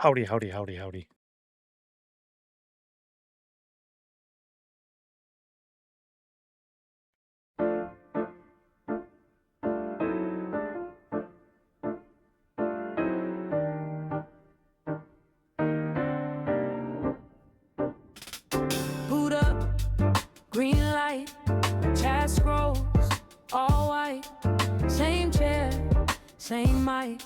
Howdy, howdy, howdy, howdy. Boot up, green light, chat scrolls, all white. Same chair, same mic,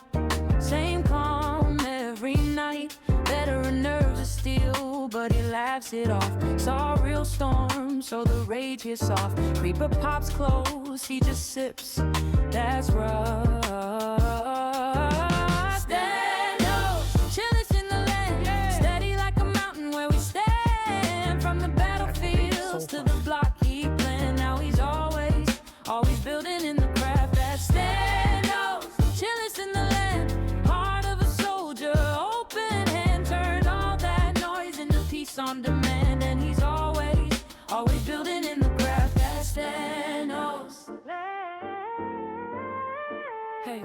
same calm every night. Veteran nerves of steel, but he laughs it off. Saw a real storm, so the rage gets soft. Creeper pops close, he just sips. That's rough. Stennos, chillest in the land, steady like a mountain where we stand. From the battlefields to the block he planned. Now he's always building in the craft. That's Stennos, chillest in the land, heart of a soldier, open hand, turned all that noise into peace on demand. And he's always building in the craft. That's Stennos. Hey,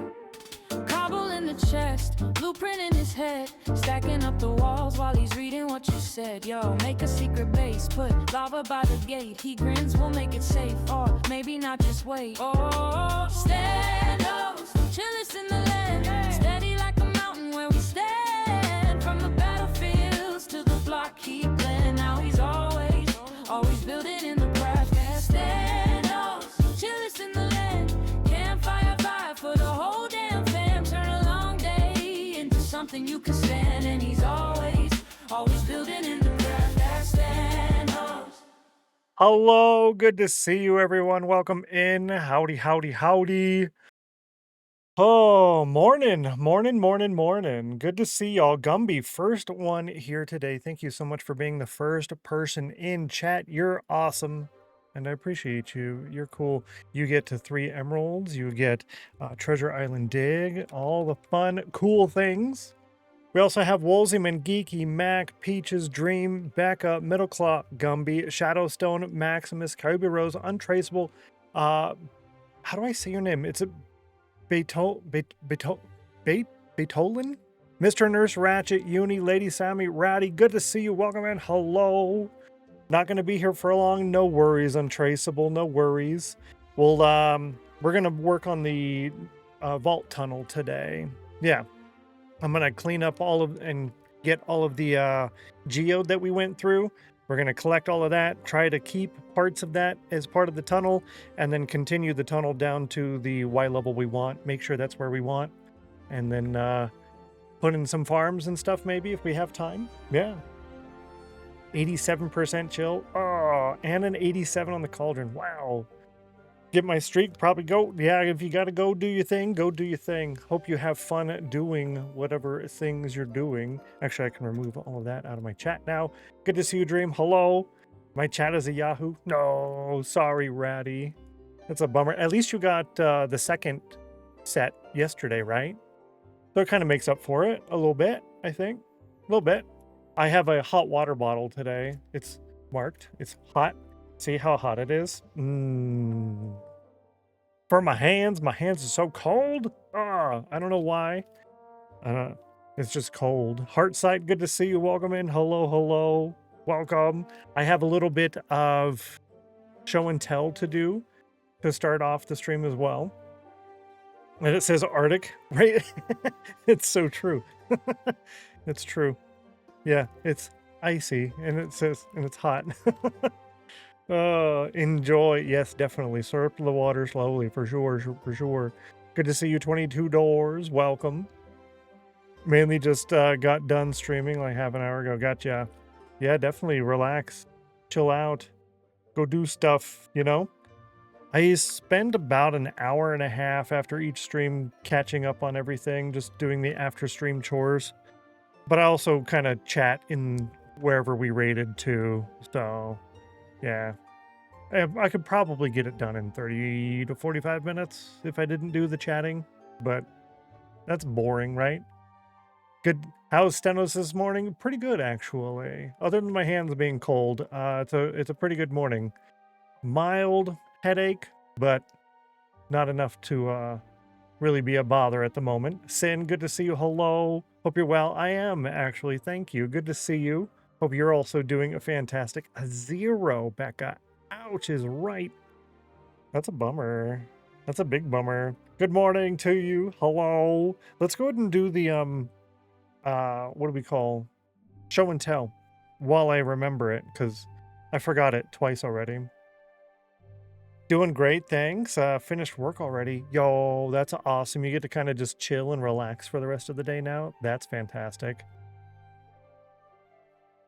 cobble in the chest, blueprint in his head, stacking up the walls while he's reading what you said. Yo, make a secret base, put lava by the gate. He grins, we'll make it safe, or maybe not, just wait. Oh, Stennos, chillest in the land, steady like a mountain where we stand. From the battlefields to the block he planned. Now he's always building in the craft. Stennos, chillest in the land, campfire vibe for the whole damn fam. Turn a long day into something you can stand. And he's always building in the craft. That's Stennos. Hello, good to see you, everyone. Welcome in. Howdy, howdy, howdy. Oh, morning. Good to see y'all. Gumby, first one here today. Thank you so much for being the first person in chat. You're awesome, and I appreciate you. You're cool. You get to 3 emeralds. You get Treasure Island Dig, all the fun, cool things. We also have Wolzieman, Geeky, Mac, Peaches, Dream, Becca, Middleclaw, Gumby, Shadowstone, Maximus, Kyrie Rose, Untraceable. How do I say your name? It's a Beethoven? Mr. Nurse Ratchet, Uni, Lady Sammy, Ratty. Good to see you. Welcome in. Hello. Not going to be here for long. No worries, Untraceable. No worries. We're going to work on the vault tunnel today. Yeah. I'm going to clean up and get all of the geode that we went through. We're going to collect all of that, try to keep parts of that as part of the tunnel, and then continue the tunnel down to the Y level we want. Make sure that's where we want. And then put in some farms and stuff maybe if we have time. Yeah. 87% chill. Oh, and an 87 on the cauldron. Wow. Get my streak, probably go. Yeah, if you gotta go do your thing, go do your thing. Hope you have fun doing whatever things you're doing. Actually, I can remove all of that out of my chat now. Good to see you, Dream. Hello. My chat is a Yahoo. No, sorry, Ratty. That's a bummer. At least you got the second set yesterday, right? So it kind of makes up for it a little bit, I think. A little bit. I have a hot water bottle today. It's marked. It's hot. See how hot it is? For my hands are so cold. I don't know why. It's just cold. Heartsight, good to see you. Welcome in. Hello. Welcome. I have a little bit of show and tell to do to start off the stream as well. And it says Arctic, right? It's so true. It's true. Yeah, it's icy and it's hot. Enjoy. Yes, definitely. Slurp the water slowly, for sure. Good to see you, 22 Doors. Welcome. Mainly just got done streaming like half an hour ago. Gotcha. Yeah, definitely relax. Chill out. Go do stuff, you know? I spend about an hour and a half after each stream catching up on everything, just doing the after stream chores. But I also kind of chat in wherever we raided to, so... yeah, I could probably get it done in 30 to 45 minutes if I didn't do the chatting, but that's boring, right? Good. How's Stennos this morning? Pretty good, actually. Other than my hands being cold, it's a pretty good morning. Mild headache, but not enough to really be a bother at the moment. Sin, good to see you. Hello. Hope you're well. I am, actually. Thank you. Good to see you. Hope you're also doing a fantastic. A 0, Becca. Ouch is right. That's a bummer. That's a big bummer. Good morning to you. Hello. Let's go ahead and do the, what do we call? Show and tell while I remember it, because I forgot it twice already. Doing great, thanks. Finished work already. Yo, that's awesome. You get to kind of just chill and relax for the rest of the day now. That's fantastic.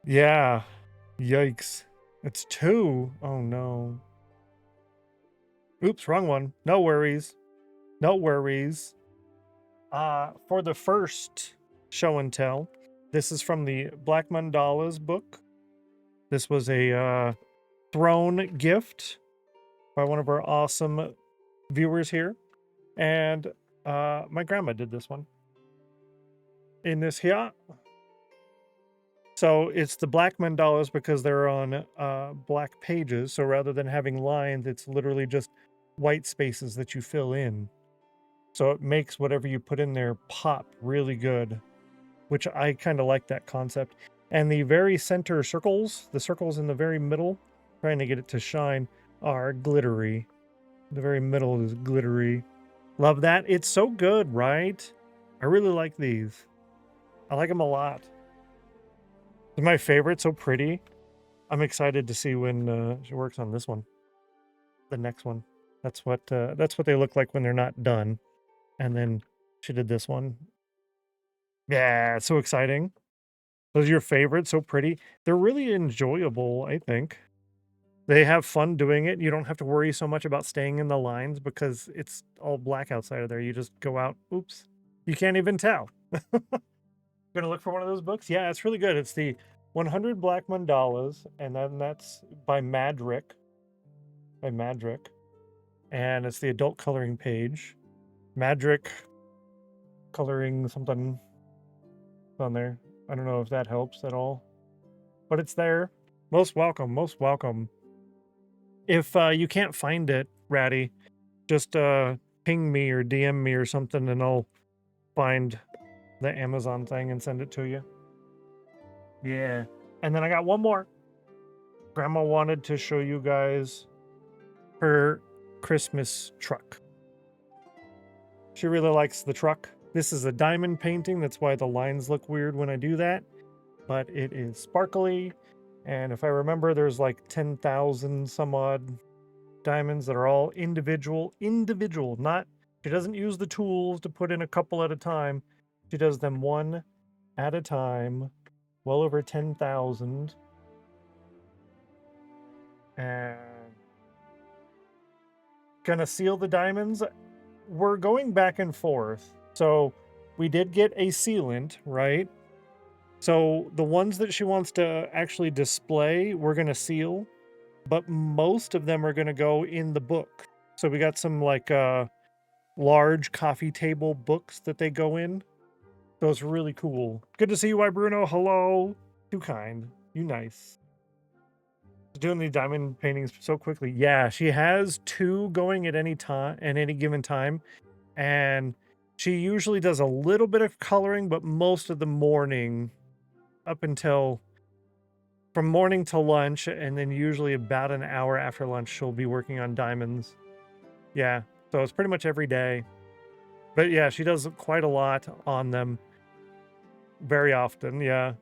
Yeah. Yikes. It's 2. Oh no. Oops, wrong one. No worries. No worries. For the first show and tell, this is from the Black Mandalas book. This was a throne gift by one of our awesome viewers here. And my grandma did this one. In this here. So it's the black mandalas because they're on black pages. So rather than having lines, it's literally just white spaces that you fill in. So it makes whatever you put in there pop really good, which I kind of like that concept. And the very center circles, the circles in the very middle, trying to get it to shine, are glittery. The very middle is glittery. Love that. It's so good, right? I really like these. I like them a lot. They're my favorite, so pretty. I'm excited to see when she works on this one. The next one. That's what they look like when they're not done. And then she did this one. Yeah, it's so exciting. Those are your favorites, so pretty. They're really enjoyable, I think. They have fun doing it. You don't have to worry so much about staying in the lines because it's all black outside of there. You just go out. Oops. You can't even tell. Gonna look for one of those books? Yeah, it's really good. It's the 100 Black Mandalas, and then that's by Madrick. And it's the adult coloring page. Madrick coloring something on there. I don't know if that helps at all, but it's there. Most welcome, most welcome. If you can't find it, Ratty, just ping me or DM me or something, and I'll find the Amazon thing and send it to you. Yeah. And then I got one more. Grandma wanted to show you guys her Christmas truck. She really likes the truck. This is a diamond painting. That's why the lines look weird when I do that. But it is sparkly. And if I remember, there's like 10,000 some odd diamonds that are all individual. Not, she doesn't use the tools to put in a couple at a time. She does them one at a time. Well over 10,000. And gonna seal the diamonds. We're going back and forth. So we did get a sealant, right? So the ones that she wants to actually display, we're gonna seal, but most of them are gonna go in the book. So we got some like large coffee table books that they go in. Those are really cool. Good to see you, Bruno. Hello. Too kind. You nice. Doing the diamond paintings so quickly. Yeah, she has 2 going at any time, at any given time. And she usually does a little bit of coloring, but most of the morning up until from morning to lunch, and then usually about an hour after lunch, she'll be working on diamonds. Yeah, so it's pretty much every day. But yeah, she does quite a lot on them very often. Yeah.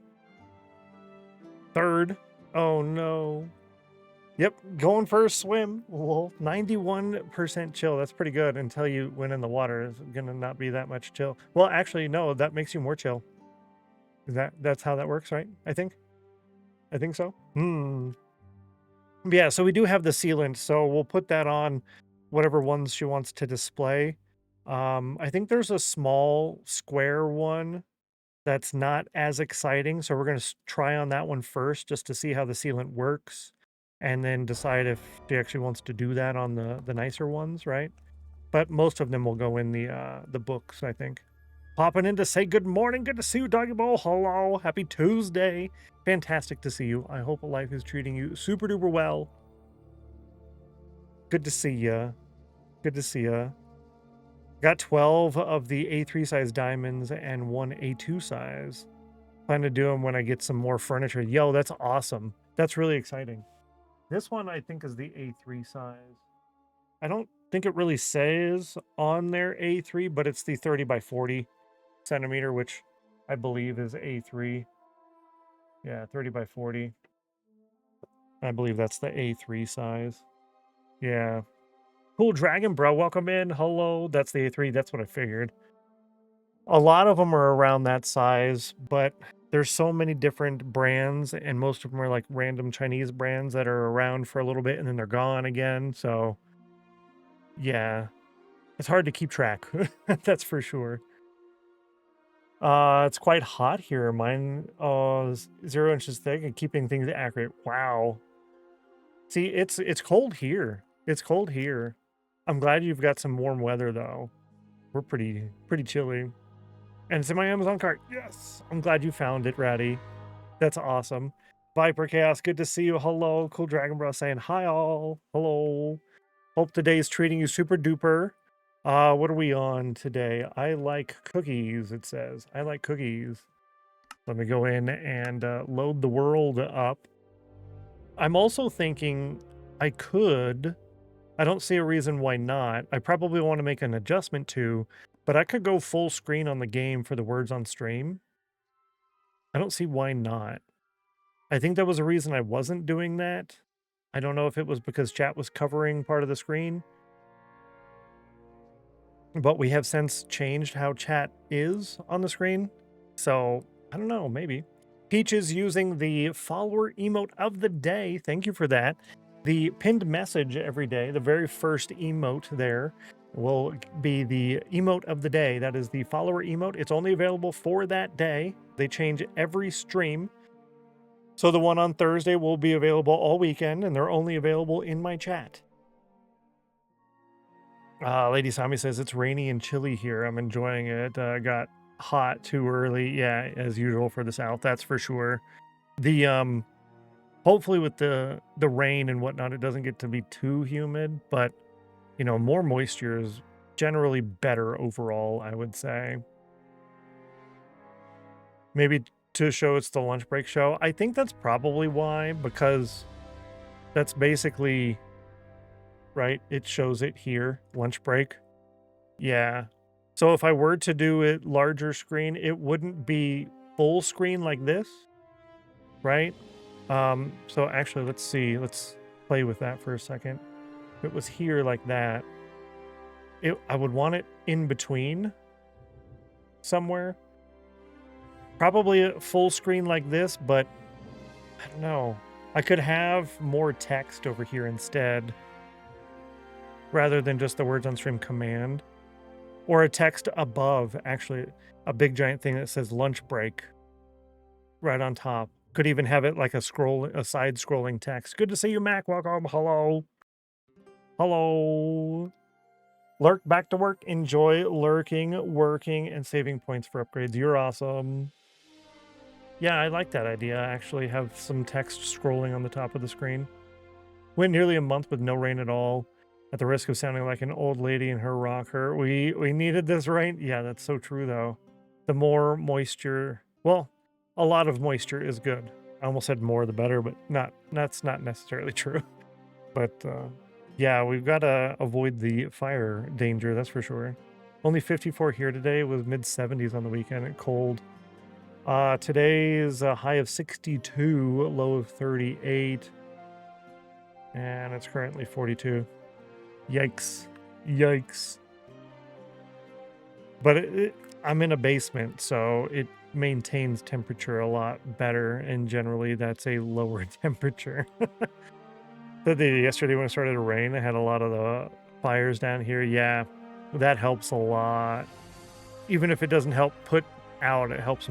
3rd. Oh no. Yep, going for a swim. Well, 91% chill. That's pretty good until you went in the water. It's gonna not be that much chill. Well, actually, no, that makes you more chill. That's how that works, right? I think so. Yeah, so we do have the sealant, so we'll put that on whatever ones she wants to display. I think there's a small square one that's not as exciting, so we're gonna try on that one first just to see how the sealant works, and then decide if she actually wants to do that on the nicer ones, right? But most of them will go in the books, I think. Popping in to say good morning. Good to see you, Doggy Bowl. Hello. Happy Tuesday. Fantastic to see you. I hope life is treating you super duper well. Good to see ya. Good to see ya. Got 12 of the A3 size diamonds and 1 A2 size. Plan to do them when I get some more furniture. Yo, that's awesome. That's really exciting. This one I think is the A3 size. I don't think it really says on there A3, but it's the 30 by 40 centimeter, which I believe is A3. Yeah, 30 by 40. I believe that's the A3 size. Yeah. Cool Dragon, bro. Welcome in. Hello. That's the A3. That's what I figured. A lot of them are around that size, but there's so many different brands, and most of them are like random Chinese brands that are around for a little bit and then they're gone again. So, yeah, it's hard to keep track. That's for sure. It's quite hot here. Mine, 0 inches thick and keeping things accurate. Wow. See, it's cold here. It's cold here. I'm glad you've got some warm weather though. We're pretty chilly. And it's in my Amazon cart. Yes. I'm glad you found it, Ratty. That's awesome. Viper Chaos, good to see you. Hello. Cool Dragon Bro saying hi all. Hello. Hope today's treating you super duper. What are we on today? I like cookies, it says. I like cookies. Let me go in and load the world up. I'm also thinking I don't see a reason why not. I probably want to make an adjustment to, but I could go full screen on the game for the words on stream. I don't see why not. I think that was a reason I wasn't doing that. I don't know if it was because chat was covering part of the screen, but we have since changed how chat is on the screen. So I don't know, maybe. Peach is using the follower emote of the day. Thank you for that. The pinned message every day, the very first emote there will be the emote of the day. That is the follower emote. It's only available for that day. They change every stream. So the one on Thursday will be available all weekend, and they're only available in my chat. Lady Sami says it's rainy and chilly here. I'm enjoying it. Got hot too early. Yeah, as usual for the South, that's for sure. The hopefully with the rain and whatnot, it doesn't get to be too humid, but you know, more moisture is generally better overall, I would say. Maybe to show it's the lunch break show. I think that's probably why, because that's basically right. It shows it here, lunch break. Yeah. So if I were to do it larger screen, it wouldn't be full screen like this, right? So actually, let's see. Let's play with that for a second. If it was here like that, I would want it in between somewhere. Probably a full screen like this, but I don't know. I could have more text over here instead, rather than just the words on stream command. Or a text above, actually, a big giant thing that says lunch break right on top. Could even have it like a side scrolling text. Good to see you, Mac. Welcome. Hello. Hello. Lurk back to work. Enjoy lurking, working, and saving points for upgrades. You're awesome. Yeah, I like that idea. Actually, have some text scrolling on the top of the screen. Went nearly a month with no rain at all. At the risk of sounding like an old lady in her rocker, we needed this rain. Yeah, that's so true, though. The more moisture, well, a lot of moisture is good. I almost said more the better, but that's not necessarily true. But yeah, we've got to avoid the fire danger, that's for sure. Only 54 here today, with mid 70s on the weekend and cold. Today's a high of 62, low of 38, and it's currently 42. Yikes. Yikes. But I'm in a basement, so it maintains temperature a lot better, and generally that's a lower temperature. Yesterday when it started to rain, I had a lot of the fires down here. Yeah, that helps a lot. Even if it doesn't help put out, it helps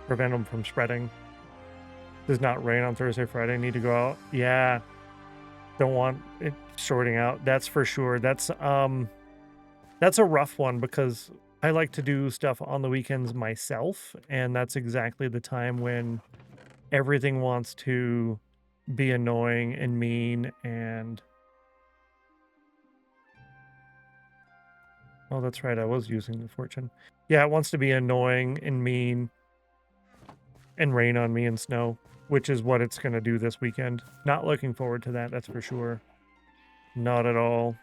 prevent them from spreading. Does not rain on Thursday, Friday. Need to go out. Yeah. Don't want it shorting out. That's for sure. That's a rough one because I like to do stuff on the weekends myself, and that's exactly the time when everything wants to be annoying and mean. And Oh, that's right. I was using the fortune. Yeah, it wants to be annoying and mean and rain on me and snow, which is what it's going to do this weekend. Not looking forward to that, that's for sure. Not at all.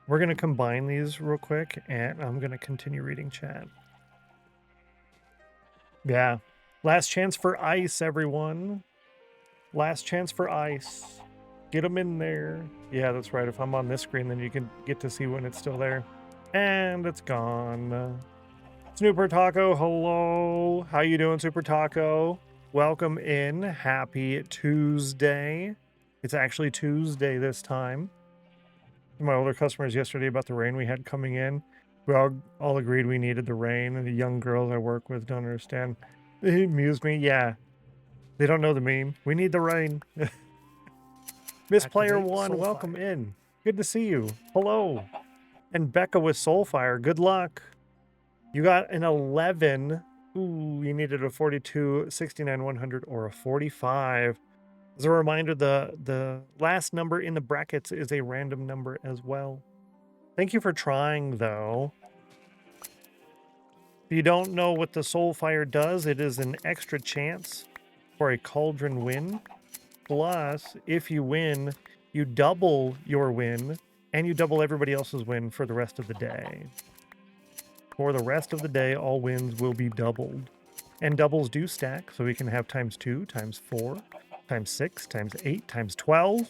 We're going to combine these real quick, and I'm going to continue reading chat. Yeah. Last chance for ice, everyone. Last chance for ice. Get them in there. Yeah, that's right. If I'm on this screen, then you can get to see when it's still there. And it's gone. Super Taco, hello. How you doing, Super Taco? Welcome in. Happy Tuesday. It's actually Tuesday this time. My older customers yesterday about the rain we had coming in. We all agreed we needed the rain, and the young girls I work with don't understand. It amused me. Yeah. They don't know the meme. We need the rain. Miss Player One, welcome in. Good to see you. Hello. And Becca with Soulfire, good luck. You got an 11. Ooh, you needed a 42, 69, 100, or a 45. As a reminder, the last number in the brackets is a random number as well. Thank you for trying, though. If you don't know what the Soulfire does, it is an extra chance for a cauldron win. Plus, if you win, you double your win, and you double everybody else's win for the rest of the day. For the rest of the day, all wins will be doubled. And doubles do stack, so we can have times 2, times 4, times 6, times 8, times 12.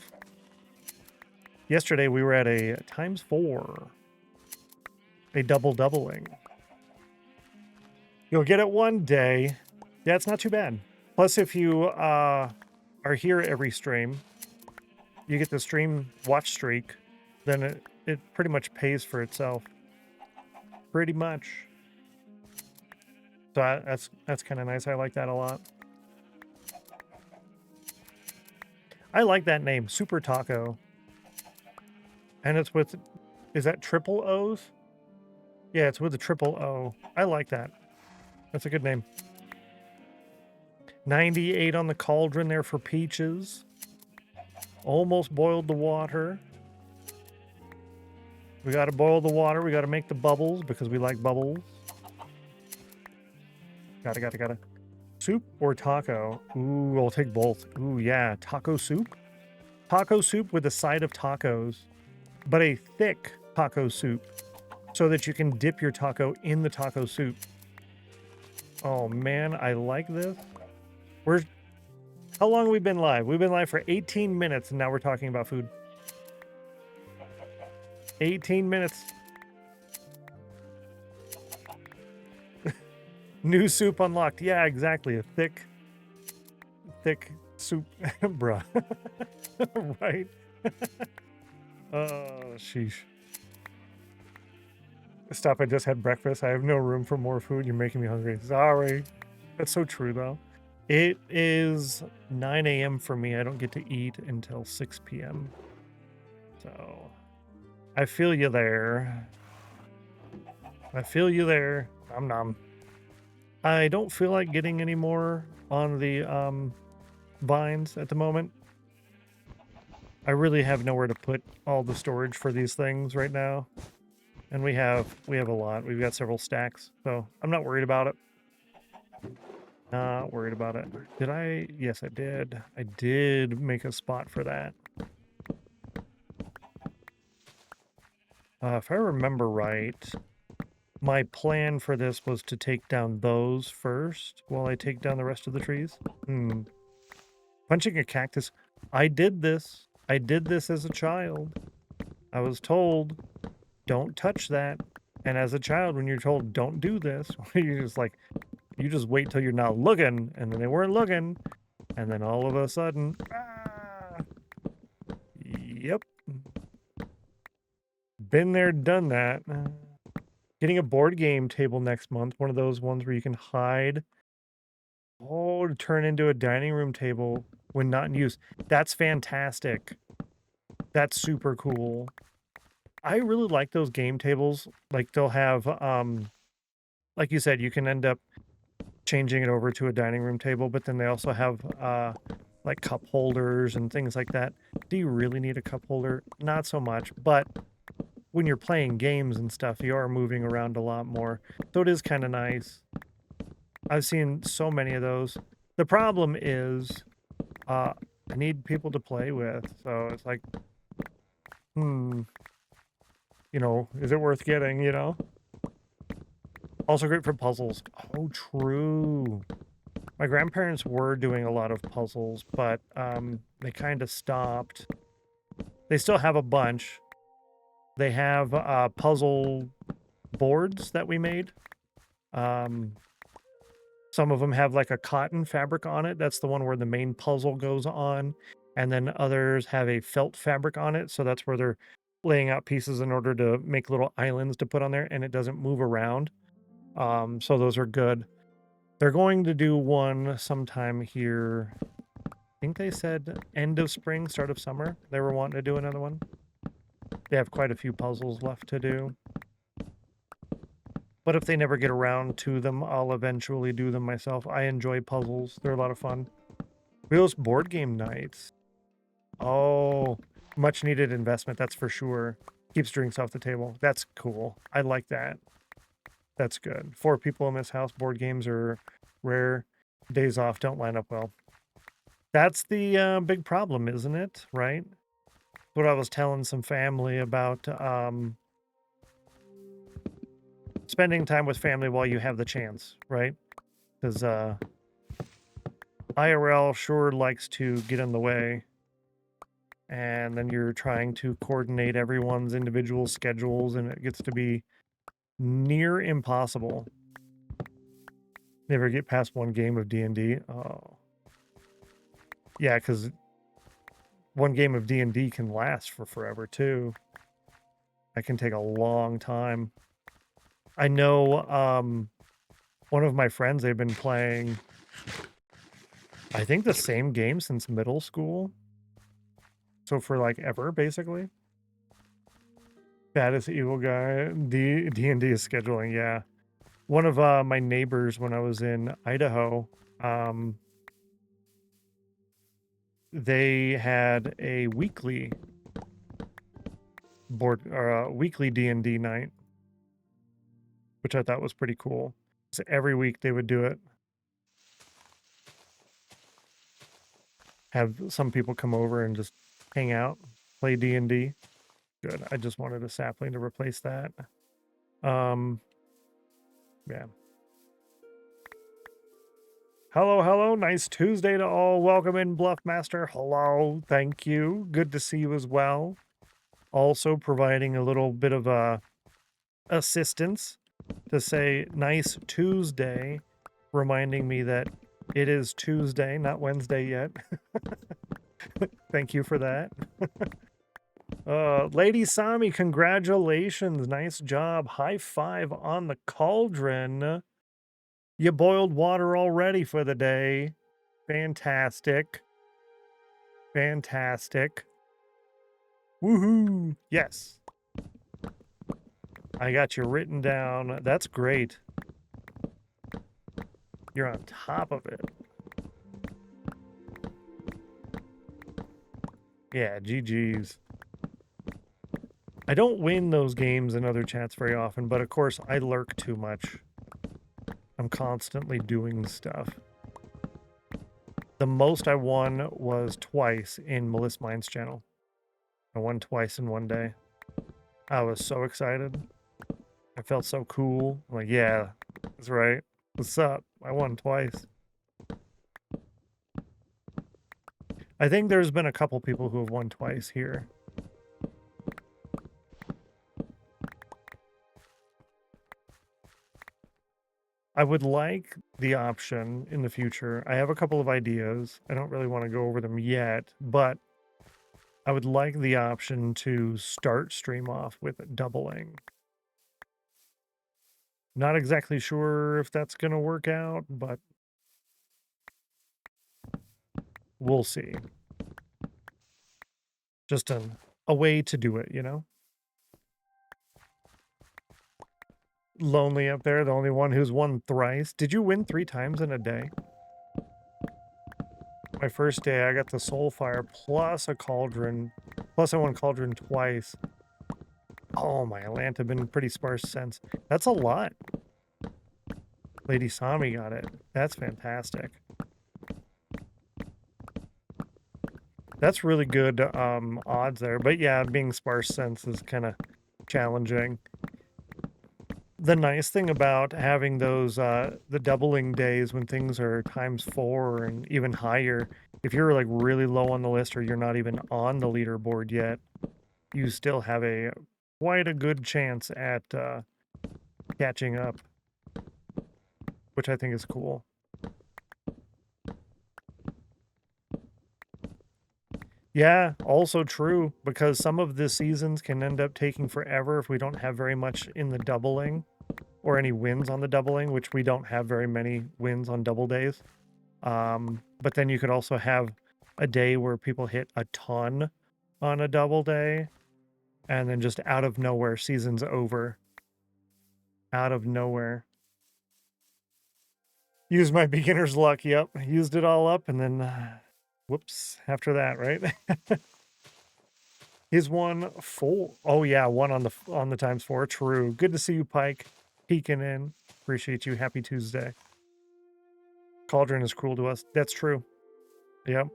Yesterday, we were at a times 4. A double doubling. You'll get it one day. Yeah, it's not too bad. Plus, if you are here every stream, you get the stream watch streak, then it pretty much pays for itself. Pretty much. So that's kind of nice. I like that a lot. I like that name, Super Taco. And it's with, is that triple O's? Yeah, it's with a triple O. I like that. That's a good name. 98 on the cauldron there for Peaches. Almost boiled the water. We got to boil the water. We got to make the bubbles because we like bubbles. Gotta. Soup or taco? Ooh, I'll take both. Ooh, yeah. Taco soup? Taco soup with a side of tacos, but a thick taco soup so that you can dip your taco in the taco soup. Oh, man, I like this. How long have we been live? We've been live for 18 minutes, and now we're talking about food. 18 minutes. New soup unlocked. Yeah, exactly. A thick soup. Bruh. Right? Oh, sheesh. Stop, I just had breakfast. I have no room for more food. You're making me hungry. Sorry. That's so true, though. It is 9 a.m. for me. I don't get to eat until 6 p.m. So, I feel you there. I feel you there. Nom nom. I don't feel like getting any more on the vines at the moment. I really have nowhere to put all the storage for these things right now. And we have a lot. We've got several stacks, so I'm not worried about it. Not worried about it. Did I? Yes, I did. I did make a spot for that. If I remember right, my plan for this was to take down those first while I take down the rest of the trees. Punching a cactus. I did this. I did this as a child. I was told, don't touch that. And as a child, when you're told, don't do this, you're just like, you just wait till you're not looking. And then they weren't looking. And then all of a sudden, yep. Been there, done that. Getting a board game table next month. One of those ones where you can hide. Oh, to turn into a dining room table when not in use. That's fantastic. That's super cool. I really like those game tables. Like they'll have, like you said, you can end up changing it over to a dining room table, but then they also have like cup holders and things like that. Do you really need a cup holder? Not so much, but when you're playing games and stuff, you are moving around a lot more. So it is kind of nice. I've seen so many of those. The problem is I need people to play with. So it's like, you know, is it worth getting, you know? Also great for puzzles. Oh, true. My grandparents were doing a lot of puzzles, but they kind of stopped. They still have a bunch. They have puzzle boards that we made. Some of them have like a cotton fabric on it. That's the one where the main puzzle goes on. And then others have a felt fabric on it. So that's where they're laying out pieces in order to make little islands to put on there, and it doesn't move around. So those are good. They're going to do one sometime here. I think they said end of spring, start of summer. They were wanting to do another one. They have quite a few puzzles left to do. But if they never get around to them, I'll eventually do them myself. I enjoy puzzles. They're a lot of fun. Wheels board game nights. Oh, much needed investment, that's for sure. Keeps drinks off the table. That's cool. I like that. That's good. 4 people in this house. Board games are rare. Days off don't line up well. That's the big problem, isn't it? Right? What I was telling some family about spending time with family while you have the chance, right? Because IRL sure likes to get in the way. And then you're trying to coordinate everyone's individual schedules, and it gets to be near impossible. Never get past one game of D&D. Oh. Yeah, because one game of D&D can last for forever, too. That can take a long time. I know one of my friends, they've been playing, I think, the same game since middle school. So for, like, ever, basically. Baddest evil guy. D&D is scheduling, yeah. One of my neighbors when I was in Idaho, they had a weekly weekly D&D night, which I thought was pretty cool. So every week they would do it. Have some people come over and just hang out, play D&D. Good. I just wanted a sapling to replace that. Yeah. Hello, hello. Nice Tuesday to all. Welcome in, Bluffmaster. Hello. Thank you. Good to see you as well. Also providing a little bit of assistance to say nice Tuesday, reminding me that it is Tuesday, not Wednesday yet. Thank you for that. Lady Sami, congratulations. Nice job. High five on the cauldron. You boiled water already for the day. Fantastic. Fantastic. Woohoo. Yes. I got you written down. That's great. You're on top of it. Yeah, GG's. I don't win those games in other chats very often, but of course I lurk too much. I'm constantly doing stuff. The most I won was twice in Melissa Mine's channel. I won twice in one day. I was so excited. I felt so cool. I'm like, yeah, that's right. What's up? I won twice. I think there's been a couple people who have won twice here. I would like the option in the future. I have a couple of ideas. I don't really want to go over them yet, but I would like the option to start stream off with doubling. Not exactly sure if that's going to work out, but we'll see. Just a way to do it, you know? Lonely up there, the only one who's won thrice. Did you win 3 times in a day? My first day, I got the Soulfire plus a Cauldron. Plus I won Cauldron twice. Oh, my land have been pretty sparse since. That's a lot. Lady Sami got it. That's fantastic. That's really good odds there. But yeah, being sparse since is kind of challenging. The nice thing about having those the doubling days when things are ×4 and even higher, if you're like really low on the list or you're not even on the leaderboard yet, you still have a quite a good chance at catching up, which I think is cool. Yeah, also true, because some of the seasons can end up taking forever if we don't have very much in the doubling or any wins on the doubling, which we don't have very many wins on double days. But then you could also have a day where people hit a ton on a double day, and then just out of nowhere, season's over. Out of nowhere. Use my beginner's luck, yep. Used it all up, and then, whoops, after that, right? His 1-4. Oh yeah, one on the ×4. True. Good to see you, Pike. Peeking in. Appreciate you. Happy Tuesday. Cauldron is cruel to us. That's true. Yep.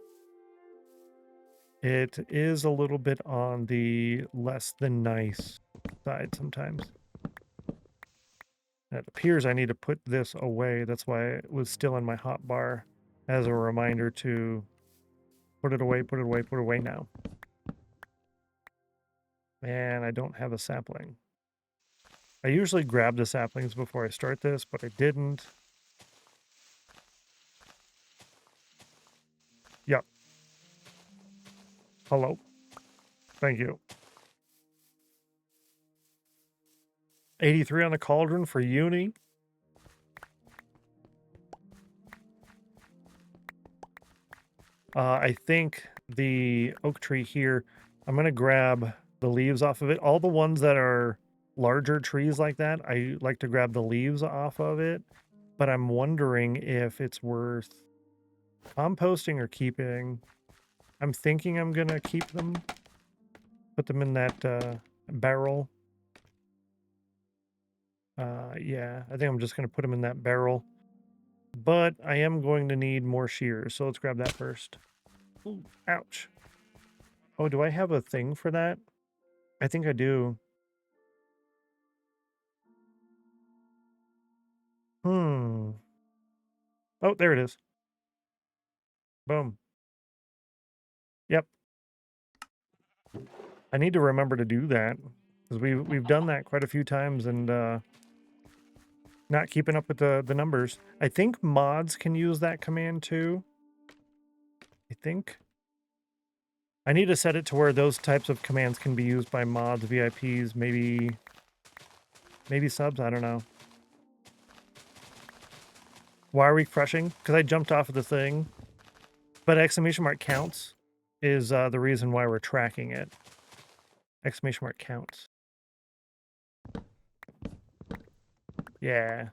It is a little bit on the less than nice side sometimes. It appears I need to put this away. That's why it was still in my hotbar as a reminder to put it away, put it away, put it away now. And I don't have a sapling. I usually grab the saplings before I start this, but I didn't. Yep. Hello. Thank you. 83 on the cauldron for uni. I think the oak tree here, I'm going to grab the leaves off of it. All the ones that are larger trees like that, I like to grab the leaves off of it. But I'm wondering if it's worth composting or keeping. I'm thinking I'm going to keep them. Put them in that barrel. Yeah, I think I'm just going to put them in that barrel. But I am going to need more shears, so let's grab that first. Ooh, ouch. Oh, do I have a thing for that? I think I do. Oh, there it is. Boom. Yep. I need to remember to do that, because we've done that quite a few times and not keeping up with the numbers. I think mods can use that command too. I think. I need to set it to where those types of commands can be used by mods, VIPs, maybe subs, I don't know. Why are we crushing? Because I jumped off of the thing. But exclamation mark counts is the reason why we're tracking it. Exclamation mark counts. Yeah.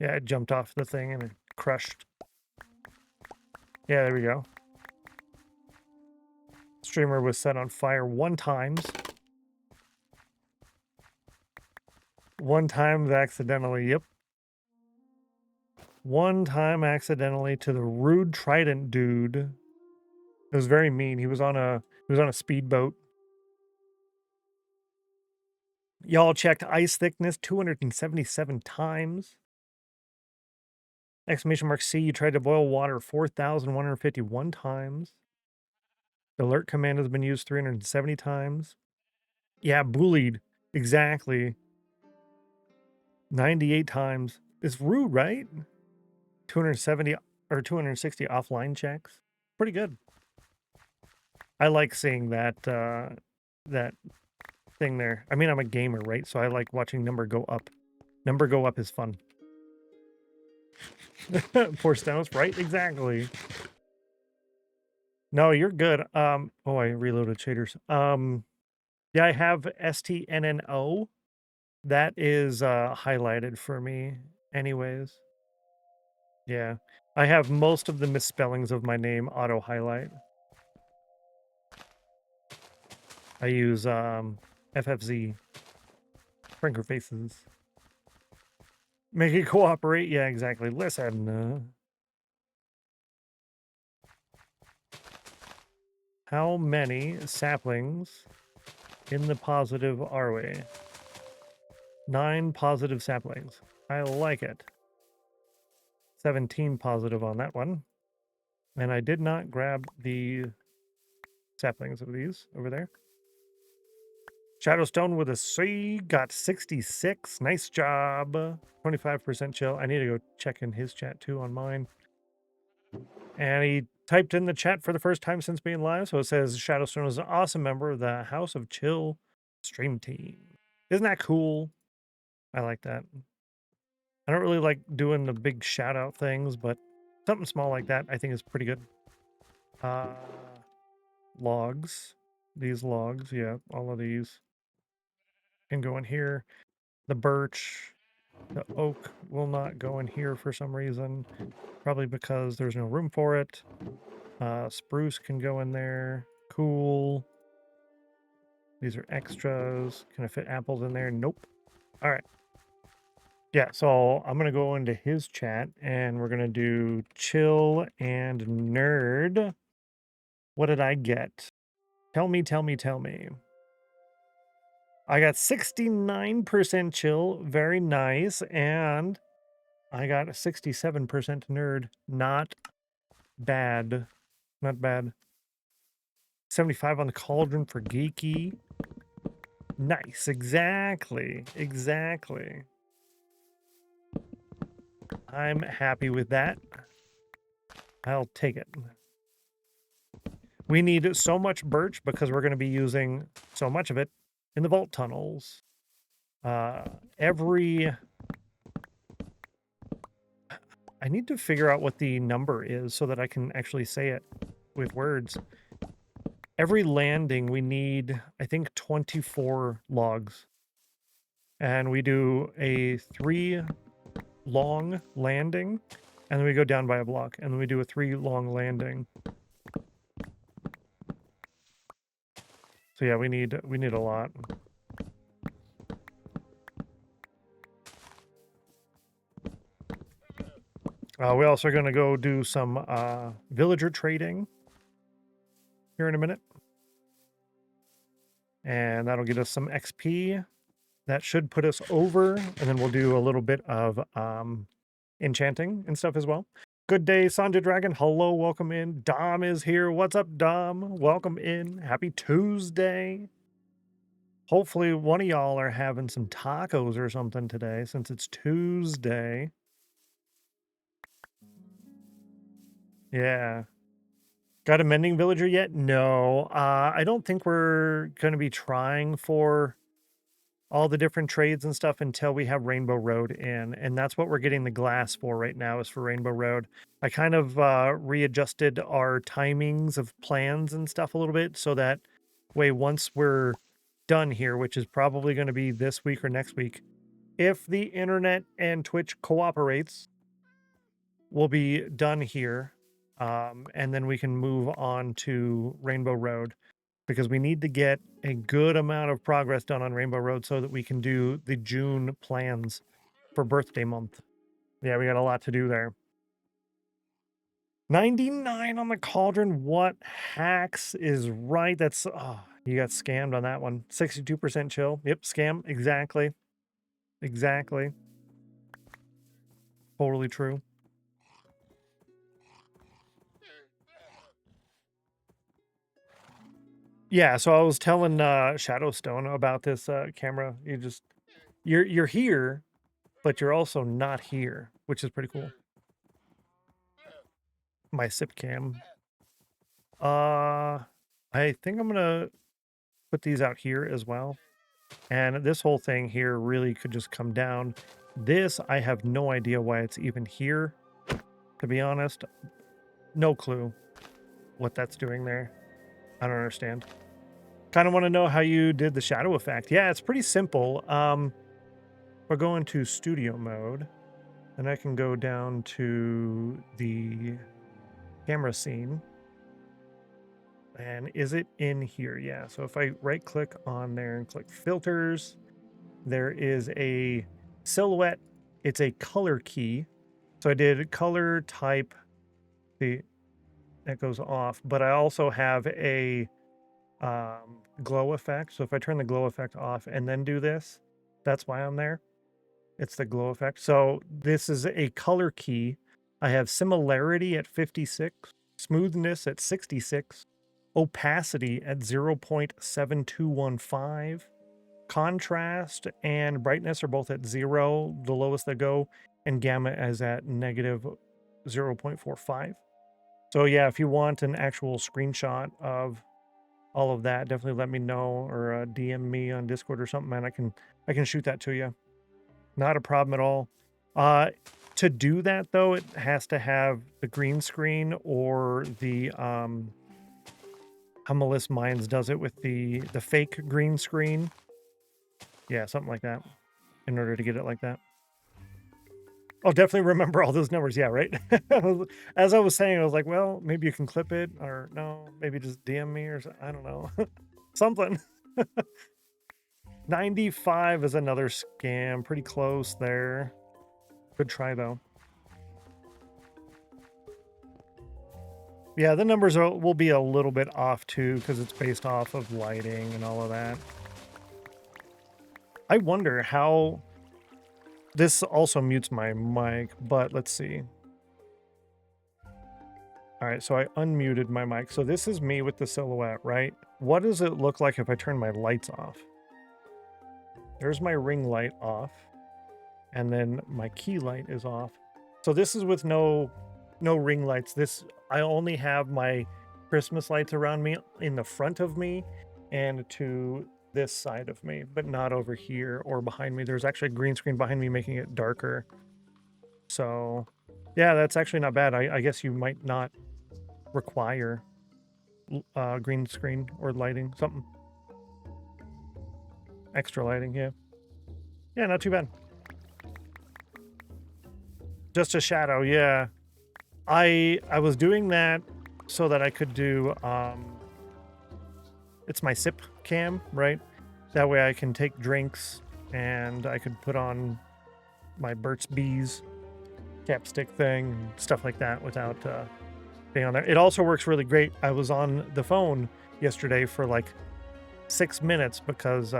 Yeah, it jumped off the thing and it crushed. Yeah, there we go. Streamer was set on fire 1 time. 1 time accidentally, yep. 1 time accidentally to the rude trident dude. It was very mean. He was on a speedboat. Y'all checked ice thickness 277 times. Exclamation mark C, you tried to boil water 4,151 times. The alert command has been used 370 times. Yeah, bullied. Exactly. 98 times. It's rude, right? 270 or 260 offline checks. Pretty good. I like seeing that that thing there. I mean, I'm a gamer, right? So I like watching number go up. Number go up is fun. Poor Stennos, right? Exactly. No, you're good. Oh, I reloaded shaders. Yeah, I have STNNO. That is highlighted for me anyways. Yeah. I have most of the misspellings of my name auto highlight. I use FFZ, Franker Faces. Make it cooperate? Yeah, exactly. Listen. How many saplings in the positive are we? 9 positive saplings. I like it. 17 positive on that one. And I did not grab the saplings of these over there. Shadowstone with a C got 66. Nice job. 25% chill. I need to go check in his chat too on mine. And he typed in the chat for the first time since being live. So it says Shadowstone is an awesome member of the House of Chill stream team. Isn't that cool? I like that. I don't really like doing the big shout out things, but something small like that I think is pretty good. Logs. These logs, yeah, all of these can go in here. The birch, the oak will not go in here for some reason. Probably because there's no room for it. Spruce can go in there. Cool. These are extras. Can I fit apples in there? Nope. All right. Yeah, so I'm going to go into his chat and we're going to do chill and nerd. What did I get? Tell me, tell me, tell me. I got 69% chill. Very nice. And I got a 67% nerd. Not bad. Not bad. 75 on the cauldron for geeky. Nice. Exactly. Exactly. I'm happy with that. I'll take it. We need so much birch because we're going to be using so much of it in the vault tunnels. I need to figure out what the number is so that I can actually say it with words. Every landing we need, I think, 24 logs. And we do a 3 long landing, and then we go down by a block, and then we do a 3 long landing. So yeah, we need a lot. We're also going to go do some villager trading here in a minute. And that'll get us some XP. That should put us over, and then we'll do a little bit of enchanting and stuff as well. Good day, Sanjay Dragon. Hello, welcome in. Dom is here. What's up, Dom? Welcome in. Happy Tuesday. Hopefully one of y'all are having some tacos or something today since it's Tuesday. Yeah. Got a mending villager yet? No. I don't think we're going to be trying for all the different trades and stuff until we have Rainbow Road in. And that's what we're getting the glass for right now, is for Rainbow Road. I kind of readjusted our timings of plans and stuff a little bit so that way once we're done here, which is probably going to be this week or next week, if the internet and Twitch cooperates, we'll be done here. And then we can move on to Rainbow Road, because we need to get a good amount of progress done on Rainbow Road so that we can do the June plans for birthday month. Yeah, we got a lot to do there. 99 on the cauldron. What hacks is right? That's, oh, you got scammed on that one. 62% chill. Yep, scam. Exactly. Exactly. Totally true. Yeah, so I was telling Shadowstone about this camera. You're here, but you're also not here, which is pretty cool. My sip cam. I think I'm gonna put these out here as well. And this whole thing here really could just come down. This, I have no idea why it's even here, to be honest. No clue what that's doing there. I don't understand. Kind of want to know how you did the shadow effect. Yeah, it's pretty simple. We're going to studio mode, and I can go down to the camera scene. And is it in here? Yeah. So if I right click on there and click filters, there is a silhouette. It's a color key. So I did color type, the that goes off, but I also have a glow effect. So if I turn the glow effect off and then do this, that's why I'm there. It's the glow effect. So this is a color key. I have similarity at 56, smoothness at 66, opacity at 0.7215, contrast and brightness are both at 0, the lowest they go, and gamma is at negative 0.45. So yeah, if you want an actual screenshot of all of that, definitely let me know, or DM me on Discord or something, man. I can shoot that to you. Not a problem at all. To do that though, it has to have the green screen, or the Humulus Minds does it with the fake green screen. Yeah, something like that, in order to get it like that. I'll definitely remember all those numbers. Yeah, right. As I was saying, I was like, well, maybe you can clip it, or no, maybe just DM me, or I don't know, something. 95 is another scam. Pretty close there. Good try though. Yeah, the numbers will be a little bit off too, because it's based off of lighting and all of that. I wonder how this also mutes my mic, but let's see. All right, so I unmuted my mic. So this is me with the silhouette, right? What does it look like if I turn my lights off? There's my ring light off, and then my key light is off. So this is with no ring lights. This, I only have my Christmas lights around me in the front of me and to this side of me, but not over here or behind me. There's actually a green screen behind me making it darker. So yeah, that's actually not bad. I guess you might not require green screen or lighting, something extra lighting. Yeah, not too bad. Just a shadow. Yeah, I was doing that so that I could do it's my sip cam, right? That way I can take drinks and I could put on my Burt's Bees capstick thing, stuff like that, without being on there. It also works really great. I was on the phone yesterday for like 6 minutes because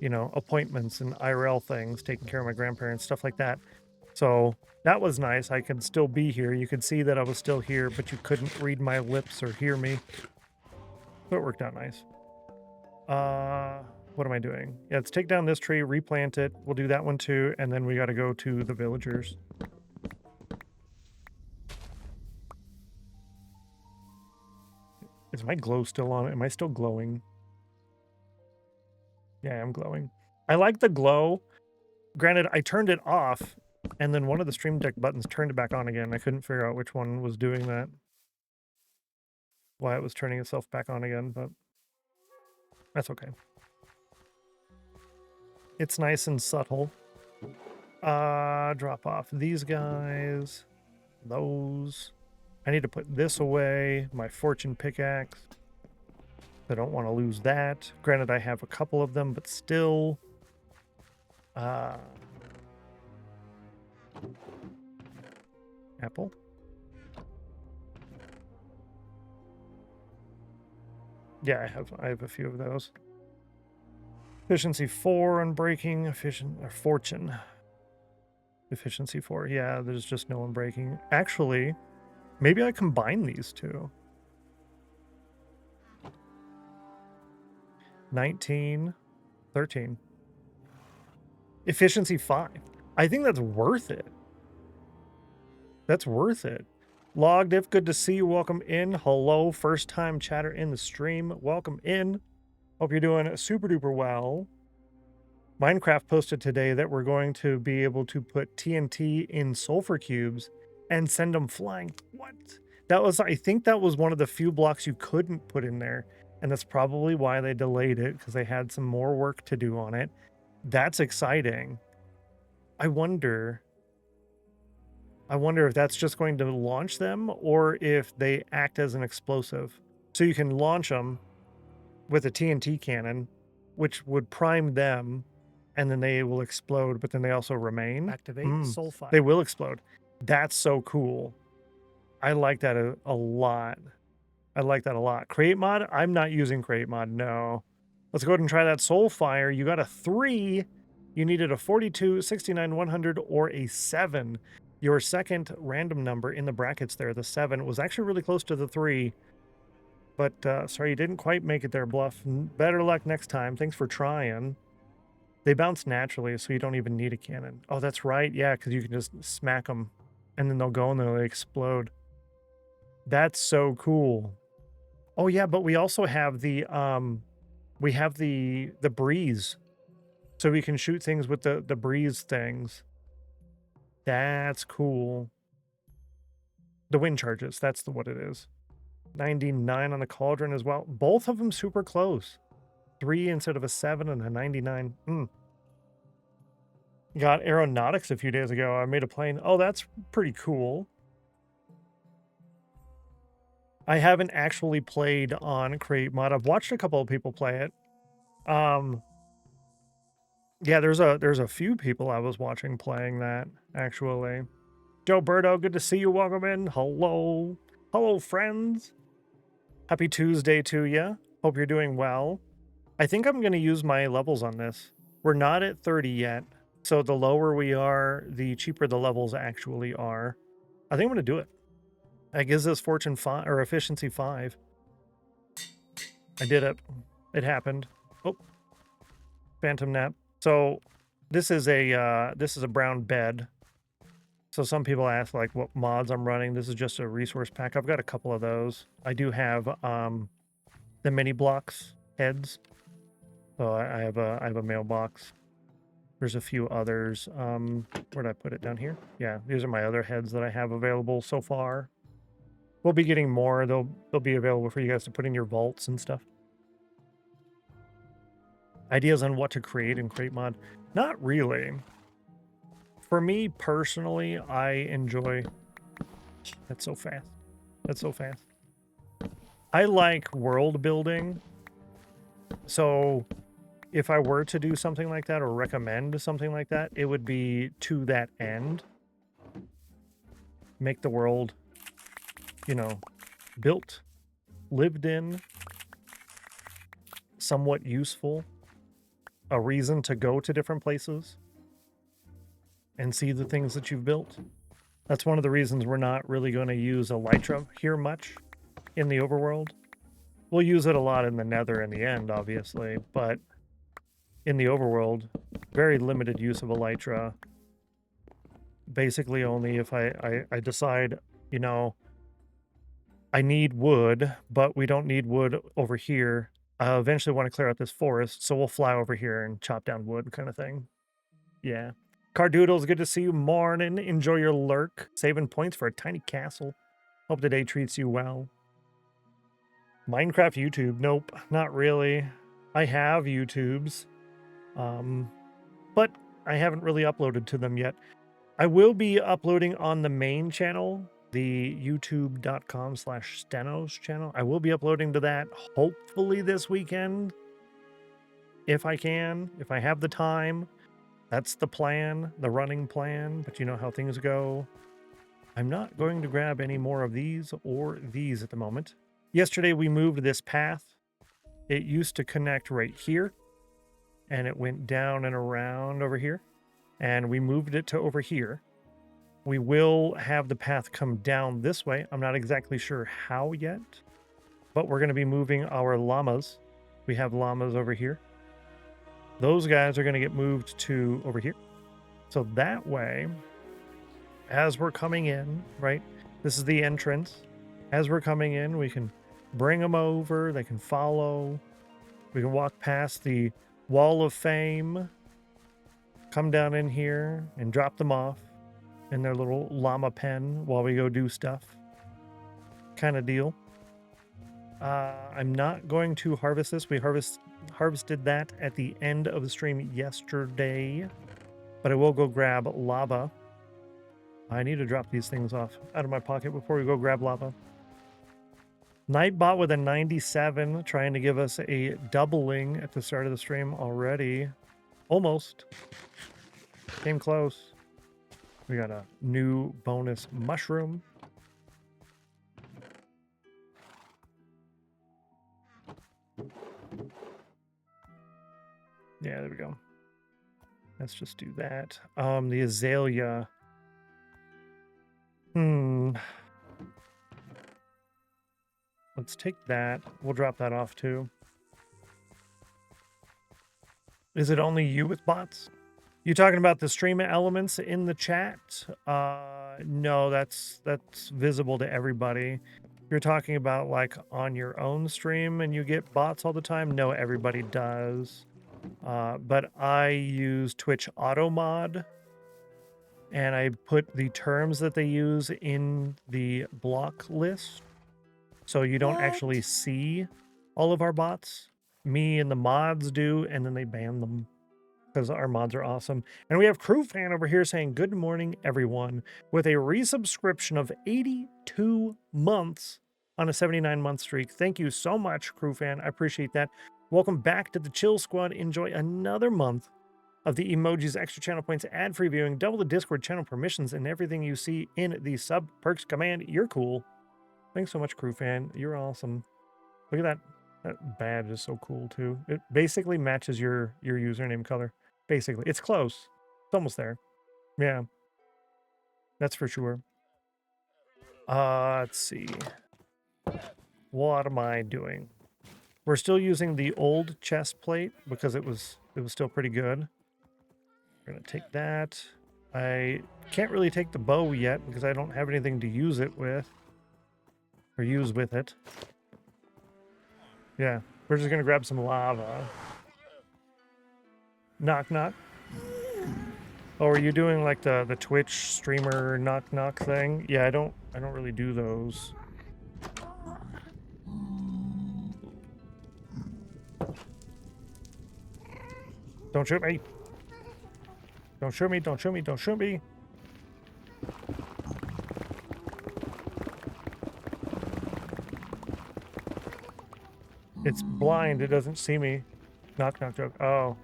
appointments and IRL things, taking care of my grandparents, stuff like that. So that was nice. I could still be here. You could see that I was still here, but you couldn't read my lips or hear me. So it worked out nice. What am I doing? Yeah, let's take down this tree, replant it. We'll do that one too, and then we got to go to the villagers. Is my glow still on? Am I still glowing? Yeah, I'm glowing. I like the glow. Granted, I turned it off, and then one of the Stream Deck buttons turned it back on again. I couldn't figure out which one was doing that. Why it was turning itself back on again, but that's okay. It's nice and subtle. Drop off these guys. Those. I need to put this away. My fortune pickaxe. I don't want to lose that. Granted, I have a couple of them, but still. Apple. Yeah, I have a few of those. Efficiency 4 on breaking. Fortune. Efficiency 4. Yeah, there's just no unbreaking. Actually, maybe I combine these two. 19, 13. Efficiency 5. I think that's worth it. That's worth it. Logged if, good to see you. Welcome in. Hello, first time chatter in the stream. Welcome in. Hope you're doing super duper well. Minecraft posted today that we're going to be able to put TNT in sulfur cubes and send them flying. What? That was, I think that was one of the few blocks you couldn't put in there. And that's probably why they delayed it, because they had some more work to do on it. That's exciting. I wonder if that's just going to launch them, or if they act as an explosive. So you can launch them with a TNT cannon, which would prime them, and then they will explode, but then they also remain. Activate Soulfire. They will explode. That's so cool. I like that a lot. I like that a lot. Create mod? I'm not using create mod, no. Let's go ahead and try that Soulfire. You got a 3. You needed a 42, 69, 100, or a 7. Your second random number in the brackets there, the 7, was actually really close to the 3. But sorry, you didn't quite make it there, Bluff. Better luck next time. Thanks for trying. They bounce naturally, so you don't even need a cannon. Oh, that's right. Yeah, because you can just smack them, and then they'll go and then they explode. That's so cool. Oh yeah, but we also have the breeze, so we can shoot things with the breeze things. That's cool. The wind charges. That's what it is. 99 on the cauldron as well. Both of them super close. 3 instead of a 7 and a 99. Got aeronautics a few days ago. I made a plane. Oh, that's pretty cool. I haven't actually played on Create Mod. I've watched a couple of people play it. Yeah, there's a few people I was watching playing that, actually. Joe Berto, good to see you. Welcome in. Hello. Hello, friends. Happy Tuesday to you. Hope you're doing well. I think I'm going to use my levels on this. We're not at 30 yet, so the lower we are, the cheaper the levels actually are. I think I'm going to do it. That gives us Fortune 5 or Efficiency 5. I did it. It happened. Oh, Phantom Nap. So this is a brown bed. So some people ask like what mods I'm running. This is just a resource pack. I've got a couple of those. I do have the mini blocks heads. So I have a mailbox. There's a few others. Where'd I put it? Down here? Yeah, these are my other heads that I have available so far. We'll be getting more. They'll be available for you guys to put in your vaults and stuff. Ideas on what to create in Create Mod? Not really. For me personally, I enjoy... That's so fast. That's so fast. I like world building. So if I were to do something like that or recommend something like that, it would be to that end. Make the world, you know, built, lived in, somewhat useful, a reason to go to different places and see the things that you've built. That's one of the reasons we're not really going to use Elytra here much in the overworld. We'll use it a lot in the Nether in the end, obviously, but in the overworld, very limited use of Elytra. Basically only if I decide, you know, I need wood, but we don't need wood over here. I eventually want to clear out this forest, so we'll fly over here and chop down wood kind of thing. Yeah. Cardoodles, good to see you. Morning. Enjoy your lurk. Saving points for a tiny castle. Hope the day treats you well. Minecraft YouTube. Nope, not really. I have YouTubes, but I haven't really uploaded to them yet. I will be uploading on the main channel, the youtube.com/Stennos channel. I will be uploading to that hopefully this weekend. If I can, if I have the time. That's the plan, the running plan, but you know how things go. I'm not going to grab any more of these or these at the moment. Yesterday we moved this path. It used to connect right here, and it went down and around over here, and we moved it to over here. We will have the path come down this way. I'm not exactly sure how yet, but we're going to be moving our llamas. We have llamas over here. Those guys are going to get moved to over here. So that way, as we're coming in, right, this is the entrance. As we're coming in, we can bring them over. They can follow. We can walk past the Wall of Fame, come down in here and drop them off in their little llama pen while we go do stuff. Kind of deal. I'm not going to harvest this. We harvested that at the end of the stream yesterday, but I will go grab lava. I need to drop these things off out of my pocket before we go grab lava. Nightbot with a 97, trying to give us a doubling at the start of the stream already. Almost. Came close. We got a new bonus mushroom. Yeah, there we go. Let's just do that. The azalea. Let's take that. We'll drop that off too. Is it only you with bots? You talking about the stream elements in the chat? No, that's visible to everybody. You're talking about like on your own stream and you get bots all the time? No, everybody does. But I use Twitch Auto Mod, and I put the terms that they use in the block list. So you don't actually see all of our bots. Me and the mods do, and then they ban them because our mods are awesome. And we have Crew Fan over here saying, good morning, everyone, with a resubscription of 82 months on a 79-month streak. Thank you so much, Crew Fan. I appreciate that. Welcome back to the Chill Squad. Enjoy another month of the emojis, extra channel points, ad-free viewing, double the Discord channel permissions, and everything you see in the sub perks command. You're cool. Thanks so much, Crew Fan. You're awesome. Look at that. That badge is so cool, too. It basically matches your username color. Basically. It's close. It's almost there. Yeah. That's for sure. Let's see. What am I doing? We're still using the old chest plate because it was still pretty good. We're going to take that. I can't really take the bow yet because I don't have anything to use it with. Or use with it. Yeah, we're just gonna grab some lava. Knock knock. Oh, are you doing like the Twitch streamer knock knock thing? Yeah, I don't really do those. Don't shoot me. Don't shoot me, don't shoot me, don't shoot me. It's blind, it doesn't see me. Knock knock joke. Oh.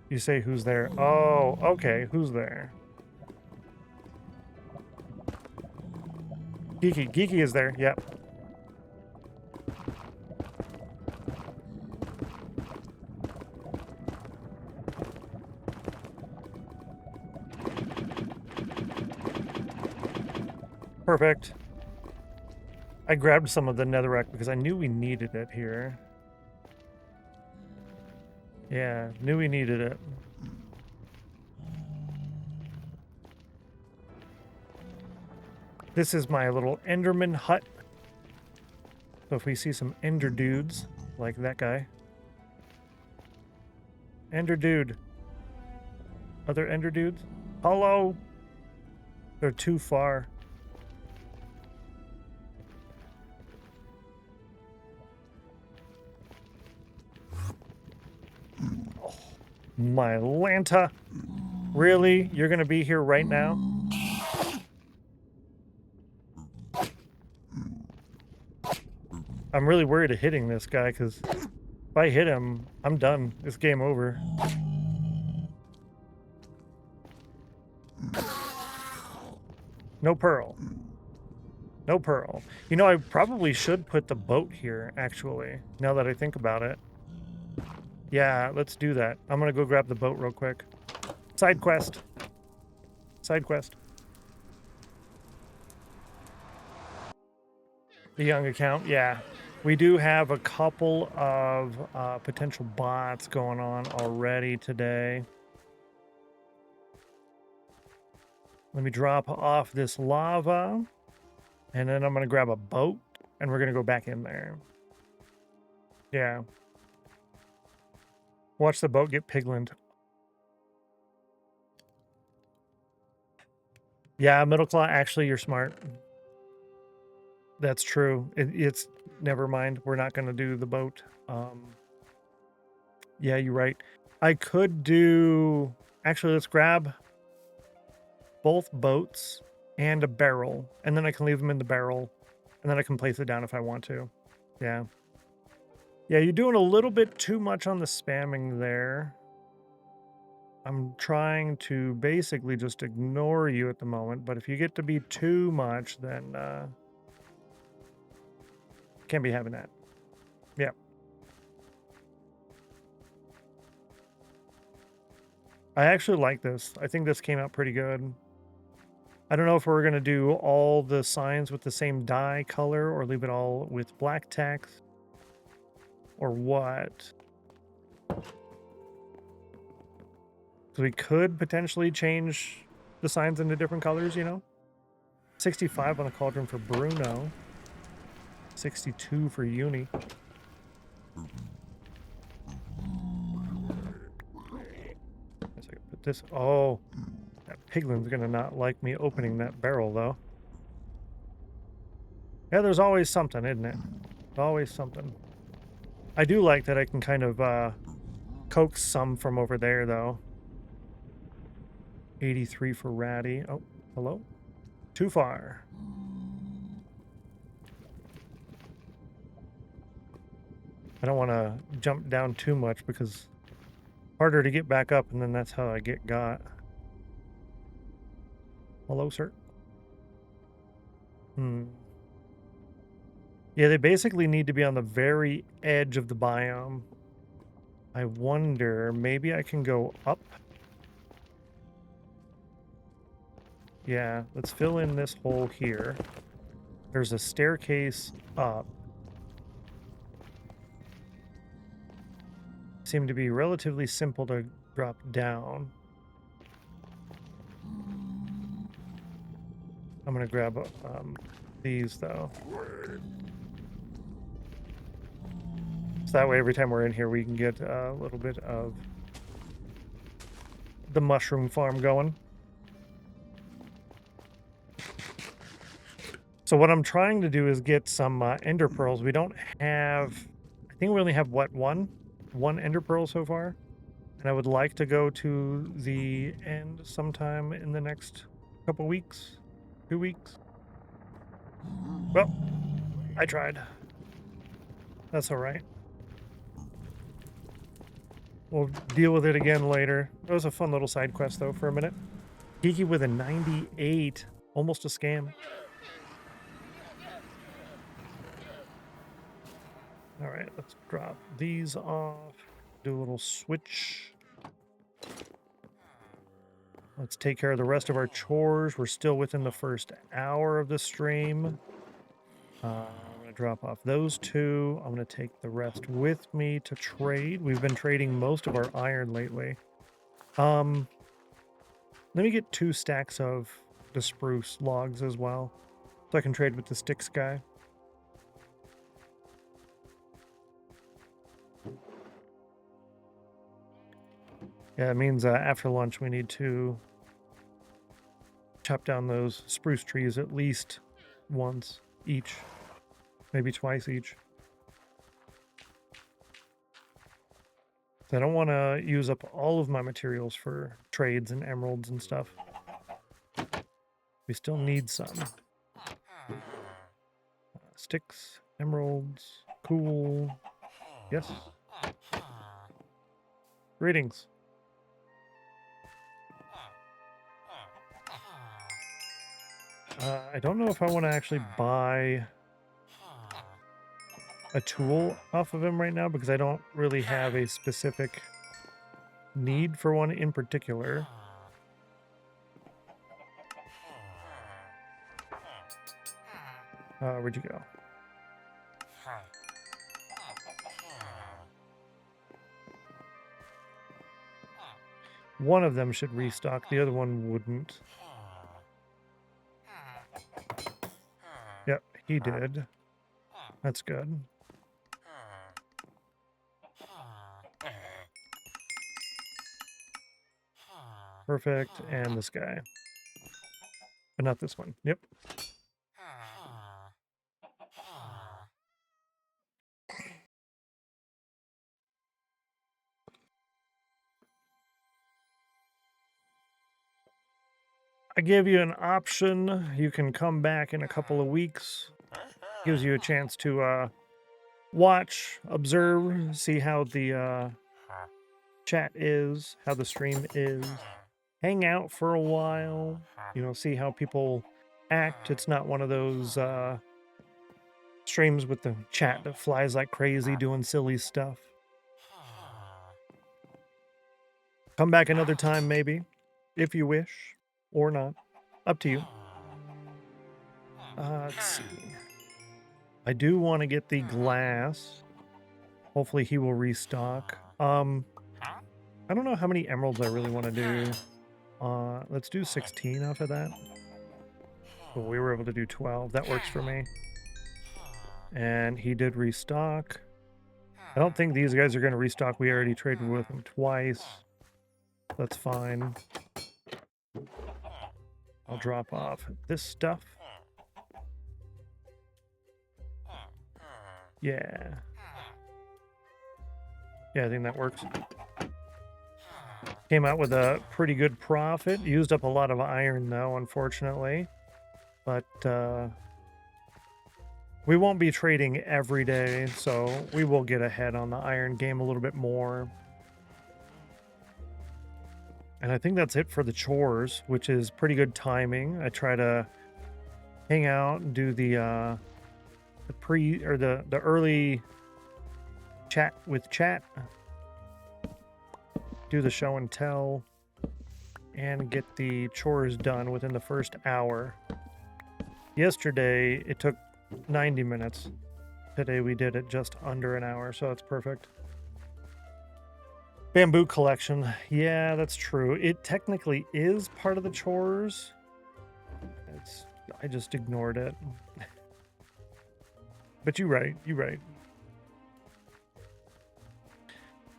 You say who's there? Oh, okay, who's there? Geeky. Geeky is there, yep. Perfect. I grabbed some of the netherrack because I knew we needed it here. Yeah, knew we needed it. This is my little Enderman hut. So if we see some Ender dudes, like that guy. Ender dude. Other Ender dudes? Hello! They're too far. My Lanta. Really? You're gonna be here right now? I'm really worried of hitting this guy because if I hit him, I'm done. It's game over. No pearl. No pearl. You know, I probably should put the boat here, actually, now that I think about it. Yeah, let's do that. I'm gonna go grab the boat real quick. Side quest. Side quest. The young account, yeah. We do have a couple of potential bots going on already today. Let me drop off this lava. And then I'm gonna grab a boat and we're gonna go back in there. Yeah. Watch the boat get piglined. Yeah, middle claw, actually, you're smart. That's true. It's never mind. We're not going to do the boat. Yeah, you're right. I could do... Actually, let's grab both boats and a barrel. And then I can leave them in the barrel And then I can place it down if I want to. Yeah. Yeah, you're doing a little bit too much on the spamming there. I'm trying to basically just ignore you at the moment, but if you get to be too much, then can't be having that. Yeah. I actually like this. I think this came out pretty good. I don't know if we're going to do all the signs with the same dye color or leave it all with black text or what. So we could potentially change the signs into different colors, you know? 65 on the cauldron for Bruno. 62 for Uni. Guess I can put this. Oh, that piglin's gonna not like me opening that barrel though. Yeah, there's always something, isn't it? Always something. I do like that I can kind of coax some from over there though. 83 for Ratty. Oh, hello? Too far. I don't want to jump down too much because harder to get back up, and then that's how I get got. Hello, sir. Yeah, they basically need to be on the very edge of the biome. I wonder, maybe I can go up? Yeah, let's fill in this hole here. There's a staircase up. Seem to be relatively simple to drop down. I'm gonna grab these though. So that way every time we're in here we can get a little bit of the mushroom farm going. So what I'm trying to do is get some ender pearls. We don't have, I think we only have what, one ender pearl so far, and I would like to go to the end sometime in the next couple weeks, 2 weeks. Well, I tried. That's all right. We'll deal with it again later. It was a fun little side quest though for a minute. Kiki with a 98, almost a scam. All right, let's drop these off. Do a little switch. Let's take care of the rest of our chores. We're still within the first hour of the stream. I'm going to drop off those two. I'm going to take the rest with me to trade. We've been trading most of our iron lately. Let me get 2 stacks of the spruce logs as well, so I can trade with the sticks guy. Yeah, it means after lunch we need to chop down those spruce trees at least once each, maybe twice each. I don't want to use up all of my materials for trades and emeralds and stuff. We still need some. Sticks, emeralds, cool. Yes. Greetings. I don't know if I want to actually buy a tool off of him right now because I don't really have a specific need for one in particular. Where'd you go? One of them should restock, the other one wouldn't. Yep, he did. That's good. Perfect, and this guy. But not this one. Yep. I give you an option. You can come back in a couple of weeks Gives you a chance to watch, observe, see how the chat is, how the stream is, hang out for a while, you know, see how people act. It's not one of those streams with the chat that flies like crazy doing silly stuff. Come back another time, maybe, if you wish, or not. Up to you. Let's see. I do want to get the glass. Hopefully he will restock. I don't know how many emeralds I really want to do. Let's do 16 off of that. But we were able to do 12. That works for me. And he did restock. I don't think these guys are going to restock. We already traded with them twice. That's fine. I'll drop off this stuff. Yeah. Yeah, I think that works. Came out with a pretty good profit. Used up a lot of iron, though, unfortunately. But we won't be trading every day, so we will get ahead on the iron game a little bit more. And I think that's it for the chores, which is pretty good timing. I try to hang out and do the early chat with chat. Do the show and tell and get the chores done within the first hour. Yesterday, it took 90 minutes. Today, we did it just under an hour, so that's perfect. Bamboo collection. Yeah, that's true. It technically is part of the chores. I just ignored it. But you're right. You're right.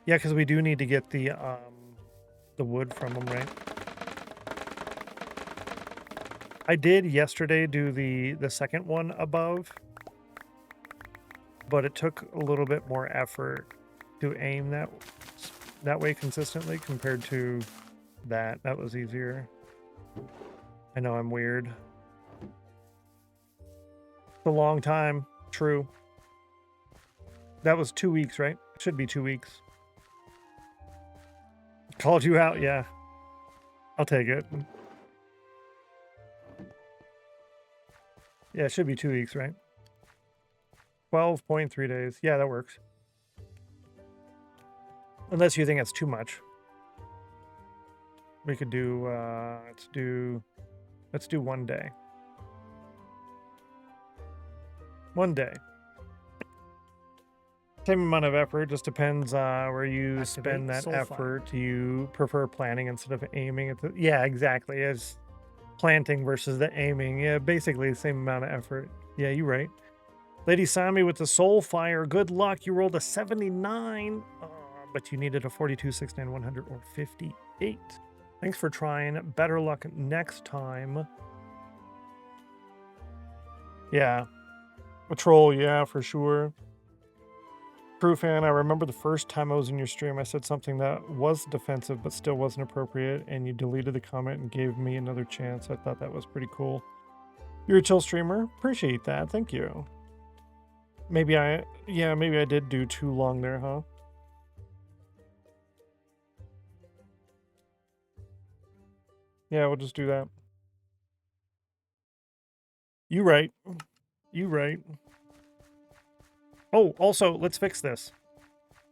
Yeah, because we do need to get the wood from them, right? I did yesterday do the second one above, but it took a little bit more effort to aim that way consistently compared to that. That was easier. I know I'm weird. It's a long time. True. That was 2 weeks, right? Should be 2 weeks. Called you out, yeah. I'll take it. Yeah, it should be 2 weeks, right? 12.3 days. Yeah, that works. Unless you think it's too much. We could do, let's do 1 day. 1 day. Same amount of effort, just depends where you spend that effort. Do you prefer planning instead of aiming? Yeah, exactly. It's planting versus the aiming. Yeah, basically the same amount of effort. Yeah, you're right. Lady Sami with the Soul Fire. Good luck. You rolled a 79, but you needed a 42, 69, 100, or 58. Thanks for trying. Better luck next time. Yeah. A troll, yeah, for sure. True fan, I remember the first time I was in your stream, I said something that was defensive but still wasn't appropriate, and you deleted the comment and gave me another chance. I thought that was pretty cool. You're a chill streamer. Appreciate that. Thank you. Maybe I did do too long there, huh? Yeah, we'll just do that. You right. You right. Oh, also, let's fix this.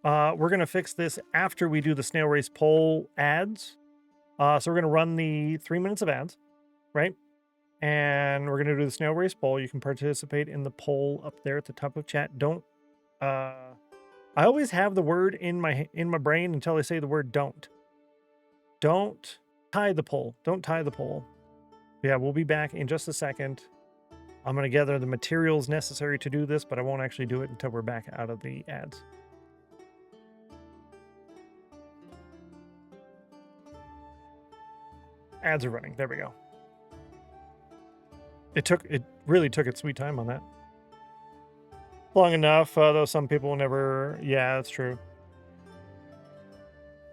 We're going to fix this after we do the snail race poll ads. So we're going to run the 3 minutes of ads, right? And we're going to do the snail race poll. You can participate in the poll up there at the top of chat. Don't, I always have the word in my brain until I say the word don't. Don't tie the poll. Don't tie the poll. Yeah, we'll be back in just a second. I'm going to gather the materials necessary to do this, but I won't actually do it until we're back out of the ads. Ads are running. There we go. It really took its sweet time on that. Long enough, though some people never... Yeah, that's true.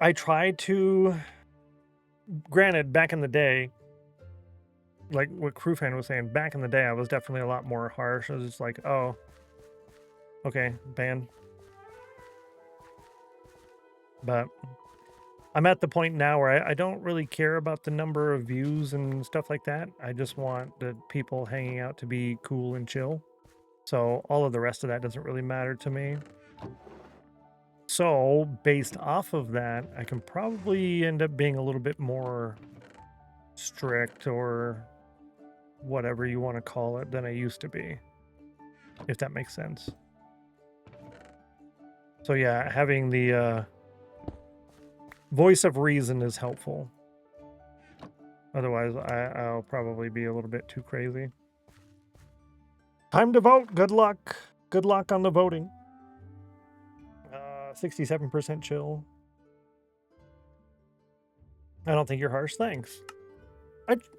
I tried to... Granted, back in the day, like what Crewfan was saying, back in the day, I was definitely a lot more harsh. I was just like, oh, okay, ban. But I'm at the point now where I don't really care about the number of views and stuff like that. I just want the people hanging out to be cool and chill. So all of the rest of that doesn't really matter to me. So based off of that, I can probably end up being a little bit more strict or whatever you want to call it than I used to be, if that makes sense. So yeah, having the voice of reason is helpful. Otherwise, I'll probably be a little bit too crazy. Time to vote. Good luck. Good luck on the voting. 67% chill. I don't think you're harsh. Thanks.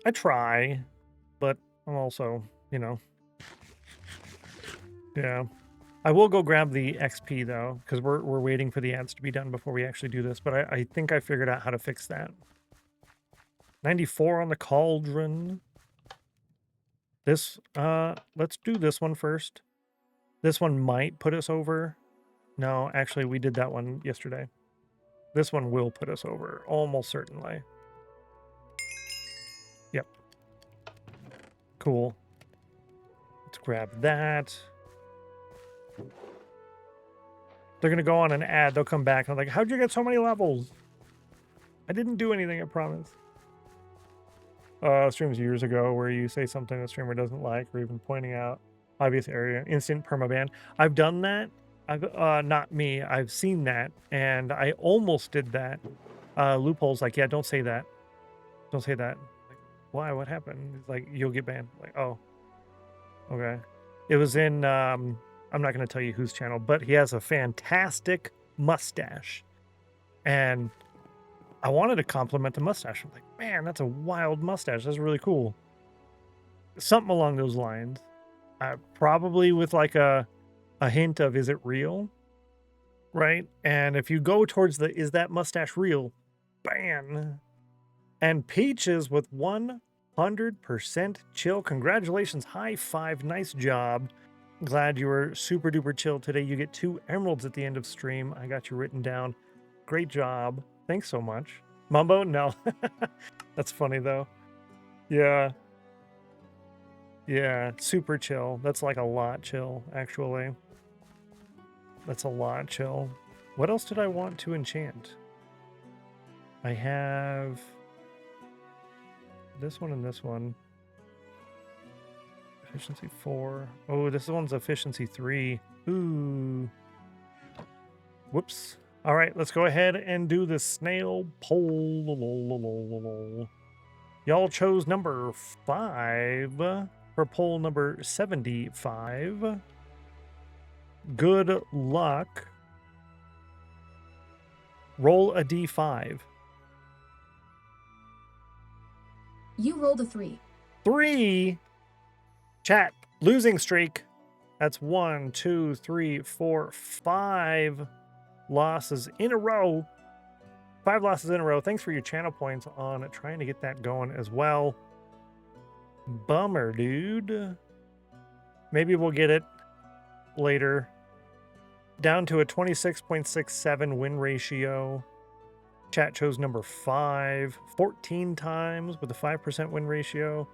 I try, but I'm also, you know. Yeah. I will go grab the XP though, because we're waiting for the ads to be done before we actually do this, but I think I figured out how to fix that. 94 on the cauldron. This, let's do this one first. This one might put us over. No, actually, we did that one yesterday. This one will put us over, almost certainly. Yep. Cool. Let's grab that. They're going to go on an ad. They'll come back. And I'm like, how'd you get so many levels? I didn't do anything, I promise. Streams years ago where you say something the streamer doesn't like or even pointing out obvious area. Instant permaban. I've done that. Not me. I've seen that. And I almost did that. Loophole's like, yeah, don't say that. Don't say that. Like, why? What happened? It's like, you'll get banned. Like, oh. Okay. It was in... I'm not going to tell you whose channel, but he has a fantastic mustache. And I wanted to compliment the mustache. I'm like, man, that's a wild mustache. That's really cool. Something along those lines. Probably with like a hint of, is it real? Right? And if you go towards the, is that mustache real? Bam! And Peaches with 100% chill. Congratulations. High five. Nice job. Glad you were super duper chill today. You get 2 emeralds at the end of stream. I got you written down. Great job. Thanks so much. Mumbo? No. That's funny though. Yeah. Yeah. Super chill. That's like a lot chill, actually. That's a lot chill. What else did I want to enchant? I have this one and this one. Efficiency 4. Oh, this one's efficiency 3. Ooh. Whoops. All right, let's go ahead and do the snail poll. Y'all chose number 5 for poll number 75. Good luck. Roll a d5. You rolled a 3. 3. Chat, losing streak. That's 1, 2, 3, 4, 5 losses in a row. 5 losses in a row. Thanks for your channel points on trying to get that going as well. Bummer, dude. Maybe we'll get it later. Down to a 26.67 win ratio. Chat chose number 5 14 times with a 5% win ratio.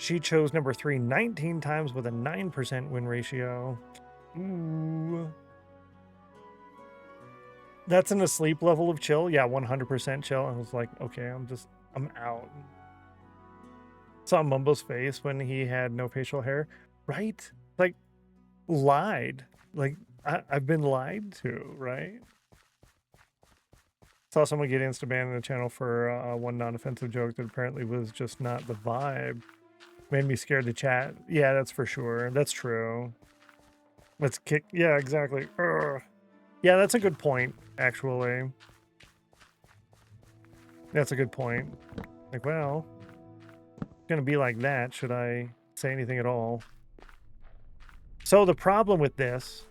She chose number 3 19 times with a 9% win ratio. Ooh. That's an asleep level of chill. Yeah, 100% chill. I was like, okay, I'm out. Saw Mumbo's face when he had no facial hair. Right? Like, lied. Like, I've been lied to, right? Saw someone get insta-banned in the channel for one non-offensive joke that apparently was just not the vibe. Made me scared to chat. Yeah, that's for sure. That's true. Let's kick. Yeah, exactly. Ugh. Yeah, that's a good point, actually. That's a good point. Like, well, it's gonna be like that. Should I say anything at all? So the problem with this,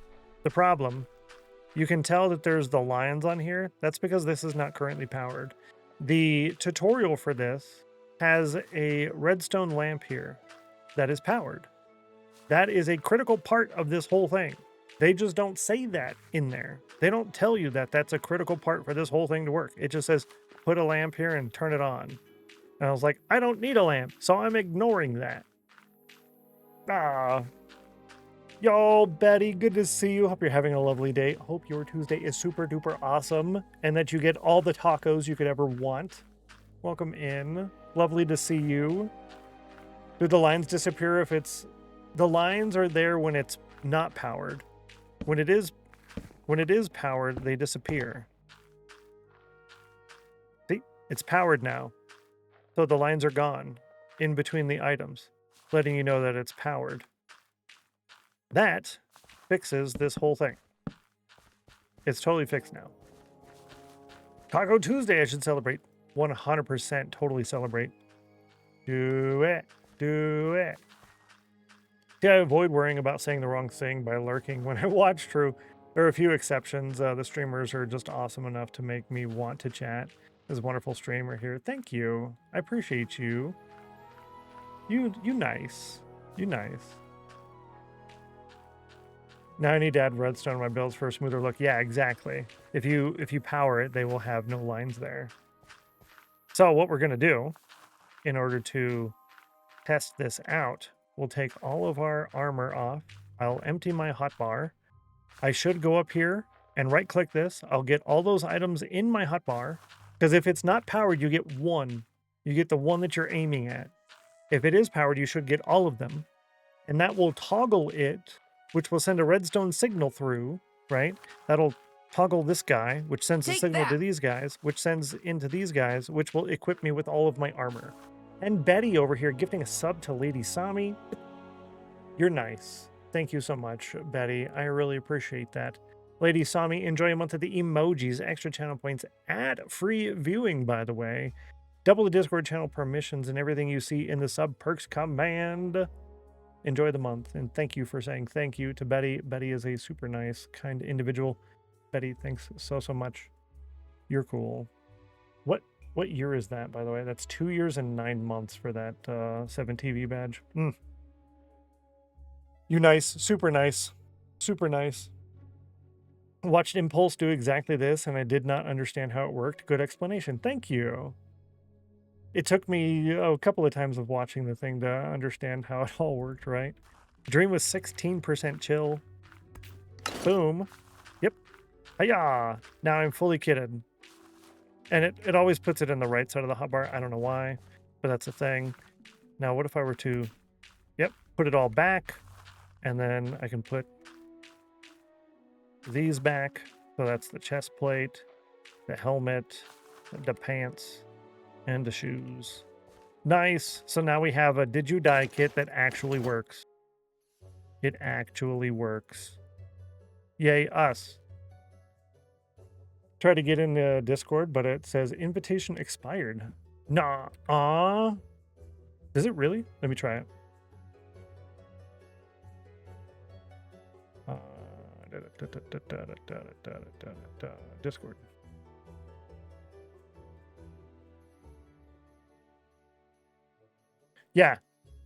you can tell that there's the lions on here. That's because this is not currently powered. The tutorial for this has a redstone lamp here that is powered. That is a critical part of this whole thing. They just don't say that in there. They don't tell you that that's a critical part for this whole thing to work. It just says, put a lamp here and turn it on. And I was like, I don't need a lamp, so I'm ignoring that. Ah. Yo, Betty, good to see you. Hope you're having a lovely day. Hope your Tuesday is super duper awesome and that you get all the tacos you could ever want. Welcome in. Lovely to see you. Do the lines disappear if it's... The lines are there when it's not powered. When it is powered, they disappear. See? It's powered now. So the lines are gone in between the items, letting you know that it's powered. That fixes this whole thing. It's totally fixed now. Taco Tuesday, I should celebrate. 100% totally celebrate. Do it. Do it. See, I avoid worrying about saying the wrong thing by lurking when I watch. True. There are a few exceptions. The streamers are just awesome enough to make me want to chat. There's a wonderful streamer here. Thank you. I appreciate you. You nice. You nice. Now I need to add redstone to my builds for a smoother look. Yeah, exactly. If you power it, they will have no lines there. So what we're going to do in order to test this out, we'll take all of our armor off. I'll empty my hotbar. I should go up here and right click this. I'll get all those items in my hotbar, because if it's not powered, you get one. You get the one that you're aiming at. If it is powered, you should get all of them. And that will toggle it, which will send a redstone signal through, right? That'll toggle this guy, which sends a signal to these guys, which sends into these guys, which will equip me with all of my armor. And Betty over here gifting a sub to Lady Sami. You're nice. Thank you so much, Betty. I really appreciate that. Lady Sami, enjoy a month of the emojis, extra channel points, ad-free viewing, by the way. Double the Discord channel permissions and everything you see in the sub perks command. Enjoy the month, and thank you for saying thank you to Betty. Betty is a super nice, kind individual. Betty, thanks so much. You're cool. What year is that, by the way? That's 2 years and 9 months for that 7TV badge. You nice, super nice, super nice. Watched Impulse do exactly this, and I did not understand how it worked. Good explanation. Thank you. It took me a couple of times of watching the thing to understand how it all worked, right? Dream was 16% chill. Boom. Yep. Hiya! Now I'm fully kitted. And it always puts it in the right side of the hotbar. I don't know why, but that's a thing. Now, what if I were to, put it all back, and then I can put these back. So that's the chest plate, the helmet, the pants, and the shoes. Nice. So now we have a Did You Die kit that actually works. It actually works. Yay, us. Try to get in the Discord, but it says invitation expired. Nah. Does it really? Let me try it. Discord. Yeah,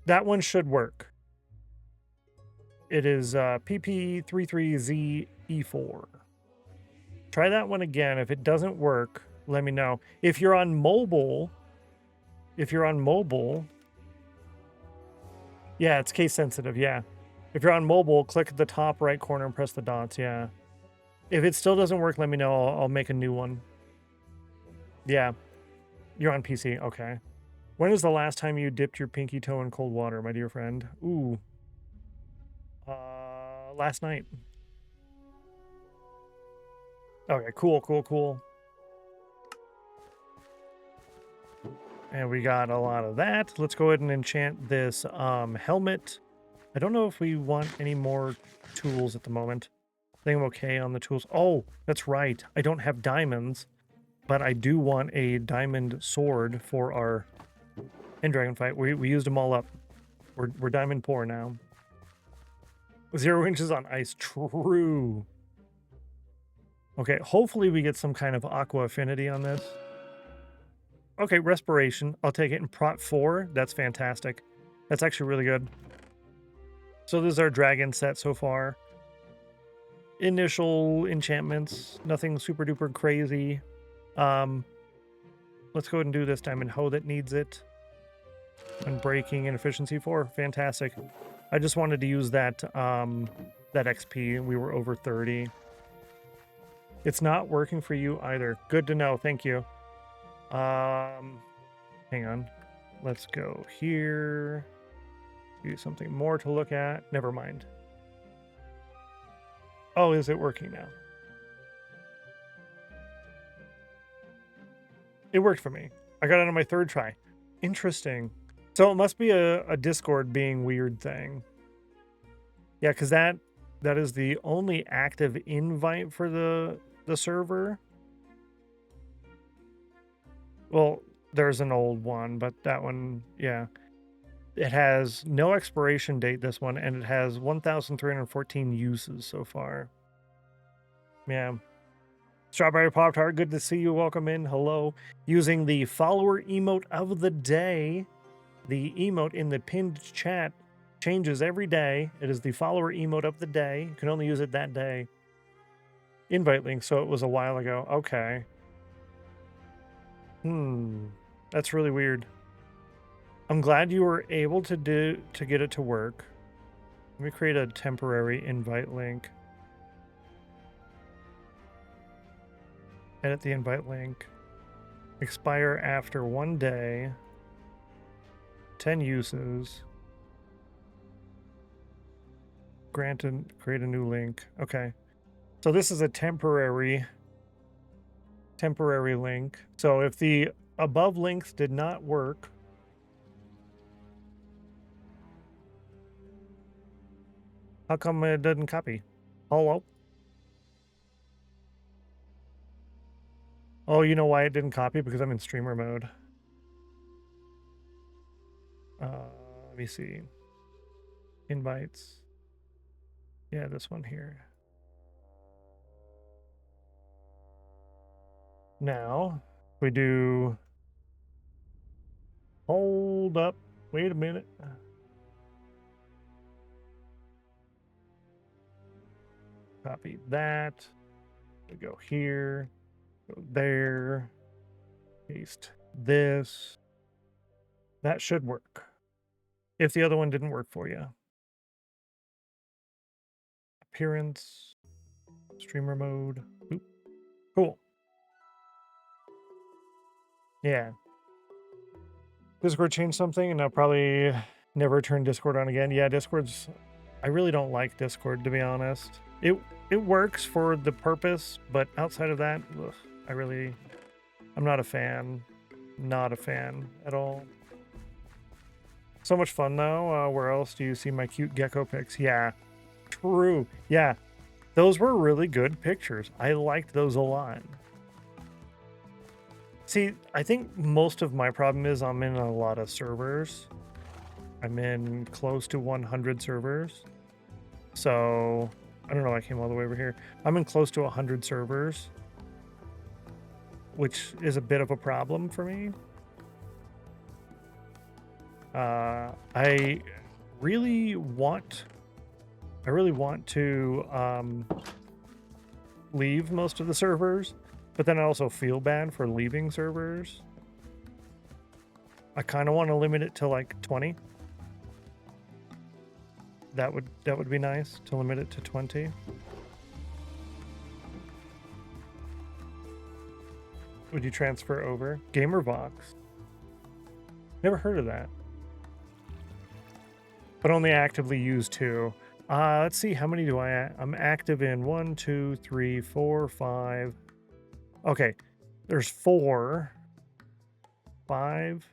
that one should work. It is PP33ZE4. Try that one again. If it doesn't work, let me know. If you're on mobile, yeah, it's case sensitive, yeah. If you're on mobile, click the top right corner and press the dots, yeah. If it still doesn't work, let me know. I'll make a new one. Yeah, you're on PC, okay. When is the last time you dipped your pinky toe in cold water, my dear friend? Ooh. Last night. Okay, cool. And we got a lot of that. Let's go ahead and enchant this helmet. I don't know if we want any more tools at the moment. I think I'm okay on the tools. Oh, that's right. I don't have diamonds, but I do want a diamond sword for our end dragon fight. We used them all up. We're diamond poor now. 0 inches on ice. True. Okay, hopefully we get some kind of aqua affinity on this. Okay, respiration. I'll take it in prot 4. That's fantastic. That's actually really good. So this is our dragon set so far. Initial enchantments. Nothing super duper crazy. Let's go ahead and do this diamond hoe that needs it. Unbreaking and efficiency 4. Fantastic. I just wanted to use that that XP. We were over 30. It's not working for you either. Good to know. Thank you. Hang on. Let's go here. Do something more to look at. Never mind. Oh, is it working now? It worked for me. I got it on my 3rd try. Interesting. So it must be a Discord being weird thing. Yeah, because that is the only active invite for the server. Well, there's an old one, but that one, yeah. It has no expiration date, this one, and it has 1,314 uses so far. Yeah. Strawberry Pop-Tart, good to see you. Welcome in. Hello. Using the follower emote of the day. The emote in the pinned chat changes every day. It is the follower emote of the day. You can only use it that day. Invite link, so it was a while ago. Okay. That's really weird. I'm glad you were able to get it to work. Let me create a temporary invite link. Edit the invite link. Expire after 1 day. 10 uses. Granted, create a new link. Okay. So this is a temporary link. So if the above links did not work, how come it doesn't copy? Hello? Oh, you know why it didn't copy? Because I'm in streamer mode. Let me see. Invites. Yeah, this one here. Now, we do... Hold up. Wait a minute. Copy that. We go here. Go there. Paste this. That should work. If the other one didn't work for you. Appearance. Streamer mode. Oop. Cool. Yeah. Discord changed something and I'll probably never turn Discord on again. Yeah, Discord's... I really don't like Discord, to be honest. It works for the purpose, but outside of that, ugh, I'm not a fan. Not a fan at all. So much fun, though. Where else do you see my cute gecko pics? Yeah, true. Yeah, those were really good pictures. I liked those a lot. See, I think most of my problem is I'm in a lot of servers. I'm in close to 100 servers. So, I don't know, I came all the way over here. I'm in close to 100 servers, which is a bit of a problem for me. I really want to leave most of the servers, but then I also feel bad for leaving servers. I kind of want to limit it to like 20. That would be nice to limit it to 20. Would you transfer over? GamerVox. Never heard of that. But only actively use 2. Let's see, how many do I'm active in? 1, 2, 3, 4, 5. Okay, there's 4. 5.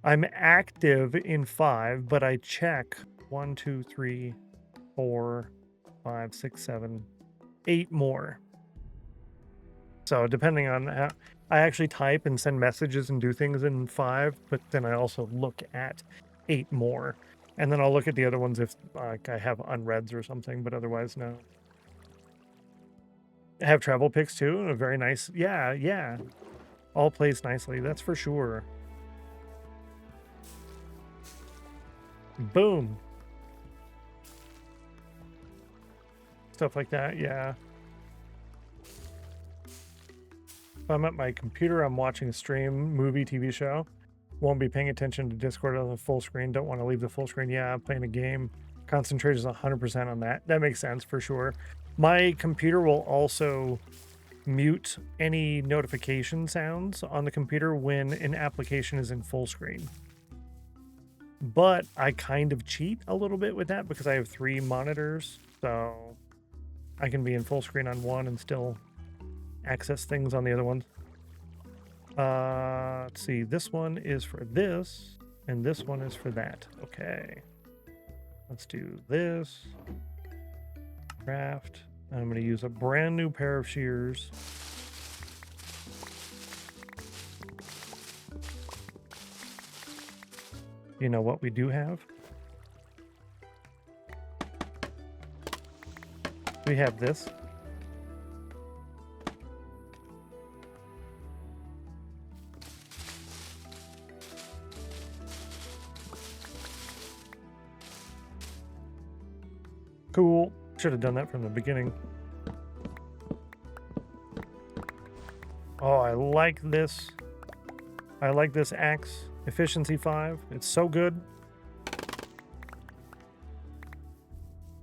I'm active in 5, but I check 1, 2, 3, 4, 5, 6, 7, 8 more. So depending on how I actually type and send messages and do things in 5, but then I also look at 8 more. And then I'll look at the other ones if like I have unreads or something, but otherwise no. I have travel pics too. A very nice. Yeah. all plays nicely. That's for sure. Boom. Stuff like that, yeah. If I'm at my computer, I'm watching a stream, movie, TV show. Won't be paying attention to Discord on the full screen. Don't want to leave the full screen. Yeah, I'm playing a game. Concentrate is 100% on that. That makes sense for sure. My computer will also mute any notification sounds on the computer when an application is in full screen. But I kind of cheat a little bit with that because I have 3 monitors. So I can be in full screen on one and still access things on the other one. Let's see. This one is for this, and this one is for that. Okay. Let's do this. Craft. I'm going to use a brand new pair of shears. You know what we do have? We have this. Cool. Should have done that from the beginning. Oh, I like this. I like this axe. Efficiency 5. It's so good.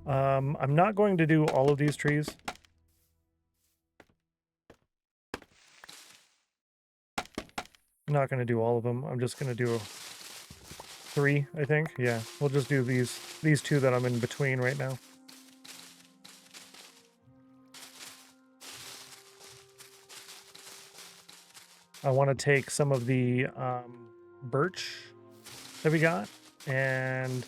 I'm not going to do all of these trees. I'm not going to do all of them. I'm just going to do 3, I think. Yeah, we'll just do these 2 that I'm in between right now. I want to take some of the birch that we got and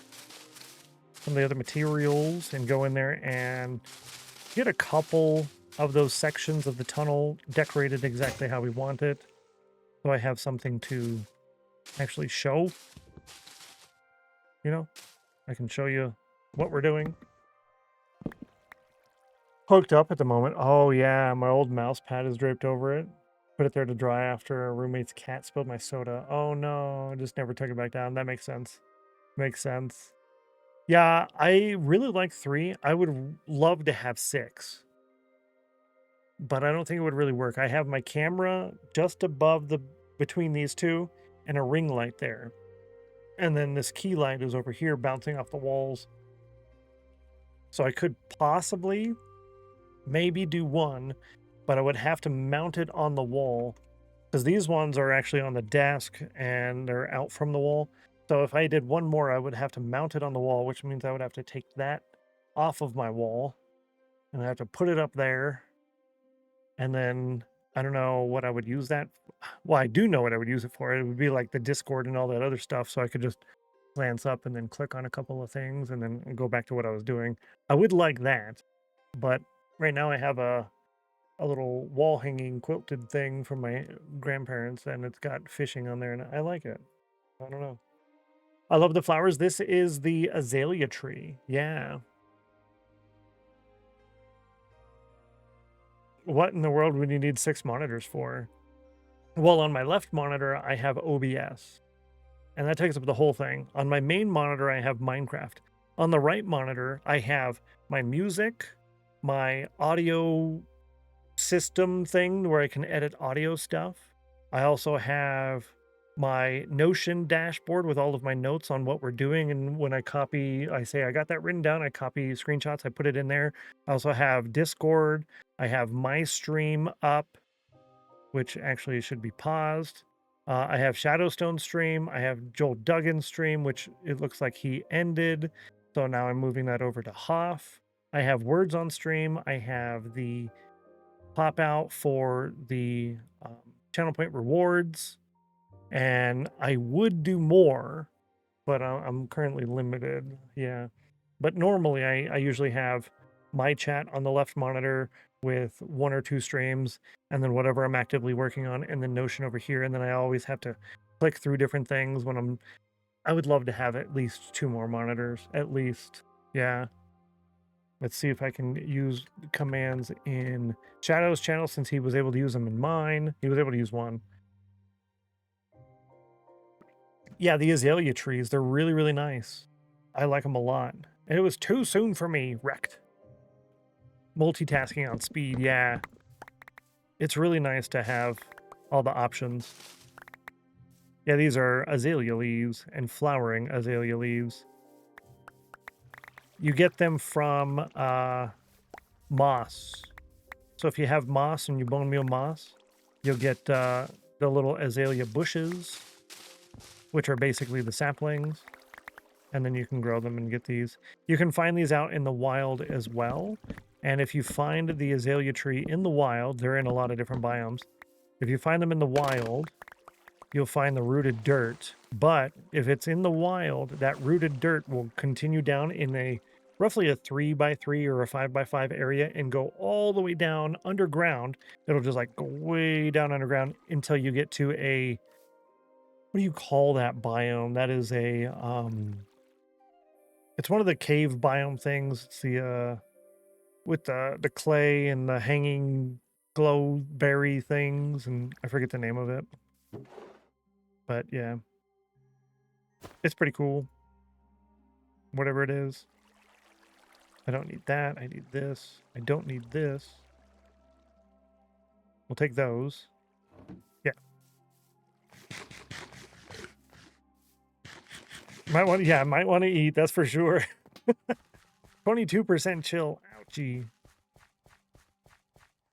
some of the other materials and go in there and get a couple of those sections of the tunnel decorated exactly how we want it. So I have something to actually show. You know, I can show you what we're doing. Hooked up at the moment. Oh yeah, my old mouse pad is draped over it. Put it there to dry after a roommate's cat spilled my soda. Oh no, I just never took it back down. That makes sense. Makes sense. Yeah, I really like 3. I would love to have 6. But I don't think it would really work. I have my camera just above between these 2 and a ring light there. And then this key light is over here bouncing off the walls. So I could possibly maybe do 1, but I would have to mount it on the wall because these ones are actually on the desk and they're out from the wall. So if I did 1 more, I would have to mount it on the wall, which means I would have to take that off of my wall and I have to put it up there. And then I don't know what I would use that. Well, I do know what I would use it for. It would be like the Discord and all that other stuff. So I could just glance up and then click on a couple of things and then go back to what I was doing. I would like that, but right now I have a little wall hanging quilted thing from my grandparents and it's got fishing on there and I like it. I don't know. I love the flowers. This is the azalea tree. Yeah. What in the world would you need 6 monitors for? Well, on my left monitor, I have OBS and that takes up the whole thing. On my main monitor, I have Minecraft. On the right monitor, I have my music, my audio system thing where I can edit audio stuff. I also have my Notion dashboard with all of my notes on what we're doing. And when I copy, I say I got that written down, I copy screenshots, I put it in there. I also have Discord. I have my stream up, which actually should be paused. I have Shadowstone stream. I have Joel Duggan stream, which it looks like he ended. So now I'm moving that over to Hoff. I have words on stream. I have the pop out for the channel point rewards. And I would do more, but I'm currently limited. Yeah. But normally I usually have my chat on the left monitor with 1 or 2 streams and then whatever I'm actively working on and then Notion over here. And then I always have to click through different things when I would love to have at least 2 more monitors, at least. Yeah. Let's see if I can use commands in Shadow's channel since he was able to use them in mine. He was able to use 1. Yeah, the azalea trees, they're really, really nice. I like them a lot. And it was too soon for me. Wrecked. Multitasking on speed, yeah. It's really nice to have all the options. Yeah, these are azalea leaves and flowering azalea leaves. You get them from moss. So if you have moss and you bone meal moss, you'll get the little azalea bushes, which are basically the saplings. And then you can grow them and get these. You can find these out in the wild as well. And if you find the azalea tree in the wild, they're in a lot of different biomes. If you find them in the wild, you'll find the rooted dirt. But if it's in the wild, that rooted dirt will continue down in a roughly a 3x3 or a 5x5 area and go all the way down underground. It'll just like go way down underground until you get to a, what do you call that biome? That is a it's one of the cave biome things. It's the with the clay and the hanging glow berry things, and I forget the name of it. But yeah, it's pretty cool. Whatever it is. I don't need that. I need this. I don't need this. We'll take those. Yeah. Might want to eat, that's for sure. 22% chill. Ouchie.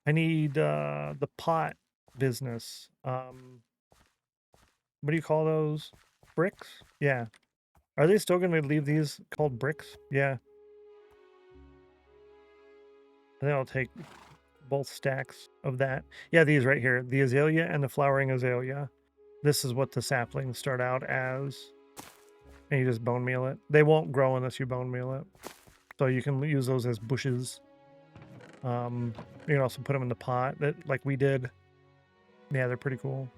I need the pot business. What do you call those? Bricks? Yeah. Are they still going to leave these called bricks? Yeah. And then I'll take both stacks of that. Yeah, these right here. The azalea and the flowering azalea. This is what the saplings start out as. And you just bone meal it. They won't grow unless you bone meal it. So you can use those as bushes. You can also put them in the pot that like we did. Yeah, they're pretty cool.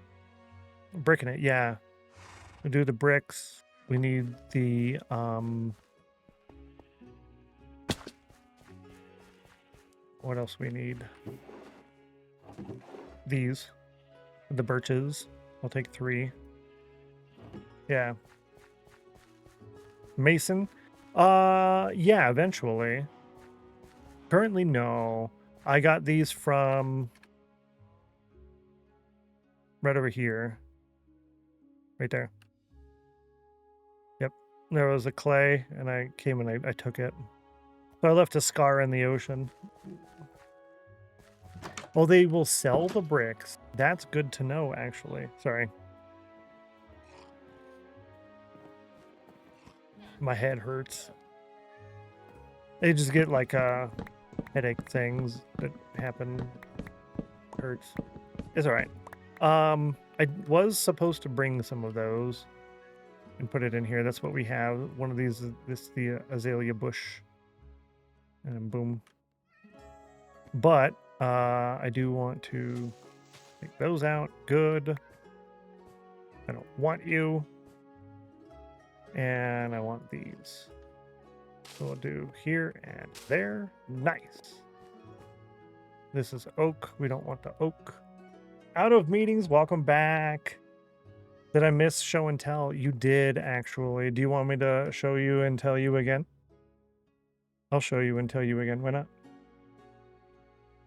Bricking it, yeah. We do the bricks. We need the what else we need? These. The birches. I'll take 3. Yeah. Mason? Yeah, eventually. Currently, no. I got these from right over here. Right there. Yep. There was a clay, and I came and I took it. So I left a scar in the ocean. Oh, they will sell the bricks. That's good to know, actually. Sorry. My head hurts. They just get like headache things that happen. Hurts. It's all right. I was supposed to bring some of those and put it in here. That's what we have. One of these is the azalea bush. And then boom. But I do want to take those out. Good. I don't want you. And I want these. So we'll do here and there. Nice. This is oak. We don't want the oak. Out of meetings. Welcome back. Did I miss show and tell? You did, actually. Do you want me to show you and tell you again? I'll show you and tell you again. Why not?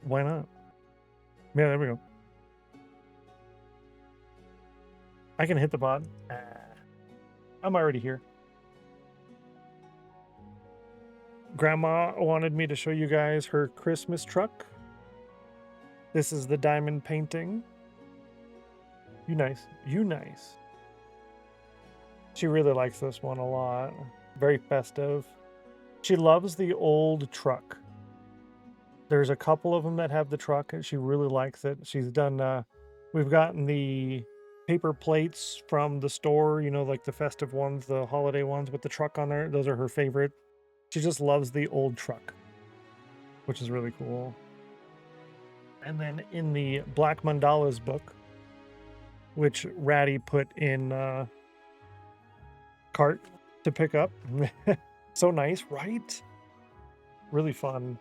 Why not? Yeah, there we go. I can hit the button. I'm already here. Grandma wanted me to show you guys her Christmas truck. This is the diamond painting. You nice. You nice. She really likes this one a lot. Very festive. She loves the old truck. There's a couple of them that have the truck and she really likes it. She's done, we've gotten the paper plates from the store, you know, like the festive ones, the holiday ones with the truck on there. Those are her favorite. She just loves the old truck, which is really cool. And then in the Black Mandalas book, which Ratty put in cart to pick up. So nice, right? Really fun.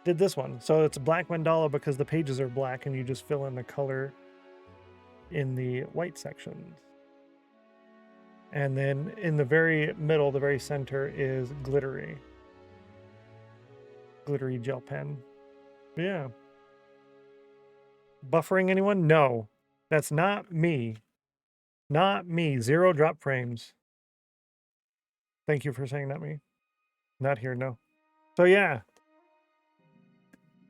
Did this one. So it's a black mandala because the pages are black and you just fill in the color. in the white sections. And then in the very middle, the very center is glittery gel pen. Yeah. Buffering anyone? No, that's not me. Not me. 0 drop frames. Thank you for saying that, me. Not here, no. So yeah,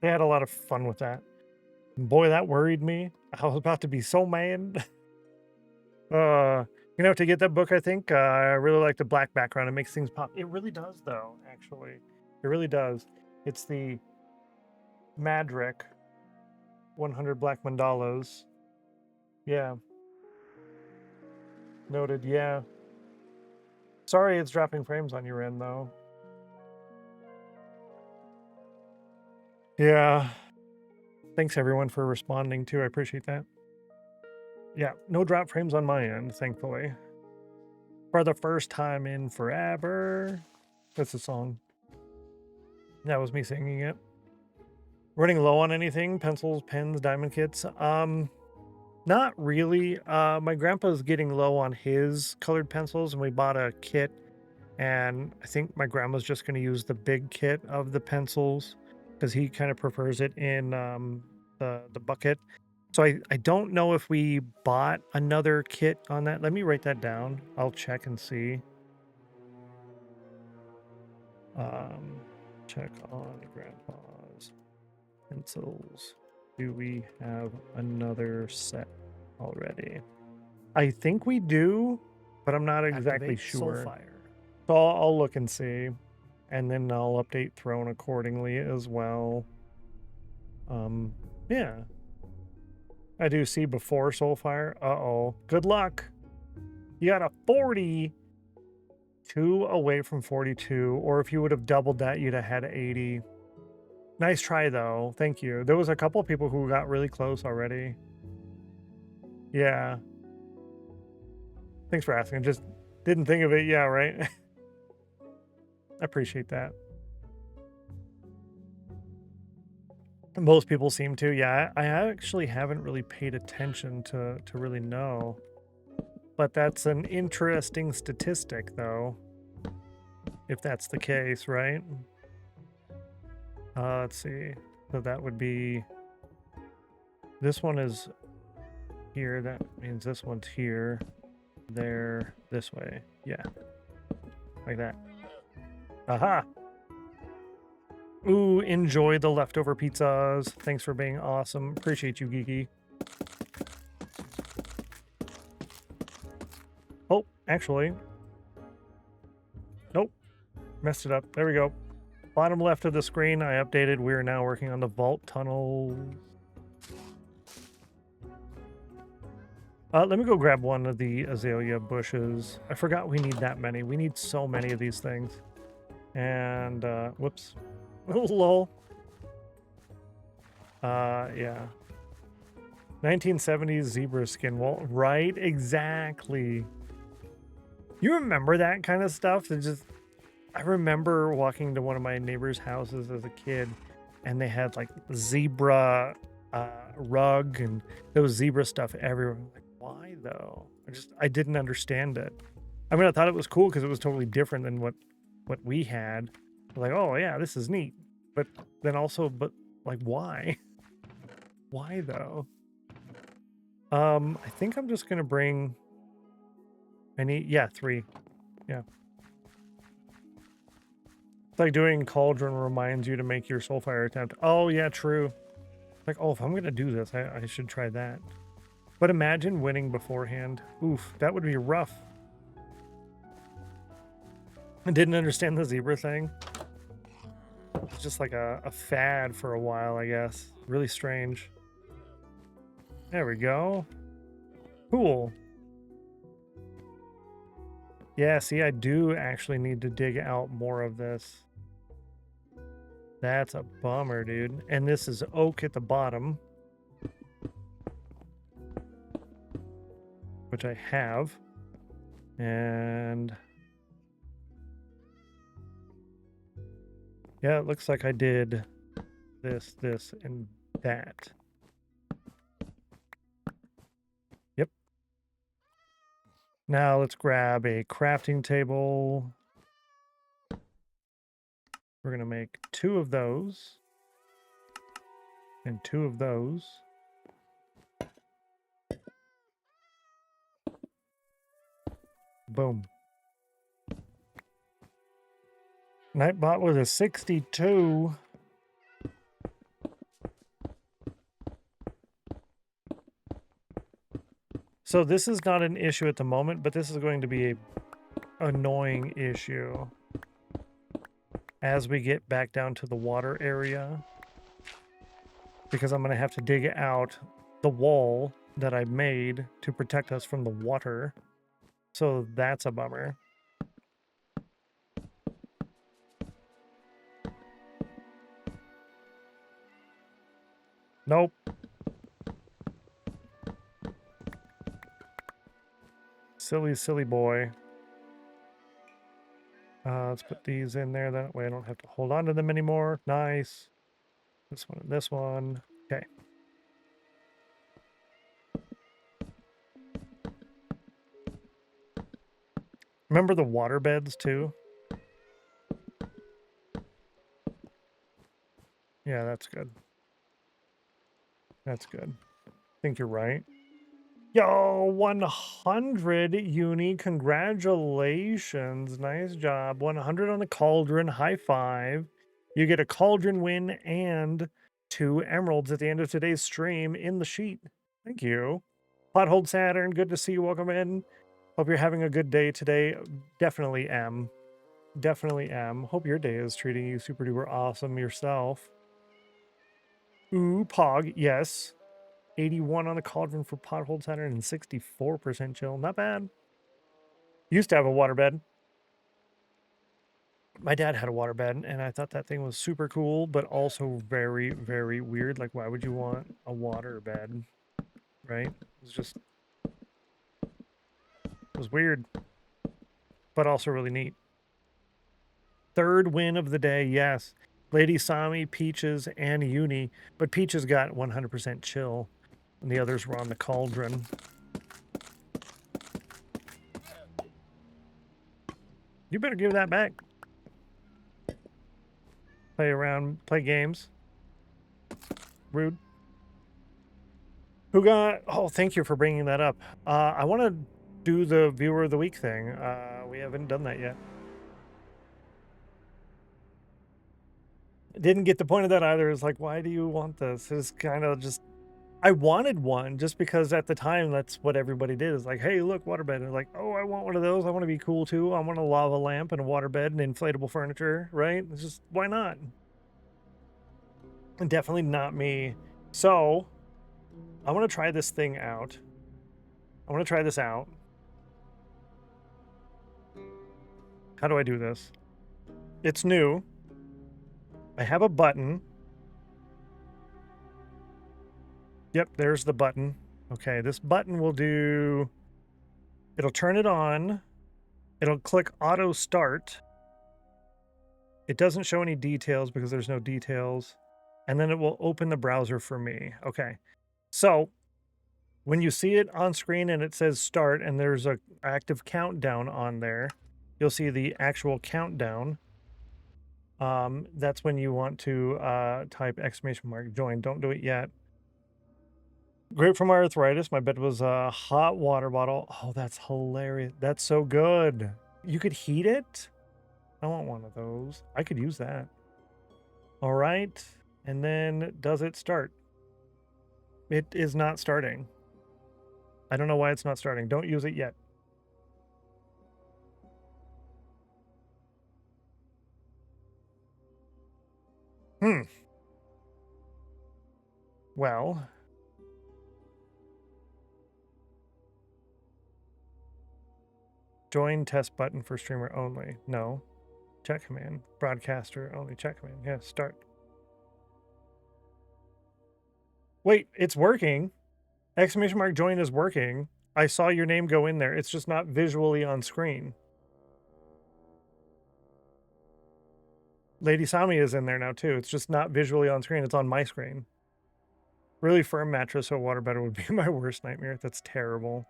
they had a lot of fun with that. Boy, that worried me. I was about to be so mad. You know, to get that book, I think I really like the black background. It makes things pop. It really does, though. Actually, it really does. It's the Madrick 100 Black Mandalas. Yeah. Noted. Yeah. Sorry, it's dropping frames on your end, though. Yeah. Thanks, everyone, for responding, too. I appreciate that. Yeah, no drop frames on my end, thankfully. For the first time in forever. That's the song. That was me singing it. Running low on anything? Pencils, pens, diamond kits? Not really. My grandpa's getting low on his colored pencils, and we bought a kit. And I think my grandma's just going to use the big kit of the pencils because he kind of prefers it in the bucket. So I don't know if we bought another kit on that. Let me write that down. I'll check and see. Check on grandpa's pencils. Do we have another set already? I think we do, but I'm not exactly Activate sure. Soulfire. So I'll look and see, and then I'll update Throne accordingly as well. Yeah. I do see before Soulfire. Uh-oh. Good luck. You got a 42 away from 42, or if you would have doubled that, you'd have had 80. Nice try, though. Thank you. There was a couple of people who got really close already. Yeah. Thanks for asking. Just didn't think of it. Yeah, right? I appreciate that. Most people seem to. Yeah, I actually haven't really paid attention to really know. But that's an interesting statistic, though. If that's the case, right? Let's see. So that would be... This one is here. That means this one's here. There. This way. Yeah. Like that. Aha! Ooh, enjoy the leftover pizzas. Thanks for being awesome. Appreciate you, Geeky. Oh, actually. Nope. Messed it up. There we go. Bottom left of the screen, I updated. We're now working on the vault tunnel. Let me go grab one of the azalea bushes. I forgot we need that many. We need so many of these things. And, whoops. Lol. Yeah. 1970s zebra skin. Well, right? Exactly. You remember that kind of stuff? It just... I remember walking to one of my neighbor's houses as a kid, and they had, like, zebra rug, and there was zebra stuff everywhere. I'm like, why, though? I didn't understand it. I mean, I thought it was cool because it was totally different than what we had. Like, oh yeah, this is neat. But then also, like, why? Why though? I think I'm just gonna bring. Yeah, 3. Yeah. It's like doing Cauldron reminds you to make your Soulfire attempt. Oh yeah, true. Like, oh, if I'm gonna do this, I should try that. But imagine winning beforehand. Oof, that would be rough. I didn't understand the zebra thing. It's just like a fad for a while, I guess. Really strange. There we go. Cool. Yeah, see, I do actually need to dig out more of this. That's a bummer, dude. And this is oak at the bottom. Which I have. And... yeah, it looks like I did this, and that. Yep. Now let's grab a crafting table. We're going to make 2 of those. And 2 of those. Boom. Nightbot with a 62. So this is not an issue at the moment, but this is going to be a annoying issue as we get back down to the water area, because I'm going to have to dig out the wall that I made to protect us from the water. So that's a bummer. Nope. Silly, silly boy. Let's put these in there. That way I don't have to hold on to them anymore. Nice. This one and this one. Okay. Remember the water beds too? Yeah, that's good. That's good. I think you're right. Yo, 100 uni. Congratulations. Nice job. 100 on the cauldron. High five. You get a cauldron win and 2 emeralds at the end of today's stream in the sheet. Thank you. Pothold Saturn, good to see you. Welcome in. Hope you're having a good day today. Definitely am. Definitely am. Hope your day is treating you super duper awesome yourself. Ooh, Pog, yes. 81 on the cauldron for Pothold Saturn and 64% chill. Not bad. Used to have a waterbed. My dad had a waterbed, and I thought that thing was super cool, but also very, very weird. Like, why would you want a waterbed? Right? It was weird, but also really neat. 3rd win of the day, yes. Lady Sami, Peaches, and Uni, but Peaches got 100% chill, and the others were on the cauldron. You better give that back. Play around, play games. Rude. Who got... Oh, thank you for bringing that up. I want to do the Viewer of the Week thing. We haven't done that yet. Didn't get the point of that either. It's like, why do you want this? It's kind of just... I wanted one just because at the time that's what everybody did. It's like, hey, look, waterbed. And like, oh, I want one of those. I want to be cool too. I want a lava lamp and a waterbed and inflatable furniture, right? It's just, why not? And definitely not me. So I want to try this thing out. I want to try this out. How do I do this? It's new. I have a button. Yep, there's the button. Okay, this button will do... It'll turn it on. It'll click auto start. It doesn't show any details because there's no details. And then it will open the browser for me. Okay, so when you see it on screen and it says start and there's a active countdown on there, you'll see the actual countdown. That's when you want to type ! join. Don't do it yet. Great for my arthritis. My bed was a hot water bottle. Oh, that's hilarious. That's so good. You could heat it? I want one of those. I could use that. All right. And then does it start? It is not starting. I don't know why it's not starting. Don't use it yet. Well... Join test button for streamer only. No. Chat command. Broadcaster only. Chat command. Yeah, start. Wait, it's working. ! Join is working. I saw your name go in there. It's just not visually on screen. Lady Sami is in there now too. It's just not visually on screen. It's on my screen. Really firm mattress, so waterbed would be my worst nightmare. That's terrible.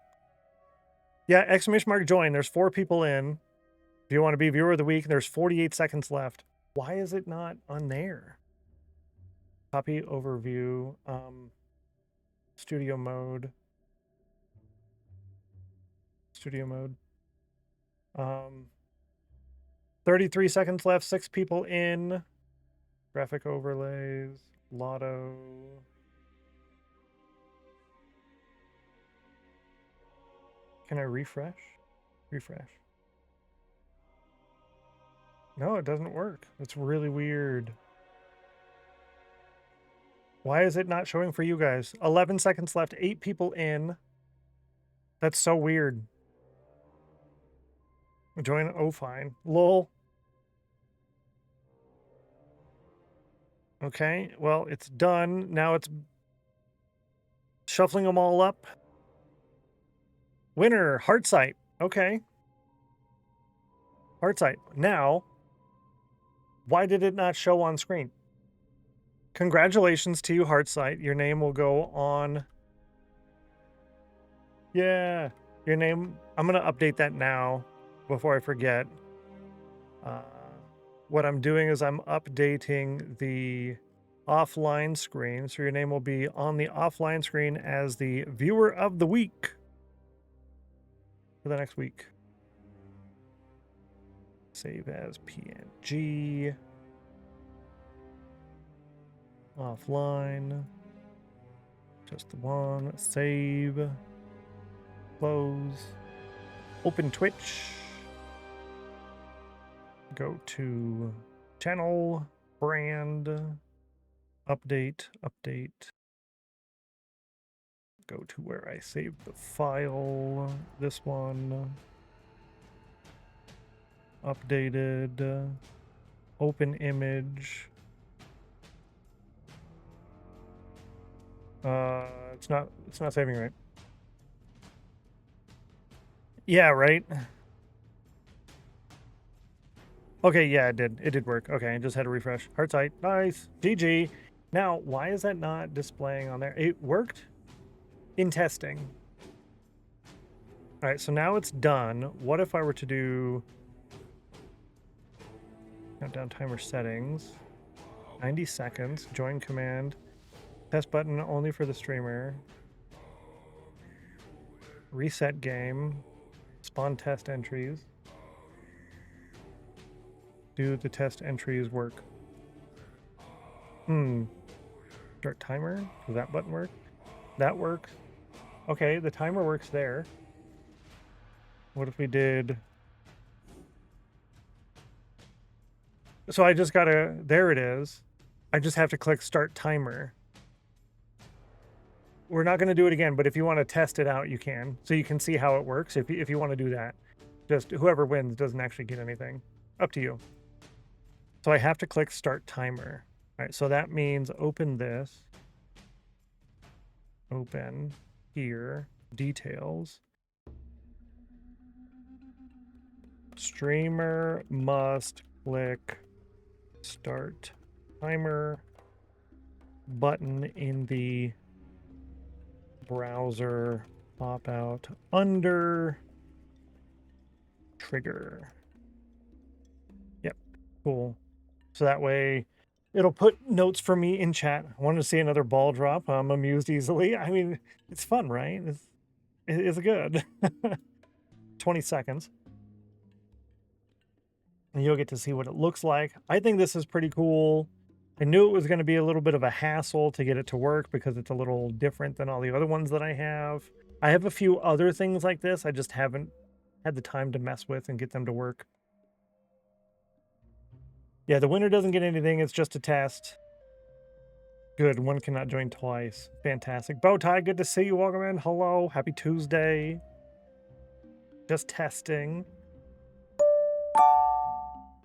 Yeah, exclamation mark join. There's 4 people in. If you want to be viewer of the week, there's 48 seconds left. Why is it not on there? Copy overview. Studio mode. Studio mode. 33 seconds left. 6 people in. Graphic overlays. Lotto. Can I refresh? Refresh. No, it doesn't work. It's really weird. Why is it not showing for you guys? 11 seconds left. 8 people in. That's so weird. Join. Oh, fine. Lol. Okay, well, it's done. Now it's shuffling them all up. Winner, Heartsight. Okay. Heartsight. Now, why did it not show on screen? Congratulations to you, Heartsight. Your name will go on. Yeah, your name. I'm going to update that now before I forget. What I'm doing is I'm updating the offline screen. So your name will be on the offline screen as the viewer of the week for the next week. Save as PNG. Offline. Just the one. Save. Close. Open Twitch. Go to channel, brand, update. Go to where I saved the file. This one. Updated. Open image. It's not saving right. Yeah, right. Okay, yeah, it did. It did work. Okay, I just had to refresh. Heartsight. Nice. GG. Now, why is that not displaying on there? It worked in testing. All right, so now it's done. What if I were to do countdown timer settings? 90 seconds. Join command. Test button only for the streamer. Reset game. Spawn test entries. Do the test entries work? Start timer. Does that button work? That works. Okay, the timer works there. What if we did... So I just gotta... There it is. I just have to click start timer. We're not going to do it again, but if you want to test it out, you can. So you can see how it works if you want to do that. Just whoever wins doesn't actually get anything. Up to you. So I have to click start timer. All right, so that means open this. Open here. Details. Streamer must click start timer button in the browser pop out under trigger. Yep, cool. So that way it'll put notes for me in chat. I wanted to see another ball drop. I'm amused easily. I mean, it's fun, right? It's good. 20 seconds. And you'll get to see what it looks like. I think this is pretty cool. I knew it was going to be a little bit of a hassle to get it to work because it's a little different than all the other ones that I have. I have a few other things like this I just haven't had the time to mess with and get them to work. Yeah, the winner doesn't get anything. It's just a test. Good. One cannot join twice. Fantastic. Bowtie, good to see you. Welcome in. Hello. Happy Tuesday. Just testing.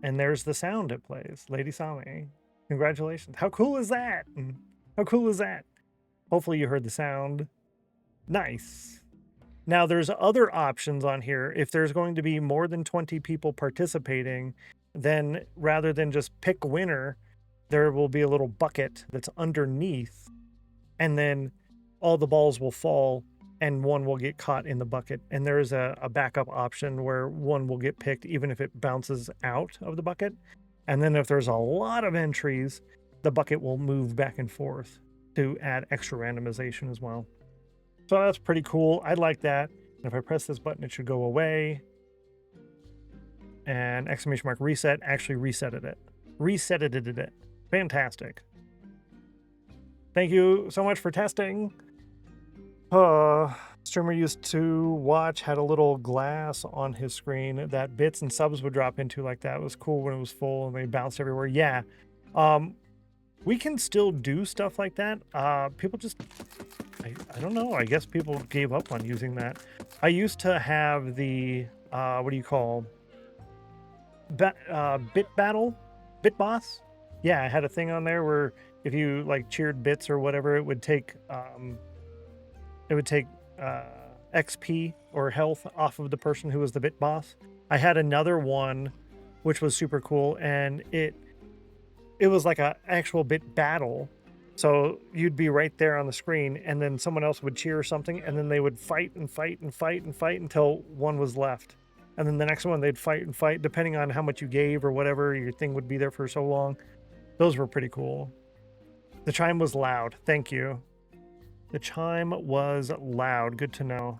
And there's the sound it plays. Lady Sami. Congratulations. How cool is that? How cool is that? Hopefully you heard the sound. Nice. Now there's other options on here. If there's going to be more than 20 people participating, then rather than just pick winner, there will be a little bucket that's underneath, and then all the balls will fall and one will get caught in the bucket. And there is a backup option where one will get picked even if it bounces out of the bucket. And then if there's a lot of entries, the bucket will move back and forth to add extra randomization as well. So that's pretty cool. I like that. And if I press this button, it should go away. And exclamation mark reset actually resetted it. Resetted it. Fantastic. Thank you so much for testing. Streamer used to watch had a little glass on his screen that bits and subs would drop into like that. It was cool when it was full and they bounced everywhere. Yeah. We can still do stuff like that. People just, I don't know. I guess people gave up on using that. I used to have the, what do you call, bit battle, bit boss. Yeah, I had a thing on there where if you like cheered bits or whatever, it would take XP or health off of the person who was the bit boss. I had another one which was super cool, and it was like a actual bit battle. So you'd be right there on the screen, and then someone else would cheer something, and then they would fight and fight and fight and fight until one was left. And then the next one they'd fight and fight, depending on how much you gave or whatever. Your thing would be there for so long. Those were pretty cool. The chime was loud. Thank you. The chime was loud. Good to know.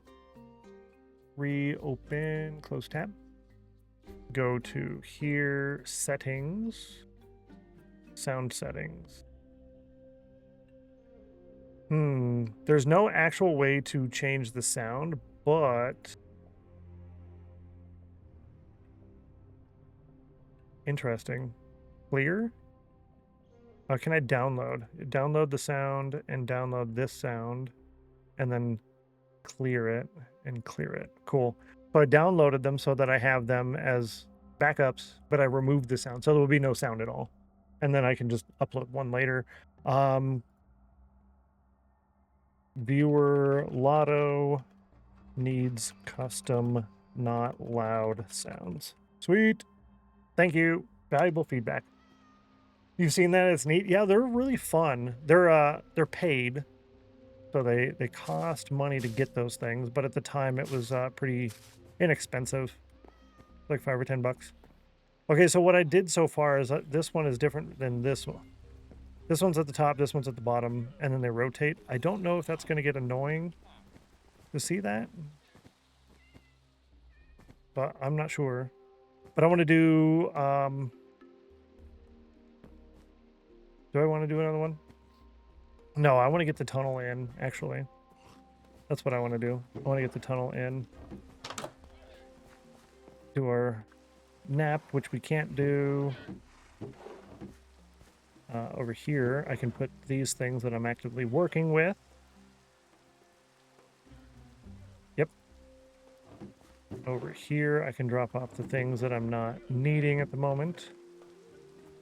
Reopen, close tab. Go to here, settings, sound settings. There's no actual way to change the sound, but interesting. Clear? Can I download? Download the sound and download this sound and then clear it and clear it. Cool. So I downloaded them so that I have them as backups, but I removed the sound. So there will be no sound at all. And then I can just upload one later. Viewer Lotto needs custom, not loud sounds. Sweet. Thank you. Valuable feedback. You've seen that? It's neat. Yeah, they're really fun. They're paid, so they cost money to get those things. But at the time, it was pretty inexpensive, like $5 or $10. Okay, so what I did so far is this one is different than this one. This one's at the top, this one's at the bottom, and then they rotate. I don't know if that's going to get annoying to see that, but I'm not sure. But I want to do. Do I want to do another one? No, I want to get the tunnel in, actually. That's what I want to do. I want to get the tunnel in. Do our nap, which we can't do. Over here, I can put these things that I'm actively working with. Yep. Over here, I can drop off the things that I'm not needing at the moment.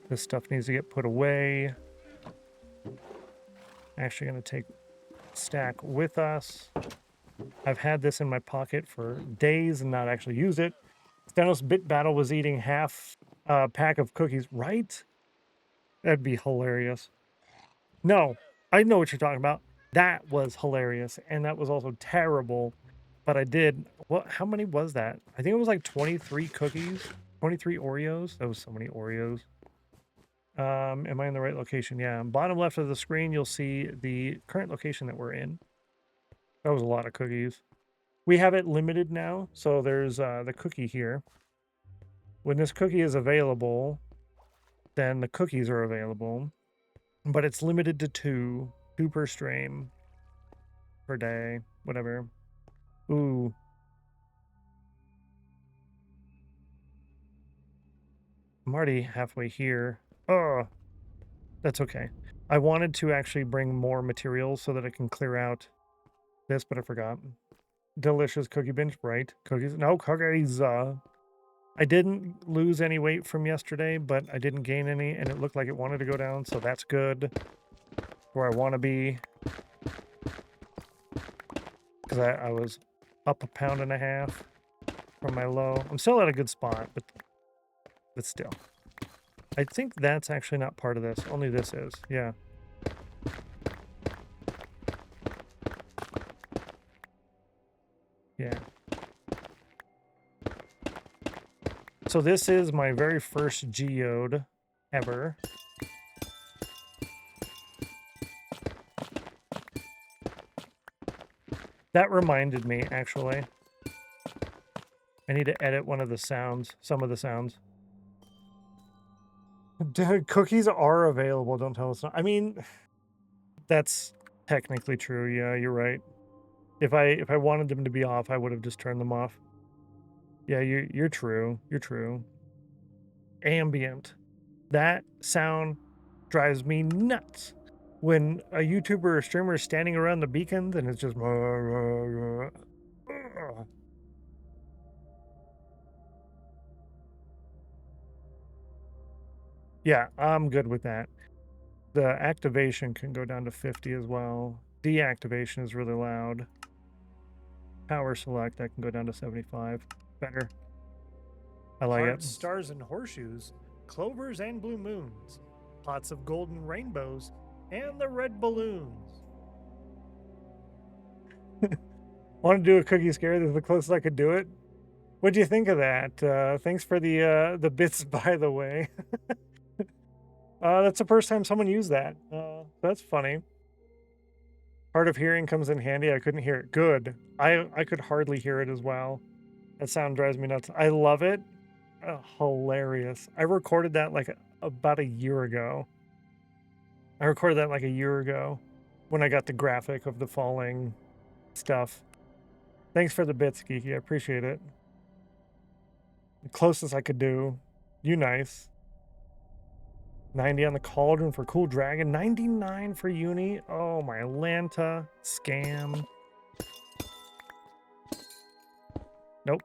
This stuff needs to get put away. Actually going to take stack with us. I've had this in my pocket for days and not actually used it. Stennos Bit Battle was eating half a pack of cookies, right? That'd be hilarious. No, I know what you're talking about. That was hilarious, and that was also terrible. But I did. What? How many was that? I think it was like 23 cookies, 23 Oreos. That was so many Oreos. Am I in the right location? Yeah. Bottom left of the screen, you'll see the current location that we're in. That was a lot of cookies. We have it limited now, so there's the cookie here. When this cookie is available, then the cookies are available, but it's limited to two per stream per day, whatever. Ooh. I'm already halfway here. Oh, that's okay. I wanted to actually bring more materials so that I can clear out this, but I forgot. Delicious cookie binge, right? Cookies? No, cookies. I didn't lose any weight from yesterday, but I didn't gain any, and it looked like it wanted to go down, so that's good. Where I want to be. Because I was up 1.5 pounds from my low. I'm still at a good spot, but still. I think that's actually not part of this. Only this is. Yeah. So this is my very first geode ever. That reminded me, actually. I need to edit one of the sounds, some of the sounds. Dude, cookies are available, don't tell us not. I mean, that's technically true. Yeah, you're right. If I wanted them to be off, I would have just turned them off. Yeah, you're true. You're true. Ambient. That sound drives me nuts. When a YouTuber or streamer is standing around the beacons and it's just yeah, I'm good with that. The activation can go down to 50 as well. Deactivation is really loud. Power select, that can go down to 75. Better. I like it. Stars and horseshoes, clovers and blue moons, pots of golden rainbows, and the red balloons. Want to do a cookie scare? This is the closest I could do it. What do you think of that? Thanks for the bits, by the way. That's the first time someone used that. That's funny. Hard of hearing comes in handy. I couldn't hear it. Good. I could hardly hear it as well. That sound drives me nuts. I love it. Hilarious. I recorded that like about a year ago. I recorded that like a year ago when I got the graphic of the falling stuff. Thanks for the bits, Geeky. I appreciate it. The closest I could do. You nice. 90 on the Cauldron for Cool Dragon. 99 for Uni. Oh, my Lanta. Scam. Nope.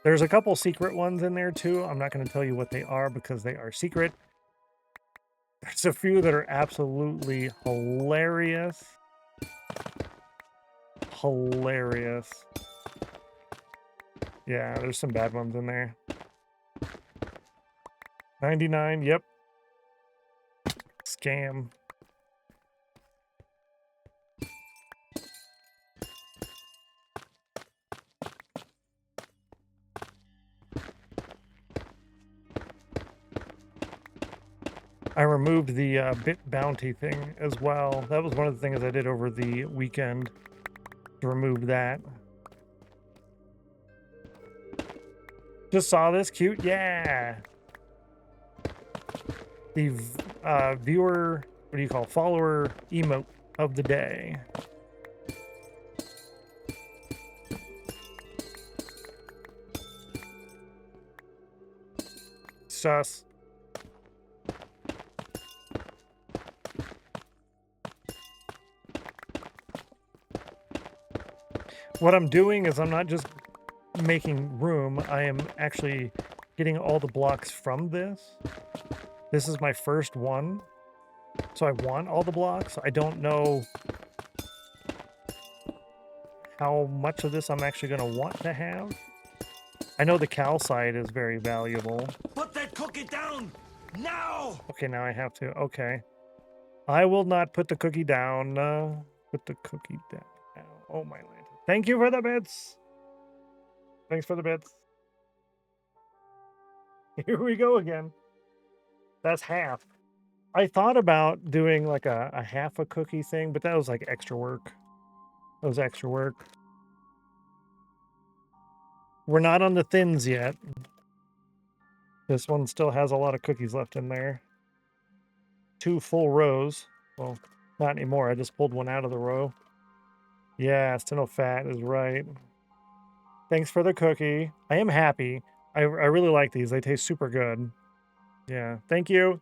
There's a couple secret ones in there too. I'm not going to tell you what they are because they are secret. There's a few that are absolutely hilarious. Hilarious. Yeah, there's some bad ones in there. 99, yep. Scam. I removed the bit bounty thing as well. That was one of the things I did over the weekend to remove that. Just saw this, cute, yeah. The viewer, what do you call, follower emote of the day. Sus. What I'm doing is I'm not just making room, I am actually getting all the blocks from this. This is my first one, so I want all the blocks. I don't know how much of this I'm actually going to want to have. I know the calcite is very valuable. Put that cookie down now! Okay, now I have to. Okay. I will not put the cookie down. Put the cookie down now. Oh, my land. Thank you for the bits. Thanks for the bits. Here we go again. That's half. I thought about doing like a half a cookie thing, but that was like extra work. That was extra work. We're not on the thins yet. This one still has a lot of cookies left in there. 2 full rows. Well, not anymore. I just pulled one out of the row. Yeah, Stenno Fat is right. Thanks for the cookie. I am happy. I really like these. They taste super good. Yeah, thank you.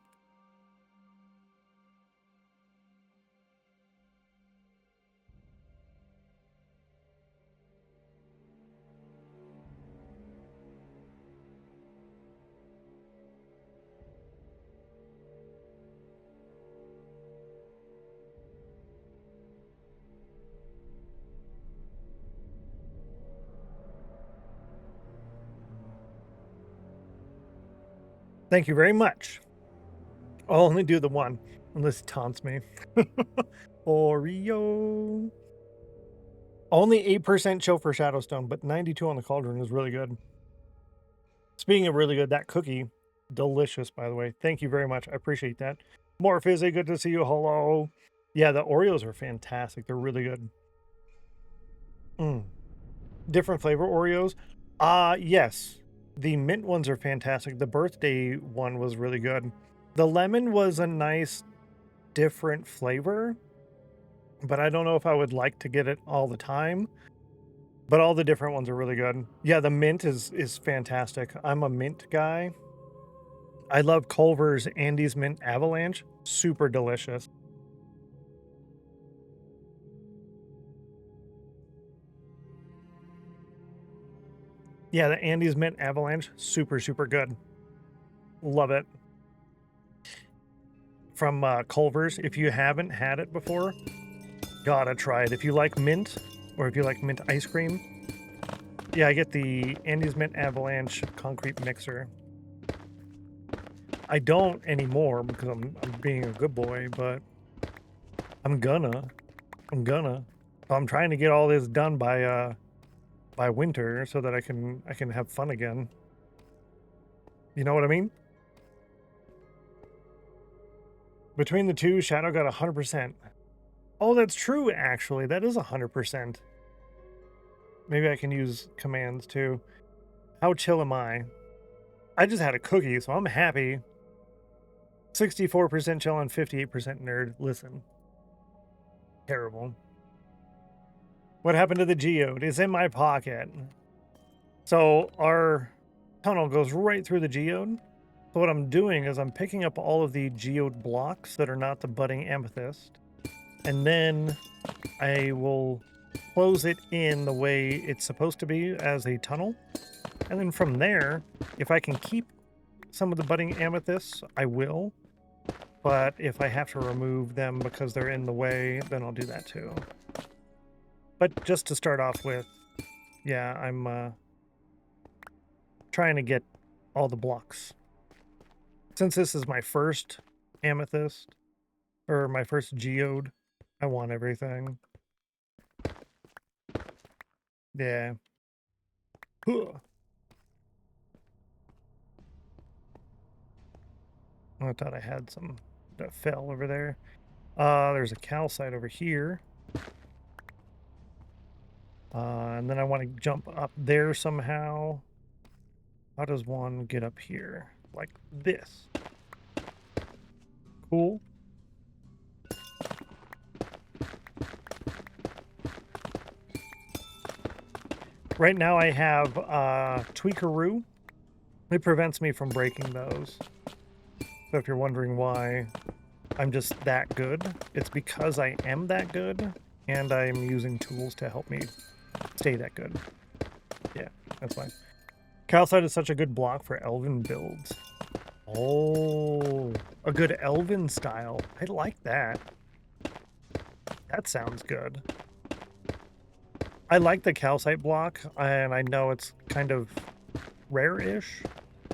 Thank you very much. I'll only do the one, unless it taunts me. Oreo. Only 8% chill for Shadowstone, but 92 on the Cauldron is really good. Speaking of really good, that cookie, delicious, by the way. Thank you very much. I appreciate that. More Fizzy, good to see you. Hello. Yeah, the Oreos are fantastic. They're really good. Different flavor Oreos. Yes. The mint ones are fantastic. The birthday one was really good. The lemon was a nice, different flavor, but I don't know if I would like to get it all the time. But all the different ones are really good. Yeah, the mint is fantastic. I'm a mint guy. I love Culver's Andes Mint Avalanche. Super delicious. Yeah, the Andes Mint Avalanche, super, super good. Love it. From Culver's. If you haven't had it before, gotta try it. If you like mint, or if you like mint ice cream, yeah, I get the Andes Mint Avalanche concrete mixer. I don't anymore because I'm being a good boy, but I'm gonna. So I'm trying to get all this done by winter so that I can have fun again. You know what I mean? Between the two, Shadow got 100%. Oh, that's true, actually. That is 100%. Maybe I can use commands too. How chill am I? I just had a cookie, so I'm happy. 64% chill and 58% nerd. Listen. Terrible. What happened to the geode? It's in my pocket. So our tunnel goes right through the geode. So what I'm doing is I'm picking up all of the geode blocks that are not the budding amethyst. And then I will close it in the way it's supposed to be as a tunnel. And then from there, if I can keep some of the budding amethysts, I will. But if I have to remove them because they're in the way, then I'll do that too. But just to start off with, yeah, I'm trying to get all the blocks. Since this is my first amethyst, or my first geode, I want everything. Yeah. Huh. I thought I had some that fell over there. There's a calcite over here. And then I want to jump up there somehow. How does one get up here? Like this. Cool. Right now I have Tweakeroo. It prevents me from breaking those. So if you're wondering why I'm just that good, it's because I am that good, and I'm using tools to help me stay that good. Yeah, that's fine. Calcite is such a good block for elven builds. Oh, a good elven style. I like that. That sounds good. I like the calcite block, and I know it's kind of rare-ish.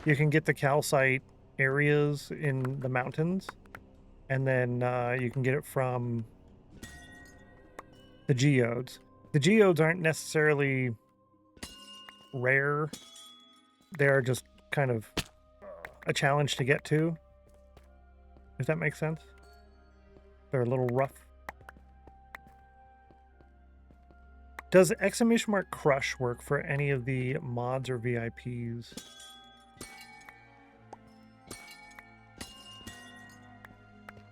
You can get the calcite areas in the mountains, and then you can get it from the geodes. The geodes aren't necessarily rare. They're just kind of a challenge to get to, if that makes sense. They're a little rough. Does exclamation mark crush work for any of the mods or VIPs?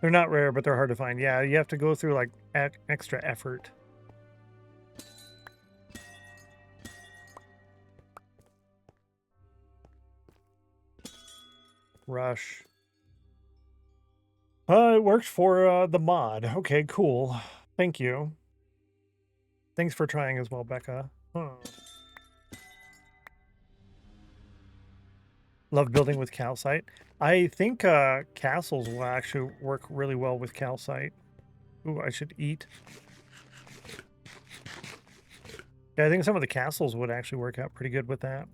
They're not rare, but they're hard to find. Yeah, you have to go through like extra effort. Rush. It worked for the mod. Okay, cool. Thank you. Thanks for trying as well, Becca. Love building with calcite. I think castles will actually work really well with calcite. Ooh, I should eat. Yeah, I think some of the castles would actually work out pretty good with that.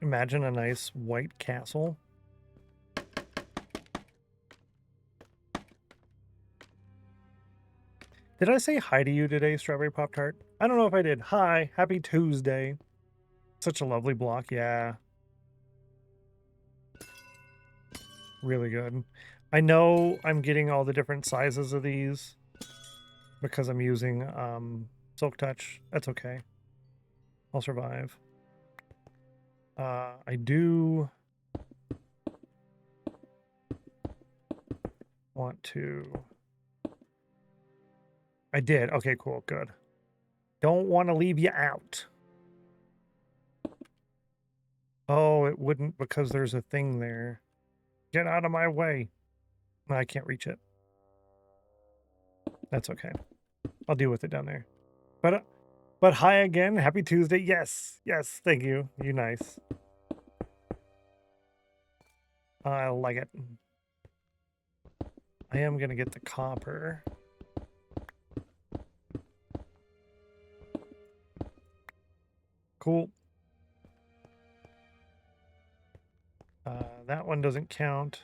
Imagine a nice white castle. Did I say hi to you today, Strawberry Pop Tart? I don't know if I did. Hi, happy Tuesday. Such a lovely block, yeah. Really good. I know I'm getting all the different sizes of these because I'm using Silk Touch. That's okay. I'll survive. I do want to... I did. Okay, cool. Good. Don't want to leave you out. Oh, it wouldn't because there's a thing there. Get out of my way. No, I can't reach it. That's okay. I'll deal with it down there. But hi again. Happy Tuesday. Yes. Yes. Thank you. You nice. I like it. I am going to get the copper. Cool. That one doesn't count.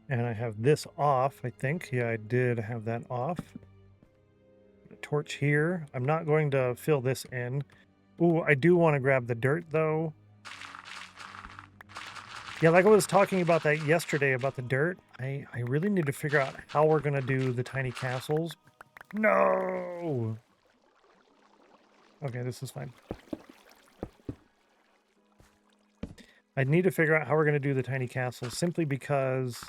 And I have this off, I think. Yeah, I did have that off. Torch here. I'm not going to fill this in. Ooh, I do want to grab the dirt, though. Yeah, like I was talking about that yesterday, about the dirt. I really need to figure out how we're going to do the tiny castles. No! Okay, this is fine. I need to figure out how we're going to do the tiny castles, simply because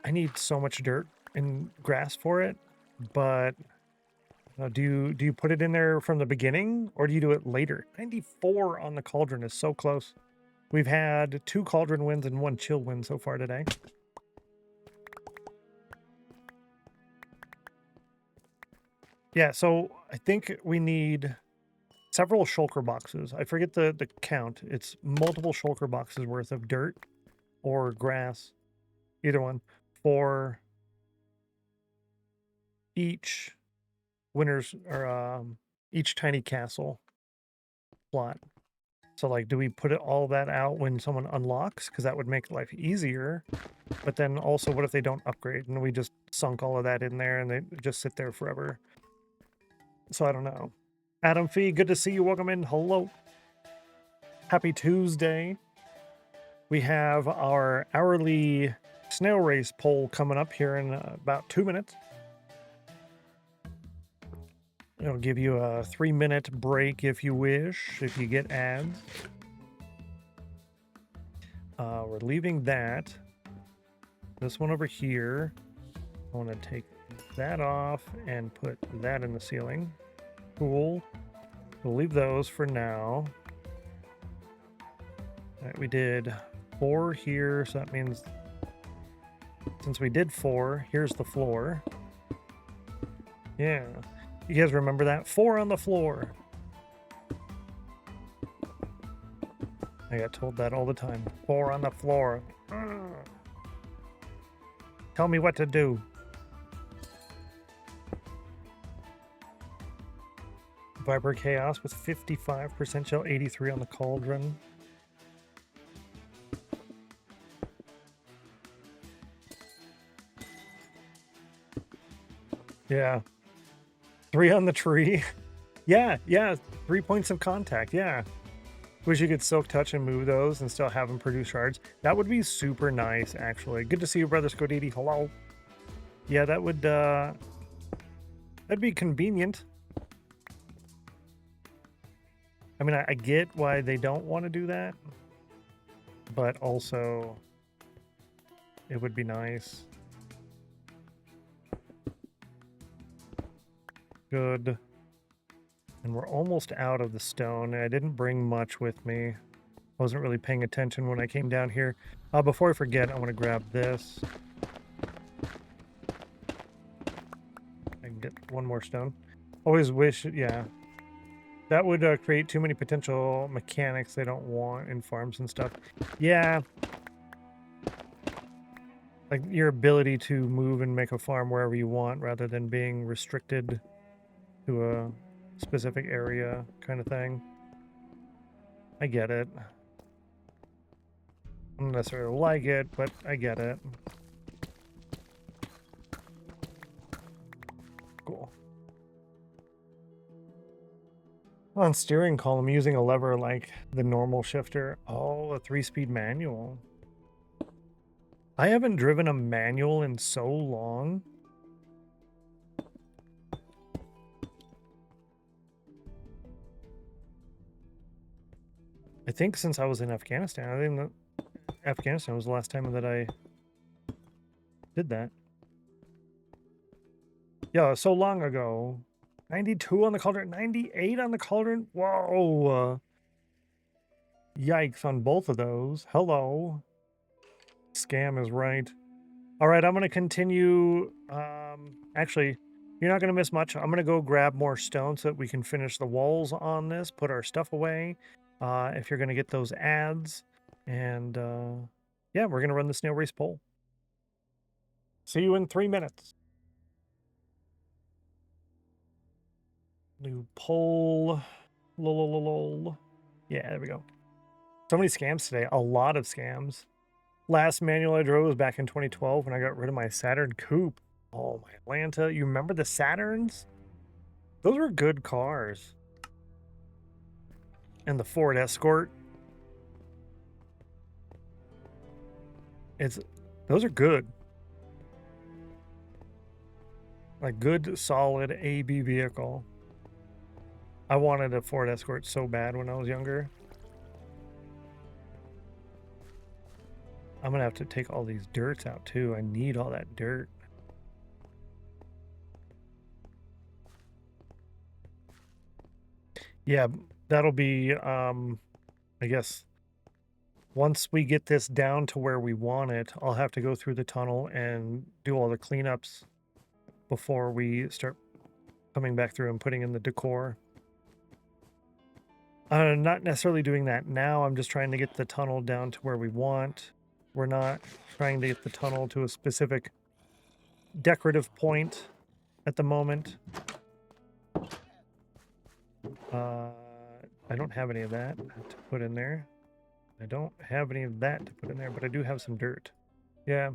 I need so much dirt and grass for it. But do you put it in there from the beginning, or do you do it later? 94 on the cauldron is so close. We've had 2 cauldron wins and 1 chill win so far today. Yeah, so I think we need several shulker boxes. I forget the count. It's multiple shulker boxes worth of dirt or grass, either one, for each winner's or each tiny castle plot. So, like, do we put all that out when someone unlocks? Because that would make life easier. But then also, what if they don't upgrade and we just sunk all of that in there and they just sit there forever? So I don't know. Adam Fee, good to see you. Welcome in. Hello. Happy Tuesday. We have our hourly snail race poll coming up here in about 2 minutes. It'll give you a 3-minute break if you wish, if you get ads. We're leaving that. This one over here. I want to take that off and put that in the ceiling. Cool. We'll leave those for now. All right, we did 4 here, so that means since we did 4, here's the floor. Yeah. You guys remember that? 4 on the floor. I got told that all the time. 4 on the floor. Tell me what to do. Viper Chaos with 55% shell, 83 on the cauldron. Yeah. 3 on the tree. Yeah, 3 points of contact, yeah. Wish you could silk touch and move those and still have them produce shards. That would be super nice, actually. Good to see you, Brother Skodidi. Hello. Yeah, that would, that'd be convenient. I mean, I get why they don't want to do that, but also it would be nice. Good. And we're almost out of the stone. I didn't bring much with me. I wasn't really paying attention when I came down here. Before I forget, I want to grab this. I can get 1 more stone. Always wish, yeah. That would create too many potential mechanics they don't want in farms and stuff. Yeah. Like your ability to move and make a farm wherever you want rather than being restricted to a specific area kind of thing. I get it. I don't necessarily like it, but I get it. Cool. On steering column, using a lever like the normal shifter. Oh, a 3-speed manual. I haven't driven a manual in so long. I think since I was in Afghanistan. I think that Afghanistan was the last time that I did that. Yeah, so long ago. 92 on the cauldron, 98 on the cauldron. Whoa. Yikes on both of those. Hello. Scam is right. All right, I'm going to continue. Actually, you're not going to miss much. I'm going to go grab more stone so that we can finish the walls on this, put our stuff away. If you're going to get those ads. And yeah, we're going to run the snail race poll. See you in 3 minutes. New poll. Lol. Yeah, there we go. So many scams today. A lot of scams. Last manual I drove was back in 2012 when I got rid of my Saturn Coupe. Oh, my Atlanta. You remember the Saturns? Those were good cars. And the Ford Escort. Those are good. Like good, solid AB vehicle. I wanted a Ford Escort so bad when I was younger. I'm gonna have to take all these dirts out too. I need all that dirt. Yeah, that'll be, I guess, once we get this down to where we want it, I'll have to go through the tunnel and do all the cleanups before we start coming back through and putting in the decor. I'm not necessarily doing that now. I'm just trying to get the tunnel down to where we want. We're not trying to get the tunnel to a specific decorative point at the moment. I don't have any of that to put in there. I don't have any of that to put in there, but I do have some dirt. Yeah.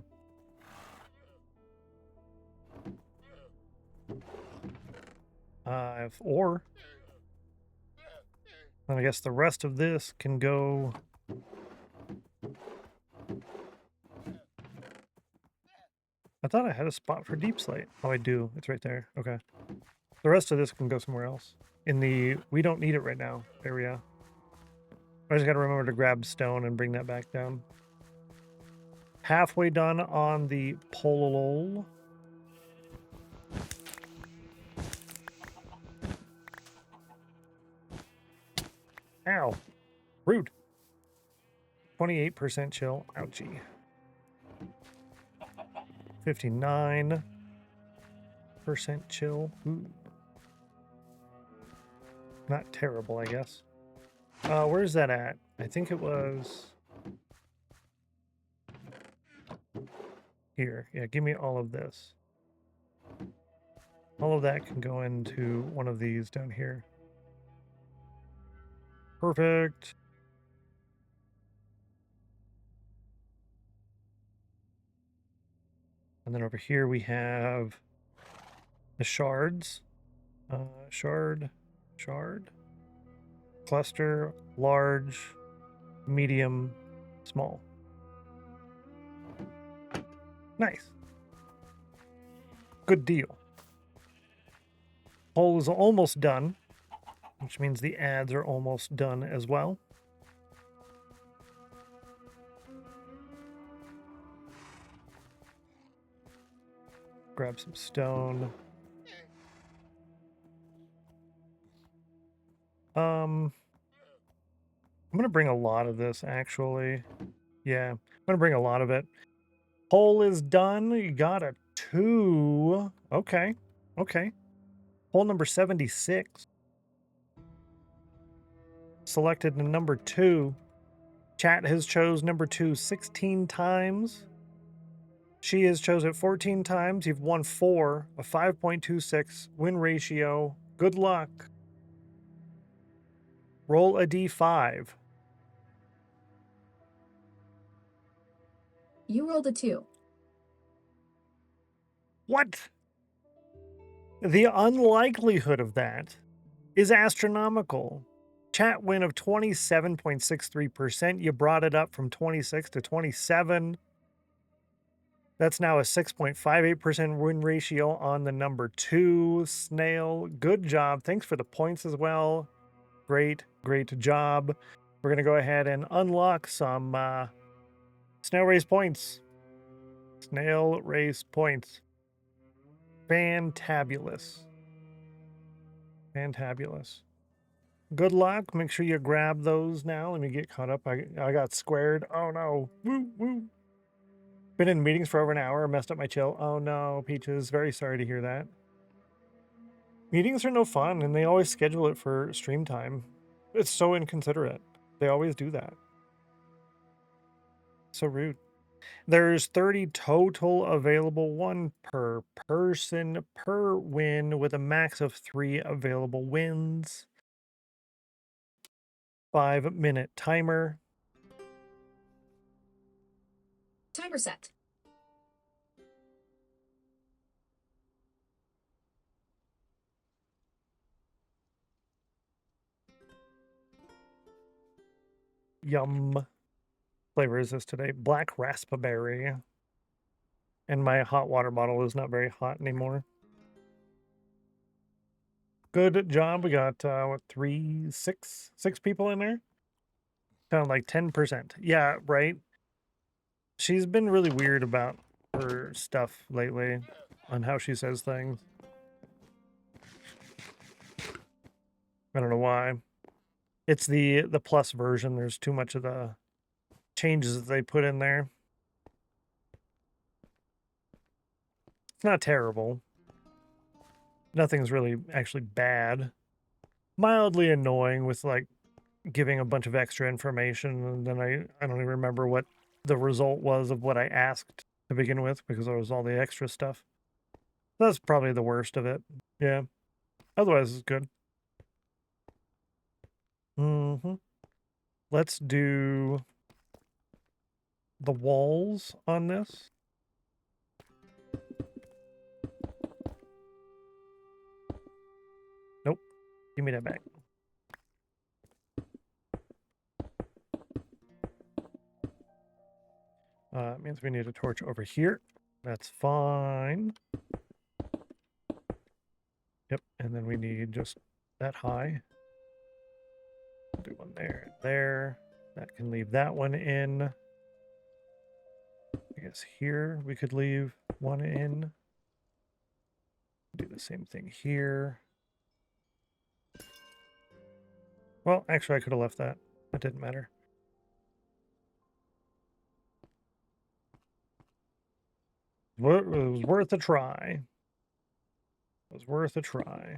I have ore. And I guess the rest of this can go... I thought I had a spot for deep slate. Oh, I do. It's right there. Okay. The rest of this can go somewhere else. We don't need it right now area. I just got to remember to grab stone and bring that back down. Halfway done on the pololol. Ow. Rude. 28% chill. Ouchie. 59% chill. Ooh. Not terrible, I guess. Where's that at? I think it was here. Yeah, give me all of this. All of that can go into one of these down here. Perfect. And then over here we have the shards. Shard. Cluster, large, medium, small. Nice. Good deal. Poll is almost done, which means the ads are almost done as well. Grab some stone. I'm going to bring a lot of this, actually. Yeah, I'm going to bring a lot of it. Poll is done. You got a 2. Okay. Poll number 76. Selected in number 2. Chat has chose number 2 16 times. She has chose it 14 times. You've won 4, a 5.26 win ratio. Good luck. Roll a d5. You rolled a 2. What? The unlikelihood of that is astronomical. Chat win of 27.63%. You brought it up from 26 to 27. That's now a 6.58% win ratio on the number 2. Snail, good job. Thanks for the points as well. Great job. We're going to go ahead and unlock some snail race points. Snail race points. Fantabulous. Fantabulous. Good luck. Make sure you grab those now. Let me get caught up. I got squared. Oh no. Woo, woo. Been in meetings for over an hour. Messed up my chill. Oh no, Peaches. Very sorry to hear that. Meetings are no fun, and they always schedule it for stream time. It's so inconsiderate. They always do that. So rude. There's 30 total available, 1 per person per win, with a max of 3 available wins. 5-minute timer. Timer set. Yum. Flavor is this today? Black raspberry. And my hot water bottle is not very hot anymore. Good job. We got, what, 6 people in there? Sound like 10%. Yeah, right. She's been really weird about her stuff lately on how she says things. I don't know why. It's the plus version. There's too much of the changes that they put in there. It's not terrible. Nothing's really actually bad. Mildly annoying with like giving a bunch of extra information, and then I don't even remember what the result was of what I asked to begin with because there was all the extra stuff. That's probably the worst of it. Yeah. Otherwise, it's good. Let's do the walls on this. Nope. Give me that back. Means we need a torch over here. That's fine. Yep, and then we need just that high. Do one there, there. That can leave that one in. I guess here we could leave one in. Do the same thing here. Well, actually, I could have left that. That didn't matter. It was worth a try. It was worth a try.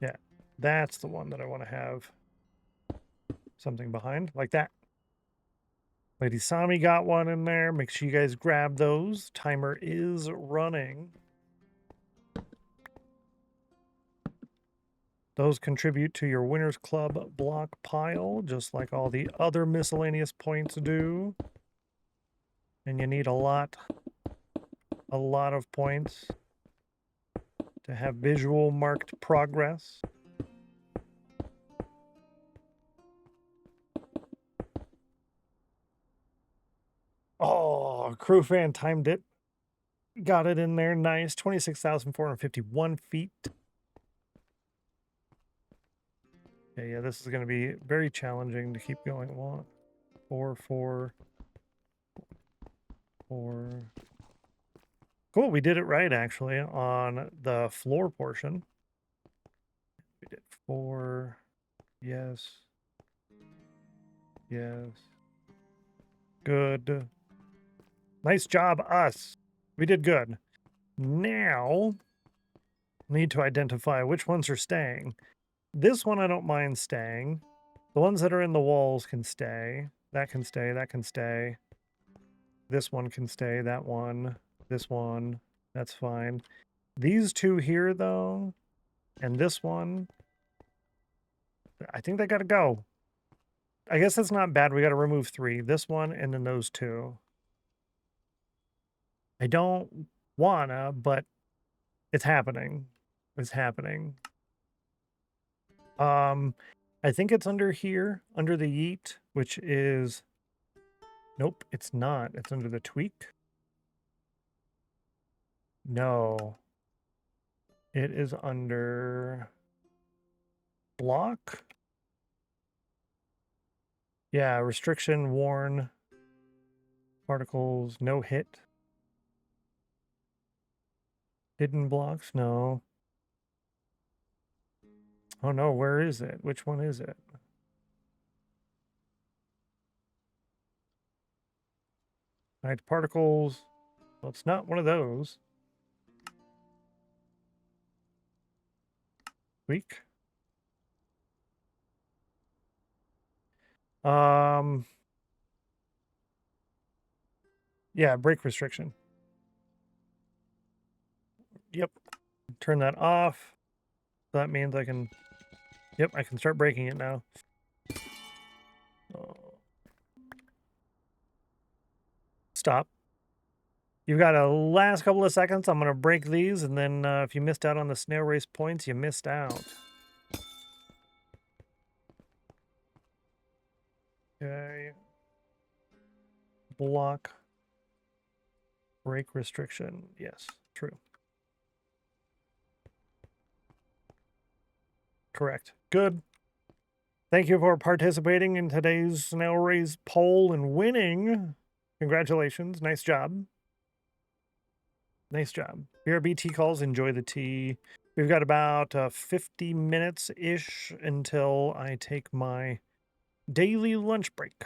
Yeah, that's the one that I want to have something behind, like that. Lady Sami got one in there. Make sure you guys grab those. Timer is running. Those contribute to your Winners Club block pile, just like all the other miscellaneous points do. And you need a lot of points to have visual marked progress. Oh, crew fan timed it. Got it in there. Nice. 26,451 feet. Yeah, this is going to be very challenging to keep going. 1, 4, 4, 4. Cool, we did it right, actually, on the floor portion. We did 4. Yes. Yes. Good. Nice job, us. We did good. Now, need to identify which ones are staying. This one I don't mind staying. The ones that are in the walls can stay. That can stay, that can stay. This one can stay, that one, this one. That's fine. These two here, though, and this one, I think they gotta go. I guess that's not bad. We got to remove 3. This one and then those 2. I don't wanna, but it's happening. It's happening. I think it's under here, under the yeet, which is... Nope, it's not. It's under the tweak. No. It is under... block? Yeah, restriction, warn, particles, no hit. Hidden blocks? No. Oh no, where is it? Which one is it? Hide particles. Well, it's not one of those. Weak. Yeah, break restriction. Yep. Turn that off. That means I can... Yep, I can start breaking it now. Oh. Stop. You've got a last couple of seconds. I'm going to break these, and then if you missed out on the snail race points, you missed out. Okay. Block. Break restriction. Yes, true. Correct. Good. Thank you for participating in today's snail race poll and winning. Congratulations. Nice job. Nice job. BRB tea calls. Enjoy the tea. We've got about 50 minutes-ish until I take my daily lunch break.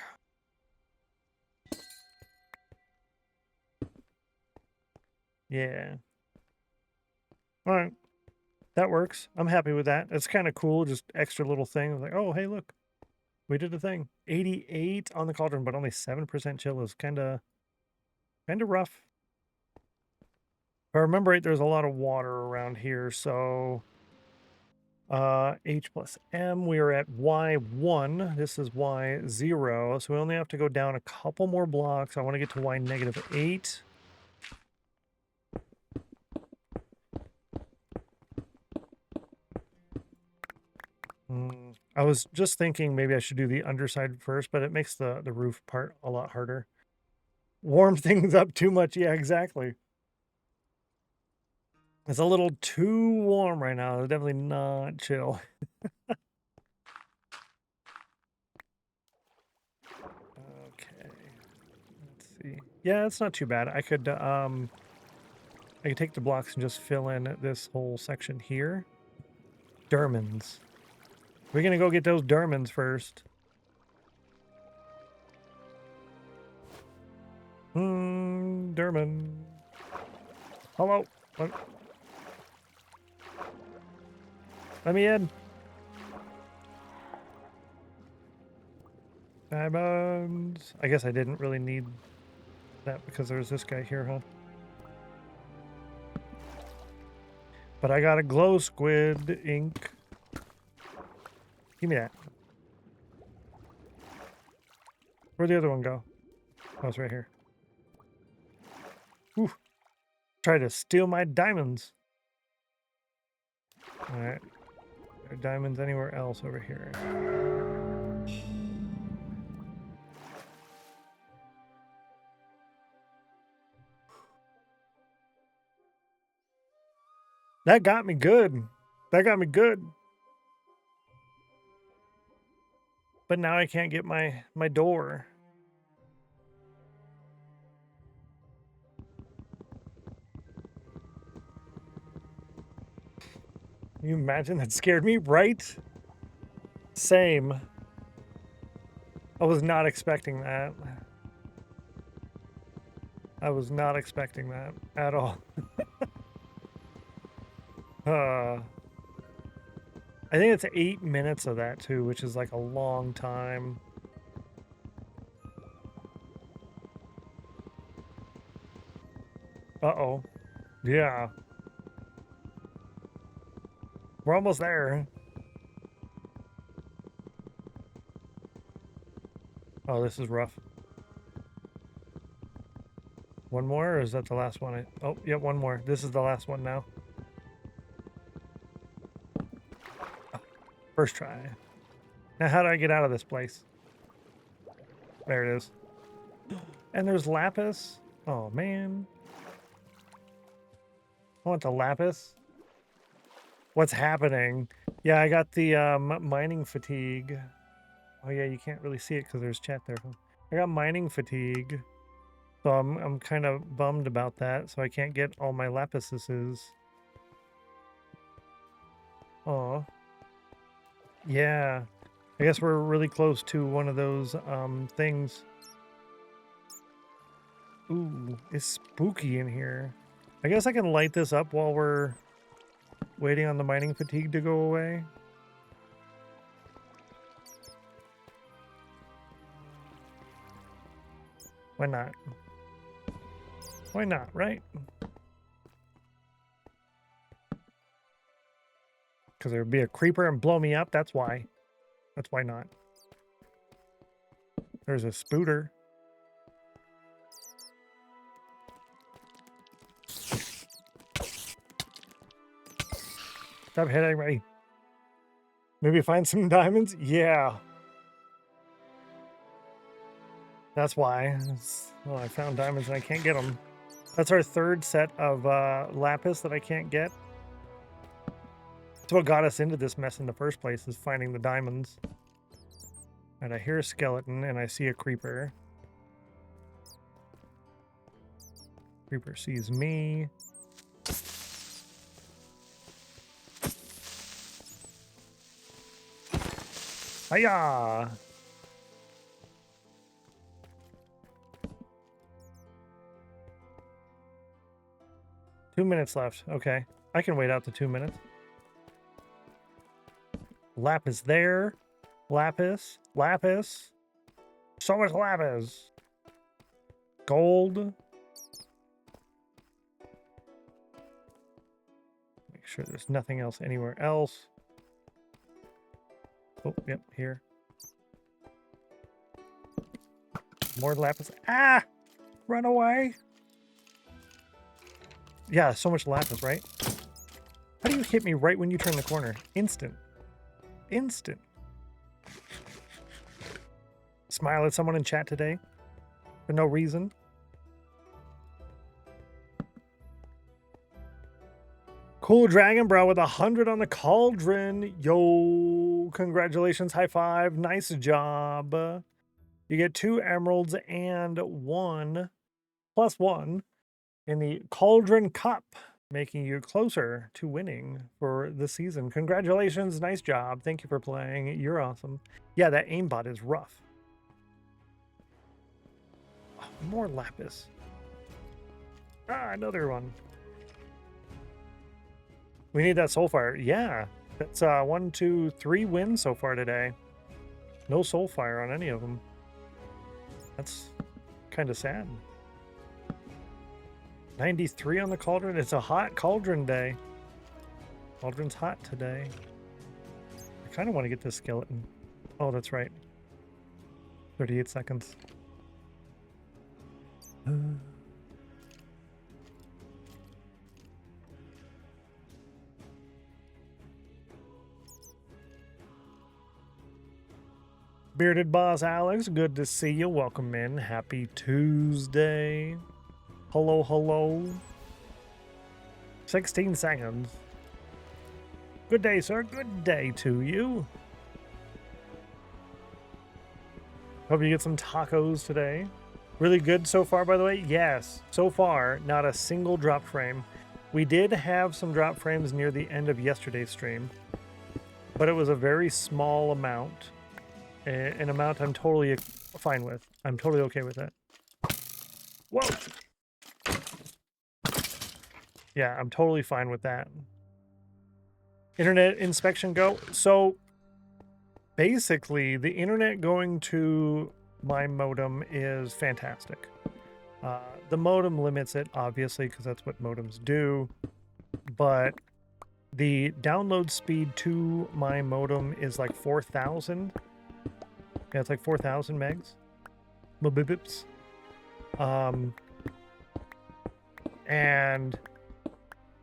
Yeah. All right. That works. I'm happy with that. It's kind of cool. Just extra little thing. Like, oh, hey, look. We did a thing. 88 on the cauldron, but only 7% chill is kind of rough. If I remember right, there's a lot of water around here, so H plus M, we are at Y1. This is Y0, so we only have to go down a couple more blocks. I want to get to Y negative 8. I was just thinking maybe I should do the underside first, but it makes the roof part a lot harder. Warm things up too much. Yeah, exactly. It's a little too warm right now. It's definitely not chill. Okay. Let's see. Yeah, it's not too bad. I could take the blocks and just fill in this whole section here. Dermans. We're gonna go get those Dermans first. Derman. Hello. Let me in. Diamonds. I guess I didn't really need that because there's this guy here, huh? But I got a glow squid ink. Give me that. Where'd the other one go? Oh, it's right here. Ooh. Try to steal my diamonds. Alright. Are diamonds anywhere else over here? That got me good. That got me good. But now I can't get my door. Can you imagine? That scared me, right? Same. I was not expecting that. I was not expecting that at all. I think it's 8 minutes of that too, which is like a long time. Uh-oh. Yeah. We're almost there. Oh, this is rough. One more, or is that the last one? Oh, yeah, one more. This is the last one now. Oh, first try. Now, how do I get out of this place? There it is. And there's lapis. Oh, man. I want the lapis. What's happening? Yeah, I got the mining fatigue. Oh, yeah, you can't really see it because there's chat there. I got mining fatigue. So I'm kind of bummed about that. So I can't get all my lapises. Oh. Yeah. I guess we're really close to one of those things. Ooh, it's spooky in here. I guess I can light this up while we're waiting on the mining fatigue to go away. Why not? Why not, right? Because there would be a creeper and blow me up. That's why. That's why not. There's a spooter. Stop hitting me. Maybe find some diamonds? Yeah. That's why. Well, I found diamonds and I can't get them. That's our third set of lapis that I can't get. That's what got us into this mess in the first place, is finding the diamonds. And I hear a skeleton and I see a creeper. Creeper sees me. Hiya! Two minutes left. Okay. I can wait out the 2 minutes. Lapis there. Lapis. Lapis. So much lapis. Gold. Make sure there's nothing else anywhere else. Oh, yep, here. More lapis. Ah! Run away! Yeah, so much lapis, right? How do you hit me right when you turn the corner? Instant. Instant. Smile at someone in chat today for no reason. Cool Dragon Bro with 100 on the cauldron. Yo, congratulations. High five. Nice job. You get 2 emeralds and 1 plus 1 in the Cauldron Cup, making you closer to winning for the season. Congratulations. Nice job. Thank you for playing. You're awesome. Yeah, that aimbot is rough. Oh, more lapis. Ah, another one. We need that soulfire. Yeah, that's 1, 2, 3 wins so far today. No soulfire on any of them. That's kind of sad. 93 on the cauldron. It's a hot cauldron day. Cauldron's hot today. I kind of want to get this skeleton. Oh, that's right. 38 seconds. Bearded Boss Alex, good to see you. Welcome in. Happy Tuesday. Hello, hello. 16 seconds. Good day, sir. Good day to you. Hope you get some tacos today. Really good so far, by the way? Yes. So far, not a single drop frame. We did have some drop frames near the end of yesterday's stream, but it was a very small amount. An amount I'm totally fine with. I'm totally okay with it. Whoa! Yeah, I'm totally fine with that. Internet inspection go. So basically, the internet going to my modem is fantastic. The modem limits it, obviously, because that's what modems do. But the download speed to my modem is like 4,000. Yeah, it's like 4,000 megs. Mobibips. And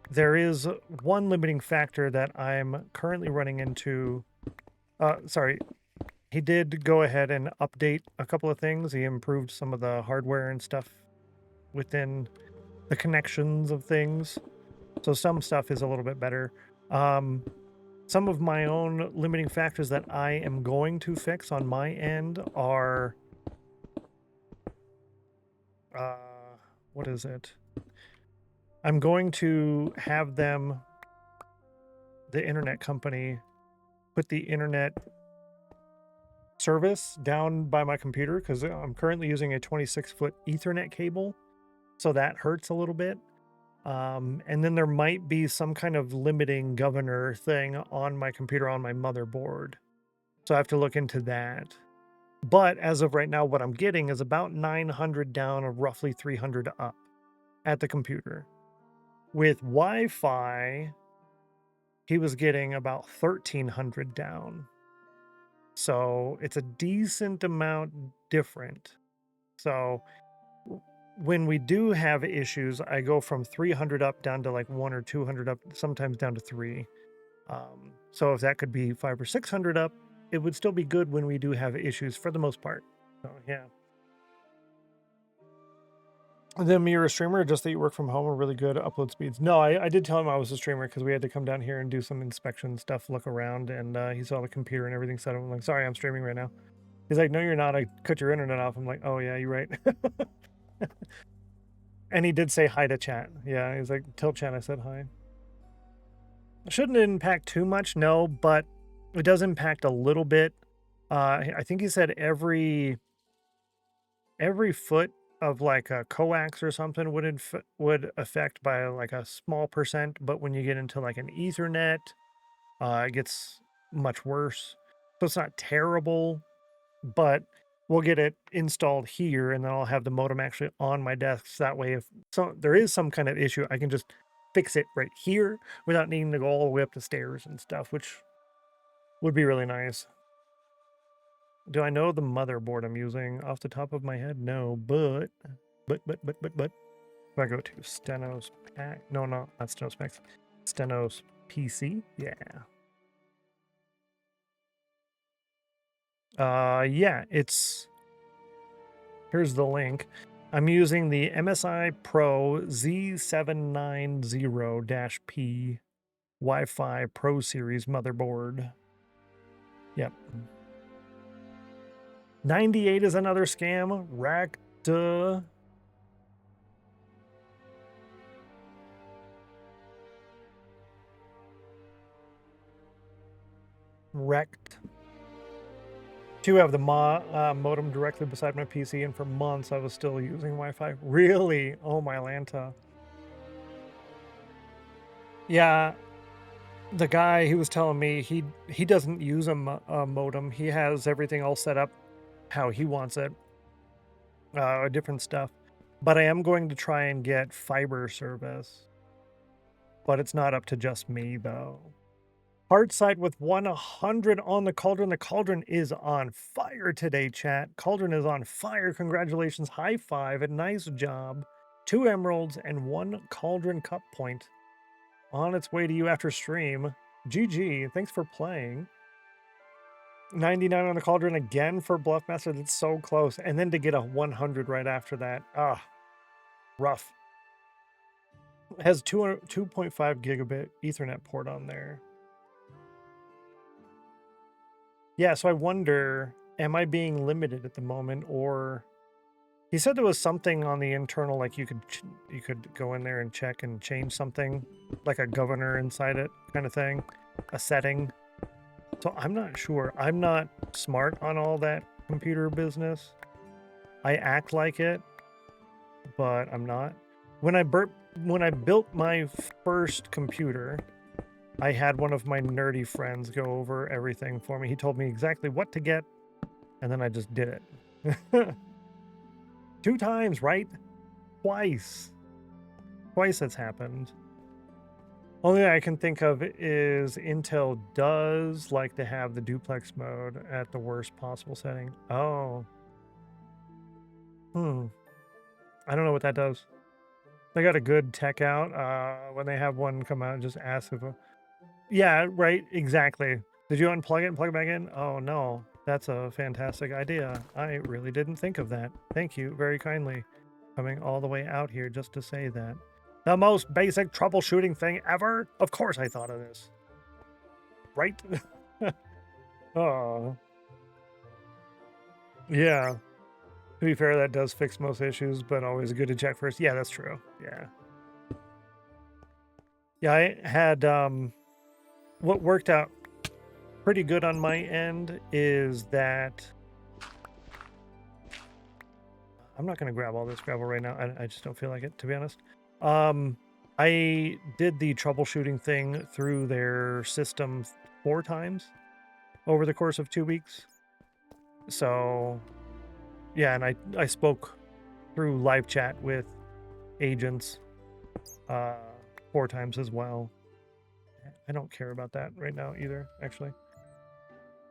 there is one limiting factor that I'm currently running into. Sorry, he did go ahead and update a couple of things. He improved some of the hardware and stuff within the connections of things. So some stuff is a little bit better. Some of my own limiting factors that I am going to fix on my end are, what is it? I'm going to have them, the internet company, put the internet service down by my computer because I'm currently using a 26-foot Ethernet cable. So that hurts a little bit. And then there might be some kind of limiting governor thing on my computer on my motherboard. So I have to look into that. But as of right now, what I'm getting is about 900 down or roughly 300 up at the computer. With Wi-Fi, he was getting about 1,300 down. So it's a decent amount different. So when we do have issues, I go from 300 up down to like 100 or 200 up, sometimes down to 3. So if that could be 500 or 600 up, it would still be good when we do have issues for the most part. So yeah. Then you're a streamer, just that you work from home are really good upload speeds. No, I did tell him I was a streamer because we had to come down here and do some inspection stuff, look around, and he saw the computer and everything set up. I'm like, sorry, I'm streaming right now. He's like, no, you're not. I cut your internet off. I'm like, oh yeah, you're right. And he did say hi to chat. Yeah, he's like, tell chat I said hi. Shouldn't impact too much, no, but it does impact a little bit. I think he said every foot of like a coax or something would affect by like a small percent, but when you get into like an Ethernet, it gets much worse. So it's not terrible, but we'll get it installed here, and then I'll have the modem actually on my desk. So that way, if there is some kind of issue, I can just fix it right here without needing to go all the way up the stairs and stuff, which would be really nice. Do I know the motherboard I'm using off the top of my head? No, but if I go to Stennos Pack, no, not Stennos Pack, Stennos PC, yeah. Yeah, here's the link. I'm using the MSI Pro Z790-P Wi-Fi Pro Series motherboard. Yep. 98 is another scam. Wrecked. Wrecked. To have the modem directly beside my PC, and for months I was still using Wi-Fi. Really? Oh my Lanta. Yeah, the guy, he was telling me he doesn't use a modem. He has everything all set up how he wants it, different stuff. But I am going to try and get fiber service. But it's not up to just me though. Hardside with 100 on the Cauldron. The Cauldron is on fire today, chat. Cauldron is on fire. Congratulations. High five and nice job. 2 emeralds and 1 Cauldron cup point on its way to you after stream. GG. Thanks for playing. 99 on the Cauldron again for Bluffmaster. That's so close. And then to get a 100 right after that. Rough. It has 2.5 gigabit Ethernet port on there. Yeah, so I wonder, am I being limited at the moment, or he said there was something on the internal, like you could go in there and check and change something, like a governor inside it kind of thing, a setting. So I'm not sure. I'm not smart on all that computer business. I act like it, but I'm not. When I built my first computer, I had one of my nerdy friends go over everything for me. He told me exactly what to get, and then I just did it. 2 times, right? Twice that's happened. Only thing I can think of is Intel does like to have the duplex mode at the worst possible setting. Oh. I don't know what that does. They got a good tech out. When they have one come out and just ask if yeah, right, exactly. Did you unplug it and plug it back in? Oh no, that's a fantastic idea. I really didn't think of that. Thank you very kindly. Coming all the way out here just to say that. The most basic troubleshooting thing ever? Of course I thought of this. Right? Oh. Yeah. To be fair, that does fix most issues, but always good to check first. Yeah, that's true. Yeah. Yeah, I had what worked out pretty good on my end is that I'm not going to grab all this gravel right now. I just don't feel like it, to be honest. I did the troubleshooting thing through their system 4 times over the course of 2 weeks. So, yeah, and I spoke through live chat with agents 4 times as well. I don't care about that right now either, actually.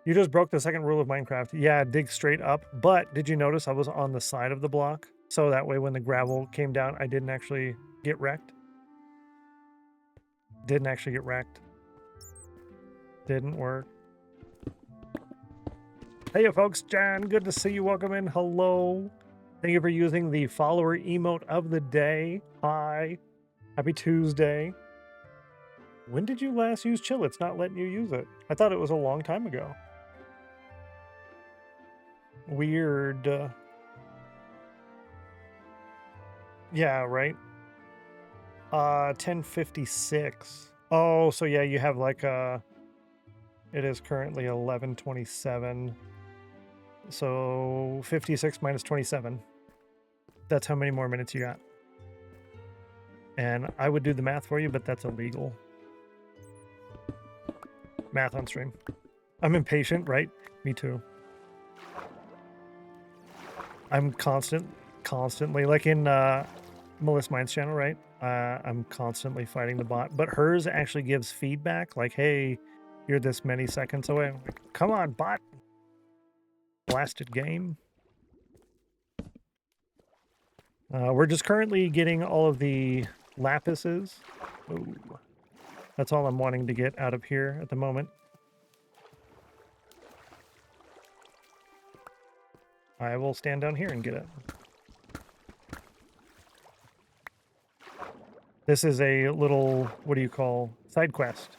You just broke the second rule of Minecraft. Yeah, dig straight up. But did you notice I was on the side of the block? So that way when the gravel came down, I didn't actually get wrecked. Didn't actually get wrecked. Didn't work. Hey, folks. Jan, good to see you. Welcome in. Hello. Thank you for using the follower emote of the day. Hi. Happy Tuesday. When did you last use chill? It's not letting you use it. I thought it was a long time ago. Weird. Yeah, right. 10:56. Oh, so yeah, you have like it is currently 11:27. So 56 minus 27. That's how many more minutes you got. And I would do the math for you, but that's illegal. Math on stream. I'm impatient, right? Me too. I'm constantly, like in Melissa Mine's channel, right? I'm constantly fighting the bot, but hers actually gives feedback like, hey, you're this many seconds away. I'm like, come on, bot. Blasted game. We're just currently getting all of the lapises. Ooh. That's all I'm wanting to get out of here at the moment. I will stand down here and get it. This is a little, what do you call, side quest.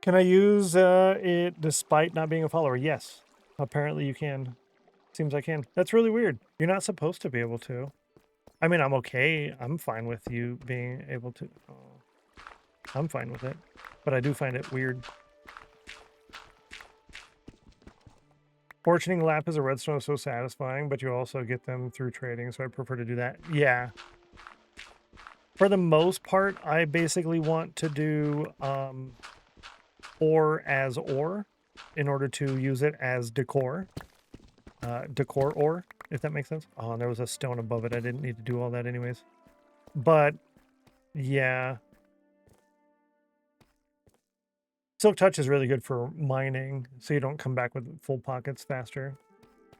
Can I use it despite not being a follower? Yes, apparently you can. Seems I can. That's really weird. You're not supposed to be able to. I mean, I'm okay. I'm fine with you being able to. Oh, I'm fine with it. But I do find it weird. Fortuning lapis or redstone is so satisfying, but you also get them through trading, so I prefer to do that. Yeah. For the most part, I basically want to do ore as ore in order to use it as decor. Decor ore, if that makes sense. Oh, and there was a stone above it. I didn't need to do all that anyways. But, yeah. Silk Touch is really good for mining, so you don't come back with full pockets faster.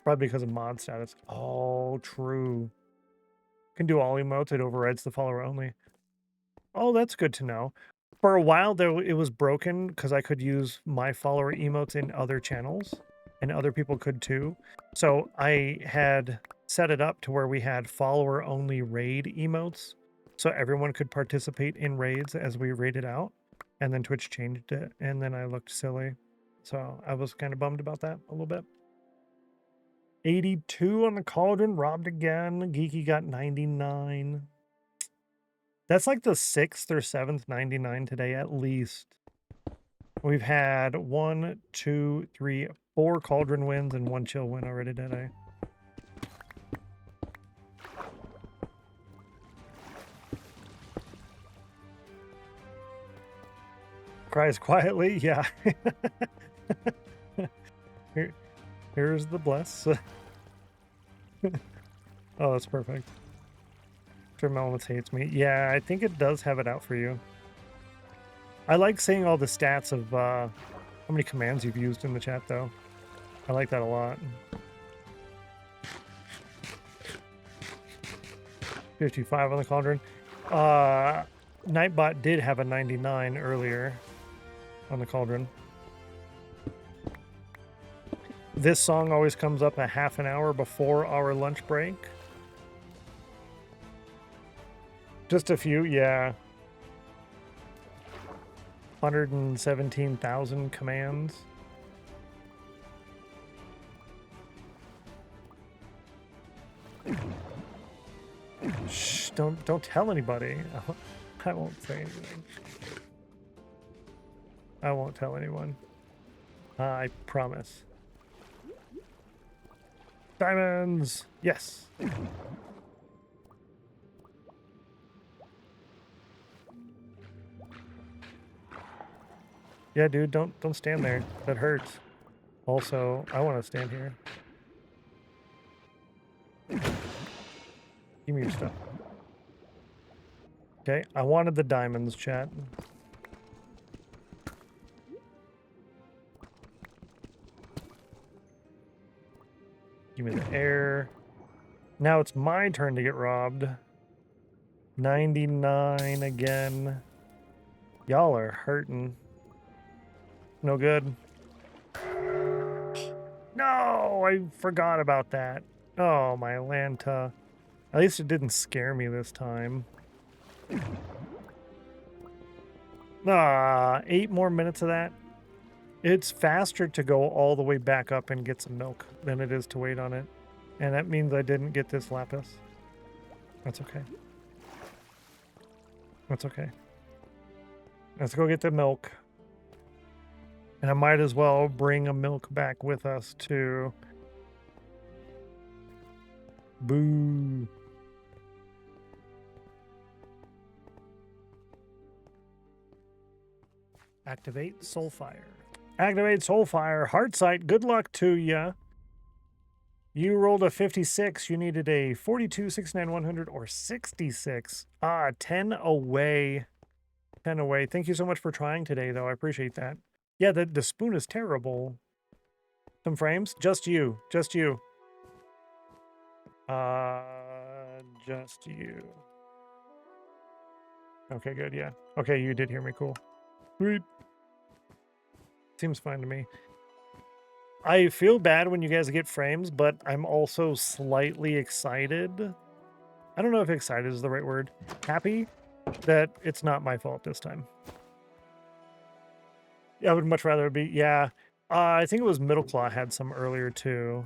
Probably because of mod status. Oh, true. Can do all emotes. It overrides the follower only. Oh, that's good to know. For a while there, it was broken because I could use my follower emotes in other channels, and other people could too. So I had set it up to where we had follower-only raid emotes, so everyone could participate in raids as we raided out. And then Twitch changed it, and then I looked silly. So I was kind of bummed about that a little bit. 82 on the cauldron, robbed again. Geeky got 99. That's like the 6th or 7th 99 today, at least. We've had 1, 2, 3, 4 cauldron wins and 1 chill win already today. Cries quietly, yeah. Here's the bless. Oh, that's perfect. Trim Elements hates me. Yeah, I think it does have it out for you. I like seeing all the stats of how many commands you've used in the chat, though. I like that a lot. 55 on the cauldron. Nightbot did have a 99 earlier on the cauldron. This song always comes up a half an hour before our lunch break. Just a few, yeah. 117,000 commands. Shh, don't tell anybody. I won't say anything. I won't tell anyone. I promise. Diamonds! Yes! Yeah, dude, don't stand there. That hurts. Also, I want to stand here. Give me your stuff. Okay, I wanted the diamonds, chat. Give me the air. Now it's my turn to get robbed. 99 again. Y'all are hurting. No good. No, I forgot about that. Oh, my Lanta. At least it didn't scare me this time. 8 more minutes of that. It's faster to go all the way back up and get some milk than it is to wait on it. And that means I didn't get this lapis. That's okay. That's okay. Let's go get the milk. And I might as well bring a milk back with us too. Boo. Activate Soulfire. Activate Soulfire. Heartsight, good luck to ya. You rolled a 56. You needed a 42, 69, 100, or 66. 10 away. 10 away. Thank you so much for trying today, though. I appreciate that. Yeah, the spoon is terrible. Some frames? Just you. Just you. Just you. Okay, good, yeah. Okay, you did hear me. Cool. Sweet. Seems fine to me. I feel bad when you guys get frames, but I'm also slightly excited. I don't know if excited is the right word. Happy that it's not my fault this time. Yeah, I would much rather be, yeah. I think it was Middleclaw had some earlier too.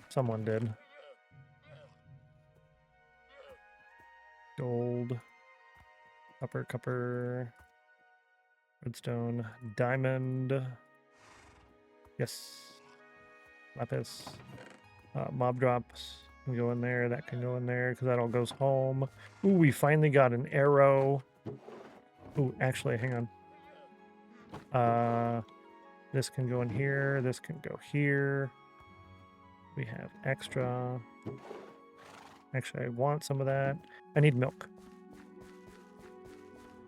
Someone did. Gold. Copper. Redstone. Diamond. Yes. Lapis. Mob drops can go in there. That can go in there because that all goes home. Ooh, we finally got an arrow. Ooh, actually, hang on. This can go in here. This can go here. We have extra. Actually, I want some of that. I need milk.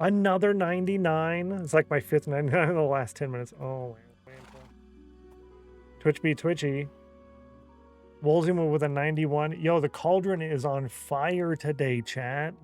Another 99. It's like my 5th 99 in the last 10 minutes. Oh, man. Twitch be twitchy. Wolzima with a 91. Yo, the cauldron is on fire today, chat.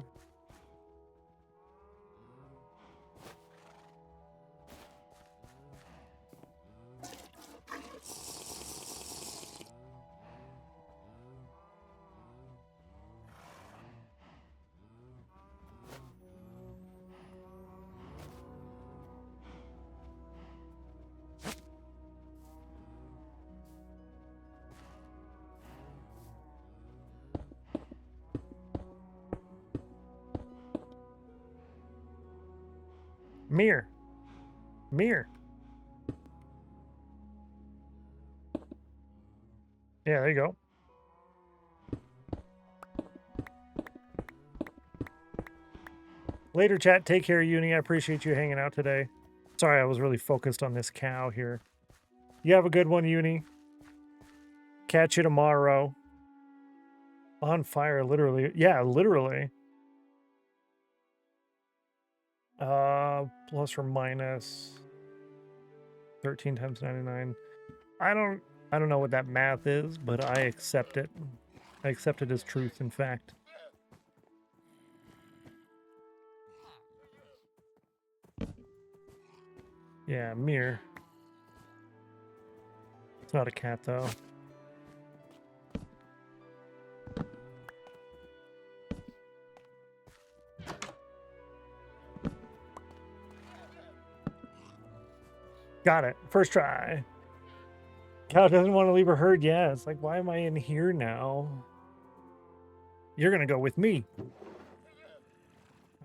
Mirror. Yeah, there you go. Later, chat. Take care, Uni. I appreciate you hanging out today. Sorry, I was really focused on this cow here. You have a good one, Uni. Catch you tomorrow. On fire, literally. Yeah, literally. Plus or minus 13 times 99. I don't know what that math is, but I accept it. I accept it as truth, in fact. Yeah, mirror. It's not a cat, though. Got it. First try. Cow doesn't want to leave her herd. Yeah, it's like, why am I in here now? You're going to go with me.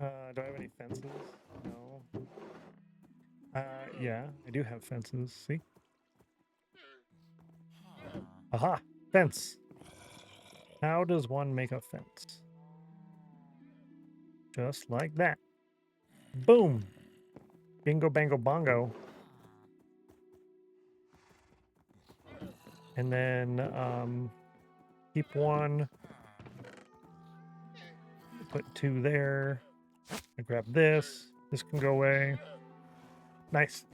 Do I have any fences? No. Yeah, I do have fences. See? Aha! Fence. How does one make a fence? Just like that. Boom. Bingo, bango, bongo. And then keep one. Put two there. I grab this. This can go away. Nice.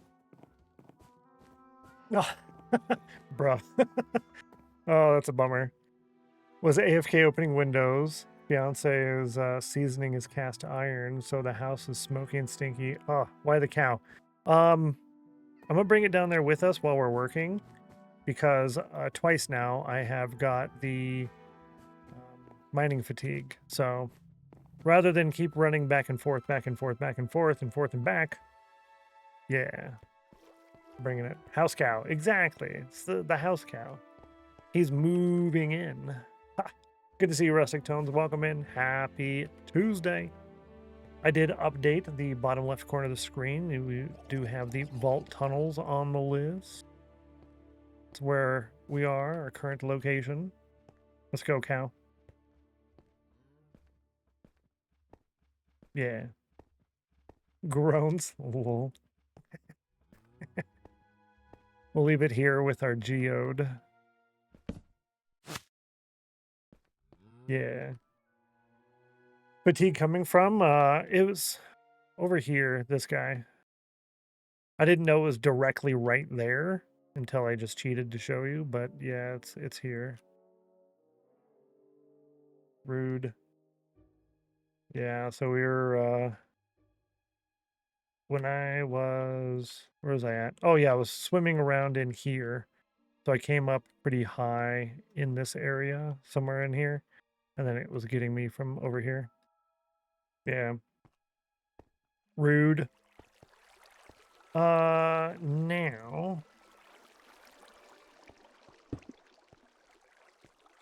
Oh, bruh. Oh, that's a bummer. Was AFK opening windows. Beyonce is seasoning his cast iron, so the house is smoky and stinky. Oh, why the cow? I'm gonna bring it down there with us while we're working, because twice now I have got the mining fatigue. So rather than keep running back and forth, back and forth, back and forth, and forth and back, yeah, bringing it. House cow, exactly. It's the house cow. He's moving in. Ha. Good to see you, Rustic Tones. Welcome in. Happy Tuesday. I did update the bottom left corner of the screen. We do have the vault tunnels on the list. It's where we are, our current location. Let's go, cow. Yeah. Groans. Lol. We'll leave it here with our geode. Yeah. Fatigue coming from? It was over here, this guy. I didn't know it was directly right there until I just cheated to show you, but yeah, it's here. Rude. Yeah, so we were when I was, where was I at? Oh yeah, I was swimming around in here. So I came up pretty high in this area, somewhere in here, and then it was getting me from over here. Yeah. Rude. Now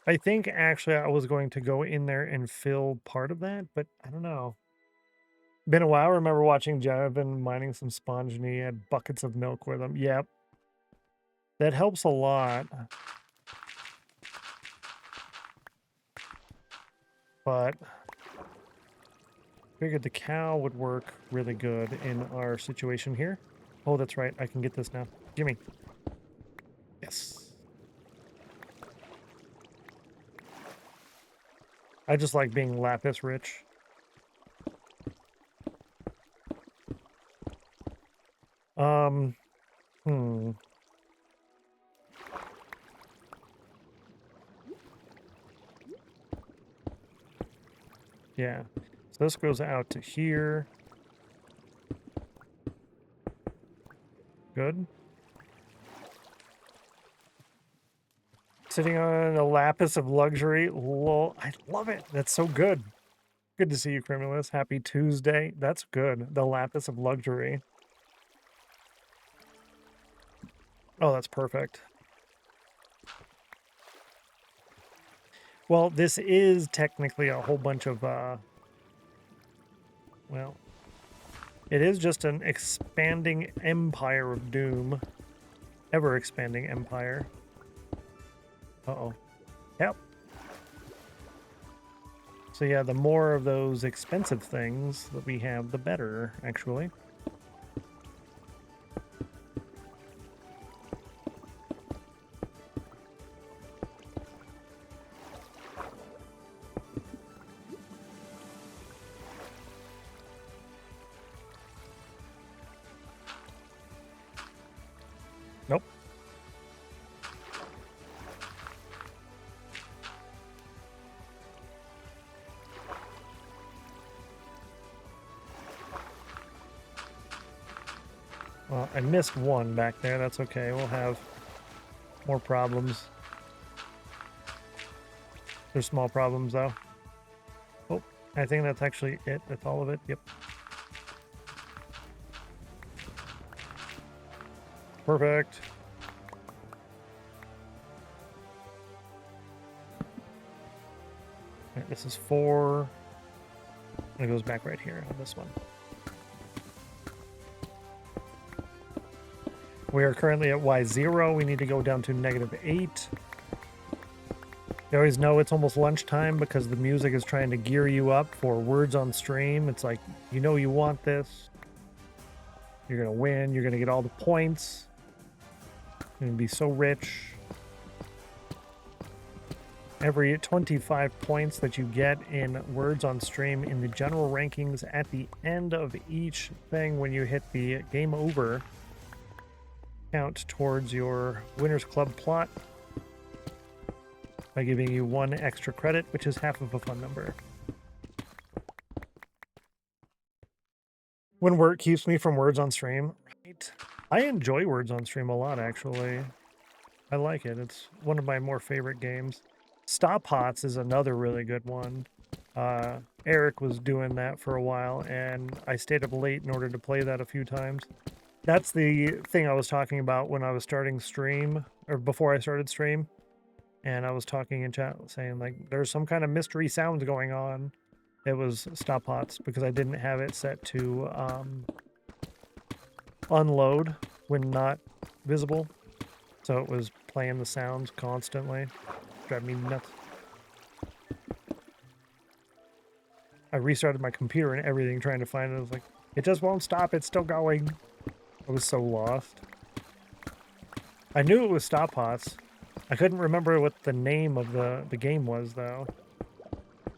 I think actually I was going to go in there and fill part of that, but I don't know. Been a while. I remember watching Javin mining some sponge and he had buckets of milk with him. Yep. That helps a lot. But figured the cow would work really good in our situation here. Oh, that's right. I can get this now. Gimme. Yes. I just like being lapis rich. Yeah. So this goes out to here. Good. Sitting on a lapis of luxury. Lol. I love it. That's so good. Good to see you, Crimulus. Happy Tuesday. That's good. The lapis of luxury. Oh, that's perfect. Well, this is technically a whole bunch of, well, it is just an expanding empire of doom. Ever-expanding empire. Uh-oh. Yep. So yeah, the more of those expensive things that we have, the better, actually. Nope. Well, I missed one back there. That's okay. We'll have more problems. There's small problems, though. Oh, I think that's actually it. That's all of it. Yep. Perfect. Right, this is 4. And it goes back right here on this one. We are currently at Y0. We need to go down to -8. You always know it's almost lunchtime because the music is trying to gear you up for words on stream. It's like, you know you want this. You're going to win. You're going to get all the points. You're going to be so rich. Every 25 points that you get in words on stream in the general rankings at the end of each thing when you hit the game over count towards your Winners Club plot by giving you 1 extra credit, which is half of a fun number. When work keeps me from words on stream, right? I enjoy words on stream a lot, actually. I like it. It's one of my more favorite games. Stop Hots is another really good one. Eric was doing that for a while, and I stayed up late in order to play that a few times. That's the thing I was talking about when I was starting stream, or before I started stream. And I was talking in chat saying, like, there's some kind of mystery sounds going on. It was Stop Hots because I didn't have it set to unload when not visible. So it was playing the sounds constantly. Drive me nuts. I restarted my computer and everything trying to find it. I was like, it just won't stop. It's still going. I was so lost. I knew it was Stop Hots. I couldn't remember what the name of the game was, though.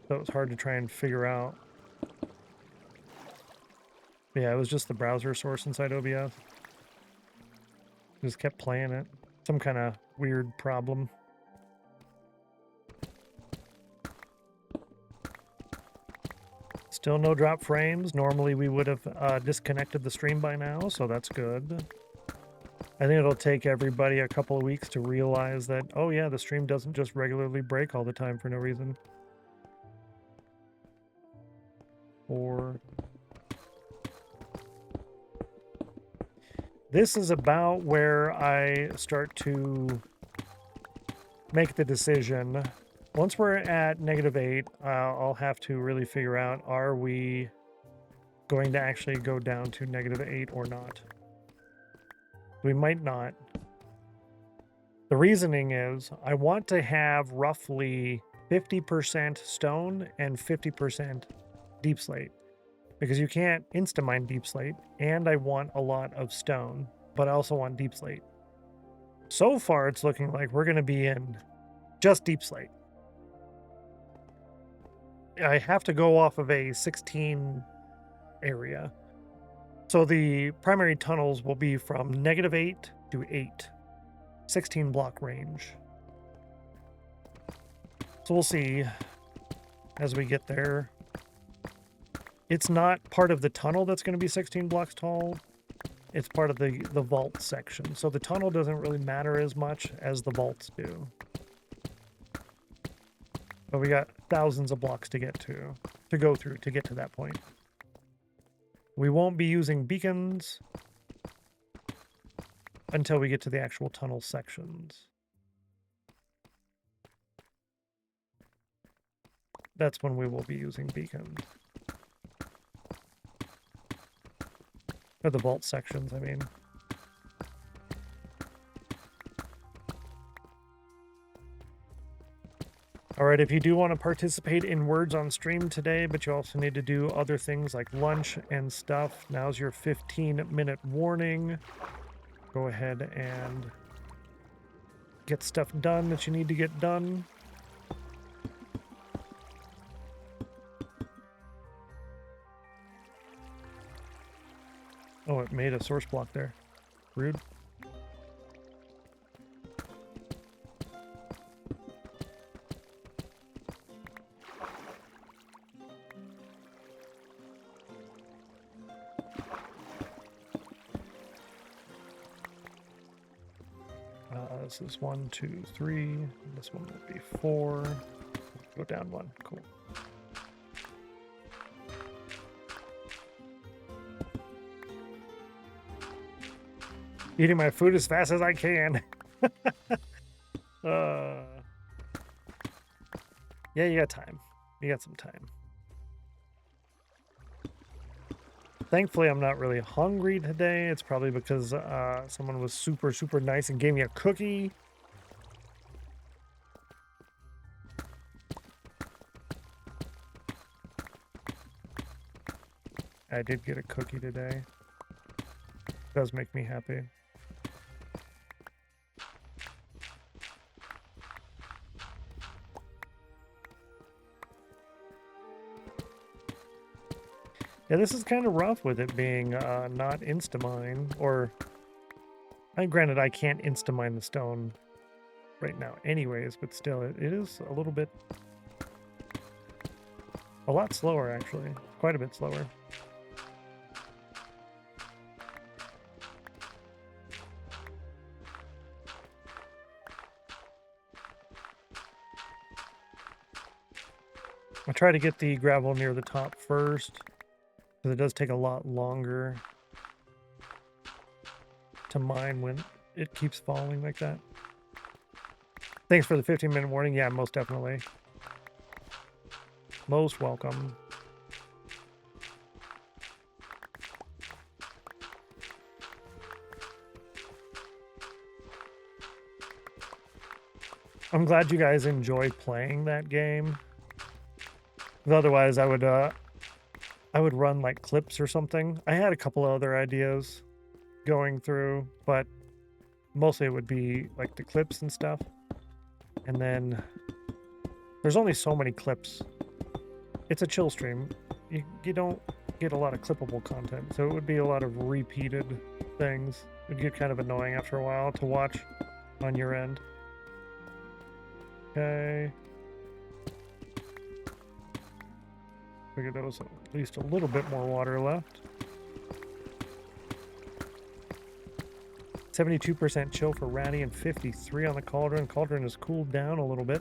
So it was hard to try and figure out. But yeah, it was just the browser source inside OBS. Just kept playing it. Some kind of weird problem. Still no drop frames. Normally we would have disconnected the stream by now, so that's good. I think it'll take everybody a couple of weeks to realize that, oh yeah, the stream doesn't just regularly break all the time for no reason. Or this is about where I start to make the decision. Once we're at -8, I'll have to really figure out, are we going to actually go down to -8 or not? We might not. The reasoning is I want to have roughly 50% stone and 50% deep slate, because you can't insta-mine deep slate, and I want a lot of stone, but I also want deep slate. So far, it's looking like we're going to be in just deep slate. I have to go off of a 16 area. So the primary tunnels will be from -8 to 8. 16 block range. So we'll see as we get there. It's not part of the tunnel that's going to be 16 blocks tall. It's part of the vault section. So the tunnel doesn't really matter as much as the vaults do. But we got thousands of blocks to go through to get to that point. We won't be using beacons until we get to the actual tunnel sections. That's when we will be using beacons. Or the vault sections, I mean. Alright, if you do want to participate in words on stream today, but you also need to do other things like lunch and stuff, now's your 15-minute warning. Go ahead and get stuff done that you need to get done. Oh, it made a source block there. Rude. this is 1, 2, 3. This one will be 4. Go down 1. Cool. Eating my food as fast as I can. Yeah, you got time. You got some time. Thankfully, I'm not really hungry today. It's probably because someone was super, super nice and gave me a cookie. I did get a cookie today. It does make me happy. Yeah, this is kind of rough with it being not Instamine, or granted I can't Instamine the stone right now anyways, but still it is a little bit, a lot slower actually, quite a bit slower. I'll try to get the gravel near the top first, because it does take a lot longer to mine when it keeps falling like that. Thanks for the 15-minute warning. Yeah, most definitely. Most welcome. I'm glad you guys enjoy playing that game. Otherwise, I would run like clips or something. I had a couple of other ideas going through, but mostly it would be like the clips and stuff. And then there's only so many clips. It's a chill stream. You don't get a lot of clippable content, so it would be a lot of repeated things. It'd get kind of annoying after a while to watch on your end. Okay. Figured there was at least a little bit more water left. 72% chill for Ratty and 53 on the Cauldron. Cauldron has cooled down a little bit.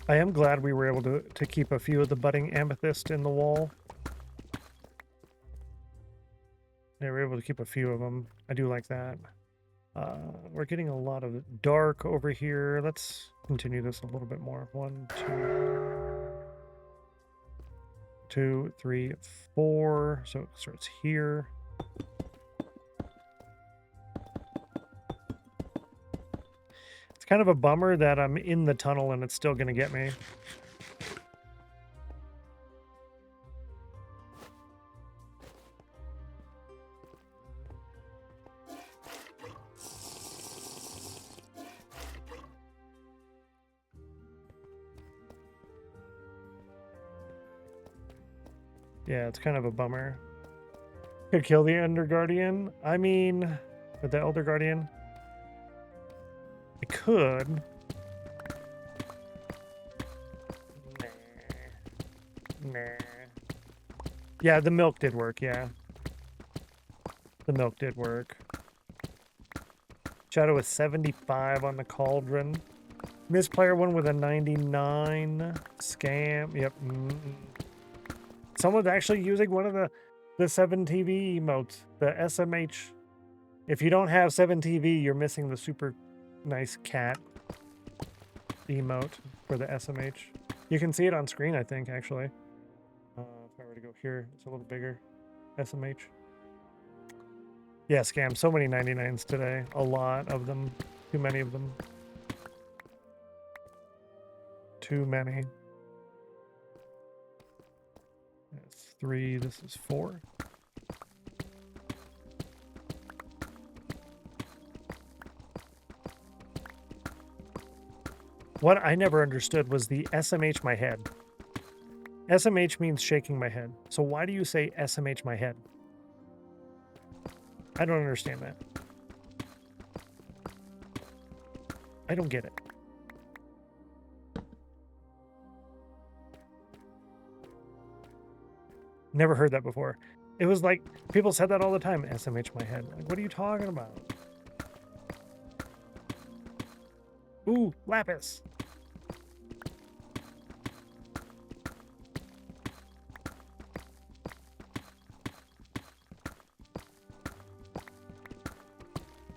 I am glad we were able to keep a few of the budding amethyst in the wall. They were able to keep a few of them. I do like that. We're getting a lot of dark over here. Let's continue this a little bit more. 1, 2, 3, 4. So it starts here. It's kind of a bummer that I'm in the tunnel and it's still going to get me. Yeah, it's kind of a bummer. Could kill the Ender Guardian. I mean, with the Elder Guardian, I could. Nah. Yeah, the milk did work, yeah. The milk did work. Shadow with 75 on the Cauldron. Misplayer one with a 99. Scam. Yep. Someone's actually using one of the 7TV emotes, the SMH. If you don't have 7TV, you're missing the super nice cat emote for the SMH. You can see it on screen, I think, actually. If I were to go here, it's a little bigger. SMH. Yeah, scam. So many 99s today. A lot of them. Too many of them. Too many. That's 3. This is 4. What I never understood was the SMH my head. SMH means shaking my head. So why do you say SMH my head? I don't understand that. I don't get it. Never heard that before. It was like, people said that all the time. SMH my head. Like, what are you talking about? Ooh, lapis.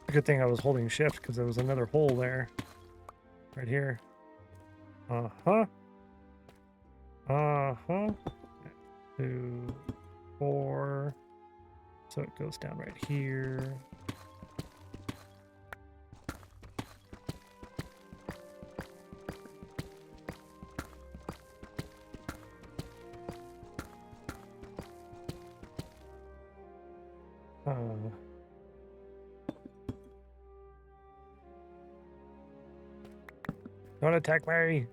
Good thing I was holding shift because there was another hole there. Right here. Uh-huh. Uh-huh. 2, 4. So it goes down right here. Don't attack me.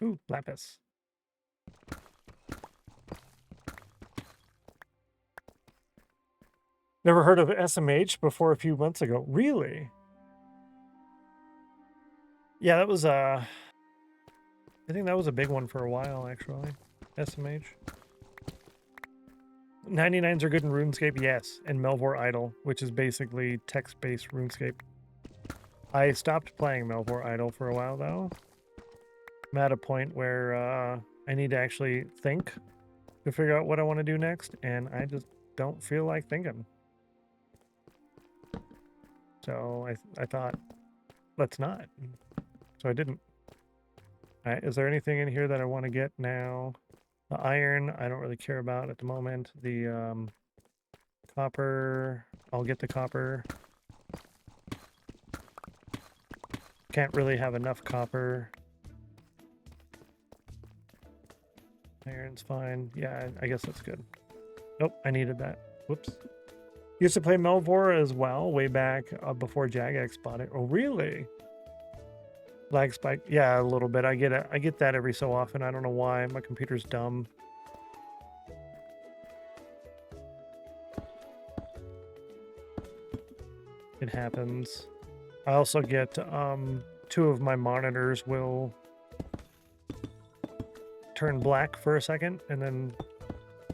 Ooh, lapis. Never heard of SMH before a few months ago. Really? Yeah, that was I think that was a big one for a while, actually. SMH. 99s are good in RuneScape, yes, and Melvor Idol, which is basically text-based RuneScape. I stopped playing Melvor Idol for a while, though. I'm at a point where I need to actually think to figure out what I want to do next, and I just don't feel like thinking. So I thought, let's not. So I didn't. All right, is there anything in here that I want to get now? The iron, I don't really care about at the moment. The copper, I'll get the copper. Can't really have enough copper. Iron's fine. Yeah, I guess that's good. Nope, I needed that. Whoops. Used to play Melvor as well, way back before Jagex bought it. Oh, really? Lag spike. Yeah, a little bit. I get that every so often. I don't know why. My computer's dumb. It happens. I also get 2 of my monitors will turn black for a second and then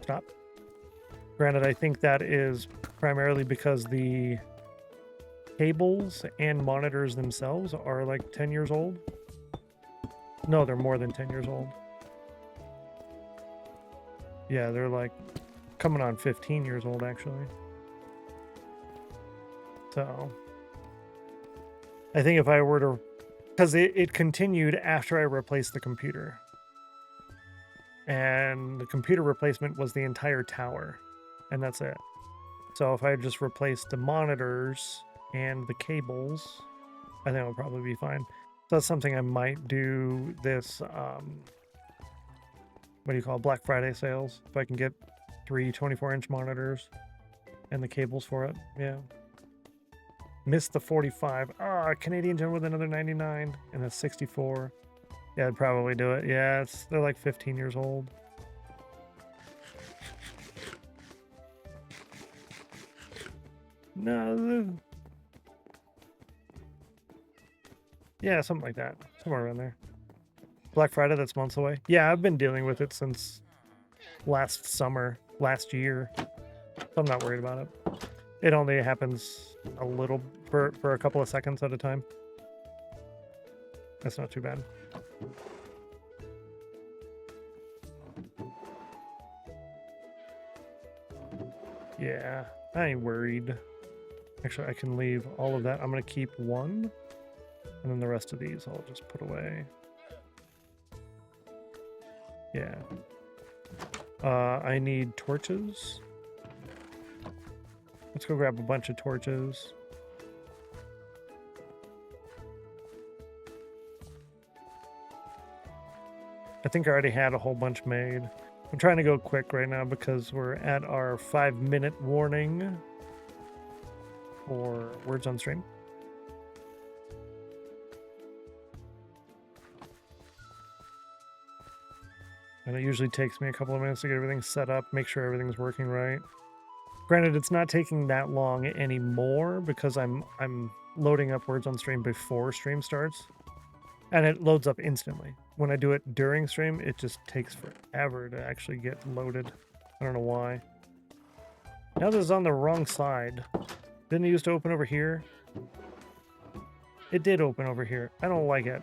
stop. Granted, I think that is primarily because the cables and monitors themselves are like 10 years old. No, they're more than 10 years old. Yeah, they're like coming on 15 years old, actually. So I think if I were to, because it continued after I replaced the computer. And the computer replacement was the entire tower. And that's it. So if I just replaced the monitors and the cables, I think it'll probably be fine. So that's something I might do this, what do you call it, Black Friday sales. If I can get 3 24-inch monitors and the cables for it. Yeah. Missed the 45. Ah, Canadian gem with another 99 and a 64. Yeah, I'd probably do it. Yeah, they're like 15 years old. No. Yeah, something like that. Somewhere around there. Black Friday, that's months away. Yeah, I've been dealing with it since last summer, last year. So I'm not worried about it. It only happens a little for a couple of seconds at a time. That's not too bad. Yeah, I ain't worried. Actually, I can leave all of that. I'm going to keep 1. And then the rest of these I'll just put away. Yeah. I need torches. Let's go grab a bunch of torches. I think I already had a whole bunch made. I'm trying to go quick right now because we're at our 5-minute warning for words on stream. And it usually takes me a couple of minutes to get everything set up, make sure everything's working right. Granted, it's not taking that long anymore because I'm loading up words on stream before stream starts. And it loads up instantly. When I do it during stream, it just takes forever to actually get loaded. I don't know why. Now this is on the wrong side. Didn't it used to open over here? It did open over here. I don't like it.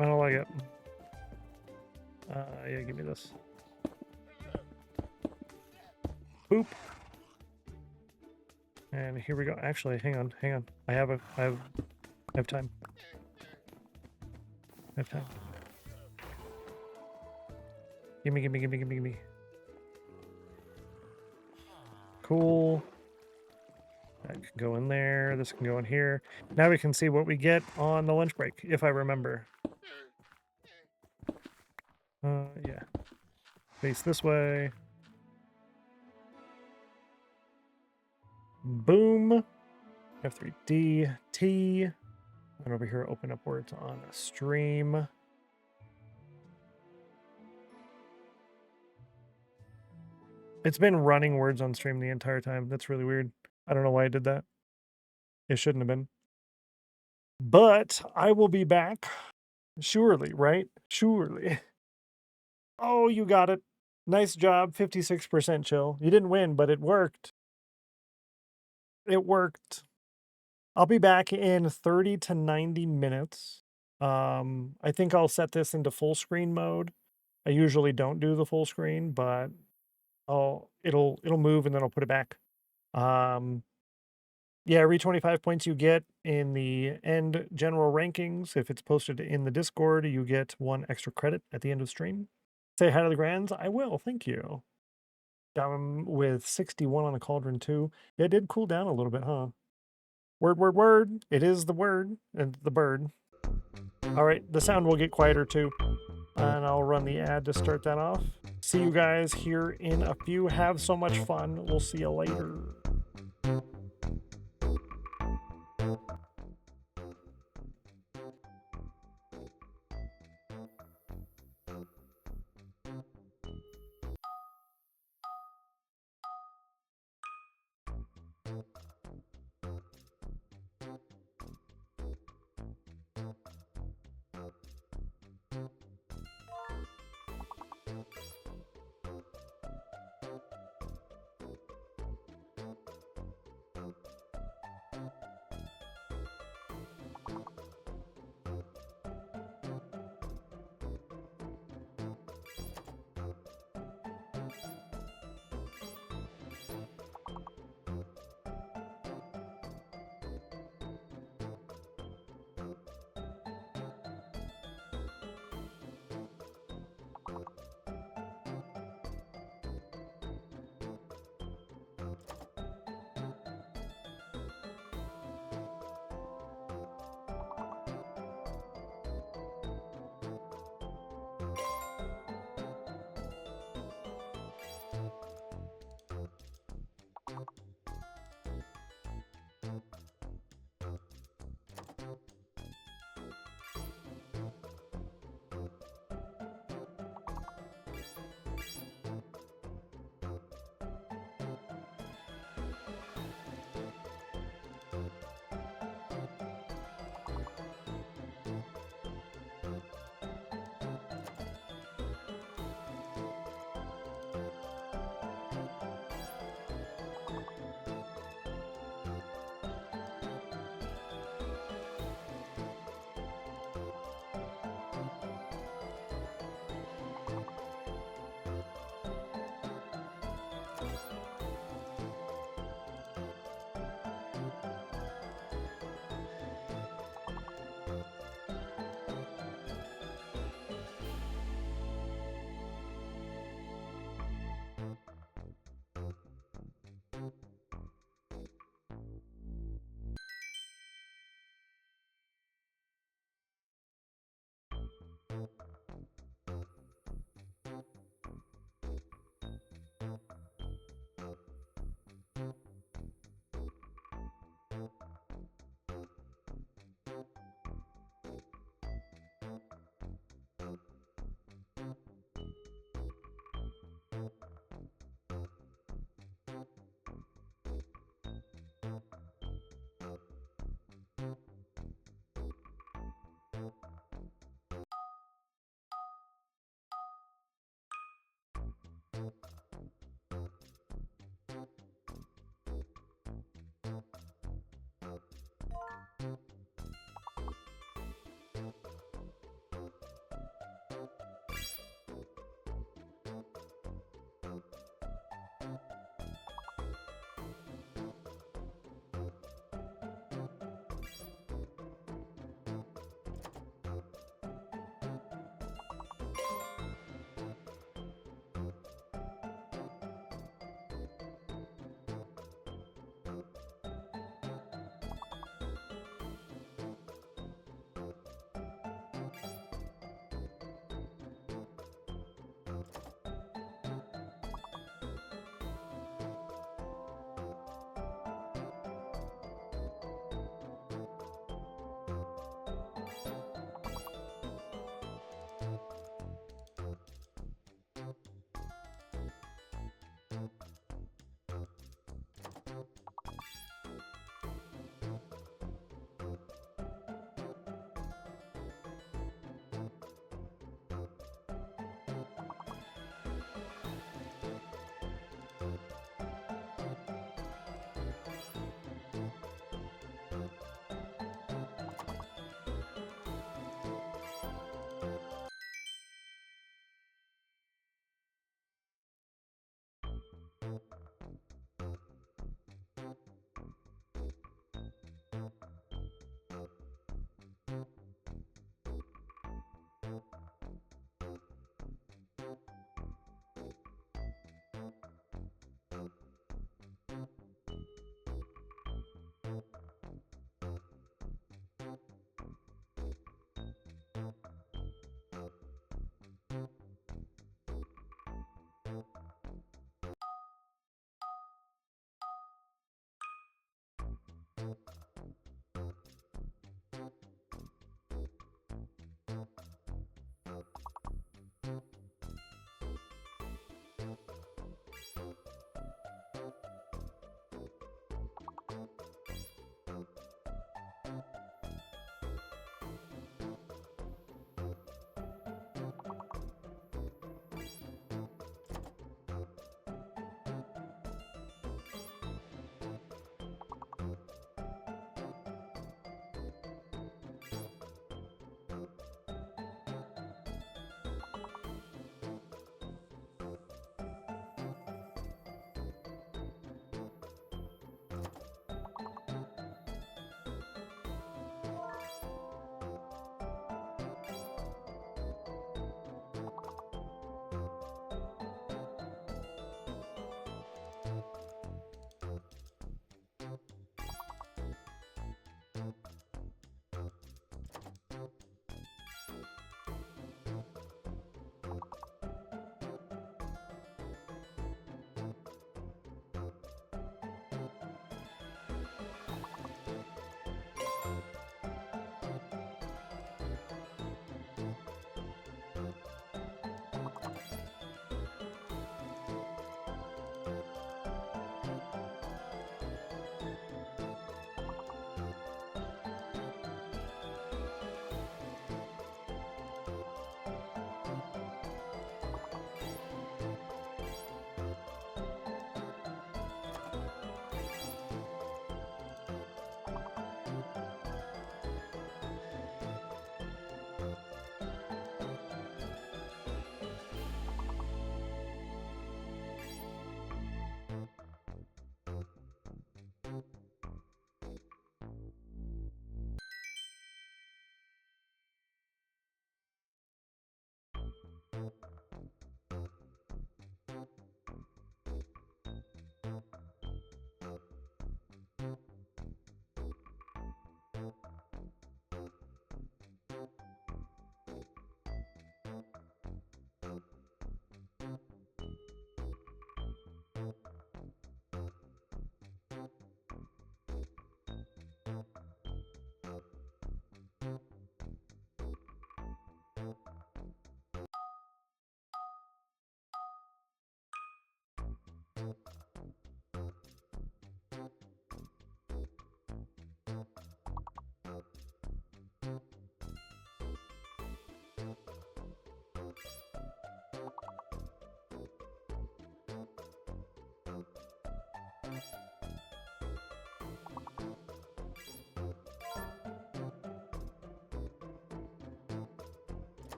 I don't like it. Yeah, give me this. Boop. And here we go. Actually, hang on. I have time. I have time. Gimme. Cool. That can go in there. This can go in here. Now we can see what we get on the lunch break, if I remember. Yeah. Face this way. Boom. F3D T. And over here, open up words on a stream. It's been running words on stream the entire time. That's really weird. I don't know why I did that. It shouldn't have been. But I will be back. Surely, right? Surely. Oh, you got it. Nice job. 56% chill. You didn't win, but it worked. It worked. I'll be back in 30 to 90 minutes. I think I'll set this into full screen mode. I usually don't do the full screen, but it'll move and then I'll put it back. Yeah, every 25 points you get in the end general rankings, if it's posted in the Discord, you get 1 extra credit at the end of stream. Say hi to the Grands. I will, thank you. Down with 61 on the Cauldron too. Yeah, it did cool down a little bit, huh? Word. It is the word and the bird. All right, the sound will get quieter too. And I'll run the ad to start that off. See you guys here in a few. Have so much fun. We'll see you later.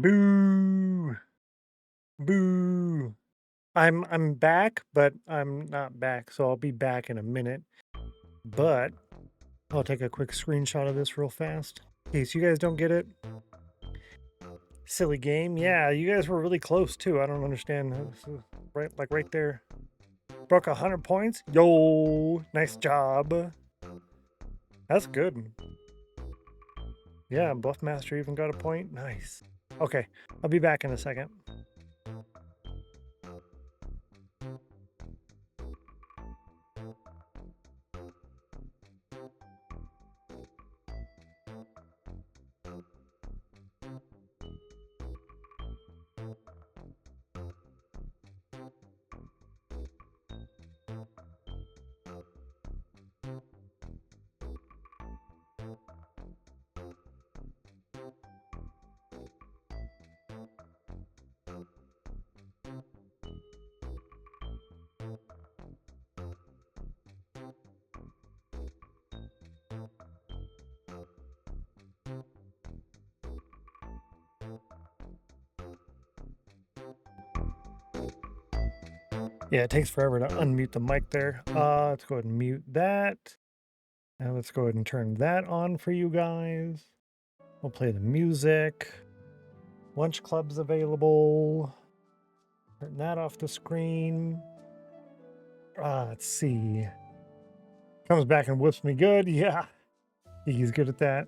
Boo. Boo. I'm back, but I'm not back, so I'll be back in a minute. But I'll take a quick screenshot of this real fast in case you guys don't get it. Silly game. Yeah, you guys were really close too. I don't understand. Right, like right there. Broke 100 points. Yo, nice job. That's good. Yeah, Bluffmaster even got a point. Nice. Okay, I'll be back in a second. Yeah, it takes forever to unmute the mic there. Let's go ahead and mute that. And let's go ahead and turn that on for you guys. We'll play the music. Lunch Club's available. Turn that off the screen. Let's see. Comes back and whips me good. Yeah, he's good at that.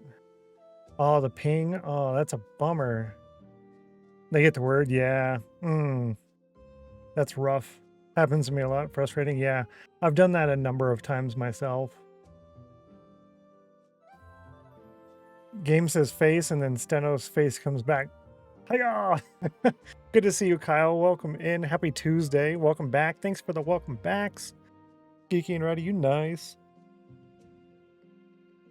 Oh, the ping. Oh, that's a bummer. They get the word. Yeah. That's rough. Happens to me a lot. Frustrating. Yeah, I've done that a number of times myself. Game says face, and then Stennos' face comes back. Hiya! Good to see you, Kyle. Welcome in. Happy Tuesday. Welcome back. Thanks for the welcome backs. Geeky and Ready, you nice.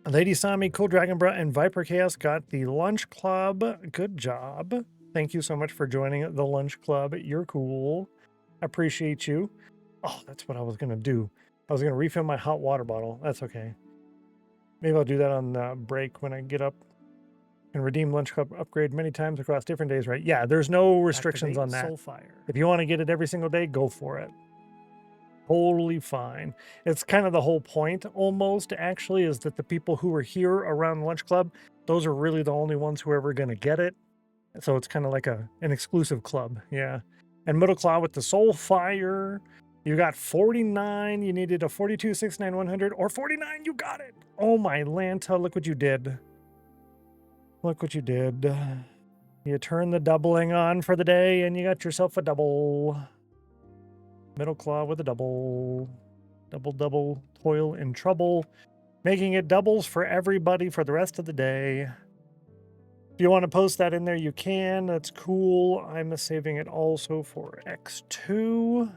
Lady Sami, Cool Dragon Bra, and Viper Chaos got the Lunch Club. Good job. Thank you so much for joining the Lunch Club. You're cool. Appreciate you. Oh, that's what I was going to do. I was going to refill my hot water bottle. That's okay. Maybe I'll do that on break when I get up. And redeem Lunch Club upgrade many times across different days, right? Yeah, there's no restrictions on that. Soulfire. If you want to get it every single day, go for it. Totally fine. It's kind of the whole point, almost, actually, is that the people who are here around Lunch Club, those are really the only ones who are ever going to get it. So it's kind of like an exclusive club, yeah. And Middle Claw with the Soulfire. You got 49. You needed a 42, 69, 100, or 49. You got it. Oh, my Lanta, look what you did. Look what you did. You turned the doubling on for the day, and you got yourself a double. Middle Claw with a double. Double, toil and trouble. Making it doubles for everybody for the rest of the day. If you want to post that in there, you can. That's cool. I'm saving it also for X2.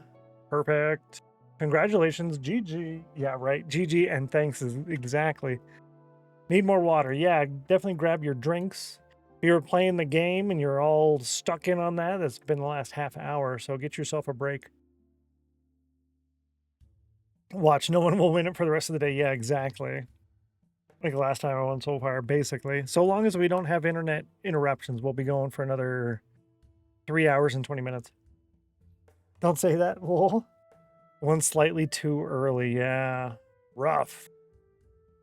Perfect. Congratulations, GG. Yeah, right. GG and thanks is exactly. Need more water. Yeah, definitely grab your drinks. If you're playing the game and you're all stuck in on that, that's been the last half hour, so get yourself a break. Watch, no one will win it for the rest of the day. Yeah, exactly. Like the last time I won Soulfire, basically. So long as we don't have internet interruptions, we'll be going for another 3 hours and 20 minutes. Don't say that, lol. One slightly too early, yeah. Rough.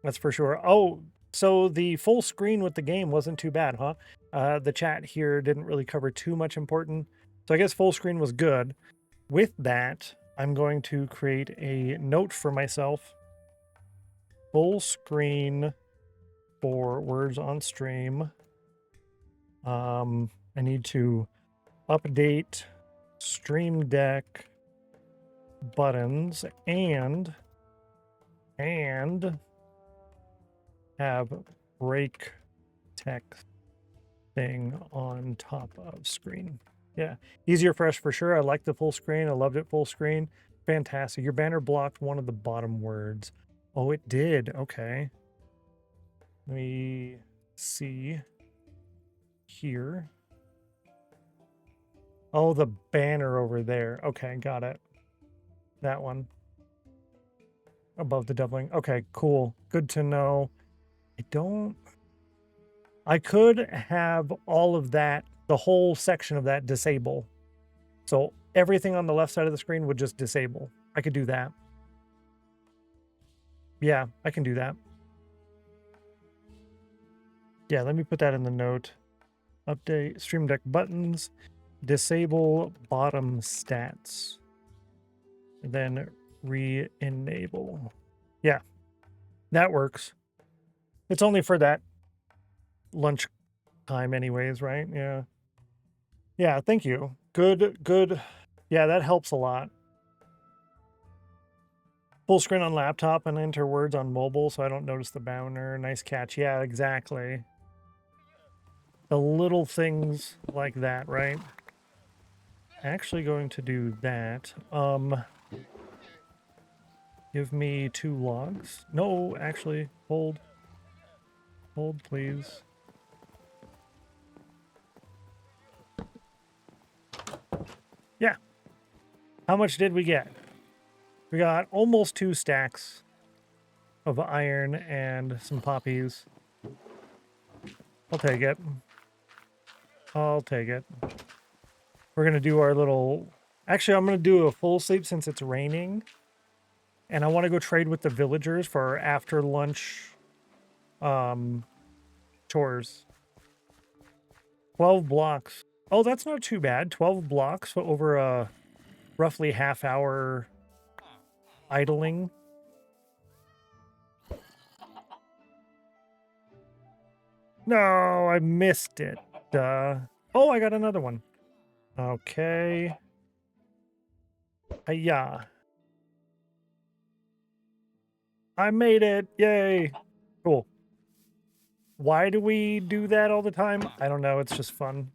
That's for sure. Oh, so the full screen with the game wasn't too bad, huh? The chat here didn't really cover too much important. So I guess full screen was good. With that, I'm going to create a note for myself. Full screen for words on stream. I need to update Stream Deck buttons and have break text thing on top of screen. Yeah, easier for us for sure. I like the full screen. I loved it full screen. Fantastic. Your banner blocked one of the bottom words. Oh, it did. Okay. Let me see here. Oh, the banner over there. Okay, got it. That one. Above the doubling. Okay, cool. Good to know. I could have all of that, the whole section of that disable. So everything on the left side of the screen would just disable. I could do that. Yeah, I can do that. Yeah, let me put that in the note. Update Stream Deck buttons. Disable bottom stats. And then re-enable. Yeah, that works. It's only for that lunch time anyways, right? Yeah. Yeah, thank you. Good. Yeah, that helps a lot. Full screen on laptop and enter words on mobile so I don't notice the banner. Nice catch. Yeah, exactly. The little things like that, right? Actually going to do that. Give me 2 logs. No, actually, hold. Hold, please. Yeah. How much did we get? We got almost 2 stacks of iron and some poppies. I'll take it. I'll take it. We're going to do our little... Actually, I'm going to do a full sleep since it's raining. And I want to go trade with the villagers for our after lunch chores. 12 blocks. Oh, that's not too bad. 12 blocks over a roughly half-hour idling. No, I missed it. Oh, I got another one. Okay. Yeah. I made it. Yay. Cool. Why do we do that all the time? I don't know. It's just fun.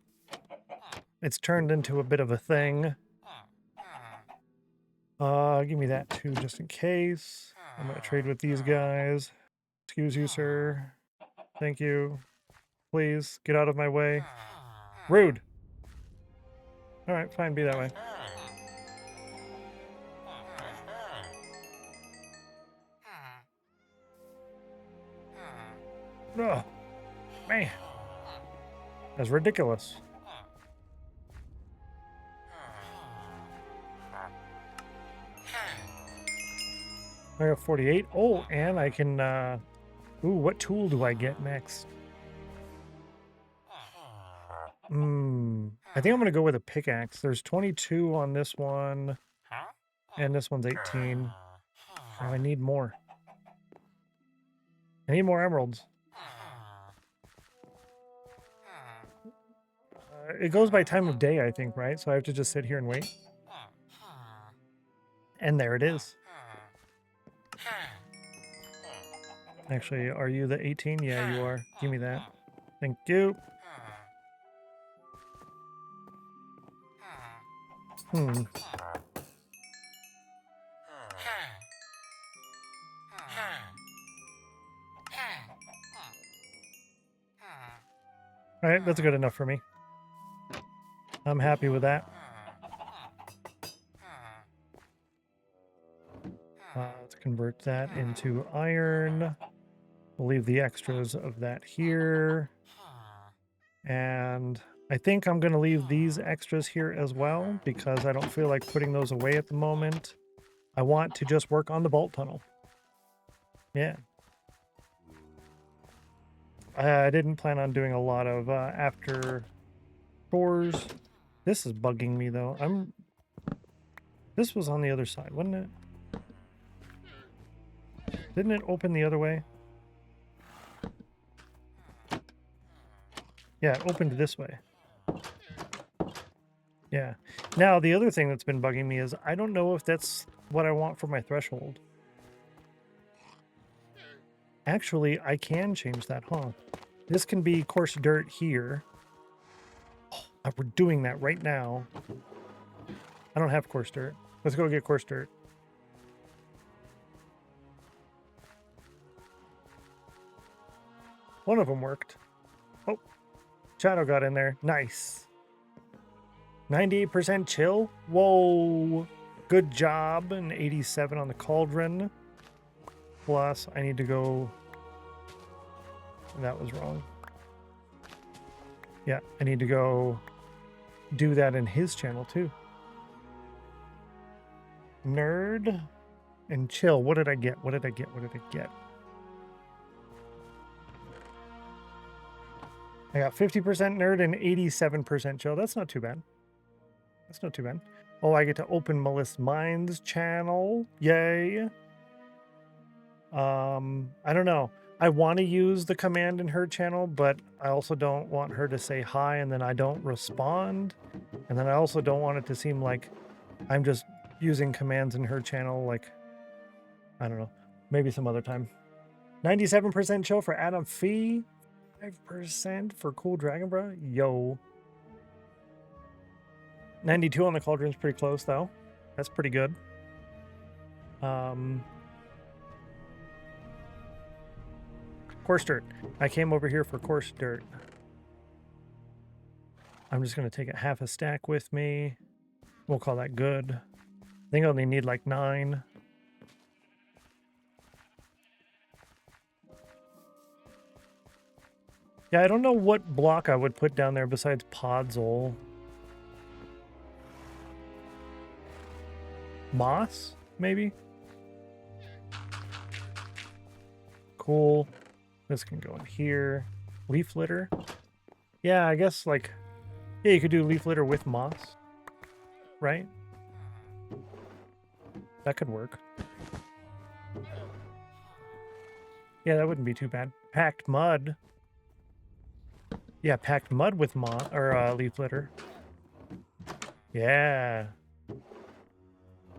It's turned into a bit of a thing. Give me that too, just in case. I'm gonna trade with these guys. Excuse you, sir. Thank you. Please, get out of my way. Rude. Alright, fine, be that way. Oh, man. That's ridiculous. I got 48. Oh, and I can, ooh, what tool do I get next? I think I'm going to go with a pickaxe. There's 22 on this one, and this one's 18. Oh, I need more. I need more emeralds. It goes by time of day, I think, right? So I have to just sit here and wait. And there it is. Actually, are you the 18? Yeah, you are. Give me that. Thank you. Alright, that's good enough for me. I'm happy with that. Let's convert that into iron. We'll leave the extras of that here. And I think I'm going to leave these extras here as well because I don't feel like putting those away at the moment. I want to just work on the vault tunnel. Yeah. I didn't plan on doing a lot of after chores. This is bugging me though. This was on the other side, wasn't it? Didn't it open the other way? Yeah, it opened this way. Yeah. Now, the other thing that's been bugging me is I don't know if that's what I want for my threshold. Actually, I can change that, huh? This can be coarse dirt here. Oh, we're doing that right now. I don't have coarse dirt. Let's go get coarse dirt. One of them worked. Oh, Shadow got in there. Nice. 98% chill. Whoa. Good job. And 87 on the cauldron. Plus, I need to go... That was wrong. Yeah, I need to go do that in his channel too. Nerd and chill. What did I get? What did I get? What did I get? I got 50% nerd and 87% chill. That's not too bad. That's not too bad. Oh, I get to open Melissa Mind's channel. Yay. I don't know. I want to use the command in her channel, but I also don't want her to say hi and then I don't respond. And then I also don't want it to seem like I'm just using commands in her channel. Like, I don't know. Maybe some other time. 97% chill for Adam Fee. 5% for Cool Dragon Bro. Yo. 92 on the Cauldron's pretty close though. That's pretty good. Coarse dirt. I came over here for coarse dirt. I'm just going to take a half a stack with me. We'll call that good. I think I only need like 9. Yeah, I don't know what block I would put down there besides Podzol. Moss, maybe? Cool. This can go in here. Leaf litter. Yeah, I guess like, yeah, you could do leaf litter with moss, right? That could work. Yeah, that wouldn't be too bad. Packed mud. Yeah, packed mud with moss or leaf litter. Yeah.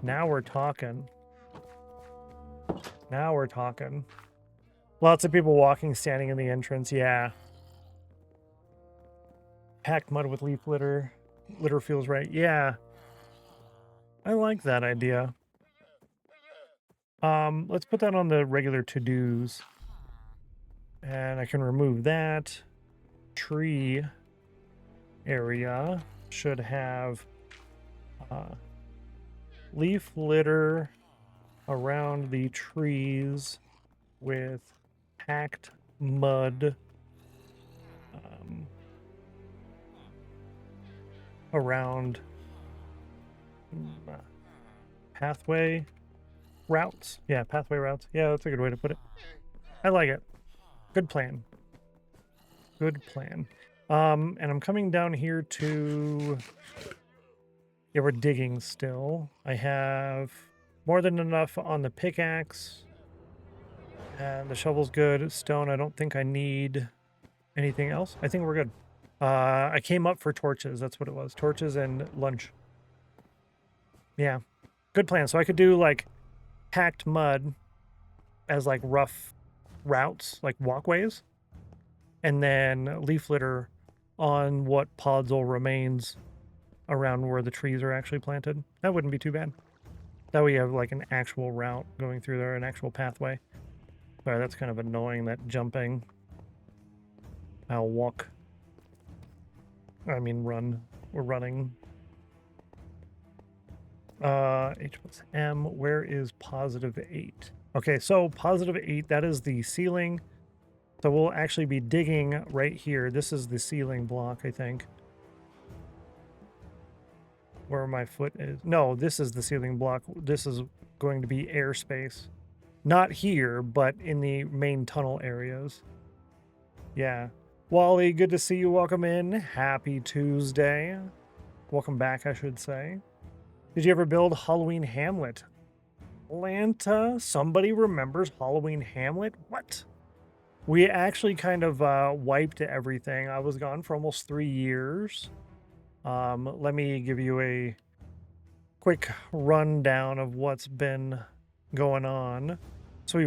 Now we're talking. Now we're talking. Lots of people walking, standing in the entrance. Yeah. Packed mud with leaf litter. Litter feels right. Yeah. I like that idea. Let's put that on the regular to-dos. And I can remove that. Tree area should have leaf litter around the trees with packed mud around pathway routes. Yeah, pathway routes. Yeah, that's a good way to put it. I like it. Good plan. Good plan. And I'm coming down here to... Yeah, we're digging still. I have more than enough on the pickaxe. And the shovel's good. Stone, I don't think I need anything else. I think we're good. I came up for torches. That's what it was. Torches and lunch. Yeah. Good plan. So I could do like packed mud as like rough routes, like walkways. And then leaf litter on what podzol remains around where the trees are actually planted. That wouldn't be too bad. That way you have like an actual route going through there, an actual pathway. Sorry, that's kind of annoying, that jumping. I'll walk. I mean run. We're running. H plus M, where is +8? Okay, so +8, that is the ceiling. So we'll actually be digging right here. This is the ceiling block, I think. Where my foot is. No, this is the ceiling block. This is going to be airspace. Not here, but in the main tunnel areas. Yeah. Wally, good to see you. Welcome in. Happy Tuesday. Welcome back, I should say. Did you ever build Halloween Hamlet? Atlanta? Somebody remembers Halloween Hamlet? What? We actually kind of wiped everything. I was gone for almost 3 years. Let me give you a quick rundown of what's been going on. So we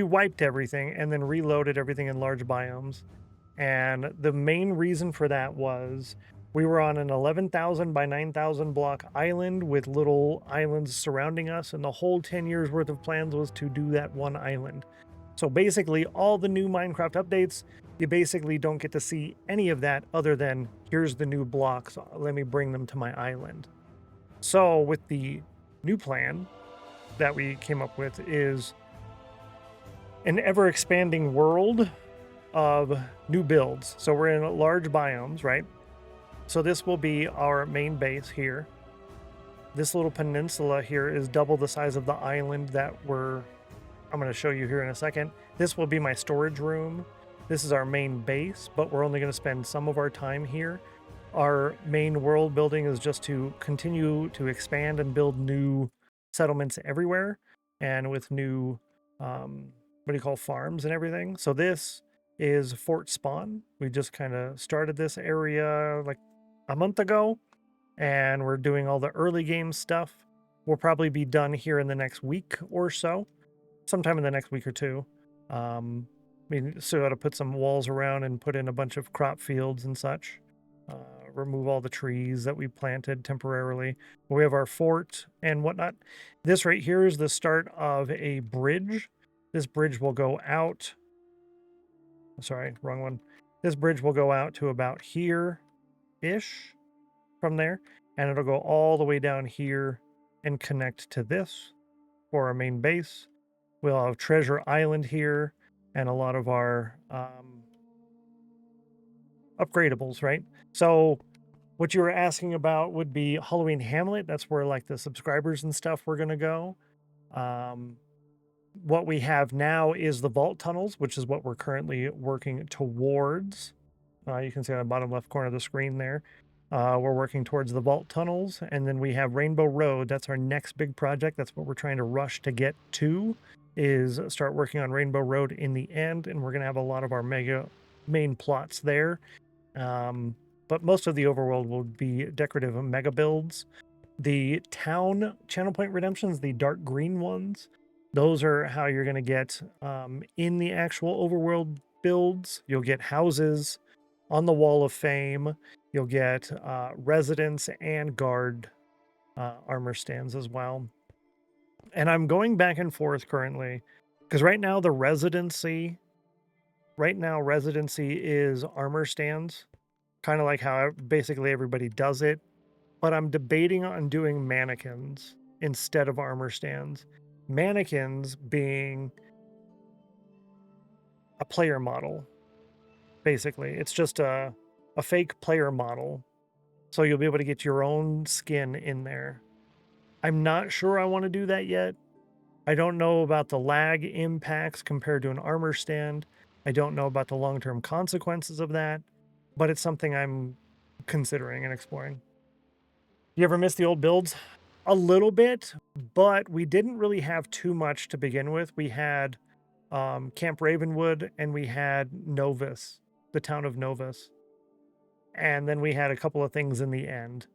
wiped everything and then reloaded everything in large biomes. And the main reason for that was we were on an 11,000 by 9,000 block island with little islands surrounding us, and the whole 10 years worth of plans was to do that one island. So basically all the new Minecraft updates, you basically don't get to see any of that other than here's the new blocks, let me bring them to my island. So with the new plan that we came up with is an ever-expanding world of new builds. So we're in large biomes, right? So this will be our main base here. This little peninsula here is double the size of the island that I'm going to show you here in a second. This will be my storage room. This is our main base, but we're only going to spend some of our time here. Our main world building is just to continue to expand and build new settlements everywhere, and with new, farms and everything. So this is Fort Spawn. We just kind of started this area like a month ago, and we're doing all the early game stuff. We'll probably be done here in the next week or so, sometime in the next week or two. We still got to put some walls around and put in a bunch of crop fields and such. Remove all the trees that we planted temporarily. We have our fort and whatnot. This right here is the start of a bridge. This bridge will go out. Sorry, wrong one. This bridge will go out to about here-ish from there. And it'll go all the way down here and connect to this for our main base. We'll have Treasure Island here and a lot of our upgradables, right? So what you were asking about would be Halloween Hamlet. That's where like the subscribers and stuff were going to go. What we have now is the vault tunnels, which is what we're currently working towards. You can see on the bottom left corner of the screen there. We're working towards the vault tunnels, and then we have Rainbow Road. That's our next big project. That's what we're trying to rush to get to, is start working on Rainbow Road in the end, and we're going to have a lot of our main plots there. But most of the overworld will be decorative mega builds. The town channel point redemptions, the dark green ones, those are how you're going to get in the actual overworld builds. You'll get houses on the Wall of Fame. You'll get residence and guard armor stands as well. And I'm going back and forth currently because right now residency is armor stands, kind of like how basically everybody does it. But I'm debating on doing mannequins instead of armor stands. Mannequins being a player model, basically. It's just a fake player model. So you'll be able to get your own skin in there. I'm not sure I want to do that yet. I don't know about the lag impacts compared to an armor stand. I don't know about the long-term consequences of that, but it's something I'm considering and exploring. You ever miss the old builds? A little bit, but we didn't really have too much to begin with. We had Camp Ravenwood, and we had Novus, the town of Novus. And then we had a couple of things in the end.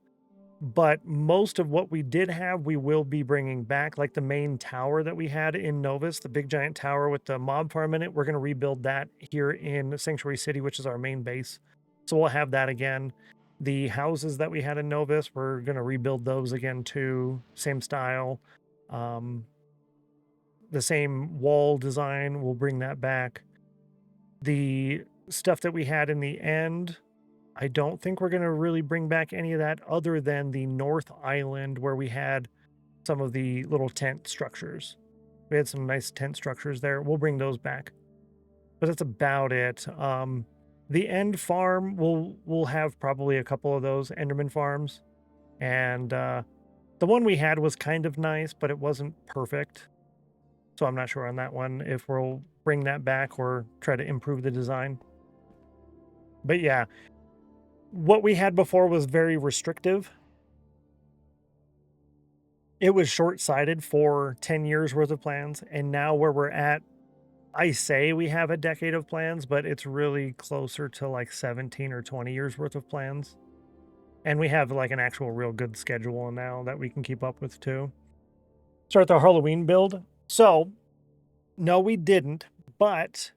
But most of what we did have, we will be bringing back, like the main tower that we had in Novus, the big giant tower with the mob farm in it. We're going to rebuild that here in Sanctuary City, which is our main base. So we'll have that again. The houses that we had in Novus, we're going to rebuild those again too. Same style. The same wall design, we'll bring that back. The stuff that we had in the end, I don't think we're going to really bring back any of that other than the North Island where we had some of the little tent structures. We had some nice tent structures there. We'll bring those back. But that's about it. The end farm, we'll have probably a couple of those Enderman farms. And the one we had was kind of nice, but it wasn't perfect. So I'm not sure on that one if we'll bring that back or try to improve the design. But yeah, what we had before was very restrictive. It was short-sighted for 10 years worth of plans. And now where we're at, I say we have a decade of plans, but it's really closer to like 17 or 20 years worth of plans. And we have like an actual real good schedule now that we can keep up with too. Start the Halloween build. So, no, we didn't, but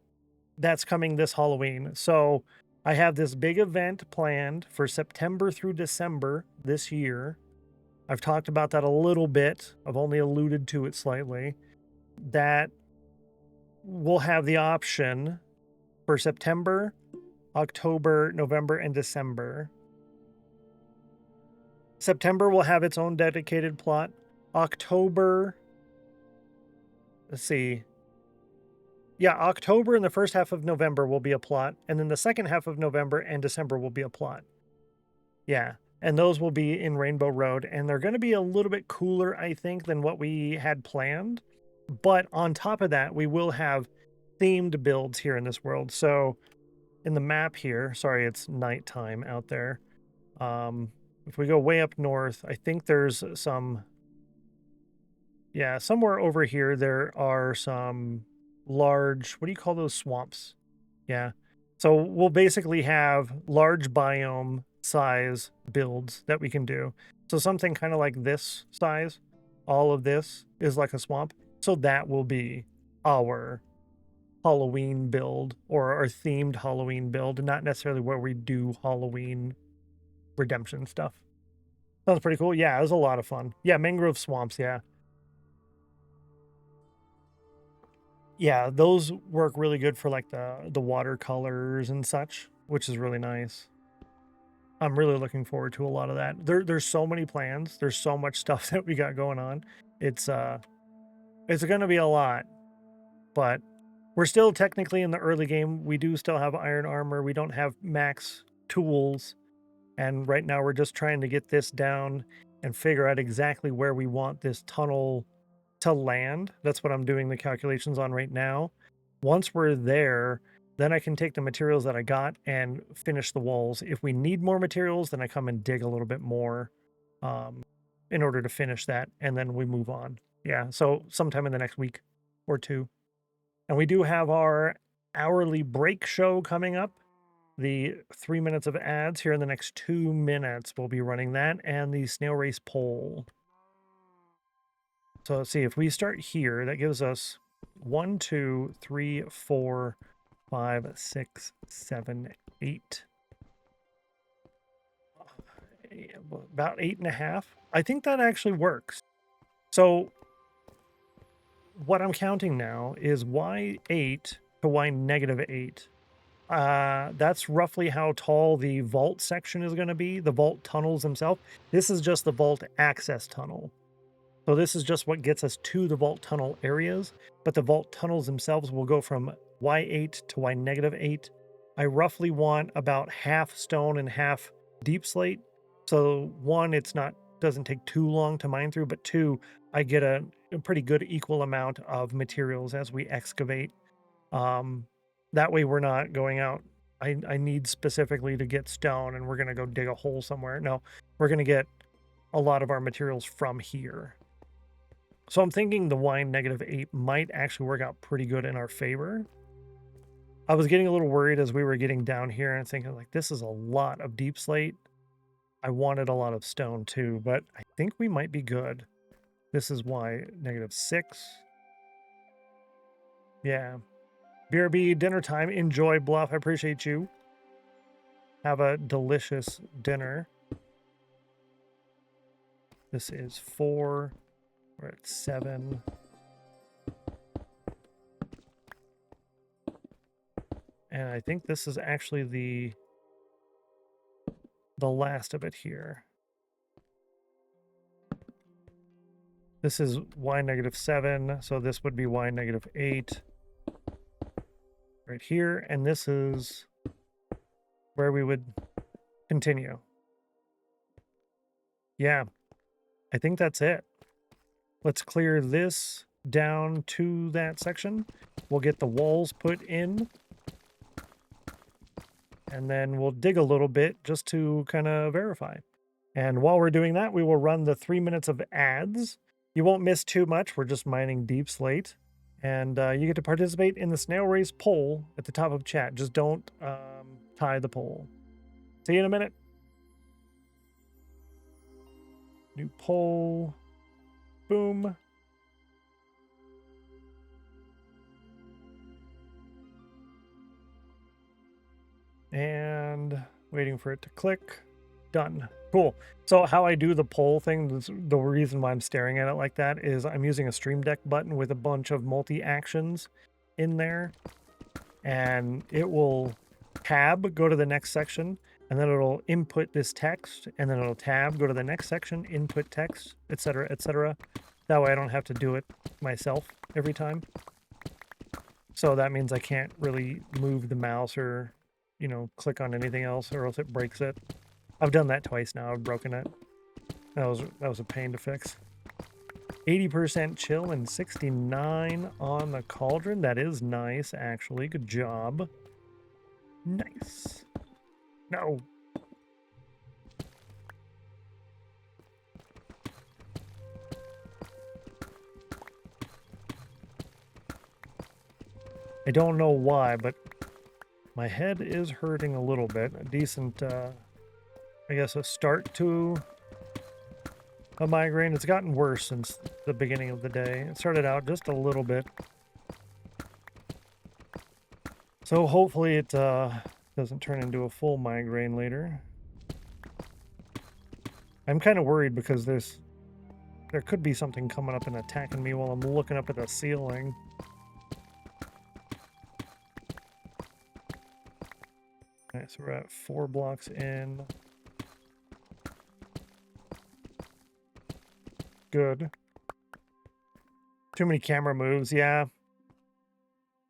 that's coming this Halloween. So I have this big event planned for September through December this year. I've talked about that a little bit. I've only alluded to it slightly. That we'll have the option for September, October, November, and December. September will have its own dedicated plot. October, let's see. Yeah, October and the first half of November will be a plot. And then the second half of November and December will be a plot. Yeah. And those will be in Rainbow Road, and they're going to be a little bit cooler, I think, than what we had planned. But on top of that, we will have themed builds here in this world. So in the map here, sorry, it's nighttime out there. If we go way up north, I think there's some, yeah, somewhere over here, there are some large, what do you call those, swamps? Yeah. So we'll basically have large biome size builds that we can do. So something kind of like this size, all of this is like a swamp. So that will be our Halloween build, or our themed Halloween build, not necessarily where we do Halloween redemption stuff. Sounds pretty cool. Yeah, it was a lot of fun. Yeah, mangrove swamps, yeah. Yeah, those work really good for like the watercolors and such, which is really nice. I'm really looking forward to a lot of that. There's so many plans. There's so much stuff that we got going on. It's going to be a lot, but we're still technically in the early game. We do still have iron armor. We don't have max tools. And right now we're just trying to get this down and figure out exactly where we want this tunnel to land. That's what I'm doing the calculations on right now. Once we're there, then I can take the materials that I got and finish the walls. If we need more materials, then I come and dig a little bit more in order to finish that, and then we move on. Yeah, so sometime in the next week or two. And we do have our hourly break show coming up. The 3 minutes of ads here in the next 2 minutes. We'll be running that and the snail race poll. So let's see, if we start here, that gives us 1, 2, 3, 4, 5, 6, 7, 8. About 8.5. I think that actually works. So what I'm counting now is y8 to y-8. That's roughly how tall the vault section is going to be, the vault tunnels themselves. This is just the vault access tunnel. So this is just what gets us to the vault tunnel areas, but the vault tunnels themselves will go from y8 to y-8. I roughly want about half stone and half deep slate. So one, doesn't take too long to mine through, but two, I get a pretty good equal amount of materials as we excavate. That way we're not going out. I need specifically to get stone and we're going to go dig a hole somewhere. No, we're going to get a lot of our materials from here. So I'm thinking the y-8 might actually work out pretty good in our favor. I was getting a little worried as we were getting down here and thinking like, this is a lot of deep slate. I wanted a lot of stone too, but I think we might be good. This is y-6. Yeah. BRB, dinner time. Enjoy, Bluff. I appreciate you. Have a delicious dinner. This is 4. We're at 7. And I think this is actually the last of it here. This is y-7, so this would be y-8 right here, and this is where we would continue. Yeah, I think that's it. Let's clear this down to that section. We'll get the walls put in, and then we'll dig a little bit just to kind of verify. And while we're doing that, we will run the 3 minutes of ads. You won't miss too much. We're just mining deep slate. And you get to participate in the snail race poll at the top of chat. Just don't tie the poll. See you in a minute. New poll. Boom. And waiting for it to click. Done. Cool. So how I do the poll thing, the reason why I'm staring at it like that is I'm using a Stream Deck button with a bunch of multi-actions in there. And it will tab, go to the next section, and then it'll input this text, and then it'll tab, go to the next section, input text, etc., etc. That way I don't have to do it myself every time. So that means I can't really move the mouse or, click on anything else, or else it breaks it. I've done that twice now. I've broken it. That was a pain to fix. 80% chill and 69 on the cauldron. That is nice, actually. Good job. Nice. No. I don't know why, but my head is hurting a little bit. A decent, I guess, a start to a migraine. It's gotten worse since the beginning of the day. It started out just a little bit. So hopefully it doesn't turn into a full migraine later. I'm kind of worried because there could be something coming up and attacking me while I'm looking up at the ceiling. All right, so we're at 4 blocks in. Good. Too many camera moves, yeah.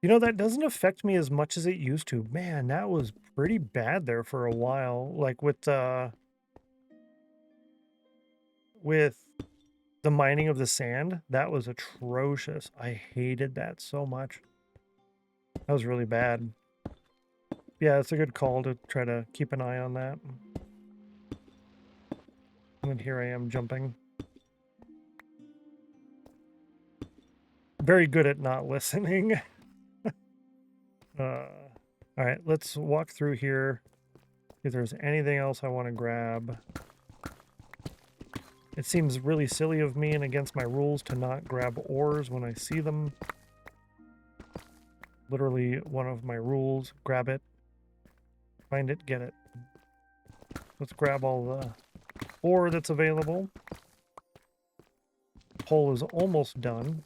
You know, that doesn't affect me as much as it used to. Man, that was pretty bad there for a while. Like with the mining of the sand, that was atrocious. I hated that so much. That was really bad. Yeah, it's a good call to try to keep an eye on that. And then here I am jumping. Very good at not listening. All right, let's walk through here. If there's anything else I want to grab. It seems really silly of me and against my rules to not grab ores when I see them. Literally one of my rules. Grab it. Find it, get it. Let's grab all the ore that's available. Hole is almost done.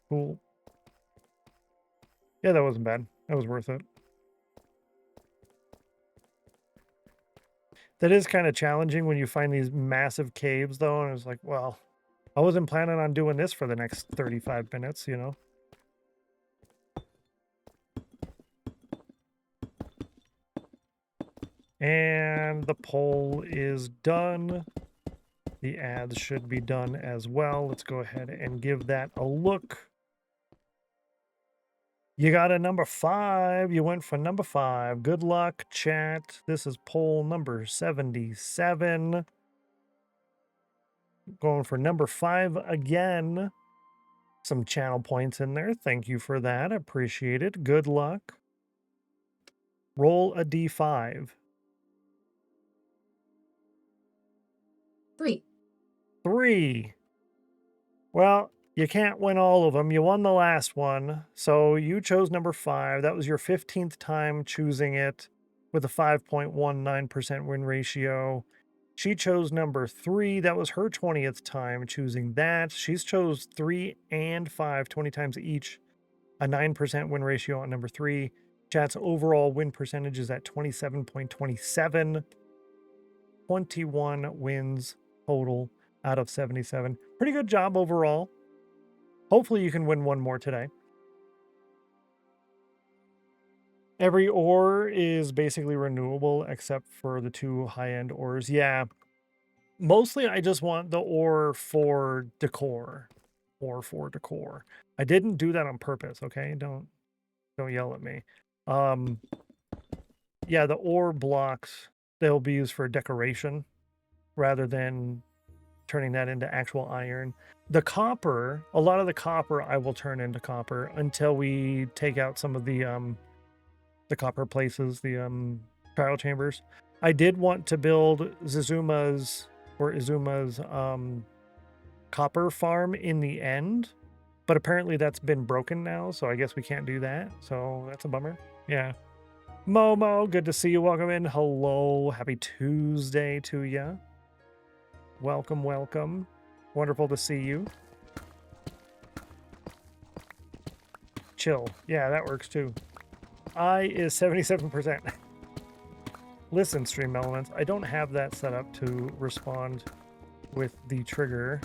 Cool. Yeah, that wasn't bad. That was worth it. That is kind of challenging when you find these massive caves, though, and it's like, well, I wasn't planning on doing this for the next 35 minutes, you know? And the poll is done. The ads should be done as well. Let's go ahead and give that a look. You got a number 5. You went for number 5. Good luck, chat. This is poll number 77. Going for number 5 again. Some channel points in there. Thank you for that. Appreciate it. Good luck. Roll a d5. 3. 3. Well, you can't win all of them. You won the last one. So you chose number 5. That was your 15th time choosing it with a 5.19% win ratio. She chose number 3. That was her 20th time choosing that. She's chose 3 and 5, 20 times each. A 9% win ratio on number 3. Chat's overall win percentage is at 27.27. 21 wins total out of 77. Pretty good job overall. Hopefully you can win one more today. Every ore is basically renewable except for the 2 high-end ores. Yeah. Mostly I just want the ore for decor. Ore for decor. I didn't do that on purpose, okay? Don't yell at me. Yeah, the ore blocks, they'll be used for decoration rather than turning that into actual iron. The copper, a lot of the copper I will turn into copper until we take out some of the copper places, the trial chambers. I did want to build Izuma's copper farm in the end, but apparently that's been broken now, so I guess we can't do that. So that's a bummer. Yeah. Momo, good to see you. Welcome in. Hello. Happy Tuesday to you. Welcome, welcome. Wonderful to see you. Chill. Yeah, that works too. I is 77%. Listen, Stream Elements, I don't have that set up to respond with the trigger.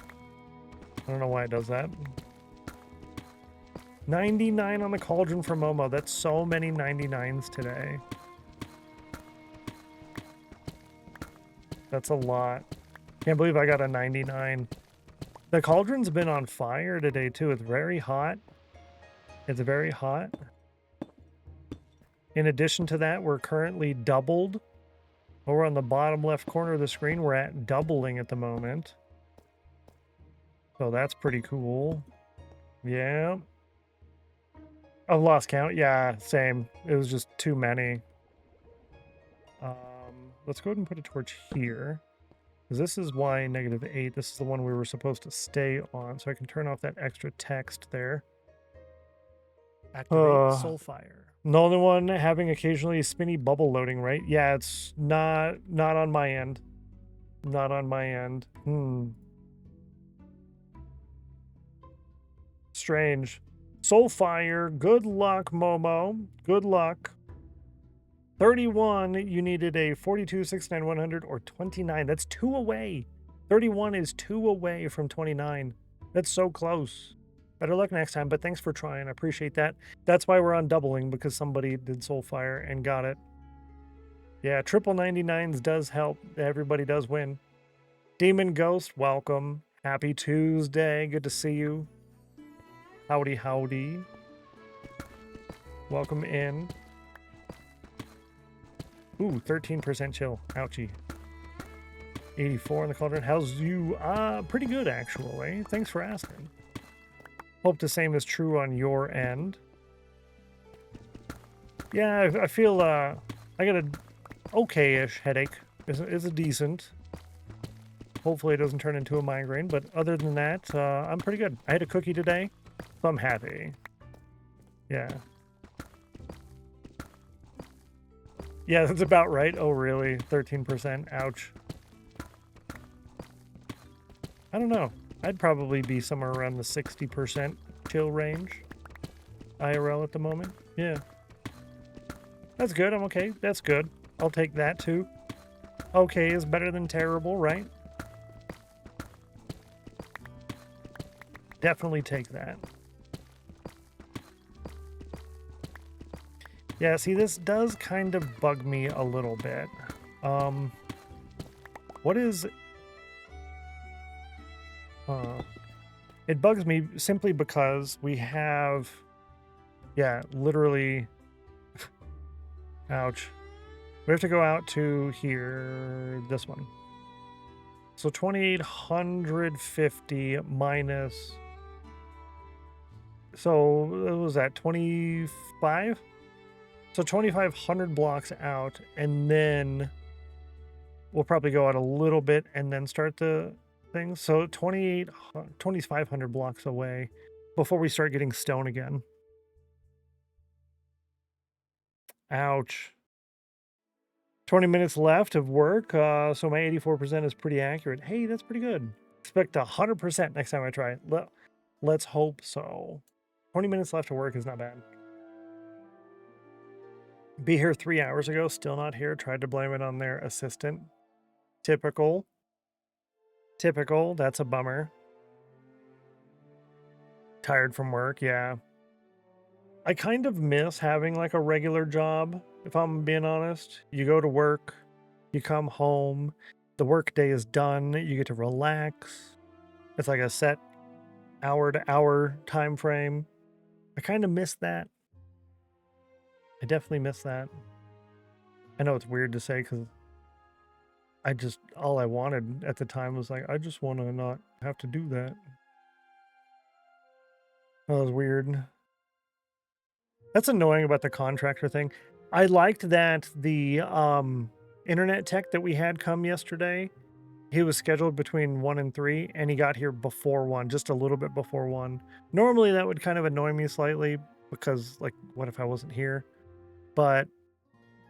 I don't know why it does that. 99 on the cauldron for Momo. That's so many 99s today. That's a lot. Can't believe I got a 99. The cauldron's been on fire today too. It's very hot. It's very hot. In addition to that, we're currently doubled. Over on the bottom left corner of the screen, we're at doubling at the moment. So that's pretty cool. Yeah. I've lost count. Yeah, same. It was just too many. Let's go ahead and put a torch here. Because this is Y -8. This is the one we were supposed to stay on. So I can turn off that extra text there. Activate Soulfire. The only one having occasionally spinny bubble loading, right? Yeah, it's not on my end. Not on my end. Strange. Soulfire, good luck, Momo. Good luck. 31, you needed a 42, 69, 100, or 29. That's 2 away. 31 is 2 away from 29. That's so close. Better luck next time, but thanks for trying. I appreciate that. That's why we're on doubling, because somebody did Soulfire and got it. Yeah, triple 99s does help. Everybody does win. Demon Ghost, welcome. Happy Tuesday. Good to see you. Howdy, howdy. Welcome in. Ooh, 13% chill. Ouchie. 84 in the cauldron. How's you? Pretty good, actually. Thanks for asking. Hope the same is true on your end. Yeah, I feel, I got a okay-ish headache. It's a decent. Hopefully it doesn't turn into a migraine, but other than that, I'm pretty good. I had a cookie today, so I'm happy. Yeah. Yeah, that's about right. Oh, really? 13%? Ouch. I don't know. I'd probably be somewhere around the 60% chill range. IRL at the moment. Yeah. That's good. I'm okay. That's good. I'll take that too. Okay is better than terrible, right? Definitely take that. Yeah, see, this does kind of bug me a little bit. What is... it bugs me simply because we have... Yeah, literally... Ouch. We have to go out to here, this one. So 2,850 minus... So, what was that, 25? So 2,500 blocks out, and then we'll probably go out a little bit and then start the thing. So 2,500 blocks away before we start getting stone again. Ouch. 20 minutes left of work, so my 84% is pretty accurate. Hey, that's pretty good. Expect 100% next time I try it. Let's hope so. 20 minutes left of work is not bad. Be here 3 hours ago, still not here. Tried to blame it on their assistant. Typical. Typical. That's a bummer. Tired from work, yeah. I kind of miss having like a regular job, if I'm being honest. You go to work, you come home, the work day is done, you get to relax. It's like a set hour-to-hour time frame. I kind of miss that. I definitely miss that. I know it's weird to say because all I wanted at the time was like, I just want to not have to do that. That was weird. That's annoying about the contractor thing. I liked that the internet tech that we had come yesterday, he was scheduled between 1 and 3, and he got here before 1, just a little bit before 1. Normally that would kind of annoy me slightly because, like, what if I wasn't here? But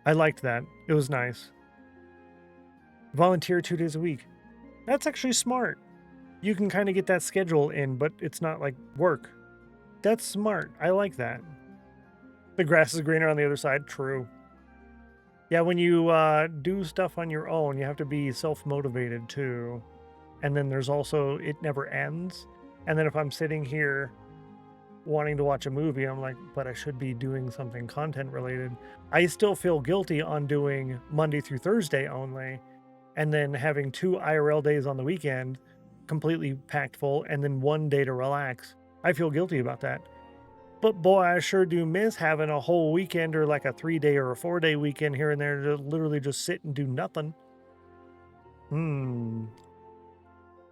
I liked that. It was nice. Volunteer 2 days a week. That's actually smart. You can kind of get that schedule in, but it's not like work. That's smart. I like that. The grass is greener on the other side. True. Yeah, when you do stuff on your own, you have to be self-motivated too. And then there's also, it never ends. And then if I'm sitting here wanting to watch a movie, I'm like, but I should be doing something content related. I still feel guilty on doing Monday through Thursday only, and then having 2 IRL days on the weekend completely packed full, and then 1 day to relax. I feel guilty about that. But boy, I sure do miss having a whole weekend or like a 3-day or a 4-day weekend here and there to literally just sit and do nothing.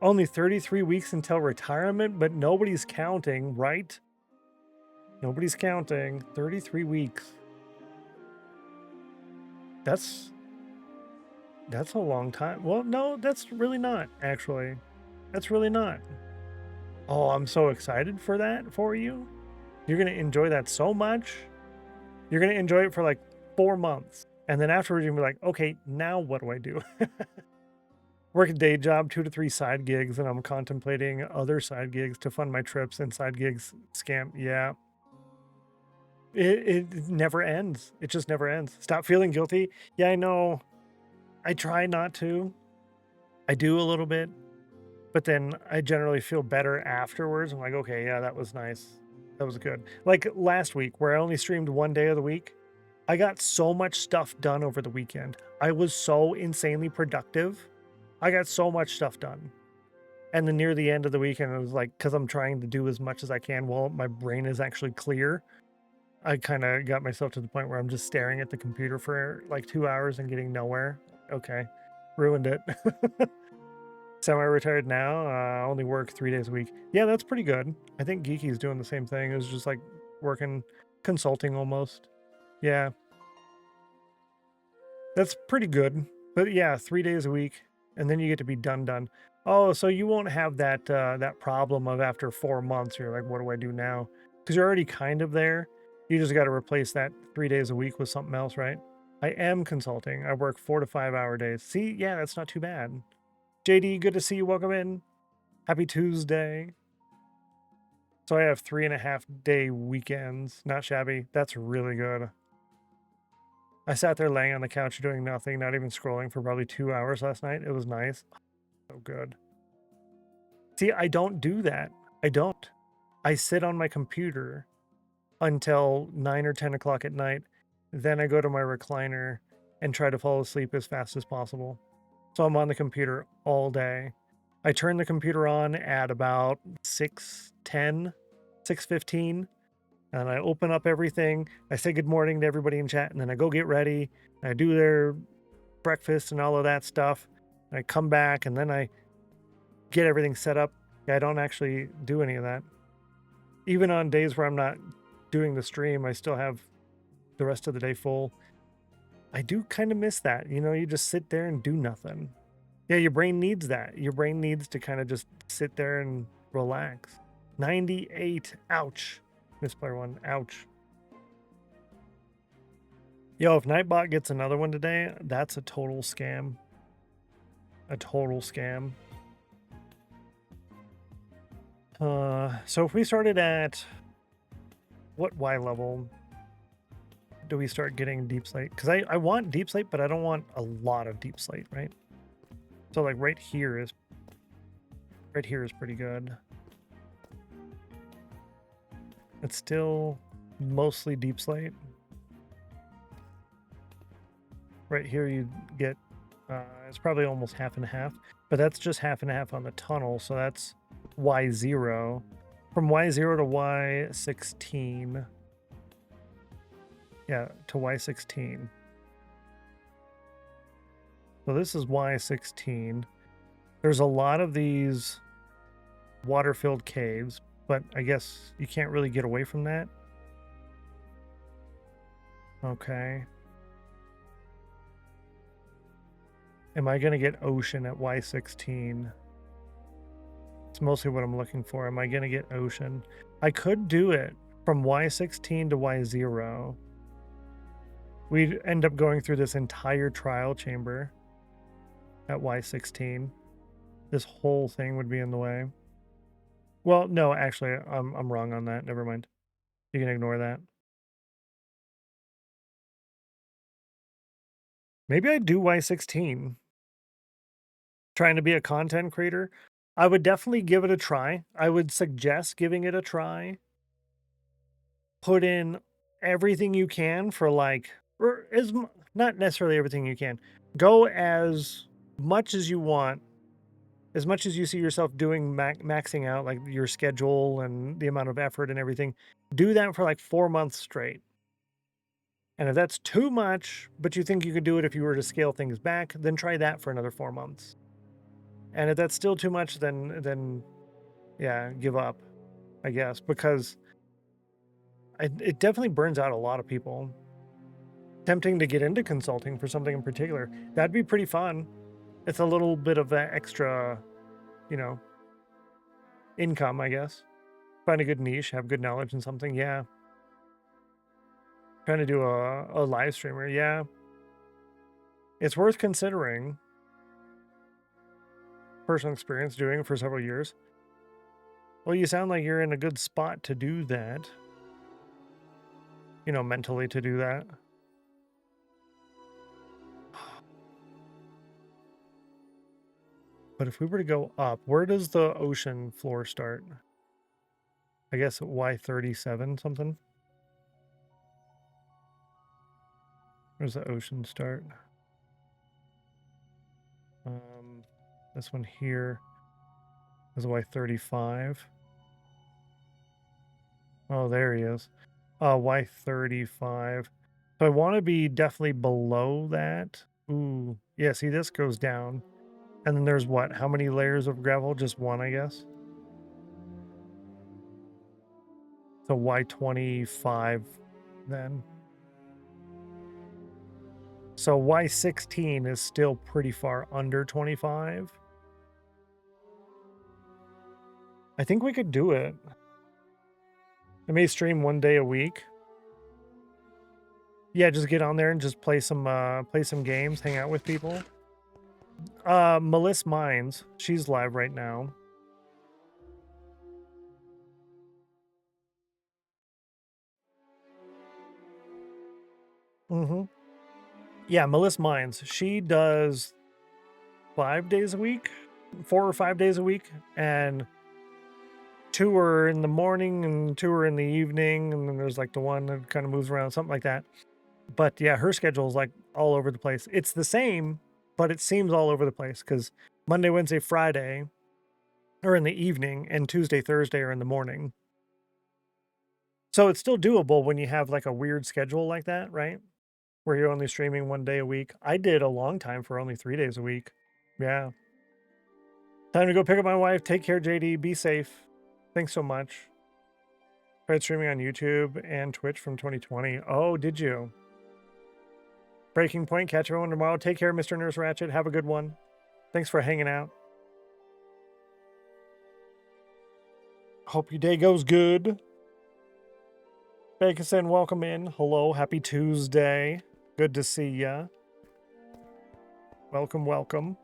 Only 33 weeks until retirement, but nobody's counting, right? Nobody's counting. 33 weeks. That's a long time. Well, no, that's really not, actually. That's really not. Oh, I'm so excited for that for you. You're going to enjoy that so much. You're going to enjoy it for like 4 months. And then afterwards, you're going to be like, okay, now what do I do? Work a day job, 2 to 3 side gigs, and I'm contemplating other side gigs to fund my trips and side gigs scam. Yeah. It never ends. It just never ends. Stop feeling guilty. Yeah, I know. I try not to. I do a little bit. But then I generally feel better afterwards. I'm like, okay, yeah, that was nice. That was good. Like last week, where I only streamed 1 day of the week, I got so much stuff done over the weekend. I was so insanely productive. I got so much stuff done. And then near the end of the weekend, it was like, because I'm trying to do as much as I can while my brain is actually clear, I kind of got myself to the point where I'm just staring at the computer for like 2 hours and getting nowhere. Okay, ruined it. Semi-retired now, only work 3 days a week. Yeah, that's pretty good. I think Geeky's doing the same thing. It was just like working, consulting almost. Yeah. That's pretty good. But yeah, 3 days a week, and then you get to be done. Oh, so you won't have that that problem of after 4 months, you're like, what do I do now? Because you're already kind of there. You just got to replace that 3 days a week with something else, right? I am consulting. I work 4 to 5 hour days. See, yeah, that's not too bad. JD, good to see you. Welcome in. Happy Tuesday. So I have 3.5 day weekends. Not shabby. That's really good. I sat there laying on the couch doing nothing, not even scrolling for probably 2 hours last night. It was nice. So good. See, I don't do that. I don't. I sit on my computer until 9 or 10 o'clock at night. Then I go to my recliner and try to fall asleep as fast as possible. So I'm on the computer all day. I turn the computer on at about 6:10, 6:15, and I open up everything. I say good morning to everybody in chat, and then I go get ready. I do their breakfast and all of that stuff. And I come back, and then I get everything set up. I don't actually do any of that. Even on days where I'm not doing the stream, I still have the rest of the day full. I do kind of miss that. You know, you just sit there and do nothing. Yeah, your brain needs that. Your brain needs to kind of just sit there and relax. 98. Ouch. Misplayer 1. Ouch. Yo, if Nightbot gets another one today, that's a total scam. A total scam. So if we started at what Y level do we start getting deep slate? Because I want deep slate, but I don't want a lot of deep slate, right? So like right here is pretty good. It's still mostly deep slate. Right here you get it's probably almost half and half, but that's just half and half on the tunnel, so that's Y0. From Y0 to Y16. Yeah, to Y16. So this is Y16. There's a lot of these water-filled caves, but I guess you can't really get away from that. Okay. Am I going to get ocean at Y16? It's mostly what I'm looking for. Am I going to get ocean? I could do it from Y16 to Y0. We'd end up going through this entire trial chamber at Y16. This whole thing would be in the way. Well, no, actually, I'm wrong on that. Never mind. You can ignore that. Maybe I do Y16. Trying to be a content creator. I would definitely give it a try. I would suggest giving it a try. Put in everything you can for like, or not necessarily everything you can. Go as much as you want, as much as you see yourself doing maxing out like your schedule and the amount of effort and everything, do that for like 4 months straight. And if that's too much, but you think you could do it if you were to scale things back, then try that for another 4 months. And if that's still too much, then yeah, give up, I guess, because it definitely burns out a lot of people. Tempting to get into consulting for something in particular. That'd be pretty fun. It's a little bit of that extra, you know, income, I guess. Find a good niche, have good knowledge in something, yeah. Trying to do a live streamer, yeah. It's worth considering. Personal experience doing it for several years. Well, you sound like you're in a good spot to do that. You know, mentally to do that. But if we were to go up, where does the ocean floor start? I guess Y37 something? Where's the ocean start? This one here is Y35. Oh, there he is. Y35. So I want to be definitely below that. Ooh, yeah, see, this goes down. And then there's what? How many layers of gravel? Just one, I guess. So Y25 then. So Y16 is still pretty far under 25. I think we could do it. I may stream 1 day a week. Yeah, just get on there and just play some games, hang out with people. Melissa Mines, she's live right now. Yeah, Melissa Mines, she does 5 days a week, 4 or 5 days a week, and 2 are in the morning and 2 are in the evening, and then there's like the one that kind of moves around, something like that. But yeah, her schedule is like all over the place. It's the same, but it seems all over the place because Monday, Wednesday, Friday are in the evening, and Tuesday, Thursday are in the morning. So it's still doable when you have like a weird schedule like that, right? Where you're only streaming 1 day a week. I did a long time for only 3 days a week. Yeah. Time to go pick up my wife. Take care, JD. Be safe. Thanks so much. Tried streaming on YouTube and Twitch from 2020. Oh, did you? Breaking point. Catch everyone tomorrow. Take care, Mr. Nurse Ratchet. Have a good one. Thanks for hanging out. Hope your day goes good. Bakeson, welcome in. Hello. Happy Tuesday. Good to see ya. Welcome, welcome.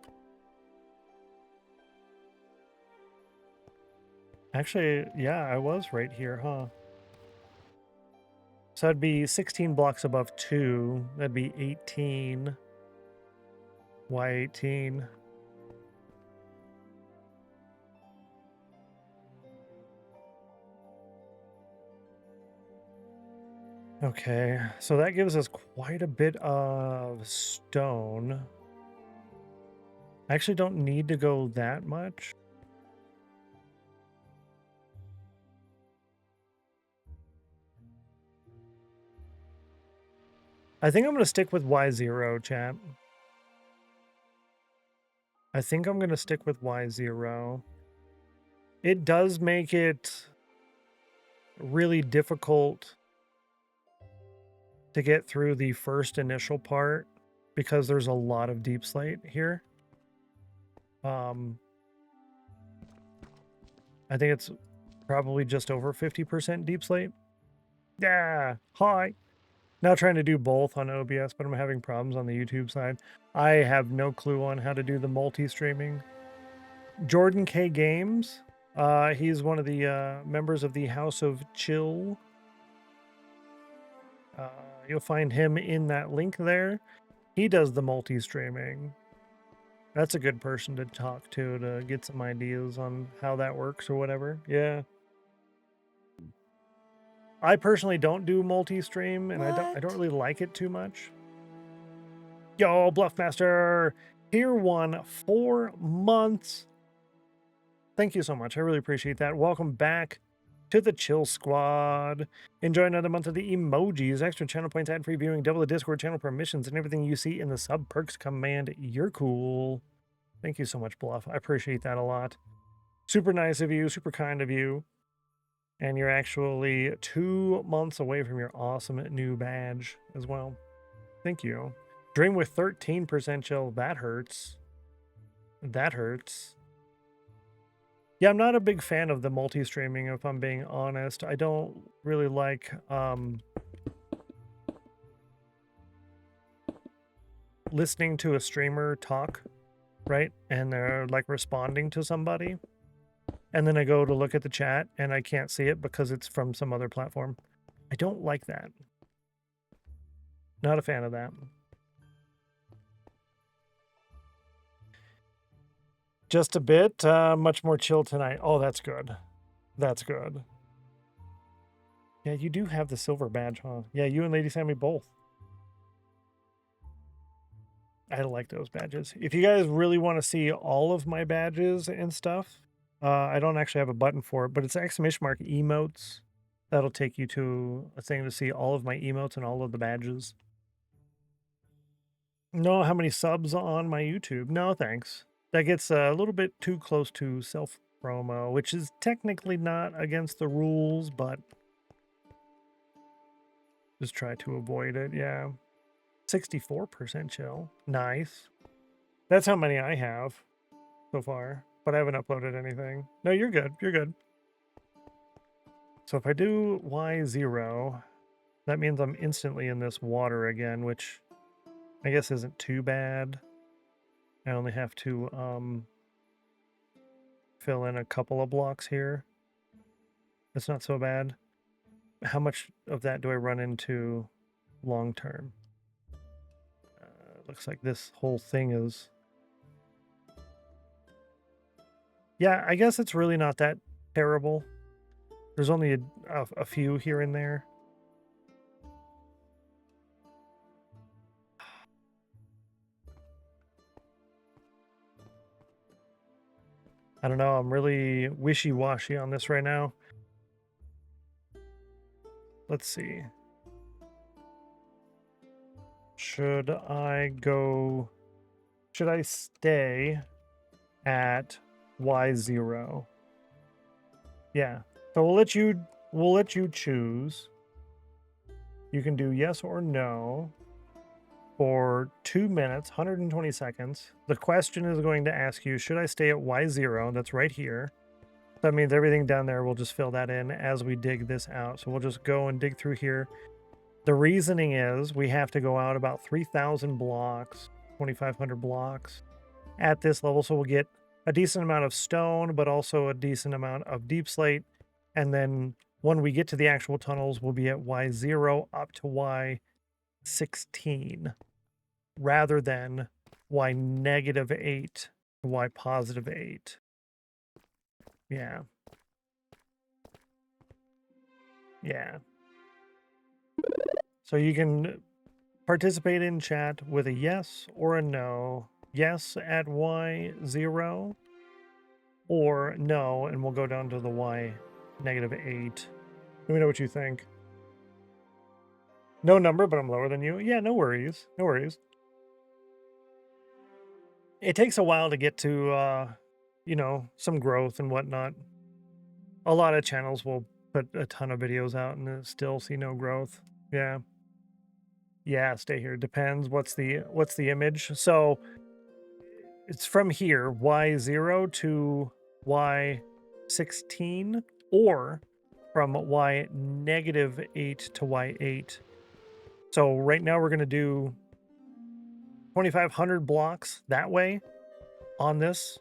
Actually, yeah, I was right here, huh? So that'd be 16 blocks above 2. That'd be 18. Y18. Okay, so that gives us quite a bit of stone. I actually don't need to go that much. I think I'm going to stick with Y0, chat. I think I'm going to stick with Y0. It does make it really difficult to get through the first initial part because there's a lot of deep slate here. I think it's probably just over 50% deep slate. Yeah, hi. Now trying to do both on OBS, but I'm having problems on the YouTube side. I have no clue on how to do the multi-streaming. Jordan K Games, he's one of the members of the House of Chill. You'll find him in that link there. He does the multi-streaming. That's a good person to talk to get some ideas on how that works or whatever. Yeah. I personally don't do multi-stream, and I don't really like it too much. Yo, Bluffmaster, Tier 1, 4 months. Thank you so much. I really appreciate that. Welcome back to the Chill Squad. Enjoy another month of the emojis, extra channel points, ad-free viewing, double the Discord channel permissions, and everything you see in the sub perks command. You're cool. Thank you so much, Bluff. I appreciate that a lot. Super nice of you, super kind of you. And you're actually 2 months away from your awesome new badge as well. Thank you. Dream with 13% chill. That hurts. That hurts. Yeah, I'm not a big fan of the multi-streaming, if I'm being honest. I don't really like listening to a streamer talk, right? And they're like responding to somebody. And then I go to look at the chat and I can't see it because it's from some other platform. I don't like that. Not a fan of that. Just a bit, much more chill tonight. Oh, that's good. That's good. Yeah, you do have the silver badge, huh? Yeah, you and Lady Sammy both. I like those badges. If you guys really want to see all of my badges and stuff, I don't actually have a button for it, but it's exclamation mark emotes. That'll take you to a thing to see all of my emotes and all of the badges. Know how many subs on my YouTube? No, thanks. That gets a little bit too close to self-promo, which is technically not against the rules, but just try to avoid it, yeah. 64% chill. Nice. That's how many I have so far, but I haven't uploaded anything. No, you're good. You're good. So if I do Y0, that means I'm instantly in this water again, which I guess isn't too bad. I only have to fill in a couple of blocks here. It's not so bad. How much of that do I run into long term? Looks like this whole thing is... Yeah, I guess it's really not that terrible. There's only a few here and there. I don't know, I'm really wishy-washy on this right now. Let's see. Should I stay at Y0? Yeah. So we'll let you choose. You can do yes or no for 2 minutes, 120 seconds. The question is going to ask you, should I stay at Y0? That's right here. That means everything down there, we'll just fill that in as we dig this out. So we'll just go and dig through here. The reasoning is we have to go out about 3,000 blocks, 2,500 blocks at this level. So we'll get a decent amount of stone, but also a decent amount of deep slate. And then when we get to the actual tunnels, we'll be at Y0 up to Y16 rather than Y-8 to Y+8. Yeah. Yeah. So you can participate in chat with a yes or a no. Yes at Y0 or no, and we'll go down to the Y-8. Let me know what you think. No number, but I'm lower than you. Yeah, no worries. No worries. It takes a while to get to, you know, some growth and whatnot. A lot of channels will put a ton of videos out and still see no growth. Yeah. Yeah, stay here. Depends. What's the image? So it's from here, Y0 to Y16, or from Y-8 to Y8. So right now we're going to do 2,500 blocks that way on this,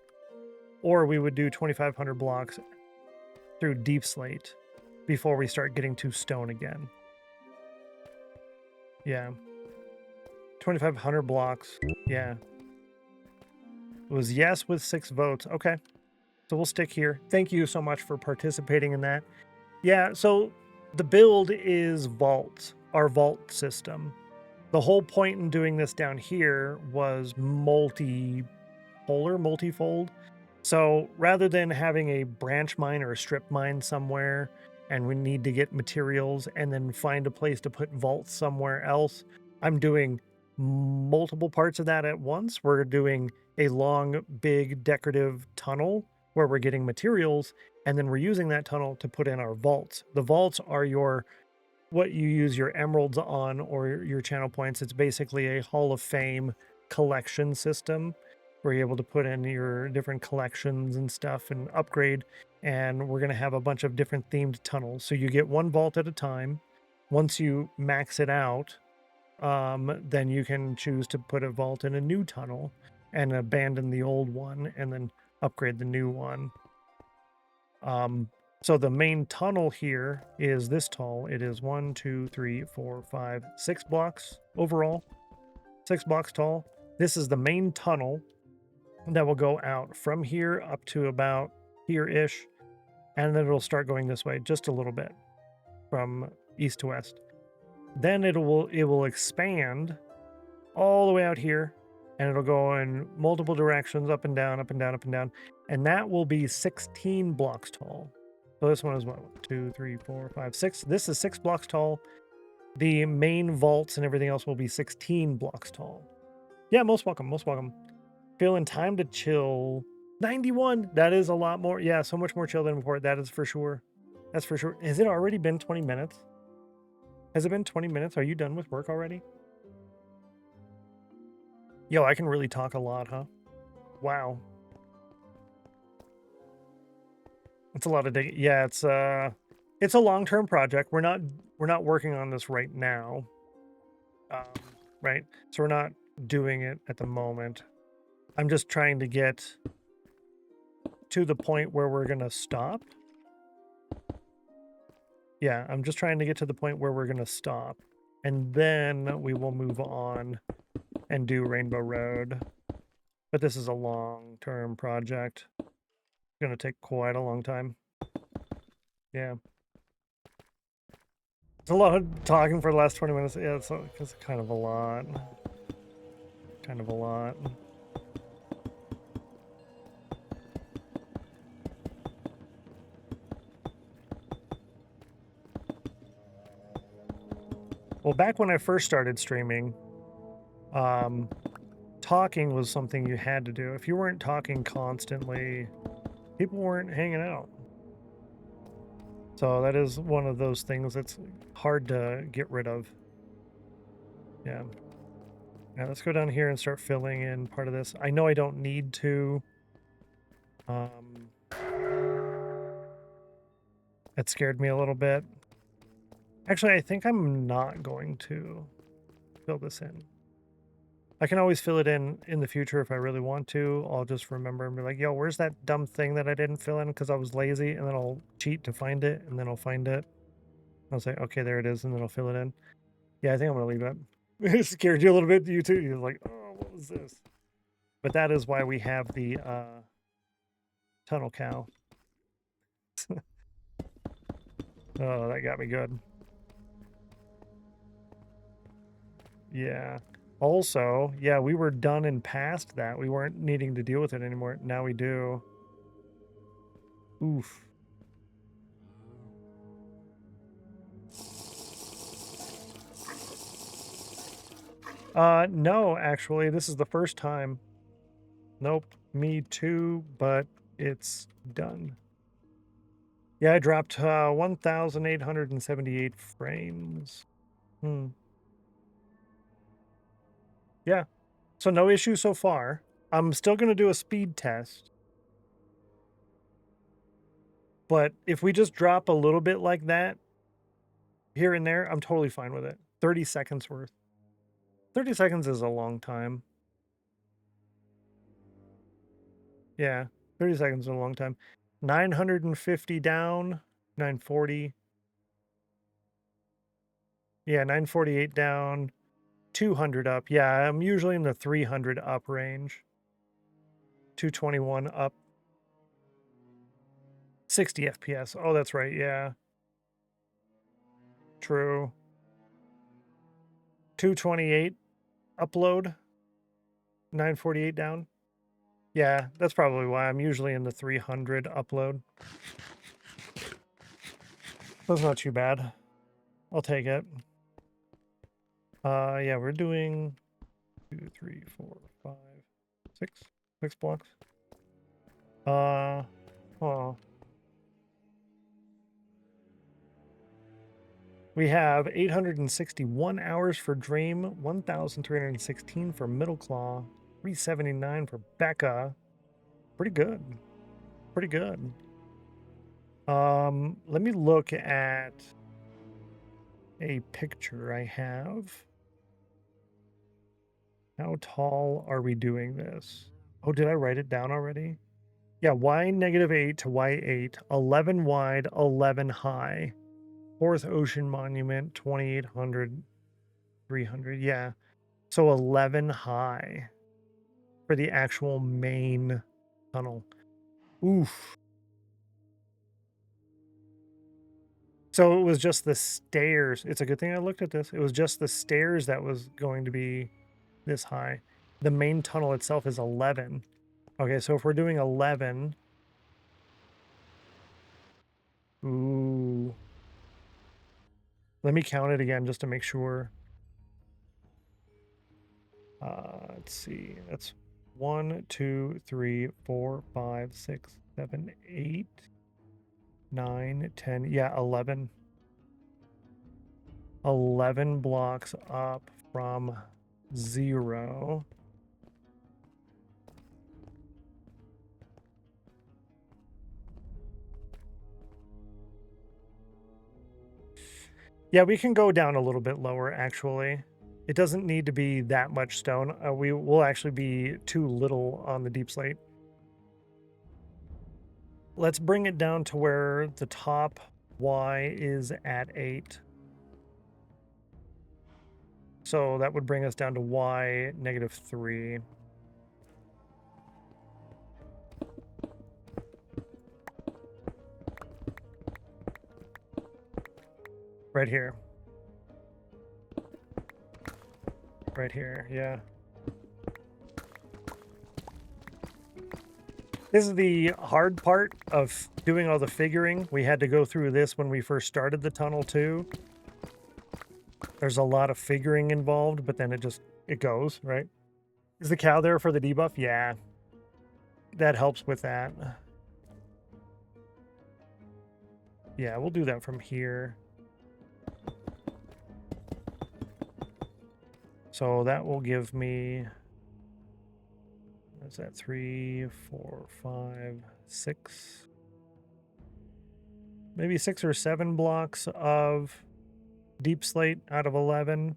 or we would do 2,500 blocks through deep slate before we start getting to stone again. Yeah. 2,500 blocks. Yeah. It was yes with 6 votes. Okay. So we'll stick here. Thank you so much for participating in that. Yeah, so the build is vault, our vault system. The whole point in doing this down here was multifold. So rather than having a branch mine or a strip mine somewhere and we need to get materials and then find a place to put vaults somewhere else, I'm doing multiple parts of that at once. We're doing a long, big decorative tunnel where we're getting materials, and then we're using that tunnel to put in our vaults. The vaults are what you use your emeralds on or your channel points. It's basically a Hall of Fame collection system where you're able to put in your different collections and stuff and upgrade. And we're going to have a bunch of different themed tunnels. So you get one vault at a time. Once you max it out, then you can choose to put a vault in a new tunnel and abandon the old one and then upgrade the new one. So the main tunnel here is this tall. It is 1, 2, 3, 4, 5, 6 blocks overall. 6 blocks tall. This is the main tunnel that will go out from here up to about here-ish. And then it'll start going this way just a little bit from east to west. Then it will expand all the way out here, and it'll go in multiple directions, up and down, up and down, up and down. And that will be 16 blocks tall. So this one is what? 1, 2, 3, 4, 5, 6. This is 6 blocks tall. The main vaults and everything else will be 16 blocks tall. Yeah, most welcome, most welcome. Feeling time to chill. 91. That is a lot more. Yeah, so much more chill than before. That is for sure. That's for sure. Has it already been 20 minutes? Has it been 20 minutes? Are you done with work already? Yo, I can really talk a lot, huh? Wow. It's a lot of digging. Yeah, it's a long-term project. We're not working on this right now. Right? So we're not doing it at the moment. I'm just trying to get to the point where we're going to stop. Yeah, I'm just trying to get to the point where we're going to stop. And then we will move on and do Rainbow Road. But this is a long-term project. It's going to take quite a long time. Yeah. It's a lot of talking for the last 20 minutes. Yeah, it's kind of a lot. Kind of a lot. Well, back when I first started streaming, talking was something you had to do. If you weren't talking constantly, people weren't hanging out. So that is one of those things that's hard to get rid of. Yeah. Now let's go down here and start filling in part of this. I know I don't need to. That scared me a little bit. Actually, I think I'm not going to fill this in. I can always fill it in the future if I really want to. I'll just remember and be like, yo, where's that dumb thing that I didn't fill in because I was lazy? And then I'll cheat to find it, and then I'll find it. I'll say, okay, there it is, and then I'll fill it in. Yeah, I think I'm going to leave it. It scared you a little bit, you too? You're like, oh, what was this? But that is why we have the tunnel cow. Oh, that got me good. Yeah. Also, yeah, we were done and past that. We weren't needing to deal with it anymore. Now we do. Oof. No, actually, this is the first time. Nope, me too, but it's done. Yeah, I dropped 1,878 frames. Yeah, so no issue so far. I'm still going to do a speed test. But if we just drop a little bit like that, here and there, I'm totally fine with it. 30 seconds worth. 30 seconds is a long time. Yeah, 30 seconds is a long time. 950 down, 940. Yeah, 948 down, 200 up. Yeah, I'm usually in the 300 up range. 221 up. 60 FPS. Oh, that's right, yeah. True. 228 upload, 948 down. Yeah, that's probably why I'm usually in the 300 upload. That's not too bad. I'll take it. Yeah, we're doing 2, 3, 4, 5, 6 blocks. Oh. We have 861 hours for Dream, 1,316 for Middle Claw, 379 for Becca. Pretty good. Pretty good. Let me look at a picture I have. How tall are we doing this? Oh, did I write it down already? Yeah, Y-8 to Y8, 11 wide, 11 high. Fourth Ocean Monument, 2,800, 300. Yeah. So 11 high for the actual main tunnel. Oof. So it was just the stairs. It's a good thing I looked at this. It was just the stairs that was going to be this high. The main tunnel itself is 11. Okay, so if we're doing 11... Ooh. Let me count it again just to make sure. Let's see. That's 1, 2, 3, 4, 5, 6, 7, 8, 9, 10. Yeah, 11. 11 blocks up from 0. Yeah, we can go down a little bit lower, actually. It doesn't need to be that much stone. We will actually be too little on the deep slate. Let's bring it down to where the top Y is at 8. So that would bring us down to Y -3. Right here. Right here, yeah. This is the hard part of doing all the figuring. We had to go through this when we first started the tunnel too. There's a lot of figuring involved, but then it goes, right? Is the cow there for the debuff? Yeah. That helps with that. Yeah, we'll do that from here. So that will give me, what's that, 3, 4, 5, 6, maybe 6 or 7 blocks of deep slate out of 11.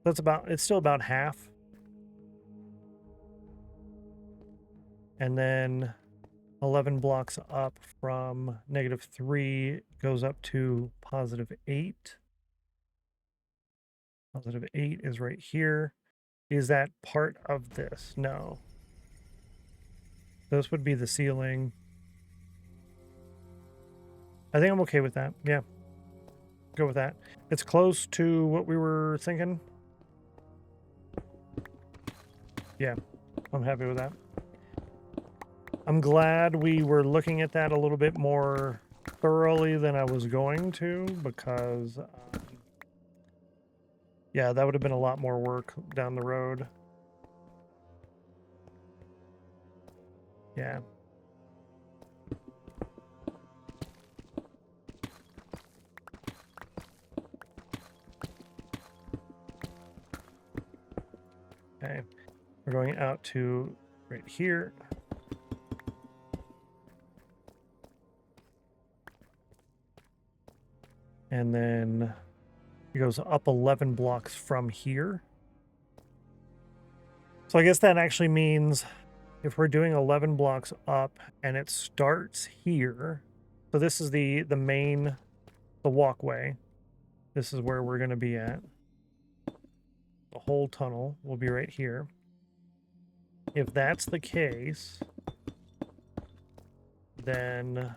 It's still about half. And then 11 blocks up from -3 goes up to +8. +8 is right here. Is that part of this? No. This would be the ceiling. I think I'm okay with that. Yeah. Go with that. It's close to what we were thinking. Yeah. I'm happy with that. I'm glad we were looking at that a little bit more thoroughly than I was going to, because yeah, that would have been a lot more work down the road. Yeah. Okay. We're going out to right here. And then it goes up 11 blocks from here. So I guess that actually means if we're doing 11 blocks up and it starts here, so this is the main, the walkway. This is where we're going to be at. The whole tunnel will be right here. If that's the case, then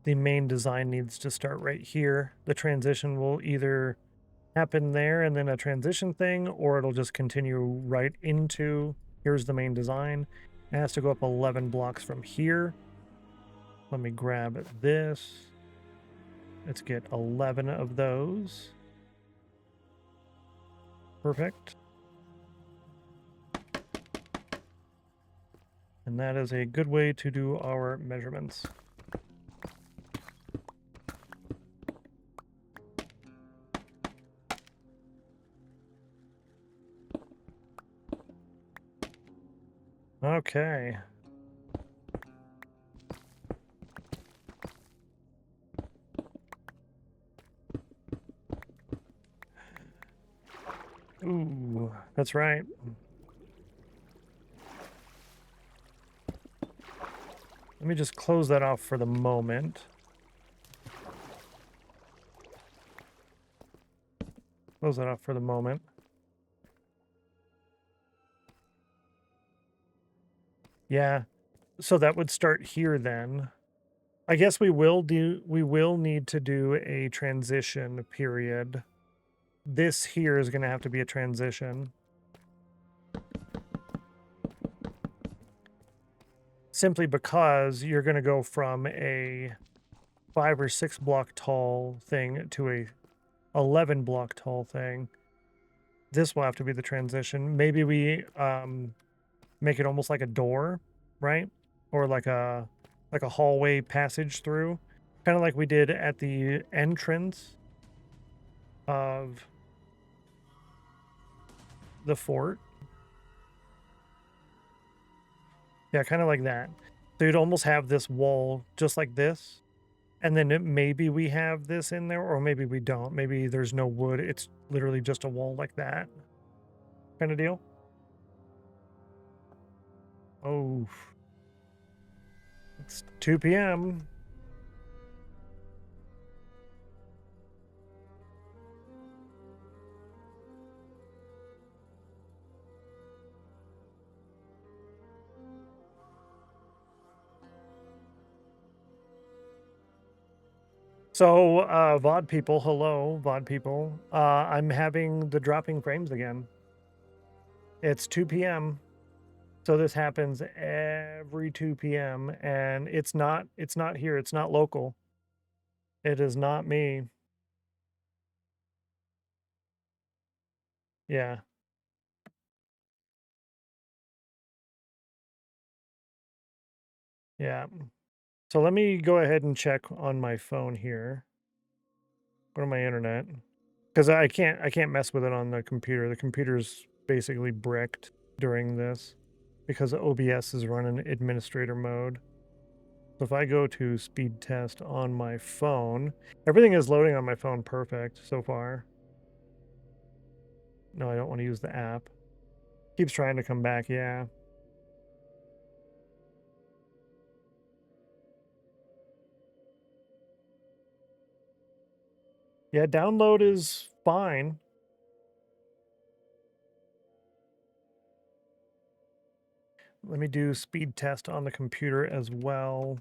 the main design needs to start right here. The transition will either happen there and then a transition thing, or it'll just continue right into, here's the main design. It has to go up 11 blocks from here. Let me grab this. Let's get 11 of those. Perfect. And that is a good way to do our measurements. Okay. Ooh, that's right. Let me just close that off for the moment. Close that off for the moment. Yeah, so that would start here then. I guess we will need to do a transition period. This here is going to have to be a transition. Simply because you're going to go from a 5 or 6 block tall thing to a 11 block tall thing. This will have to be the transition. Maybe we make it almost like a door, right? Or like a hallway passage through, kind of like we did at the entrance of the fort. Yeah, kind of like that. So you'd almost have this wall just like this, and then maybe we have this in there, or maybe we don't. Maybe there's no wood. It's literally just a wall like that kind of deal. Oh, it's 2 p.m. So, VOD people, hello, VOD people. I'm having the dropping frames again. It's 2 p.m. So this happens every 2 p.m. and it's not here. It's not local. It is not me. Yeah. Yeah. So let me go ahead and check on my phone here. Go to my internet. Because I can't mess with it on the computer. The computer's basically bricked during this because OBS is running administrator mode. So if I go to speed test on my phone, everything is loading on my phone perfect so far. No, I don't want to use the app. Keeps trying to come back, yeah. Yeah, download is fine. Let me do speed test on the computer as well.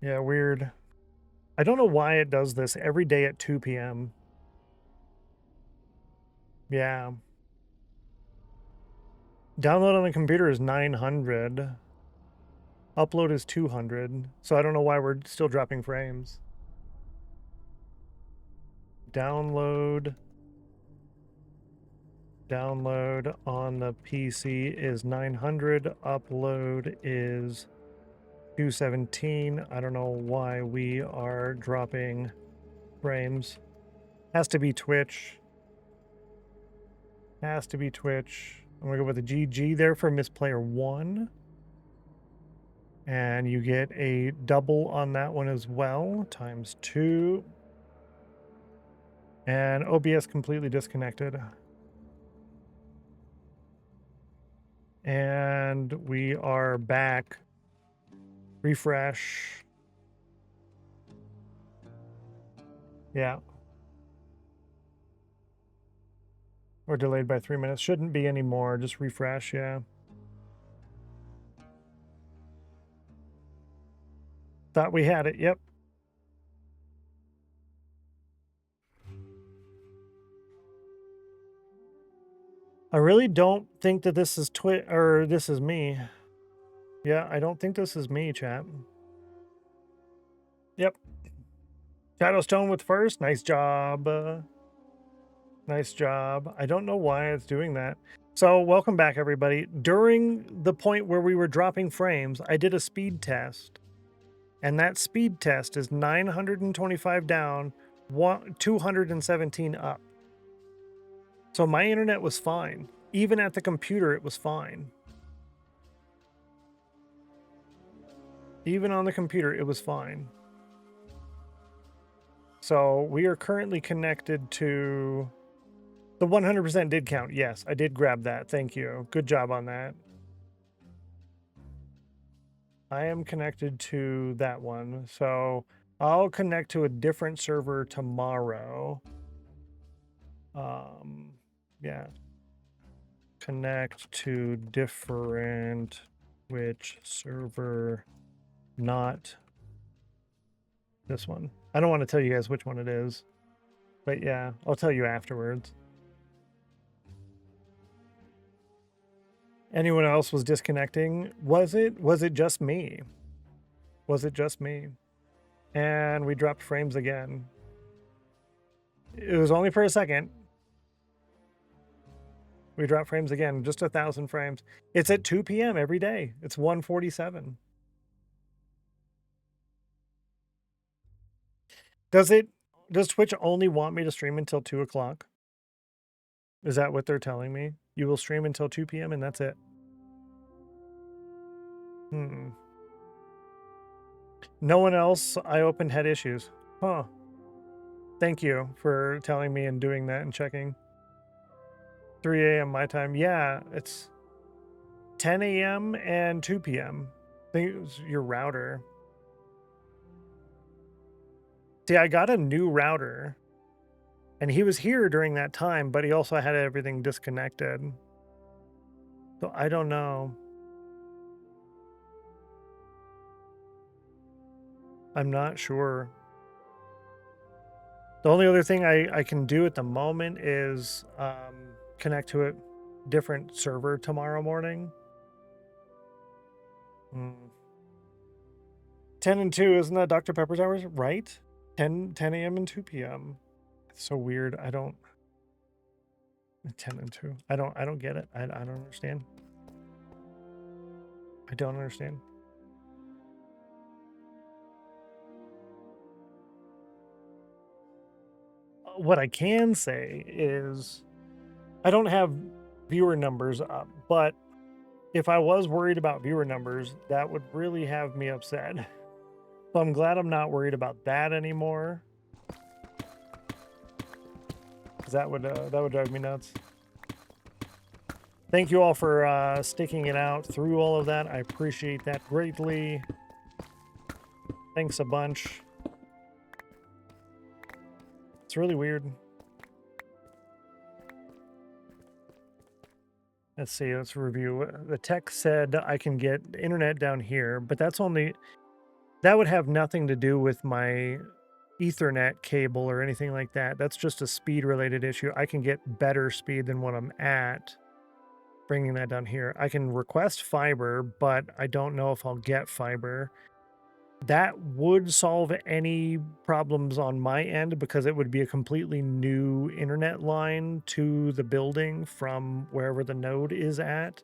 Yeah, weird. I don't know why it does this every day at 2 p.m. Yeah. Download on the computer is 900. Upload is 200. So I don't know why we're still dropping frames. Download on the PC is 900. Upload is 217. I don't know why we are dropping frames. Has to be Twitch. Has to be Twitch. I'm gonna go with a GG there for Misplayer 1. And you get a double on that one as well, times 2. And OBS completely disconnected. And we are back. Refresh. Yeah. Or delayed by 3 minutes. Shouldn't be anymore. Just refresh, yeah. Thought we had it, yep. I really don't think that this is this is me. Yeah, I don't think this is me, chat. Yep. Shadowstone with first. Nice job. Nice job. I don't know why it's doing that. So welcome back, everybody. During the point where we were dropping frames, I did a speed test. And that speed test is 925 down, 217 up. So my internet was fine. Even at the computer, it was fine. Even on the computer, it was fine. So we are currently connected to... The 100% did count. Yes, I did grab that. Thank you. Good job on that. I am connected to that one. So I'll connect to a different server tomorrow. Yeah. Connect to different Twitch server, not this one. I don't want to tell you guys which one it is, but yeah, I'll tell you afterwards. Anyone else was disconnecting? Was it just me? Was it just me? And we dropped frames again. It was only for a second. We dropped frames again, just 1,000 frames. It's at 2 p.m. every day. It's 1:47. Does Twitch only want me to stream until 2 o'clock? Is that what they're telling me? You will stream until 2 p.m. and that's it. No one else I opened had issues. Huh. Thank you for telling me and doing that and checking. 3 a.m. my time. Yeah, it's 10 a.m. and 2 p.m. I think it was your router. See, I got a new router. And he was here during that time, but he also had everything disconnected. So I don't know. I'm not sure. The only other thing I can do at the moment is connect to a different server tomorrow morning. 10 and 2, isn't that Dr. Pepper's hours? Right? 10 a.m. and 2 p.m. It's so weird. I don't... 10 and 2. I don't get it. I don't understand. I don't understand. What I can say is I don't have viewer numbers up, but if I was worried about viewer numbers, that would really have me upset. So I'm glad I'm not worried about that anymore. That would drive me nuts. Thank you all for sticking it out through all of that. I appreciate that greatly. Thanks a bunch. It's really weird. Let's see, let's review. The tech said I can get internet down here, but that's only... That would have nothing to do with my Ethernet cable or anything like that. That's just a speed related issue. I can get better speed than what I'm at. Bringing that down here. I can request fiber, but I don't know if I'll get fiber. That would solve any problems on my end because it would be a completely new internet line to the building from wherever the node is at.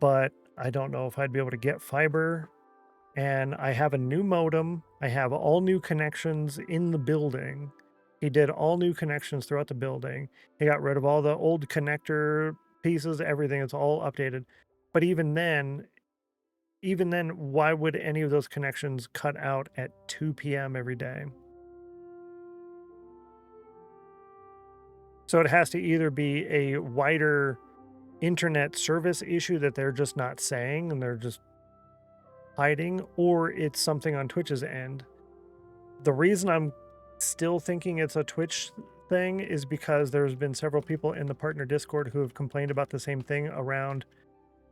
But I don't know if I'd be able to get fiber. And I have a new modem. I have all new connections in the building. He did all new connections throughout the building. He got rid of all the old connector pieces, everything. It's all updated. But even then, why would any of those connections cut out at 2 p.m. every day? So it has to either be a wider internet service issue that they're just not saying and they're just hiding, or it's something on Twitch's end. The reason I'm still thinking it's a Twitch thing is because there's been several people in the partner Discord who have complained about the same thing around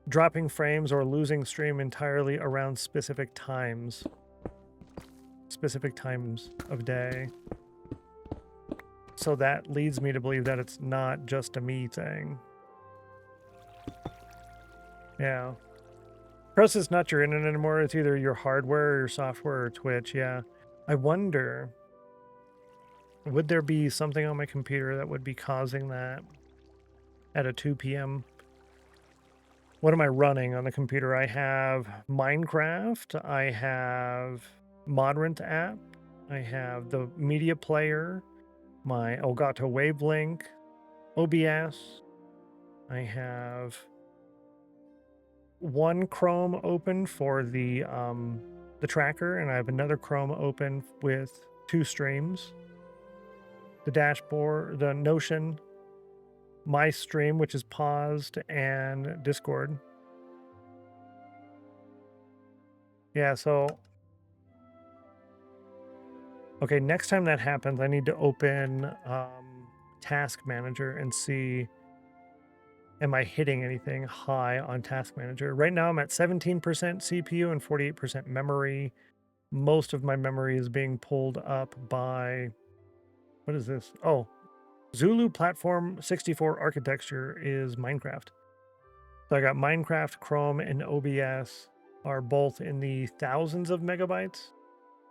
dropping frames or losing stream entirely around specific times of day. So that leads me to believe that it's not just a me thing. Yeah. Plus, it's not your internet anymore. It's either your hardware or your software or Twitch. Yeah. I wonder, would there be something on my computer that would be causing that at a 2 p.m.? What am I running on the computer? I have Minecraft. I have Modrent app. I have the media player, my Elgato Wavelink, OBS. I have one Chrome open for the tracker, and I have another Chrome open with 2 streams. The dashboard, the Notion, my stream, which is paused, and Discord. Yeah, so okay, next time that happens, I need to open Task Manager and see, am I hitting anything high on Task Manager? Right now I'm at 17% CPU and 48% memory. Most of my memory is being pulled up by, what is this? Oh, Zulu Platform 64 architecture is Minecraft. So I got Minecraft, Chrome, and OBS are both in the thousands of megabytes.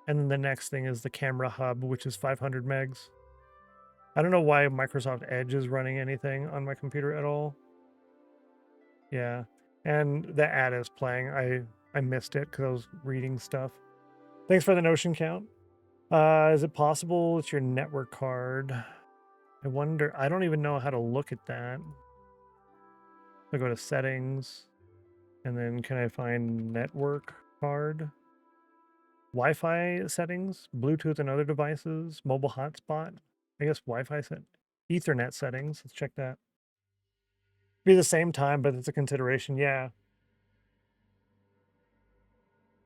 And then the next thing is the camera hub, which is 500 megs. I don't know why Microsoft Edge is running anything on my computer at all. Yeah. And the ad is playing. I missed it because I was reading stuff. Thanks for the Notion count. Is it possible it's your network card? I wonder, I don't even know how to look at that. I go to settings, and then can I find network card? Wi-Fi settings, Bluetooth and other devices, mobile hotspot. I guess Wi-Fi set, Ethernet settings. Let's check that. Be the same time, but it's a consideration. Yeah.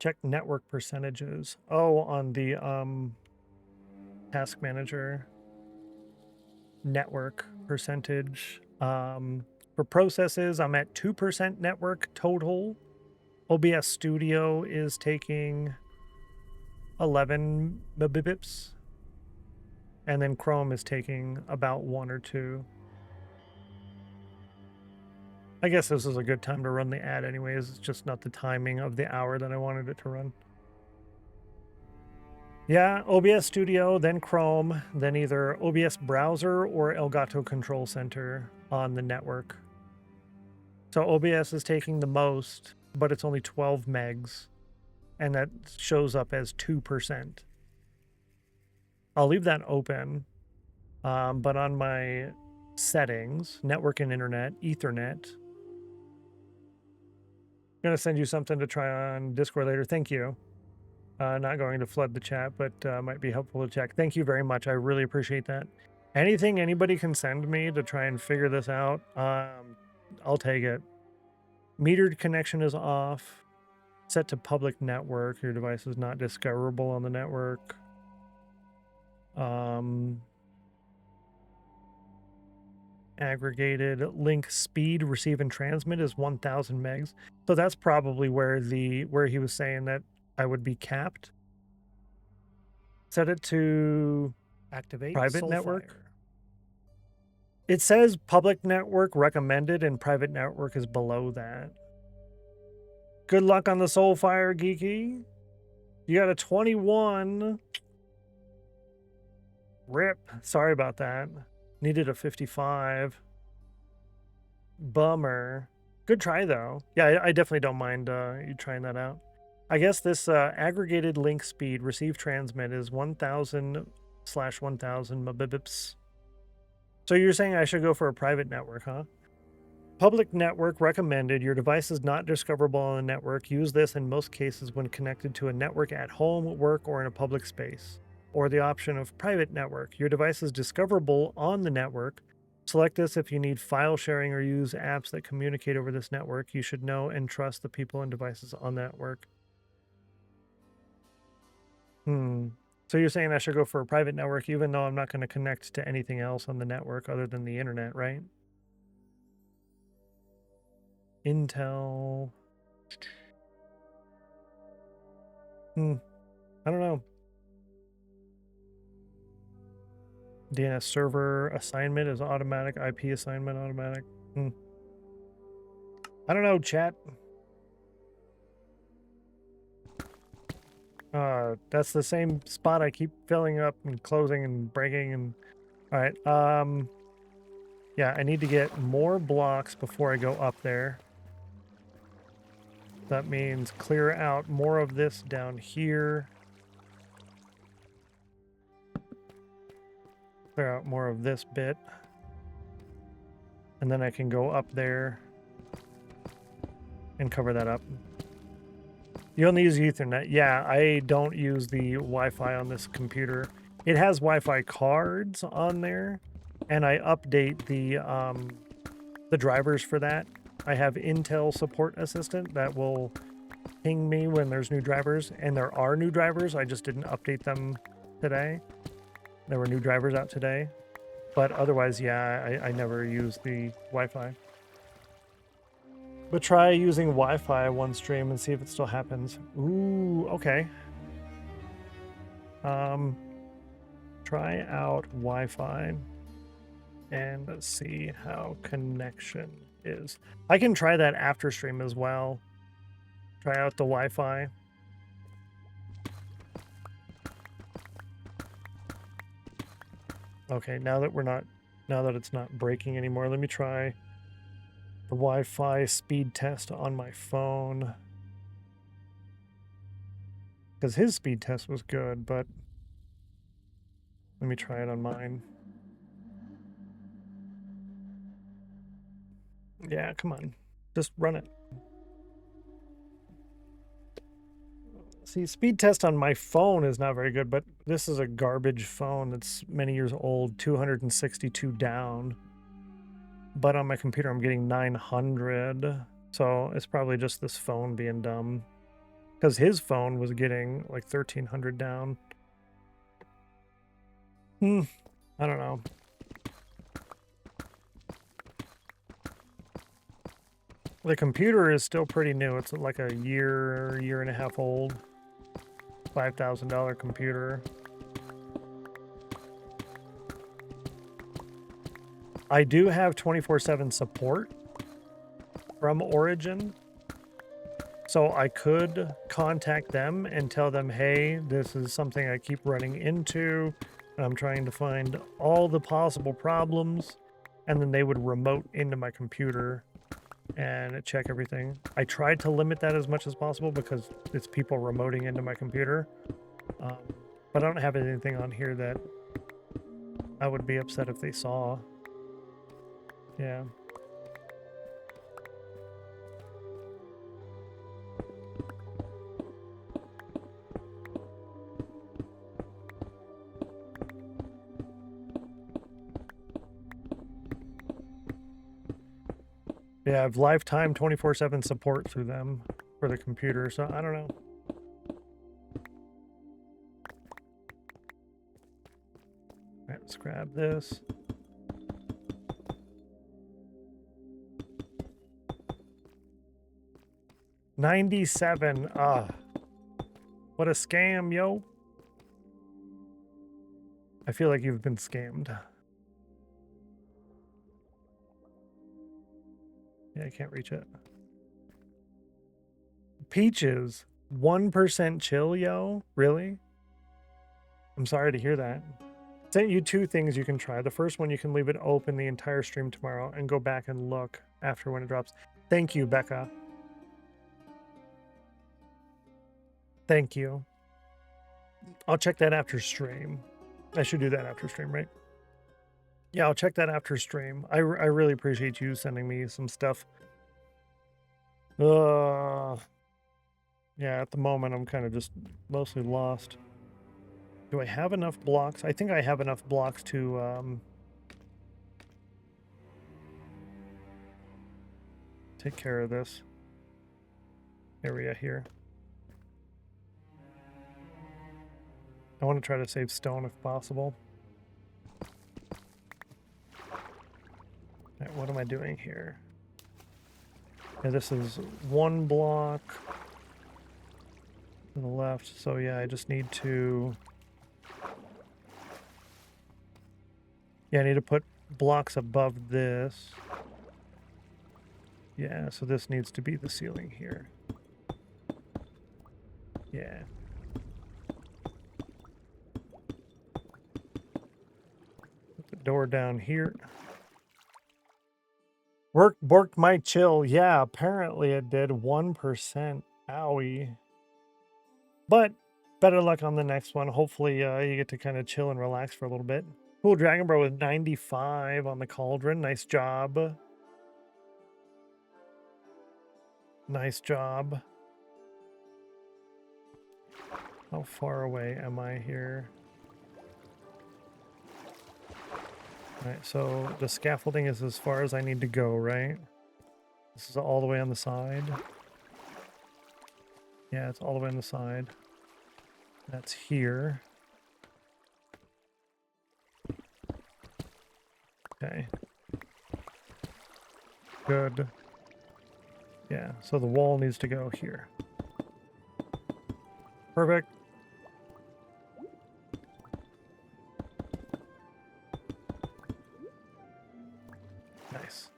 Check network percentages. Oh, on the Task Manager. Network percentage. For processes, I'm at 2% network total. OBS Studio is taking 11 bips. And then Chrome is taking about 1 or 2. I guess this is a good time to run the ad anyways. It's just not the timing of the hour that I wanted it to run. Yeah, OBS Studio, then Chrome, then either OBS Browser or Elgato Control Center on the network. So OBS is taking the most, but it's only 12 megs, and that shows up as 2%. I'll leave that open, but on my settings, network and internet, Ethernet, I'm going to send you something to try on Discord later. Thank you. Not going to flood the chat, but might be helpful to check. Thank you very much. I really appreciate that. Anything anybody can send me to try and figure this out, I'll take it. Metered connection is off. Set to public network. Your device is not discoverable on the network. Aggregated link speed receive and transmit is 1000 megs. So that's probably where he was saying that I would be capped. Set it to activate private network. It says public network recommended and private network is below that. Good luck on the Soulfire, Geeky. You got a 21. Rip. Sorry about that. Needed a 55. Bummer. Good try, though. Yeah, I definitely don't mind you trying that out. I guess this aggregated link speed receive transmit is 1000/1000 Mbps. So you're saying I should go for a private network, huh? Public network recommended. Your device is not discoverable on the network. Use this in most cases when connected to a network at home, work, or in a public space. Or the option of private network. Your device is discoverable on the network. Select this if you need file sharing or use apps that communicate over this network. You should know and trust the people and devices on the network. So So you're saying I should go for a private network even though I'm not going to connect to anything else on the network other than the internet, right? Intel. I don't know. DNS server assignment is automatic. IP assignment automatic. I don't know, chat. That's the same spot I keep filling up and closing and breaking and... Alright, yeah, I need to get more blocks before I go up there. That means clear out more of this down here. Clear out more of this bit. And then I can go up there and cover that up. You only use Ethernet. Yeah, I don't use the Wi-Fi on this computer. It has Wi-Fi cards on there, and I update the drivers for that. I have Intel Support Assistant that will ping me when there's new drivers, and there are new drivers. I just didn't update them today. There were new drivers out today, but otherwise, yeah, I never use the Wi-Fi. But try using Wi-Fi one stream and see if it still happens. Ooh, okay. Try out Wi-Fi and let's see how connection is. I can try that after stream as well. Try out the Wi-Fi. Okay, now that it's not breaking anymore, let me try the Wi-Fi speed test on my phone. Because his speed test was good, but let me try it on mine. Yeah, come on. Just run it. See, speed test on my phone is not very good, but this is a garbage phone that's many years old, 262 down. But on my computer, I'm getting 900. So it's probably just this phone being dumb. Because his phone was getting like 1300 down. I don't know. The computer is still pretty new. It's like a year and a half old. $5,000 computer. I do have 24/7 support from Origin. So I could contact them and tell them, hey, this is something I keep running into. I'm trying to find all the possible problems. And then they would remote into my computer and check everything. I tried to limit that as much as possible because it's people remoting into my computer. But I don't have anything on here that I would be upset if they saw. Yeah. Yeah, I have lifetime 24/7 support through them for the computer, so I don't know. All right, let's grab this. $97. What a scam, yo. I feel like you've been scammed. Yeah, I can't reach it. Peaches, 1% chill, yo? Really? I'm sorry to hear that. Sent you two things you can try. The first one, you can leave it open the entire stream tomorrow and go back and look after when it drops. Thank you, Becca. Thank you. I'll check that after stream. I should do that after stream, right? Yeah, I'll check that after stream. I really appreciate you sending me some stuff. Yeah, at the moment, I'm kind of just mostly lost. Do I have enough blocks? I think I have enough blocks to take care of this area here. I want to try to save stone if possible. Alright, what am I doing here? Yeah, this is one block to the left, so yeah, I just need to... Yeah, I need to put blocks above this. Yeah, so this needs to be the ceiling here. Yeah. Put the door down here. Work might chill. Yeah, apparently it did 1%. Owie. But better luck on the next one. Hopefully you get to kind of chill and relax for a little bit. Cool Dragon Bro with 95 on the cauldron. Nice job. Nice job. How far away am I here? Alright, so the scaffolding is as far as I need to go, right? This is all the way on the side. Yeah, it's all the way on the side. That's here. Okay. Good. Yeah, so the wall needs to go here. Perfect. Nice.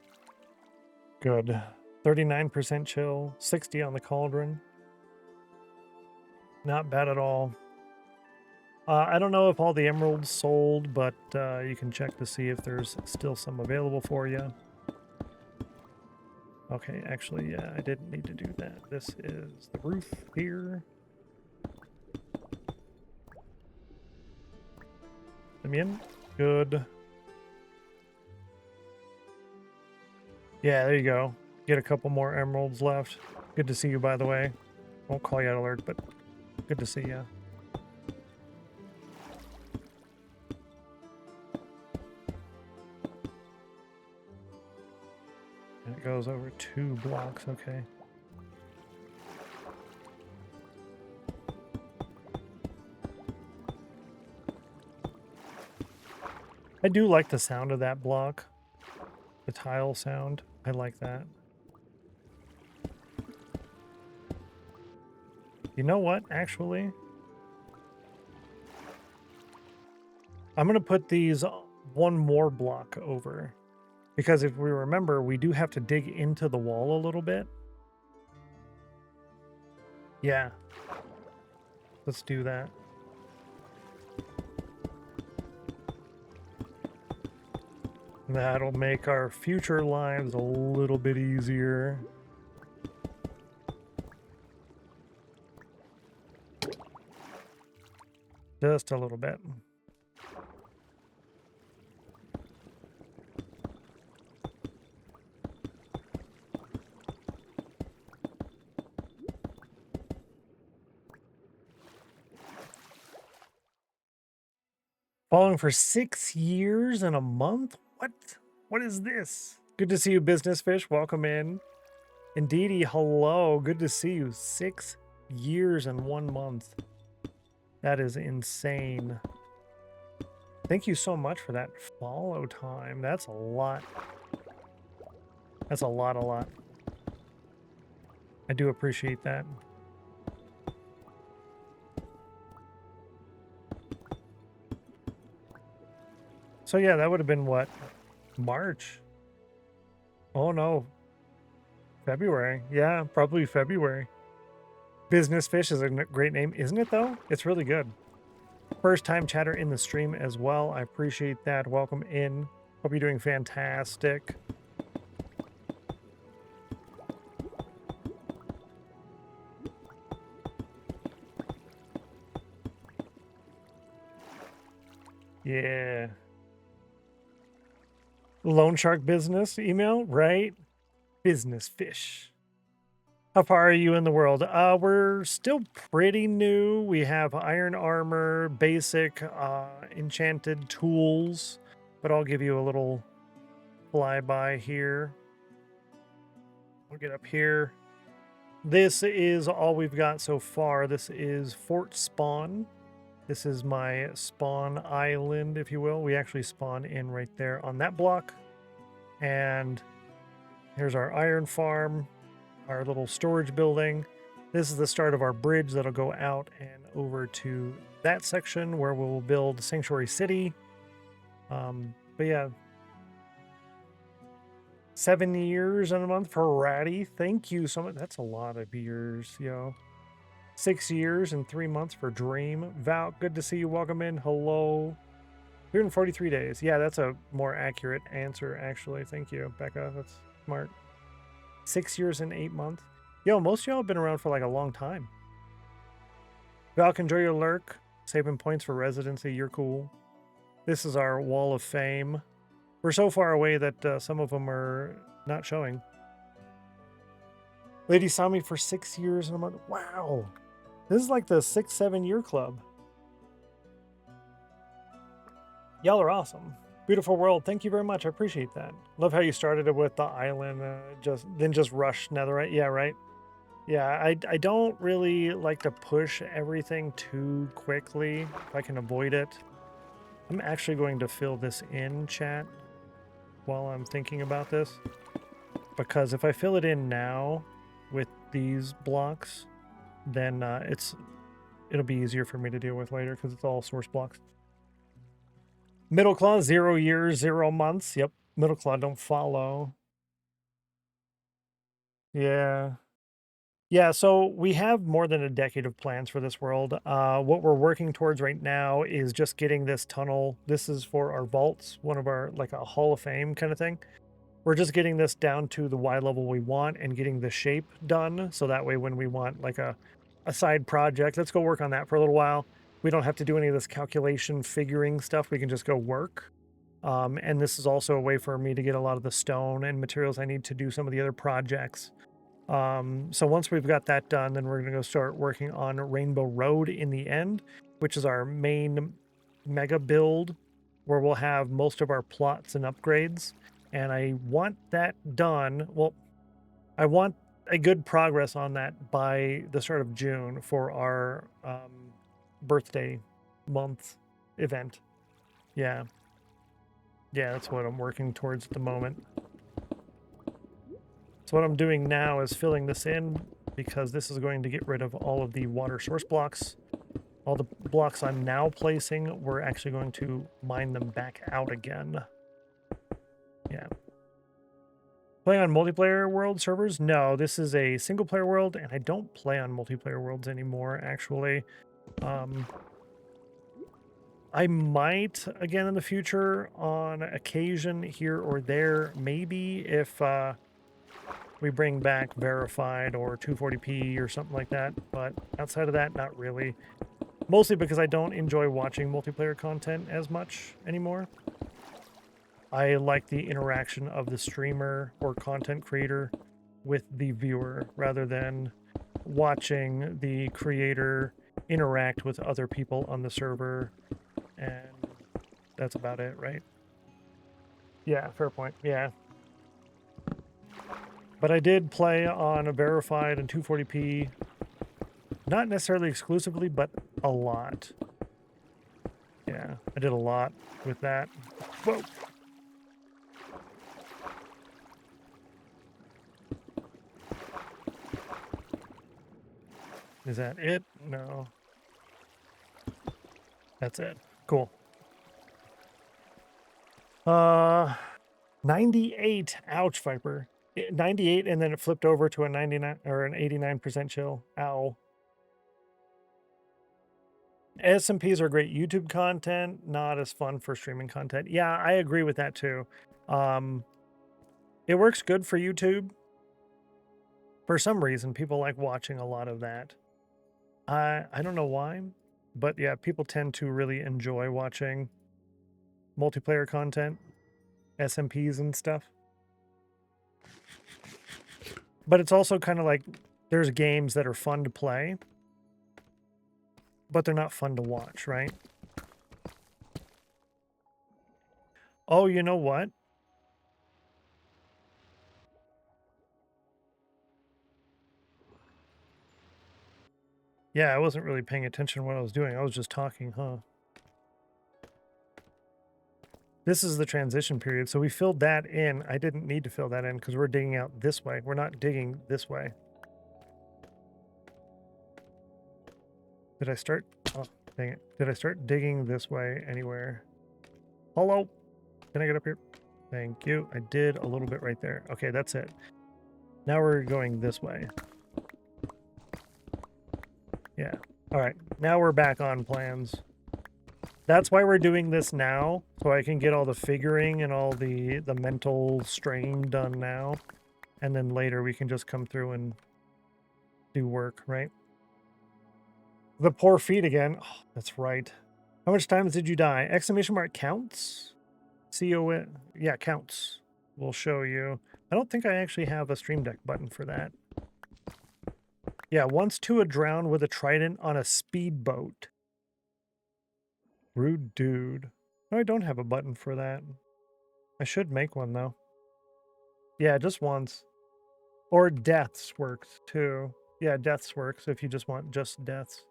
Good. 39% chill, 60 on the cauldron. Not bad at all. I don't know if all the emeralds sold, but you can check to see if there's still some available for you. Okay, actually, yeah, I didn't need to do that. This is the roof here. Let me in. Good. Yeah, there you go. Get a couple more emeralds left. Good to see you, by the way. Won't call you out alert, but good to see you. And it goes over 2 blocks, okay. I do like the sound of that block. The tile sound. I like that. You know what, actually? I'm going to put these one more block over. Because if we remember, we do have to dig into the wall a little bit. Yeah. Let's do that. That'll make our future lives a little bit easier. Just a little bit. Following for 6 years and a month? What? What is this? Good to see you, Business Fish. Welcome in. Indeedy, hello. Good to see you. 6 years and 1 month. That is insane. Thank you so much for that follow time. That's a lot. That's a lot. I do appreciate that. So yeah, that would have been what? March? Oh no. February. Yeah, probably February. Business Fish is a great name, isn't it though? It's really good. First time chatter in the stream as well. I appreciate that. Welcome in. Hope you're doing fantastic. Yeah. Loan Shark Business email, right? Business Fish. How far are you in the world? We're still pretty new. We have iron armor, basic enchanted tools, but I'll give you a little flyby here. We'll get up here. This is all we've got so far. This is Fort Spawn. This is my spawn island, if you will. We actually spawn in right there on that block. And here's our iron farm, our little storage building. This is the start of our bridge that'll go out and over to that section where we'll build Sanctuary City. But yeah, 7 years and a month for Ratty. Thank you so much. That's a lot of years, yo. 6 years and 3 months for Dream. Val, good to see you. Welcome in. Hello. 143 days. Yeah, that's a more accurate answer, actually. Thank you, Becca. That's smart. 6 years and 8 months. Yo, most of y'all have been around for like a long time. Val, enjoy your lurk. Saving points for residency. You're cool. This is our wall of fame. We're so far away that some of them are not showing. Lady saw me for 6 years and a month. Wow. This is like the 6-7 year club. Y'all are awesome. Beautiful world. Thank you very much. I appreciate that. Love how you started it with the island, just rush netherite. Yeah, right. Yeah, I don't really like to push everything too quickly if I can avoid it. I'm actually going to fill this in, chat, while I'm thinking about this. Because if I fill it in now with these blocks, then it'll be easier for me to deal with later because it's all source blocks. Middle claw, 0 years, 0 months. Yep, middle claw don't follow. Yeah. Yeah, so we have more than a decade of plans for this world. What we're working towards right now is just getting this tunnel. This is for our vaults, one of our, like a Hall of Fame kind of thing. We're just getting this down to the Y level we want and getting the shape done. So that way when we want like a side project, let's go work on that for a little while. We don't have to do any of this calculation figuring stuff. We can just go work. And this is also a way for me to get a lot of the stone and materials I need to do some of the other projects. So once we've got that done, then we're going to go start working on Rainbow Road in the end, which is our main mega build where we'll have most of our plots and upgrades. And I want that done. Well, I want a good progress on that by the start of June for our birthday month event. Yeah. Yeah, that's what I'm working towards at the moment. So what I'm doing now is filling this in because this is going to get rid of all of the water source blocks. All the blocks I'm now placing, we're actually going to mine them back out again. Yeah. Playing on multiplayer world servers? No, this is a single player world, and I don't play on multiplayer worlds anymore, actually. I might, again in the future, on occasion here or there, maybe if we bring back verified or 240p or something like that, but outside of that, not really. Mostly because I don't enjoy watching multiplayer content as much anymore. I like the interaction of the streamer or content creator with the viewer rather than watching the creator interact with other people on the server, and that's about it, right? Yeah, fair point. Yeah. But I did play on a verified and 240p, not necessarily exclusively, but a lot. Yeah, I did a lot with that. Whoa. Is that it? No. That's it. Cool. 98. Ouch, Viper. 98, and then it flipped over to a 99 or an 89% chill. Ow. SMPs are great YouTube content, not as fun for streaming content. Yeah, I agree with that too. It works good for YouTube. For some reason, people like watching a lot of that. I don't know why, but yeah, people tend to really enjoy watching multiplayer content, SMPs and stuff. But it's also kind of like there's games that are fun to play, but they're not fun to watch, right? Oh, you know what? Yeah, I wasn't really paying attention to what I was doing. I was just talking, huh? This is the transition period. So we filled that in. I didn't need to fill that in because we're digging out this way. We're not digging this way. Did I start? Oh, dang it. Did I start digging this way anywhere? Hello? Can I get up here? Thank you. I did a little bit right there. Okay, that's it. Now we're going this way. Yeah. All right. Now we're back on plans. That's why we're doing this now, so I can get all the figuring and all the mental strain done now. And then later we can just come through and do work, right? The poor feet again. Oh, that's right. How much times did you die? Exclamation mark counts? C-O-N. Yeah, counts. We'll show you. I don't think I actually have a Stream Deck button for that. Yeah, once to a drown with a trident on a speedboat. Rude dude. No, I don't have a button for that. I should make one, though. Yeah, just once. Or deaths works, too. Yeah, deaths works if you just want just deaths.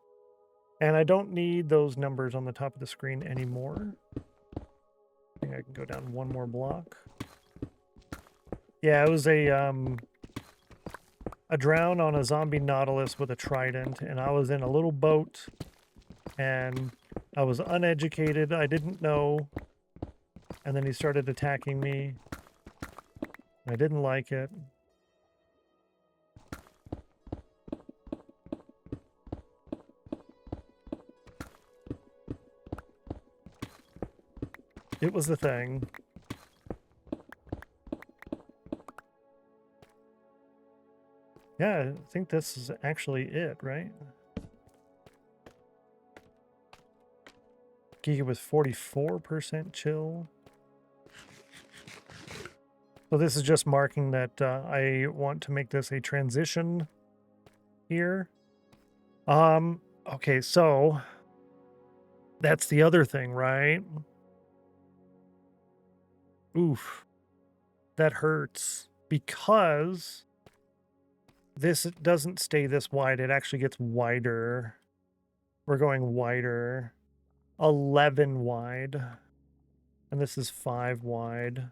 And I don't need those numbers on the top of the screen anymore. I think I can go down one more block. Yeah, it was a drown on a zombie Nautilus with a trident, and I was in a little boat, and I was uneducated. I didn't know. And then he started attacking me. I didn't like it. It was the thing. Yeah, I think this is actually it, right? Geeky with 44% chill. So this is just marking that I want to make this a transition here. Okay, so that's the other thing, right? Oof. That hurts because this doesn't stay this wide. It actually gets wider. We're going wider. 11 wide. And this is 5 wide.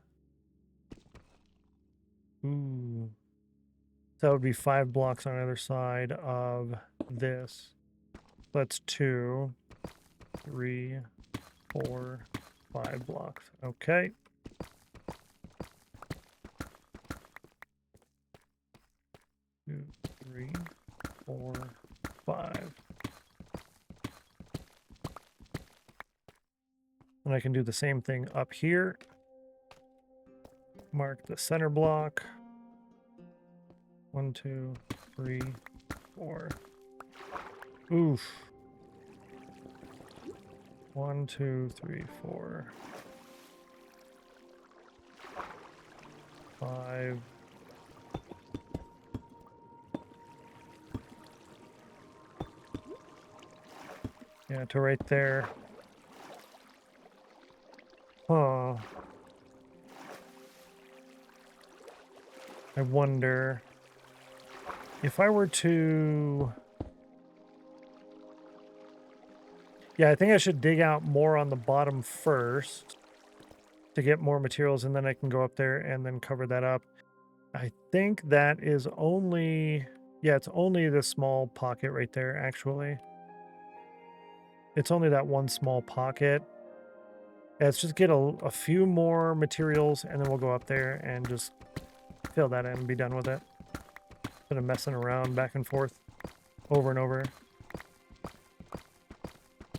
Ooh. So that would be 5 blocks on either side of this. That's 2, 3, 4, 5 blocks. Okay. Two, 3, 4, 5. And I can do the same thing up here. Mark the center block. 1, 2, 3, 4. Oof. 1, 2, 3, 4. 5. Yeah, to right there. Huh. I wonder if I were to... Yeah, I think I should dig out more on the bottom first to get more materials, and then I can go up there and then cover that up. I think that is only... Yeah, it's only this small pocket right there, actually. It's only that one small pocket. Let's just get a few more materials, and then we'll go up there and just fill that in and be done with it. Instead of messing around back and forth over and over.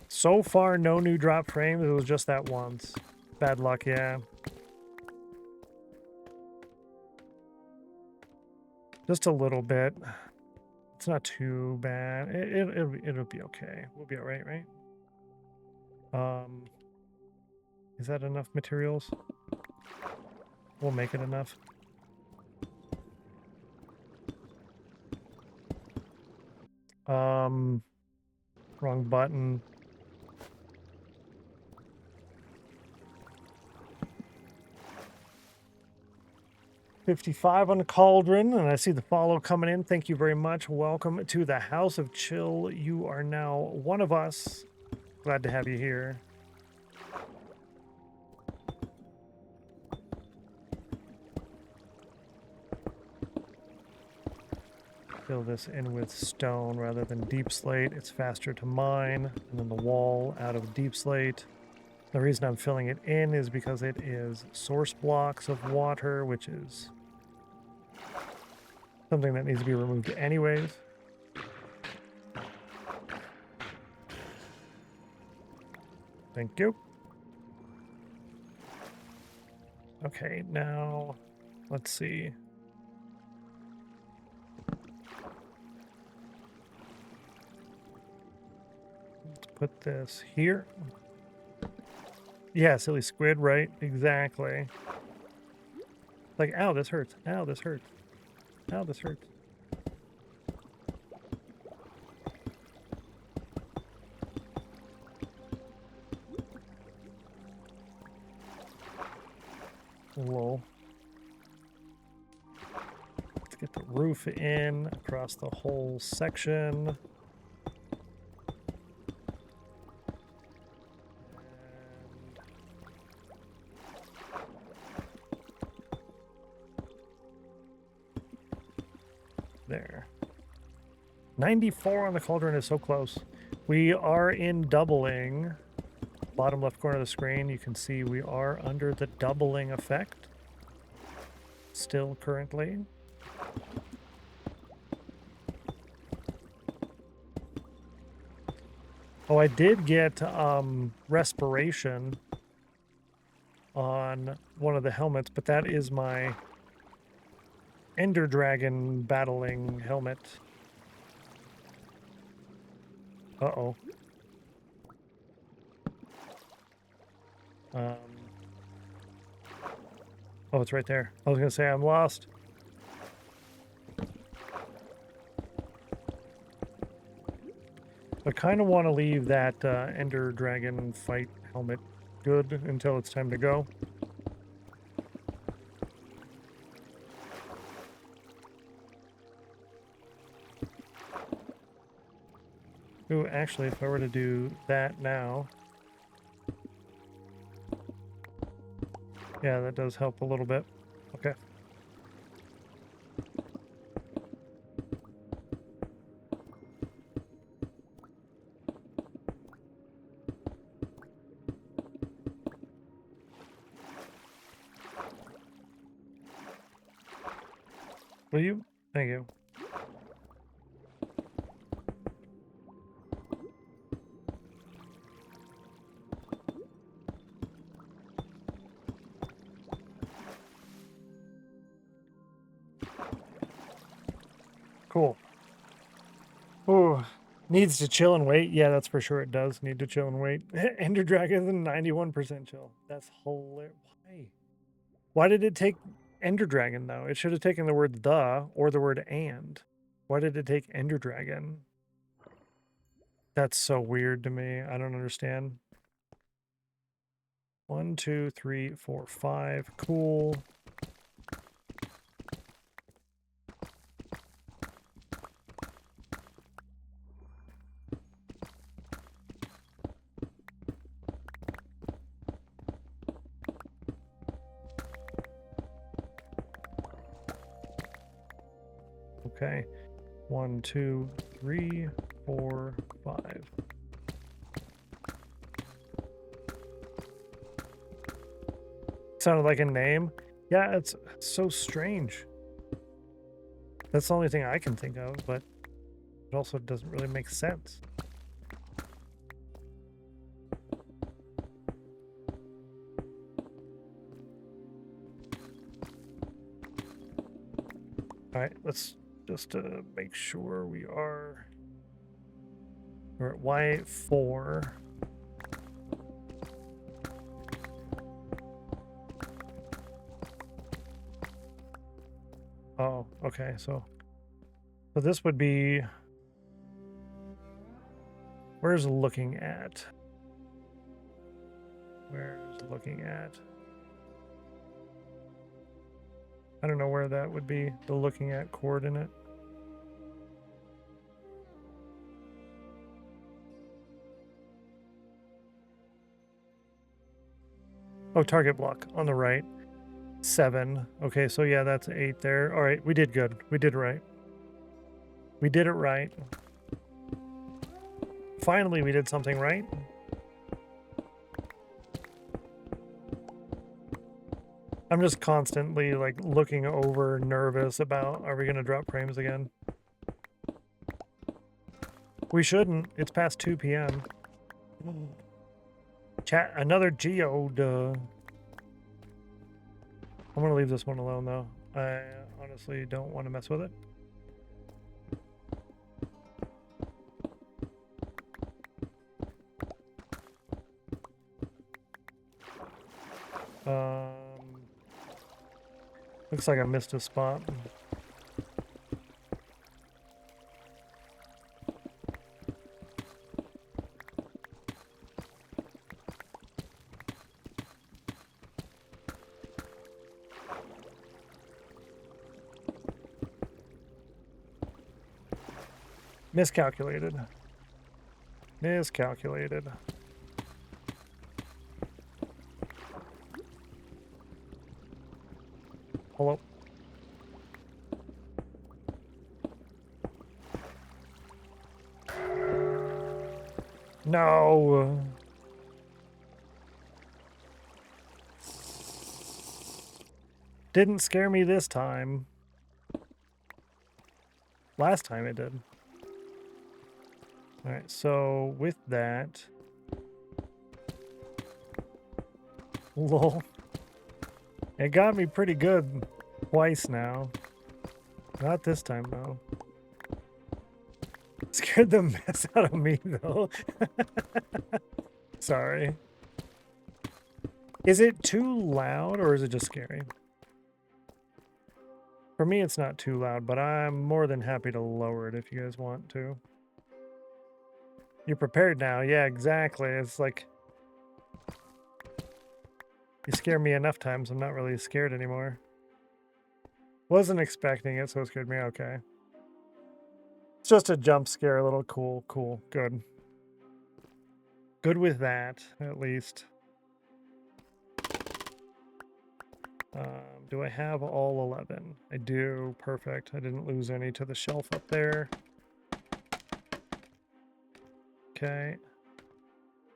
So far, no new drop frames. It was just that once. Bad luck, yeah. Just a little bit. It's not too bad. It'll be okay. We'll be all right, right? Is that enough materials? We'll make it enough. Wrong button. 55 on the cauldron, and I see the follow coming in. Thank you very much. Welcome to the House of Chill. You are now one of us. Glad to have you here. Fill this in with stone rather than deep slate. It's faster to mine, and then the wall out of deep slate. The reason I'm filling it in is because it is source blocks of water, which is something that needs to be removed anyways. Thank you. Okay, now let's see. Let's put this here. Yeah, silly squid, right? Exactly. Like, ow, this hurts. Ow, this hurts. Ow, this hurts. Lol. Let's get the roof in across the whole section. There. 94 on the cauldron is so close. We are in doubling. Bottom left corner of the screen, you can see we are under the doubling effect. Still currently. Oh, I did get respiration on one of the helmets, but that is my Ender Dragon battling helmet. Uh-oh. Oh, it's right there. I was going to say I'm lost. I kind of want to leave that Ender Dragon fight helmet good until it's time to go. Ooh, actually, if I were to do that now... Yeah, that does help a little bit. Okay. Will you? Thank you. Cool. Ooh, needs to chill and wait. Yeah, that's for sure. It does need to chill and wait. Ender Dragon is a 91% chill. That's hilarious. Why? Why did it take Ender Dragon, though? It should have taken the word the or the word and. Why did it take Ender Dragon? That's so weird to me. I don't understand. 1, 2, 3, 4, 5. Cool. Okay. 1, 2, 3, 4, 5. Sounded like a name. Yeah, it's so strange. That's the only thing I can think of, but it also doesn't really make sense. All right, let's just make sure we're at Y4. Oh, okay, so this would be, where's looking at? Where's looking at? I don't know where that would be, the looking at coordinate. Oh, target block on the right. 7. Okay, so yeah, that's 8 there. All right, we did good. We did right. We did it right. Finally, we did something right. I'm just constantly like looking over, nervous about, are we going to drop frames again? We shouldn't. It's past 2 p.m. Chat, another geode. I'm going to leave this one alone, though. I honestly don't want to mess with it. Looks like I missed a spot. Miscalculated. Miscalculated. Hello. No. Didn't scare me this time. Last time it did. Alright, so with that... Lol. It got me pretty good twice now. Not this time, though. Scared the mess out of me, though. Sorry. Is it too loud, or is it just scary? For me, it's not too loud, but I'm more than happy to lower it if you guys want to. You're prepared now. Yeah, exactly. It's like... You scare me enough times, I'm not really scared anymore. Wasn't expecting it, so it scared me. Okay. It's just a jump scare, a little cool. Cool. Good. Good with that, at least. Do I have all 11? I do. Perfect. I didn't lose any to the shelf up there. Okay.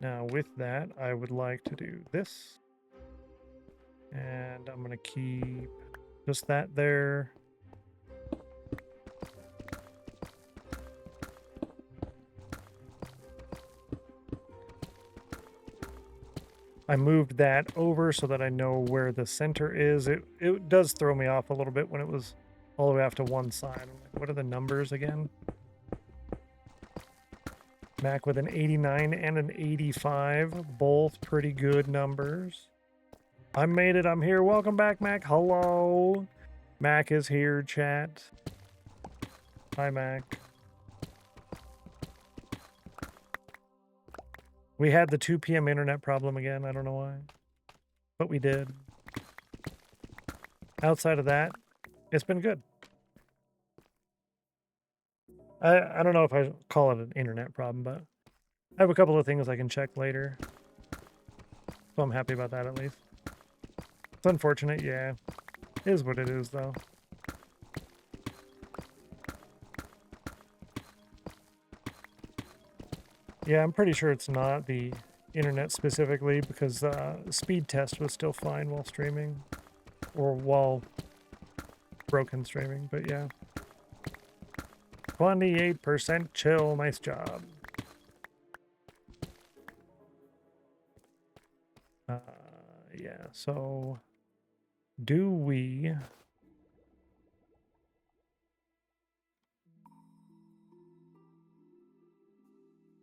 Now with that, I would like to do this. And I'm going to keep just that there. I moved that over so that I know where the center is. It does throw me off a little bit when it was all the way off to one side. What are the numbers again? Mac with an 89 and an 85. Both pretty good numbers. I made it. I'm here. Welcome back, Mac. Hello. Mac is here, chat. Hi, Mac. We had the 2 p.m. internet problem again. I don't know why. But we did. Outside of that, it's been good. I don't know if I call it an internet problem, but I have a couple of things I can check later. So I'm happy about that at least. It's unfortunate, yeah. It is what it is, though. Yeah, I'm pretty sure it's not the internet specifically because speed test was still fine while streaming. Or while broken streaming, but yeah. 28% chill, nice job. Yeah, so do we...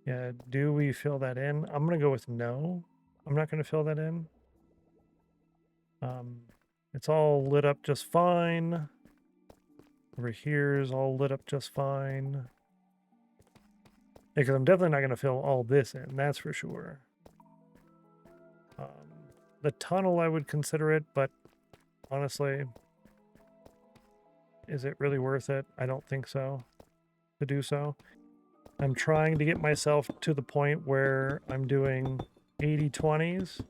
Yeah, do we fill that in? I'm going to go with no. I'm not going to fill that in. It's all lit up just fine. Over here is all lit up just fine. Because I'm definitely not going to fill all this in, that's for sure. The tunnel, I would consider it, but honestly, is it really worth it? I don't think so, to do so. I'm trying to get myself to the point where I'm doing 80/20s.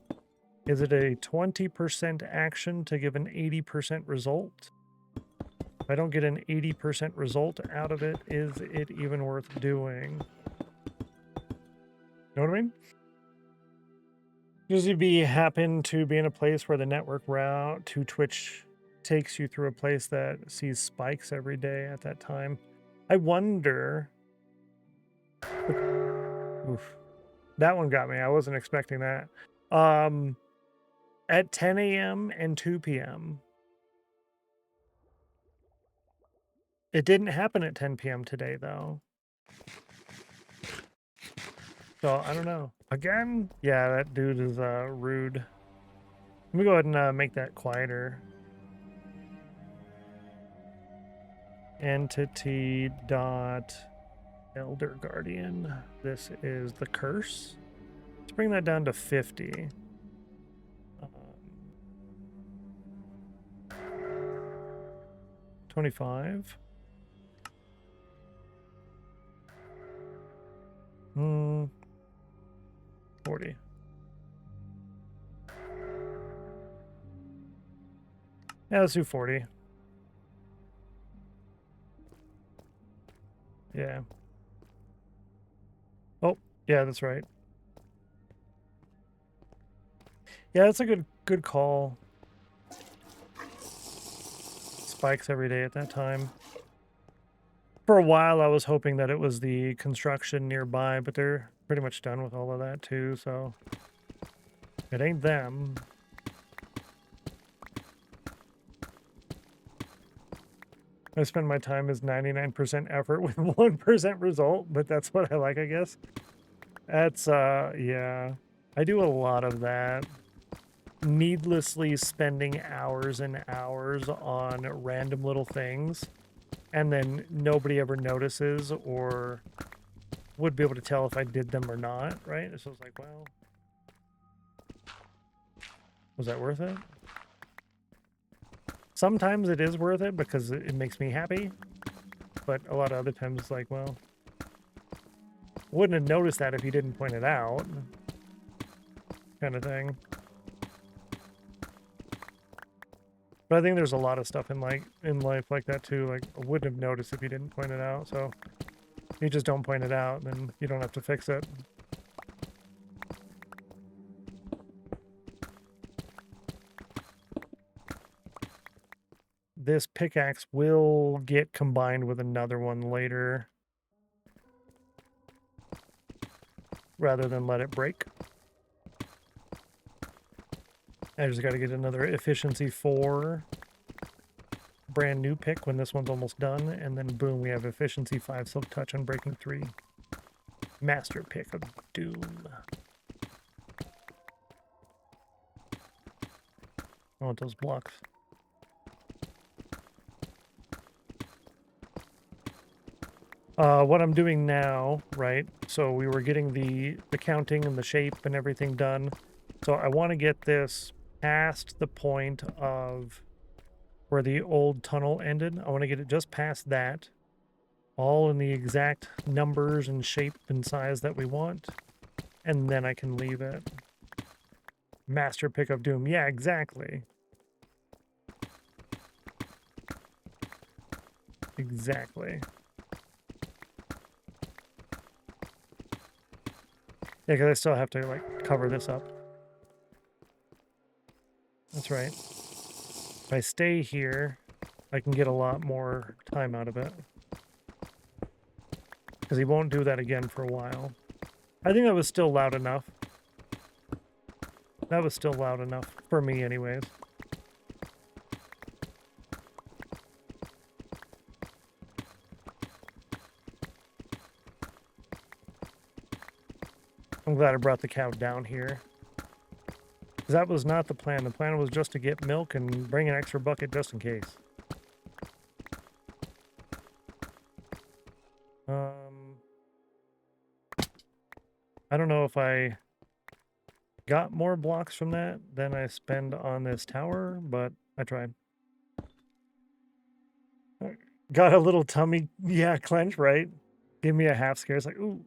Is it a 20% action to give an 80% result? If I don't get an 80% result out of it, is it even worth doing? You know what I mean? Does you happen to be in a place where the network route to Twitch takes you through a place that sees spikes every day at that time? I wonder. Oof. That one got me. I wasn't expecting that. At 10 a.m. and 2 p.m. It didn't happen at 10 p.m. today, though. So, I don't know. Again? Yeah, that dude is rude. Let me go ahead and make that quieter. Entity dot Elder Guardian. This is the curse. Let's bring that down to 50. 25. 40. Yeah, let's do 40. Yeah. Oh, yeah, that's right. Yeah, that's a good call. Spikes every day at that time. For a while, I was hoping that it was the construction nearby, but they're pretty much done with all of that too, so it ain't them. I spend my time as 99% effort with 1% result, but that's what I like, I guess. That's, yeah. I do a lot of that. Needlessly spending hours and hours on random little things, and then nobody ever notices or would be able to tell if I did them or not, right? So it's like, well, was that worth it? Sometimes it is worth it because it makes me happy, but a lot of other times it's like, well, wouldn't have noticed that if you didn't point it out, kind of thing. But I think there's a lot of stuff in life like that too. Like, I wouldn't have noticed if you didn't point it out. So if you just don't point it out, then you don't have to fix it. This pickaxe will get combined with another one later, rather than let it break. I just got to get another efficiency 4 brand new pick when this one's almost done, and then boom, we have efficiency 5 silk touch on breaking 3. Master pick of doom. I want those blocks. What I'm doing now, right? So we were getting the counting and the shape and everything done. So I want to get this past the point of where the old tunnel ended. I want to get it just past that, all in the exact numbers and shape and size that we want, and then I can leave it. Master pick of doom. Yeah, exactly. Exactly. Yeah, because I still have to, like, cover this up. That's right. If I stay here, I can get a lot more time out of it. Because he won't do that again for a while. I think that was still loud enough. That was still loud enough. For me, anyways. I'm glad I brought the cow down here. That was not the plan. The plan was just to get milk and bring an extra bucket just in case. I don't know if I got more blocks from that than I spend on this tower, but I tried. All right. Got a little tummy, yeah, clench, right? Give me a half scare. It's like, ooh.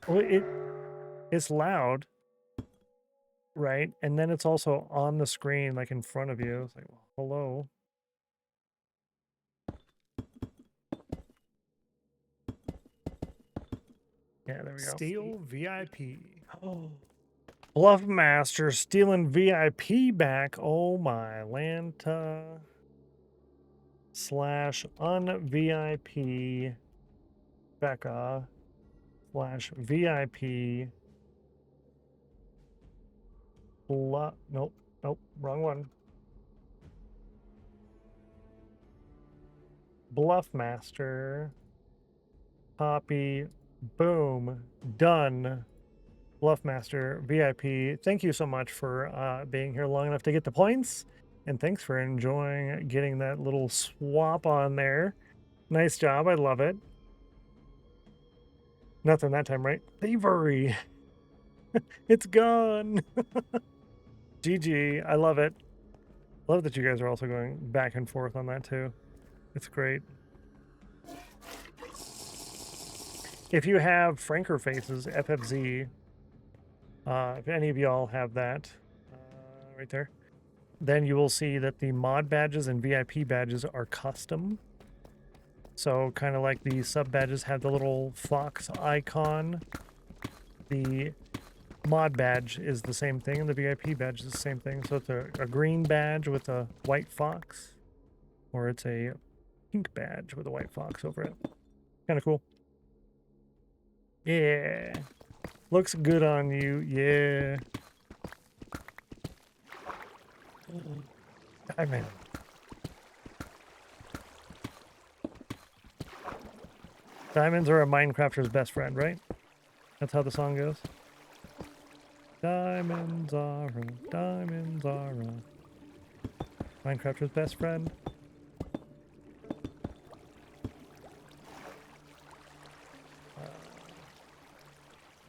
Well, it's loud, right? And then it's also on the screen, like in front of you. It's like, well, hello. Yeah, there we go. Steal VIP. Oh. Bluff Master stealing VIP back. Oh my Lanta. Slash un-VIP Becca slash VIP. Nope, wrong one. Bluff Master. Copy. Boom. Done. Bluff Master VIP. Thank you so much for being here long enough to get the points. And thanks for enjoying getting that little swap on there. Nice job. I love it. Nothing that time, right? Thievery. It's gone. GG. I love it. Love that you guys are also going back and forth on that too. It's great. If you have Franker Faces, FFZ, if any of y'all have that right there, then you will see that the mod badges and VIP badges are custom. So kind of like the sub badges have the little fox icon. The mod badge is the same thing, and the VIP badge is the same thing. So it's a green badge with a white fox, or it's a pink badge with a white fox over it. Kind of cool. Yeah. Looks good on you. Yeah. Diamond. Diamonds are a Minecrafter's best friend, right? That's how the song goes. Diamonds are a Minecrafter's best friend.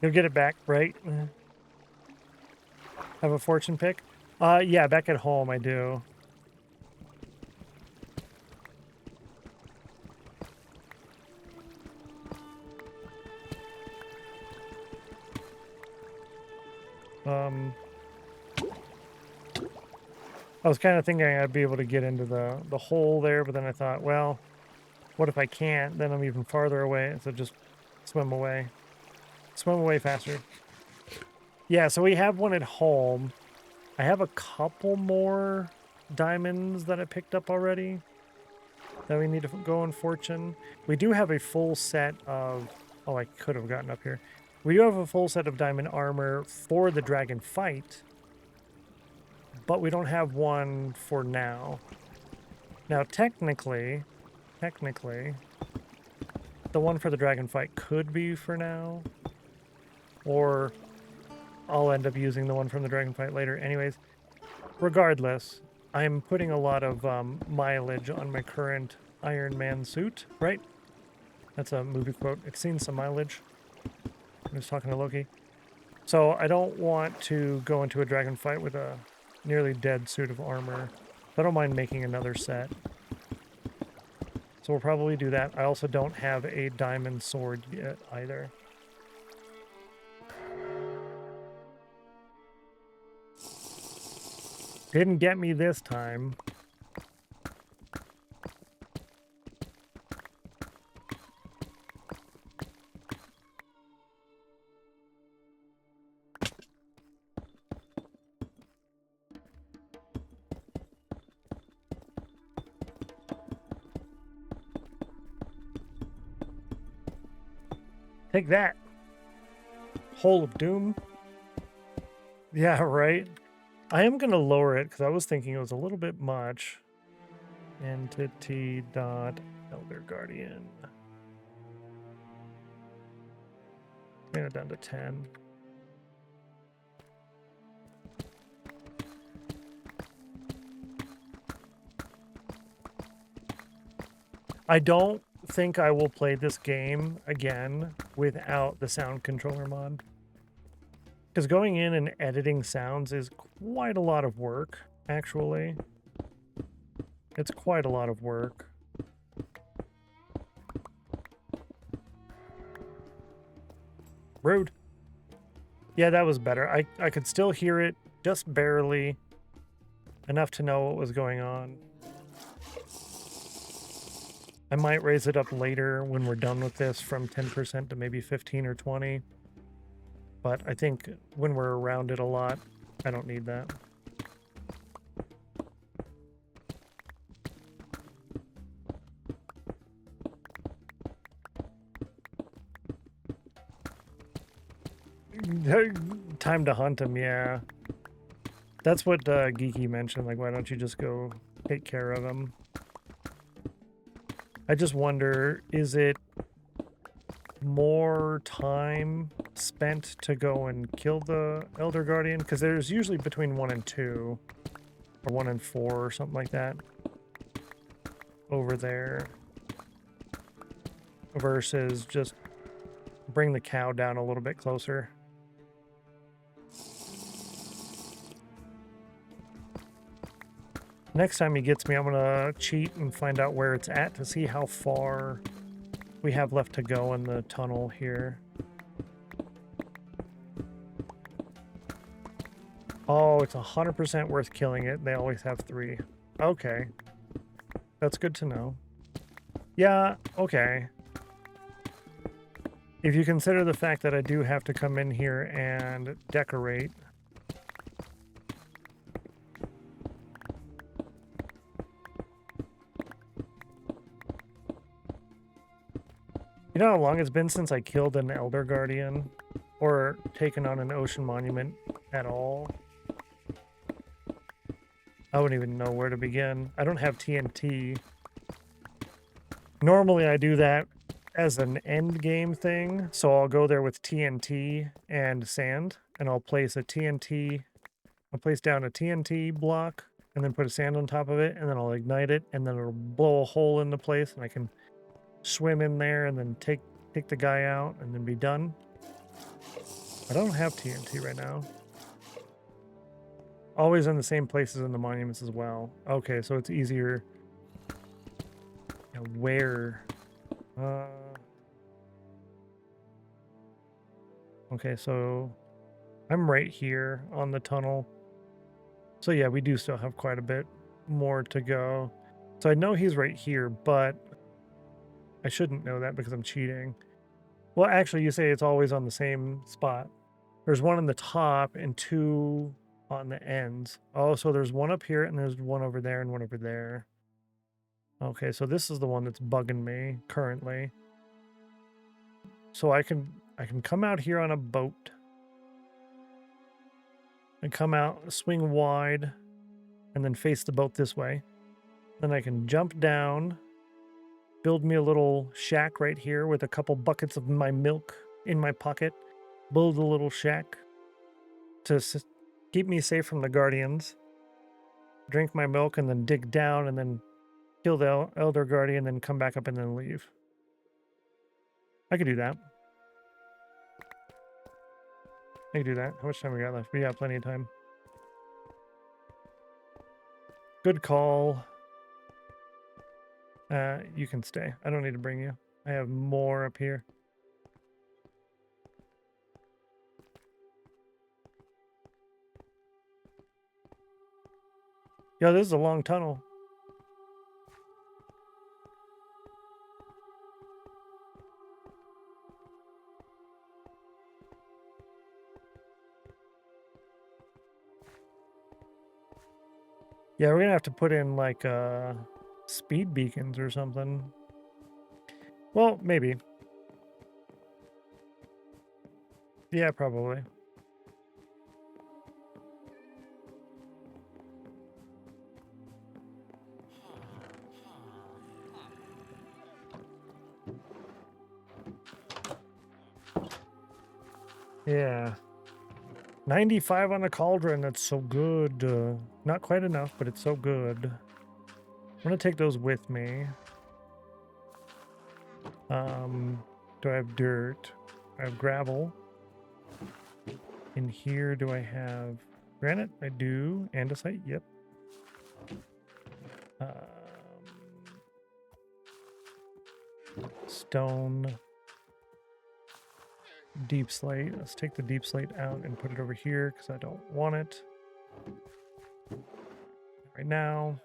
You'll get it back, right? Have a fortune pick? Yeah, back at home I do. I was kind of thinking I'd be able to get into the hole there, but then I thought, well, what if I can't? Then I'm even farther away, so just swim away. Swim away faster. Yeah, so we have one at home. I have a couple more diamonds that I picked up already that we need to go in fortune. We do have a full set of... Oh, I could have gotten up here. We do have a full set of diamond armor for the dragon fight, but we don't have one for now. Now, technically, the one for the dragon fight could be for now, or I'll end up using the one from the dragon fight later. Anyways, regardless, I'm putting a lot of mileage on my current Iron Man suit, right? That's a movie quote. It's seen some mileage. I was talking to Loki. So I don't want to go into a dragon fight with a nearly dead suit of armor. I don't mind making another set. So we'll probably do that. I also don't have a diamond sword yet either. Didn't get me this time. Take that. Hole of Doom. Yeah, right. I am going to lower it because I was thinking it was a little bit much. Entity dot Elder Guardian. Bring it down to 10. I don't think I will play this game again without the sound controller mod. Because going in and editing sounds is quite a lot of work, actually. It's quite a lot of work. Rude. Yeah, that was better. I could still hear it, just barely. Enough to know what was going on. I might raise it up later when we're done with this from 10% to maybe 15 or 20. But I think when we're around it a lot, I don't need that. Time to hunt him, yeah. That's what Geeky mentioned, like, why don't you just go take care of him? I just wonder, is it more time spent to go and kill the Elder Guardian? Because there's usually between 1 and 2, or 1 and 4, or something like that, over there, versus just bring the cow down a little bit closer. Next time he gets me, I'm gonna cheat and find out where it's at to see how far we have left to go in the tunnel here. Oh, it's 100% worth killing it. They always have 3. Okay. That's good to know. Yeah, okay. If you consider the fact that I do have to come in here and decorate. You know how long it's been since I killed an Elder Guardian? Or taken on an ocean monument at all? I wouldn't even know where to begin. I don't have TNT. Normally I do that as an end game thing, so I'll go there with TNT and sand, and I'll place a TNT, I'll place down a TNT block, and then put a sand on top of it, and then I'll ignite it, and then it'll blow a hole into place, and I can swim in there and then take the guy out and then be done. I don't have TNT right now. Always in the same places in the monuments as well. Okay, so it's easier. Where? Okay, so I'm right here on the tunnel. So yeah, we do still have quite a bit more to go. So I know he's right here, but I shouldn't know that because I'm cheating. Well, actually, you say it's always on the same spot. There's one on the top and 2 on the ends. Oh, so there's one up here and there's one over there and one over there. Okay, so this is the one that's bugging me currently. So I can come out here on a boat. And come out, swing wide, and then face the boat this way. Then I can jump down, build me a little shack right here with a couple buckets of my milk in my pocket. Build a little shack to keep me safe from the Guardians. Drink my milk and then dig down and then kill the Elder Guardian, then come back up and then leave. I could do that. I could do that. How much time we got left? We got plenty of time. Good call. You can stay. I don't need to bring you. I have more up here. Yo, this is a long tunnel. Yeah, we're gonna have to put in like speed beacons or something. Well, maybe. Yeah, probably. Yeah. 95 on a cauldron, that's so good. Not quite enough, but it's so good. I'm gonna take those with me. Do I have dirt? I have gravel. In here, do I have granite? I do. Andesite, yep. Stone. Deep slate. Let's take the deep slate out and put it over here because I don't want it right now.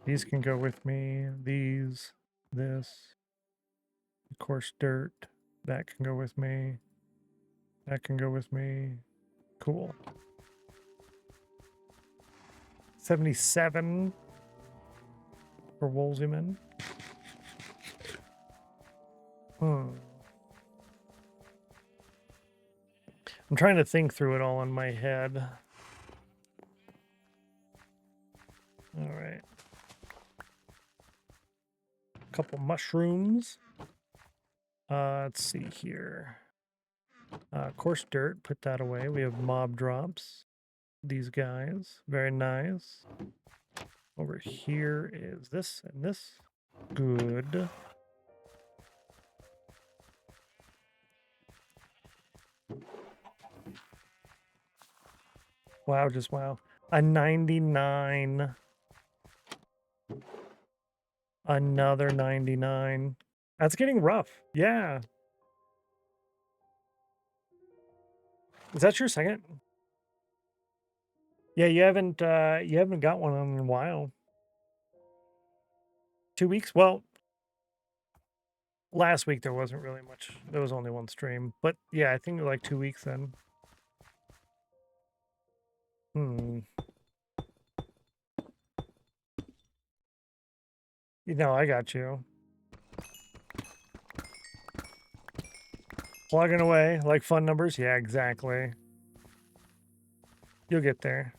These can go with me. These, this, of course, dirt. That can go with me. That can go with me. Cool. 77 for Wolseyman. I'm trying to think through it all in my head. All right. A couple mushrooms. Let's see here. Coarse dirt, put that away. We have mob drops. These guys, very nice. Over here is this and this. Good. Wow, just wow. A 99. Another 99. That's getting rough. Yeah. Is that your second? Yeah, you haven't got one in a while. 2 weeks? Well, last week there wasn't really much. There was only one stream. But yeah, I think like 2 weeks then. You know, I got you. Plugging away like fun numbers. Yeah, exactly. You'll get there.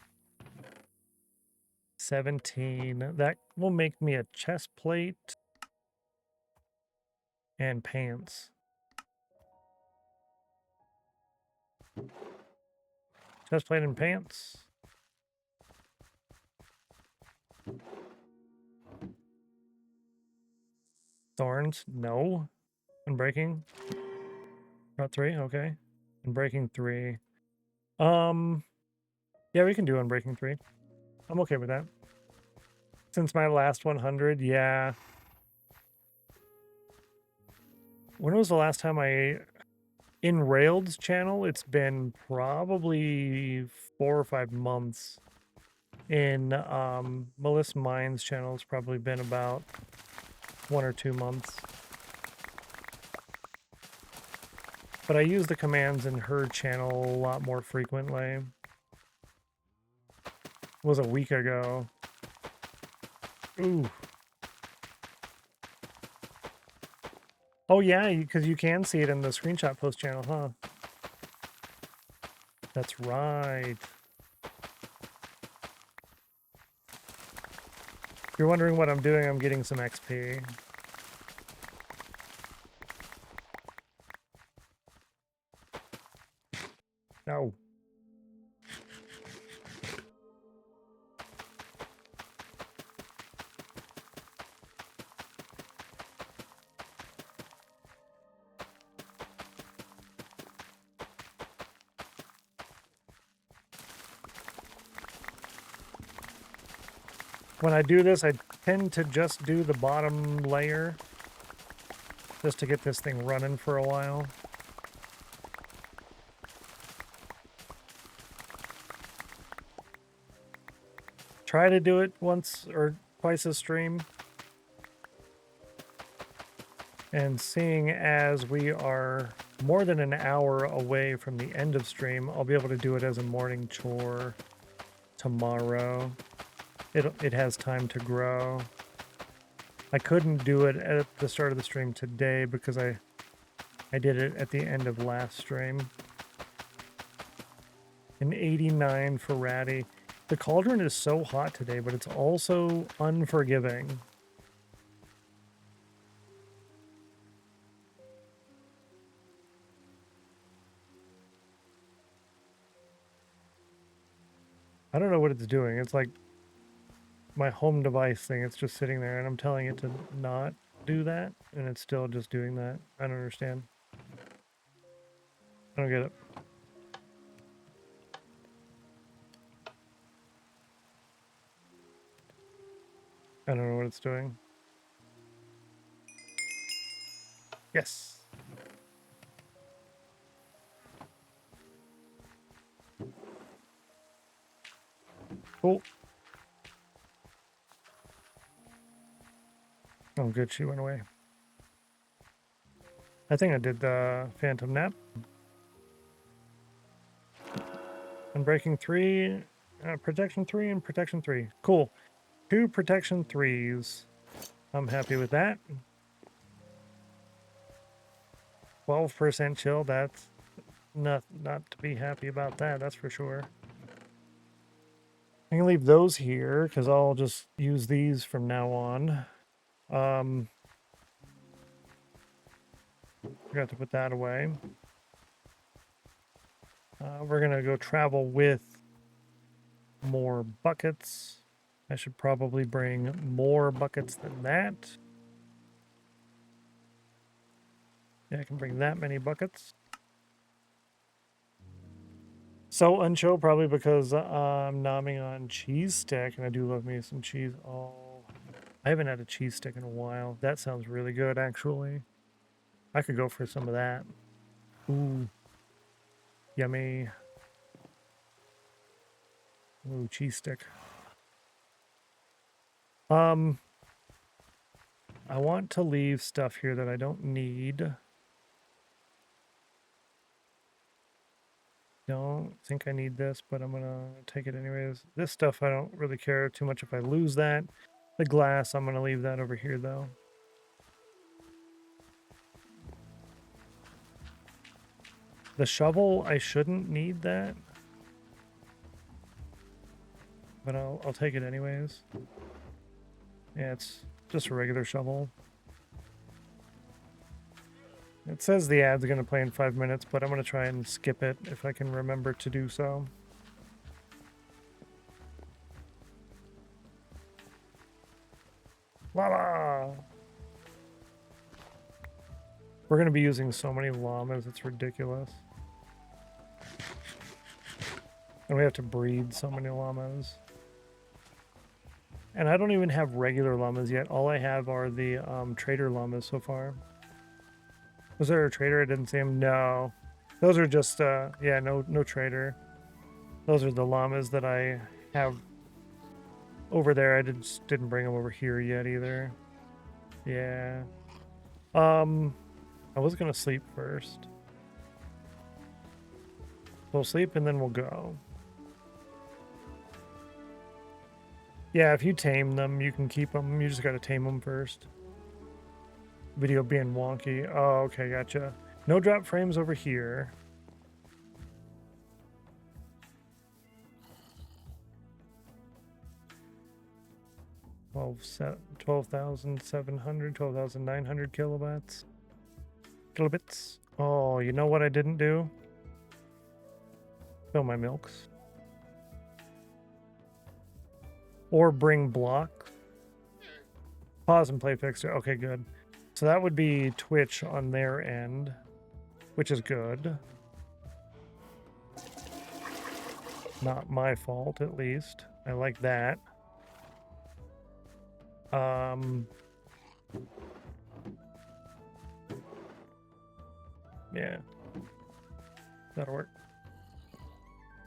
17. That will make me a chest plate and pants. Chest plate and pants. Thorns? No. Unbreaking? Got 3? Okay. Unbreaking 3. Yeah, we can do Unbreaking 3. I'm okay with that. Since my last 100, yeah. When was the last time in Railed's channel? It's been probably 4 or 5 months. In Melissa Mine's channel, it's probably been about 1 or 2 months. But I use the commands in her channel a lot more frequently. It was a week ago. Ooh. Oh yeah, because you can see it in the screenshot post channel, huh? That's right. If you're wondering what I'm doing, I'm getting some XP. No. When I do this, I tend to just do the bottom layer just to get this thing running for a while. Try to do it once or twice a stream. And seeing as we are more than an hour away from the end of stream, I'll be able to do it as a morning chore tomorrow. It has time to grow. I couldn't do it at the start of the stream today because I did it at the end of last stream. An 89 for Ratty. The cauldron is so hot today, but it's also unforgiving. I don't know what it's doing. It's like my home device thing. It's just sitting there and I'm telling it to not do that and it's still just doing that. I don't understand. I don't get it. I don't know what it's doing. Yes. Cool. Oh, good. She went away. I think I did the Phantom Nap. Unbreaking 3, Protection 3, and Protection 3. Cool. 2 Protection 3s. I'm happy with that. 12% chill. That's not to be happy about that. That's for sure. I can leave those here because I'll just use these from now on. Forgot to put that away. We're gonna go travel with more buckets. I should probably bring more buckets than that. Yeah, I can bring that many buckets. So uncho, probably because I'm nomming on cheese stick, and I do love me some cheese. Oh, I haven't had a cheese stick in a while. That sounds really good, actually. I could go for some of that. Ooh, yummy. Ooh, cheese stick. I want to leave stuff here that I don't need. Don't think I need this, but I'm gonna take it anyways. This stuff I don't really care too much if I lose that. The glass, I'm gonna leave that over here though. The shovel, I shouldn't need that. But I'll take it anyways. Yeah, it's just a regular shovel. It says the ad's gonna play in 5 minutes, but I'm gonna try and skip it if I can remember to do so. Llama! We're gonna be using so many llamas, it's ridiculous. And we have to breed so many llamas. And I don't even have regular llamas yet. All I have are the trader llamas so far. Was there a trader? I didn't see him. No. Those are just, yeah, no trader. Those are the llamas that I have over there. I didn't bring them over here yet either. Yeah. I was gonna sleep first. We'll sleep and then we'll go. Yeah, if you tame them, you can keep them. You just gotta tame them first. Video being wonky. Oh, okay, gotcha. No drop frames over here. $12,700, 12,900 kilobits. Kilobits. Oh, you know what I didn't do? Fill my milks. Or bring blocks. Pause and play fixer. Okay, good. So that would be Twitch on their end, which is good. Not my fault, at least. I like that. Yeah. That'll work.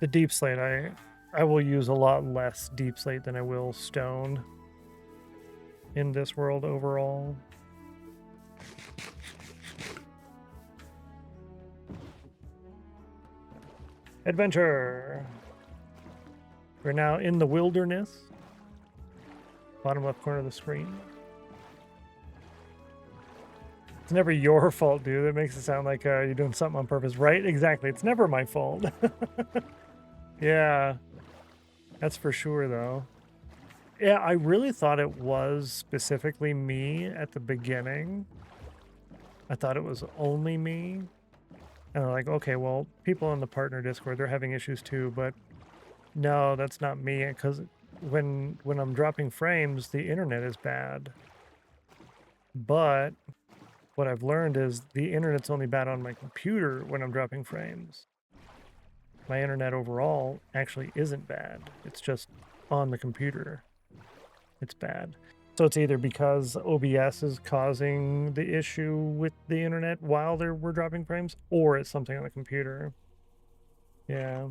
The deep slate, I will use a lot less deep slate than I will stone in this world overall. Adventure! We're now in the wilderness. Bottom left corner of the screen. It's never your fault, dude. It makes it sound like you're doing something on purpose, right? Exactly. It's never my fault. Yeah. That's for sure, though. Yeah, I really thought it was specifically me at the beginning. I thought it was only me. And I'm like, okay, well, people on the partner Discord, they're having issues too, but no, that's not me, because when I'm dropping frames, the internet is bad. But what I've learned is the internet's only bad on my computer when I'm dropping frames. My internet overall actually isn't bad. It's just on the computer. It's bad. So it's either because OBS is causing the issue with the internet while we're dropping frames, or it's something on the computer. Yeah.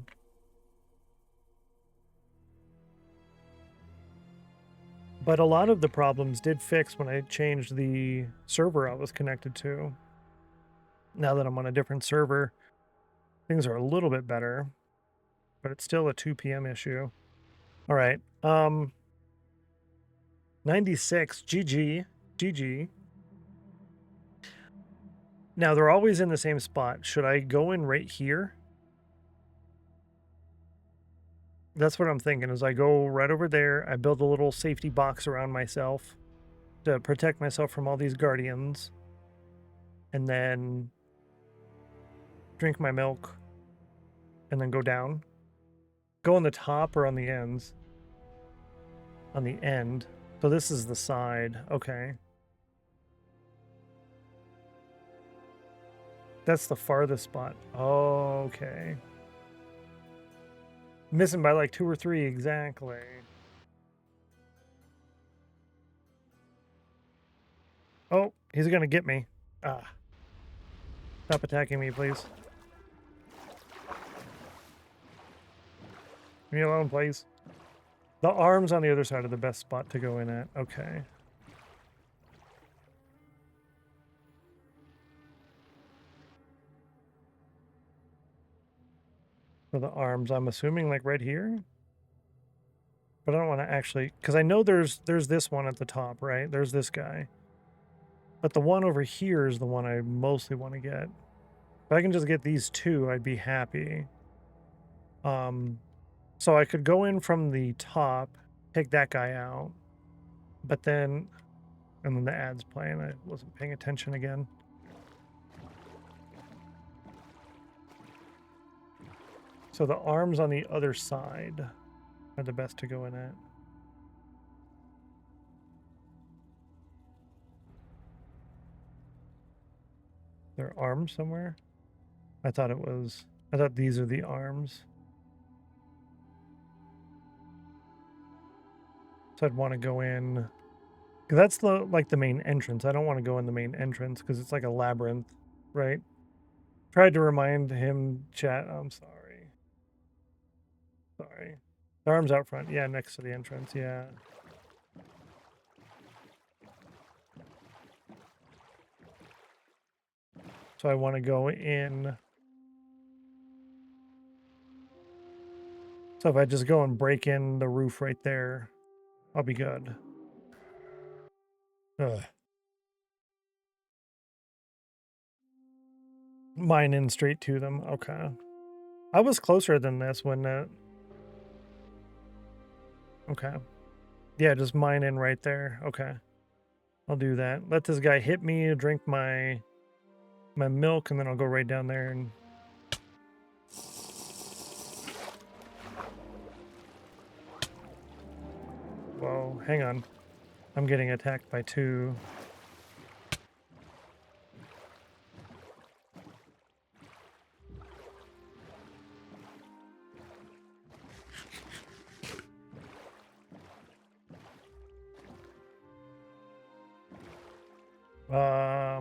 But a lot of the problems did fix when I changed the server I was connected to. Now that I'm on a different server, things are a little bit better, but it's still a 2 p.m. issue. All right. 96, GG. Now they're always in the same spot. Should I go in right here? That's what I'm thinking, is I go right over there. I build a little safety box around myself to protect myself from all these guardians. And then drink my milk and then go down. Go on the top or on the ends? On the end. So this is the side. Okay. That's the farthest spot. Oh, okay. Missing by like 2 or 3 exactly. Oh, he's gonna get me. Ah. Stop attacking me, please. Leave me alone, please. The arms on the other side are the best spot to go in at. Okay. For the arms, I'm assuming like right here. But I don't want to actually, because I know there's this one at the top, right? There's this guy. But the one over here is the one I mostly want to get. If I can just get these two, I'd be happy. So I could go in from the top, take that guy out, but then, and then the ad's playing. I wasn't paying attention again. So the arms on the other side are the best to go in at. There are arms somewhere? I thought these are the arms. So I'd want to go in, because that's the main entrance. I don't want to go in the main entrance because it's like a labyrinth, right? Tried to remind him, chat. I'm sorry. Sorry. The arms out front. Yeah, next to the entrance. Yeah. So I want to go in. So if I just go and break in the roof right there, I'll be good. Ugh. Mine in straight to them. Okay. I was closer than this when okay. Yeah, just mine in right there. Okay. I'll do that. Let this guy hit me, drink my milk, and then I'll go right down there and whoa, hang on. I'm getting attacked by 2.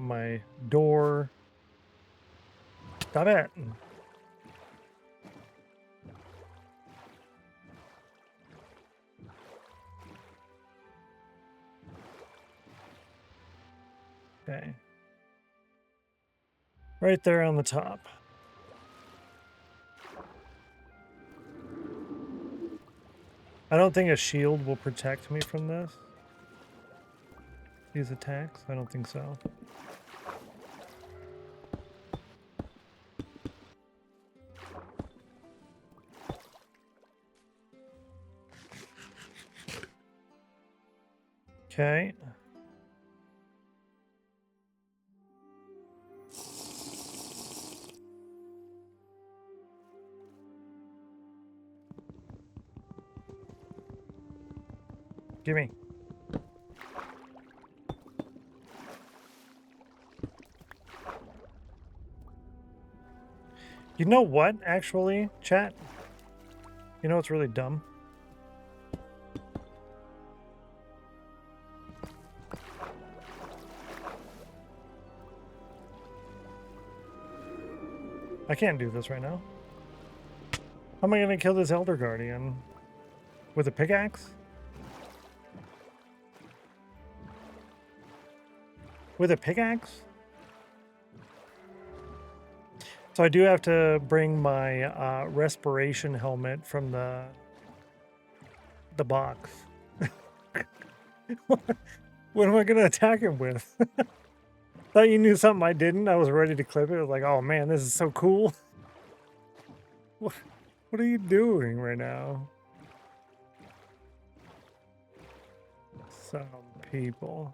My door. Stop it. Okay. Right there on the top. I don't think a shield will protect me from this. These attacks? I don't think so. Okay. Gimme. You know what, actually, chat? You know what's really dumb? I can't do this right now. How am I gonna kill this Elder Guardian? With a pickaxe? With a pickaxe? So I do have to bring my respiration helmet from the box. What am I gonna attack him with? Thought you knew something I didn't. I was ready to clip it. I was like, oh man, this is so cool. What are you doing right now? Some people.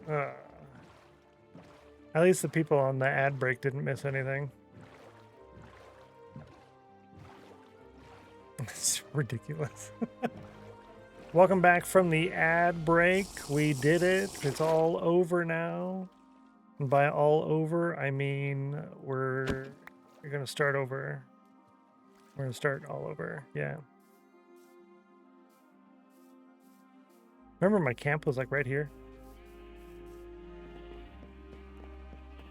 At least the people on the ad break didn't miss anything. It's ridiculous. Welcome back from the ad break. We did it. It's all over now. And by all over, I mean we're gonna start over. We're gonna start all over. Yeah. Remember my camp was like right here?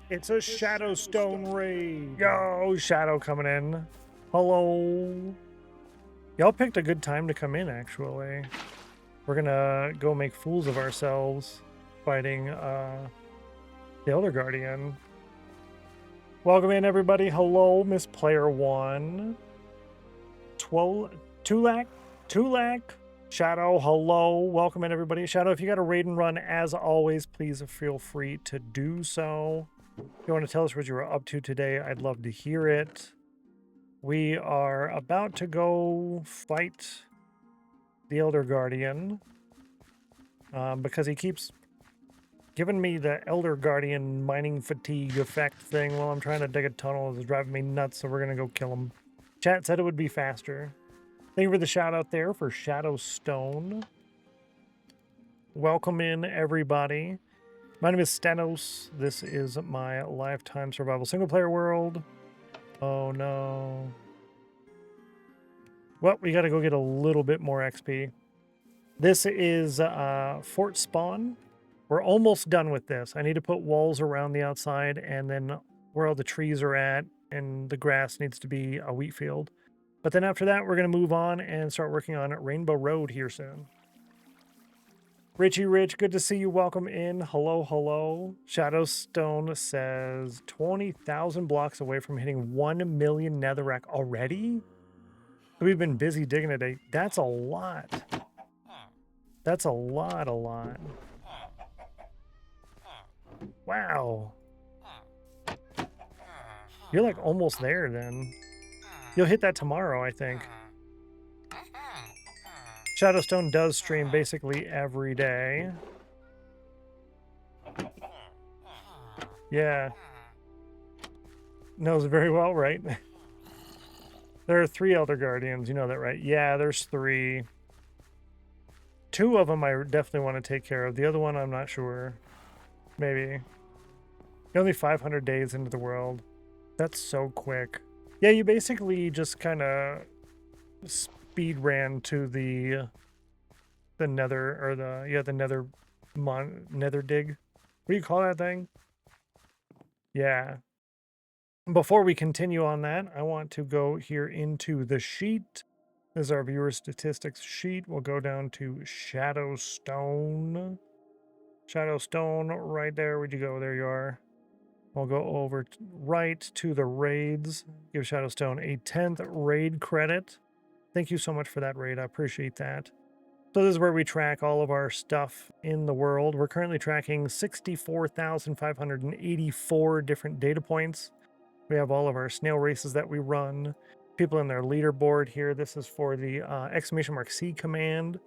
It's a Shadowstone raid. Yo, Shadow coming in. Hello. Y'all picked a good time to come in, actually. We're gonna go make fools of ourselves fighting the Elder Guardian. Welcome in, everybody. Hello, Miss Player One. Tulak? Shadow, hello. Welcome in, everybody. Shadow, if you got a raid and run, as always, please feel free to do so. If you want to tell us what you were up to today, I'd love to hear it. We are about to go fight the Elder Guardian because he keeps giving me the Elder Guardian mining fatigue effect thing while I'm trying to dig a tunnel. It's driving me nuts, so we're going to go kill him. Chat said it would be faster. Thank you for the shout out there for Shadowstone. Welcome in, everybody. My name is Stennos. This is my Lifetime Survival Single Player World. Oh no. Well, we gotta go get a little bit more XP. This is Fort Spawn. We're almost done with this. I need to put walls around the outside and then where all the trees are at and the grass needs to be a wheat field. But then after that, we're gonna move on and start working on Rainbow Road here soon. Richie Rich, good to see you. Welcome in. Hello, hello. Shadowstone says 20,000 blocks away from hitting 1 million netherrack already? We've been busy digging today. That's a lot. That's a lot. Wow. You're like almost there then. You'll hit that tomorrow, I think. Shadowstone does stream basically every day. Yeah. Knows very well, right? There are 3 Elder Guardians, you know that, right? Yeah, there's 3. 2 of them I definitely want to take care of. The other one, I'm not sure. Maybe. You're only 500 days into the world. That's so quick. Yeah, you basically just kind of speed ran to the nether, or the nether dig. What do you call that thing? Yeah. Before we continue on that, I want to go here into the sheet. This is our viewer statistics sheet. We'll go down to Shadowstone. Shadowstone, right there. Where'd you go? There you are. We'll go over right to the raids. Give Shadowstone a 10th raid credit. Thank you so much for that raid. I appreciate that. So this is where we track all of our stuff in the world. We're currently tracking 64,584 different data points. We have all of our snail races that we run. People in their leaderboard here. This is for the !C command,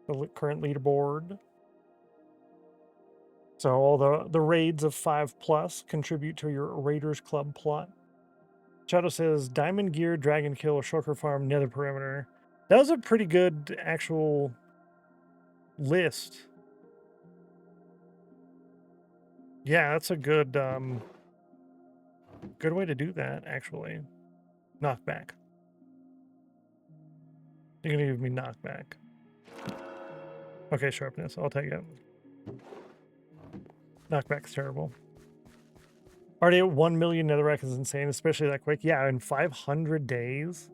the current leaderboard. So all the raids of 5+ contribute to your Raiders Club plot. Shadow says Diamond Gear, Dragon Kill, Shulker Farm, Nether Perimeter. That was a pretty good actual list. Yeah, that's a good good way to do that, actually. Knockback. You're gonna give me knockback. Okay, sharpness. I'll take it. Knockback's terrible. Already at 1 million netherrack is insane, especially that quick. Yeah, in 500 days.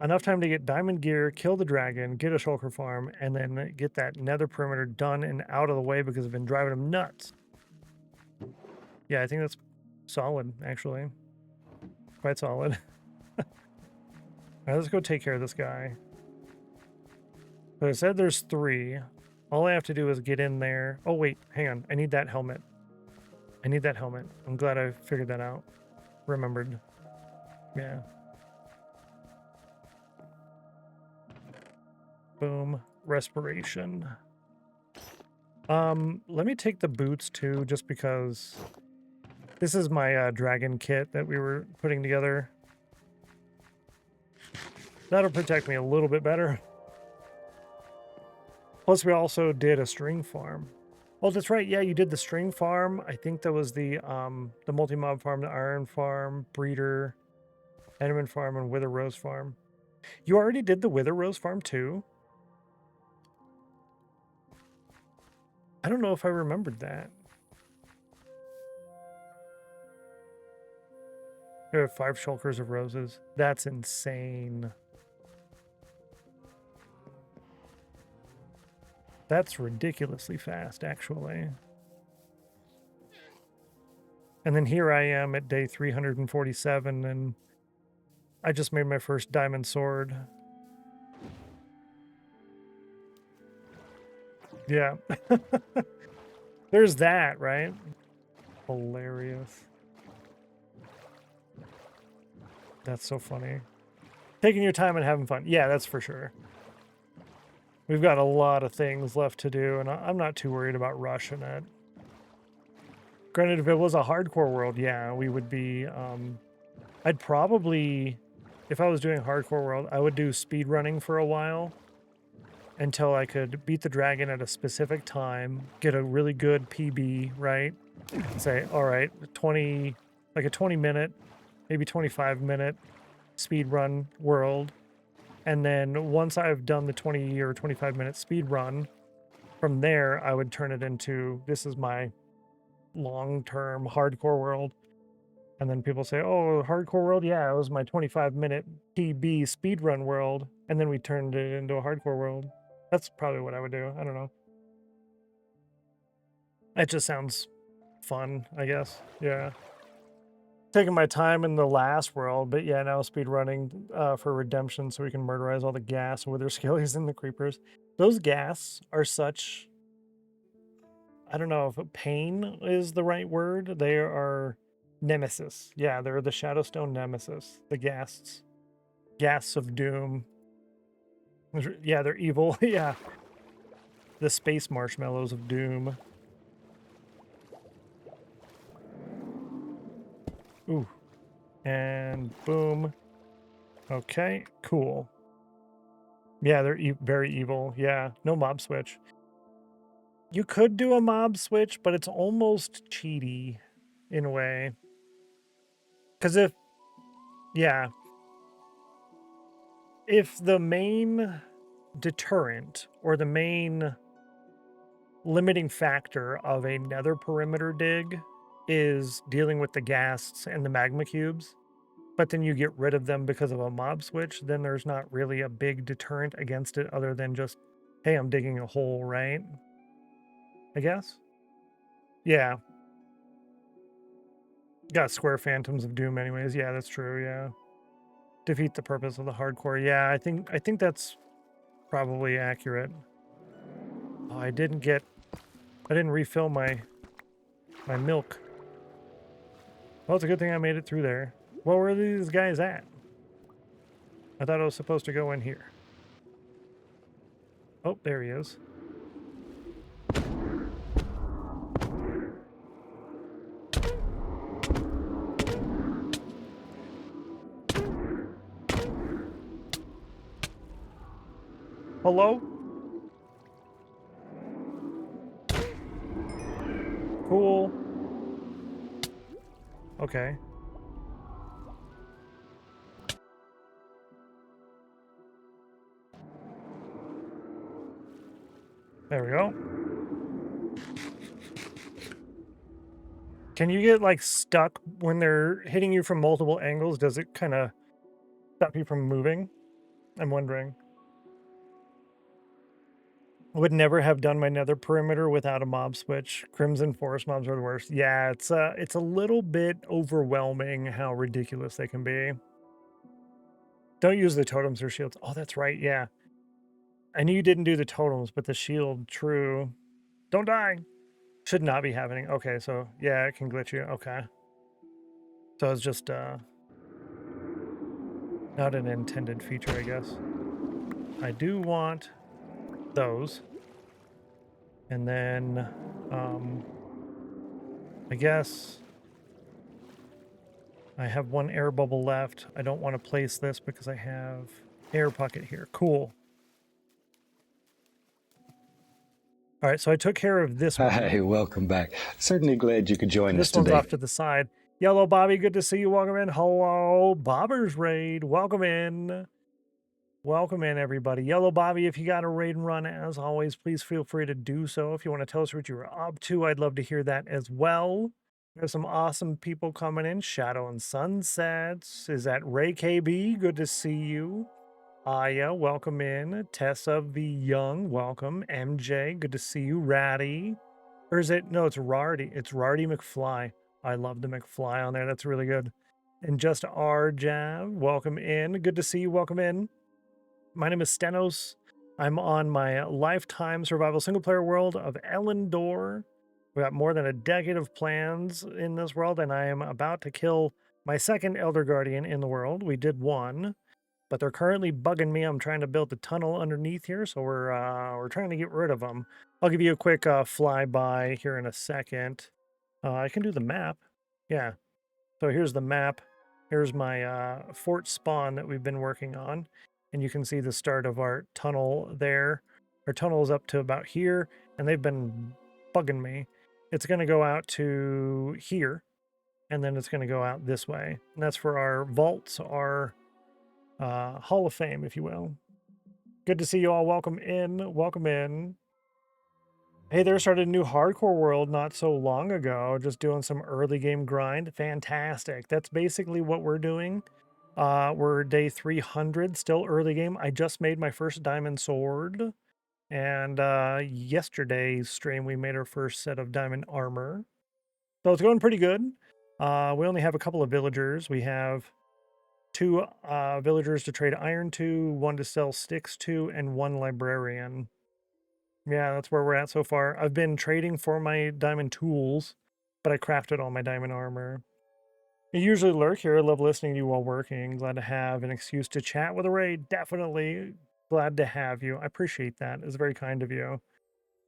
Enough time to get diamond gear, kill the dragon, get a shulker farm, and then get that nether perimeter done and out of the way because I've been driving them nuts. Yeah, I think that's solid, actually. Quite solid. All right, let's go take care of this guy. So I said there's 3. All I have to do is get in there. Oh, wait, hang on. I need that helmet. I need that helmet. I'm glad I figured that out. Remembered. Yeah. Boom. Respiration. Let me take the boots too, just because this is my dragon kit that we were putting together. That'll protect me a little bit better. Plus, we also did a string farm. Oh, that's right. Yeah, you did the string farm. I think that was the multi-mob farm, the iron farm, breeder, enderman farm, and wither rose farm. You already did the wither rose farm too? I don't know if I remembered that. There are 5 shulkers of roses. That's insane. That's ridiculously fast, actually. And then here I am at day 347, and I just made my first diamond sword. Yeah. There's that, right? Hilarious. That's so funny. Taking your time and having fun. Yeah, that's for sure. We've got a lot of things left to do, and I'm not too worried about rushing it. Granted, if it was a hardcore world, yeah, we would be... I'd probably... If I was doing hardcore world, I would do speed running for a while until I could beat the dragon at a specific time, get a really good PB, right? Say, all right, 20... Like a 20-minute, maybe 25-minute speed run world. And then once I've done the 20 or 25-minute speed run, from there, I would turn it into, this is my long-term hardcore world. And then people say, oh, hardcore world? Yeah, it was my 25-minute PB speed run world. And then we turned it into a hardcore world. That's probably what I would do. I don't know. It just sounds fun, I guess. Yeah. Taking my time in the last world, but yeah, now speed running for redemption so we can murderize all the gas, wither skellies, and the creepers. Those gas are such, I don't know if pain is the right word. They are nemesis. Yeah, they're the Shadowstone nemesis. The ghasts. Ghasts of doom. Yeah, they're evil. Yeah. The space marshmallows of doom. Ooh. And boom. Okay, cool. Yeah, they're very evil. Yeah, no mob switch. You could do a mob switch, but it's almost cheaty in a way. Because if the main deterrent or the main limiting factor of a nether perimeter dig is dealing with the ghasts and the magma cubes, but then you get rid of them because of a mob switch, then there's not really a big deterrent against it other than just, hey, I'm digging a hole, right? I guess? Yeah. Got square phantoms of doom anyways. Yeah, that's true, yeah. Defeat the purpose of the hardcore. Yeah, I think that's probably accurate. Oh, I didn't refill my milk. Well, it's a good thing I made it through there. Well, where are these guys at? I thought I was supposed to go in here. Oh, there he is. Hello? Cool. Okay. There we go. Can you get like stuck when they're hitting you from multiple angles? Does it kind of stop you from moving? I'm wondering. Would never have done my nether perimeter without a mob switch. Crimson Forest mobs are the worst. Yeah, it's a little bit overwhelming how ridiculous they can be. Don't use the totems or shields. Oh, that's right. Yeah. I knew you didn't do the totems, but the shield, true. Don't die. Should not be happening. Okay, so yeah, it can glitch you. Okay. So it's just not an intended feature, I guess. I do want those. And then I guess I have one air bubble left. I don't want to place this because I have air pocket here. Cool. All right, so I took care of this one. Hi, welcome back. Certainly glad you could join us This one's today. off to the side. Yellow Bobby, good to see you. Welcome in. Hello, Bobber's Raid. Welcome in. Welcome in, everybody. Yellow Bobby, if you got a raid and run, as always, please feel free to do so. If you want to tell us what you were up to, I'd love to hear that as well. There's some awesome people coming in. Shadow and Sunsets. Is that Ray KB? Good to see you. Aya, welcome in. Tessa V. Young, welcome. MJ, good to see you. Ratty. Or is it? No, it's Rardy. It's Rardy McFly. I love the McFly on there. That's really good. And just RJav, welcome in. Good to see you. Welcome in. My name is Stennos. I'm on my lifetime survival single player world of Elendor. We got more than a decade of plans in this world, and I am about to kill my second Elder Guardian in the world. We did one, but they're currently bugging me. I'm trying to build the tunnel underneath here, so we're trying to get rid of them. I'll give you a quick flyby here in a second. I can do the map. Yeah. So here's the map. Here's my fort spawn that we've been working on. And you can see the start of our tunnel there. Our tunnel is up to about here, and they've been bugging me. It's going to go out to here, and then it's going to go out this way. And that's for our vaults, our Hall of Fame, if you will. Good to see you all. Welcome in. Welcome in. Hey, there started a new hardcore world not so long ago. Just doing some early game grind. Fantastic. That's basically what we're doing. We're day 300, still early game. I just made my first diamond sword. And yesterday's stream, we made our first set of diamond armor. So it's going pretty good. We only have a couple of villagers. We have 2 villagers to trade iron to, 1 to sell sticks to, and 1 librarian. Yeah, that's where we're at so far. I've been trading for my diamond tools, but I crafted all my diamond armor. I usually lurk here. I love listening to you while working. Glad to have an excuse to chat with a raid. Definitely glad to have you. I appreciate that. It's very kind of you.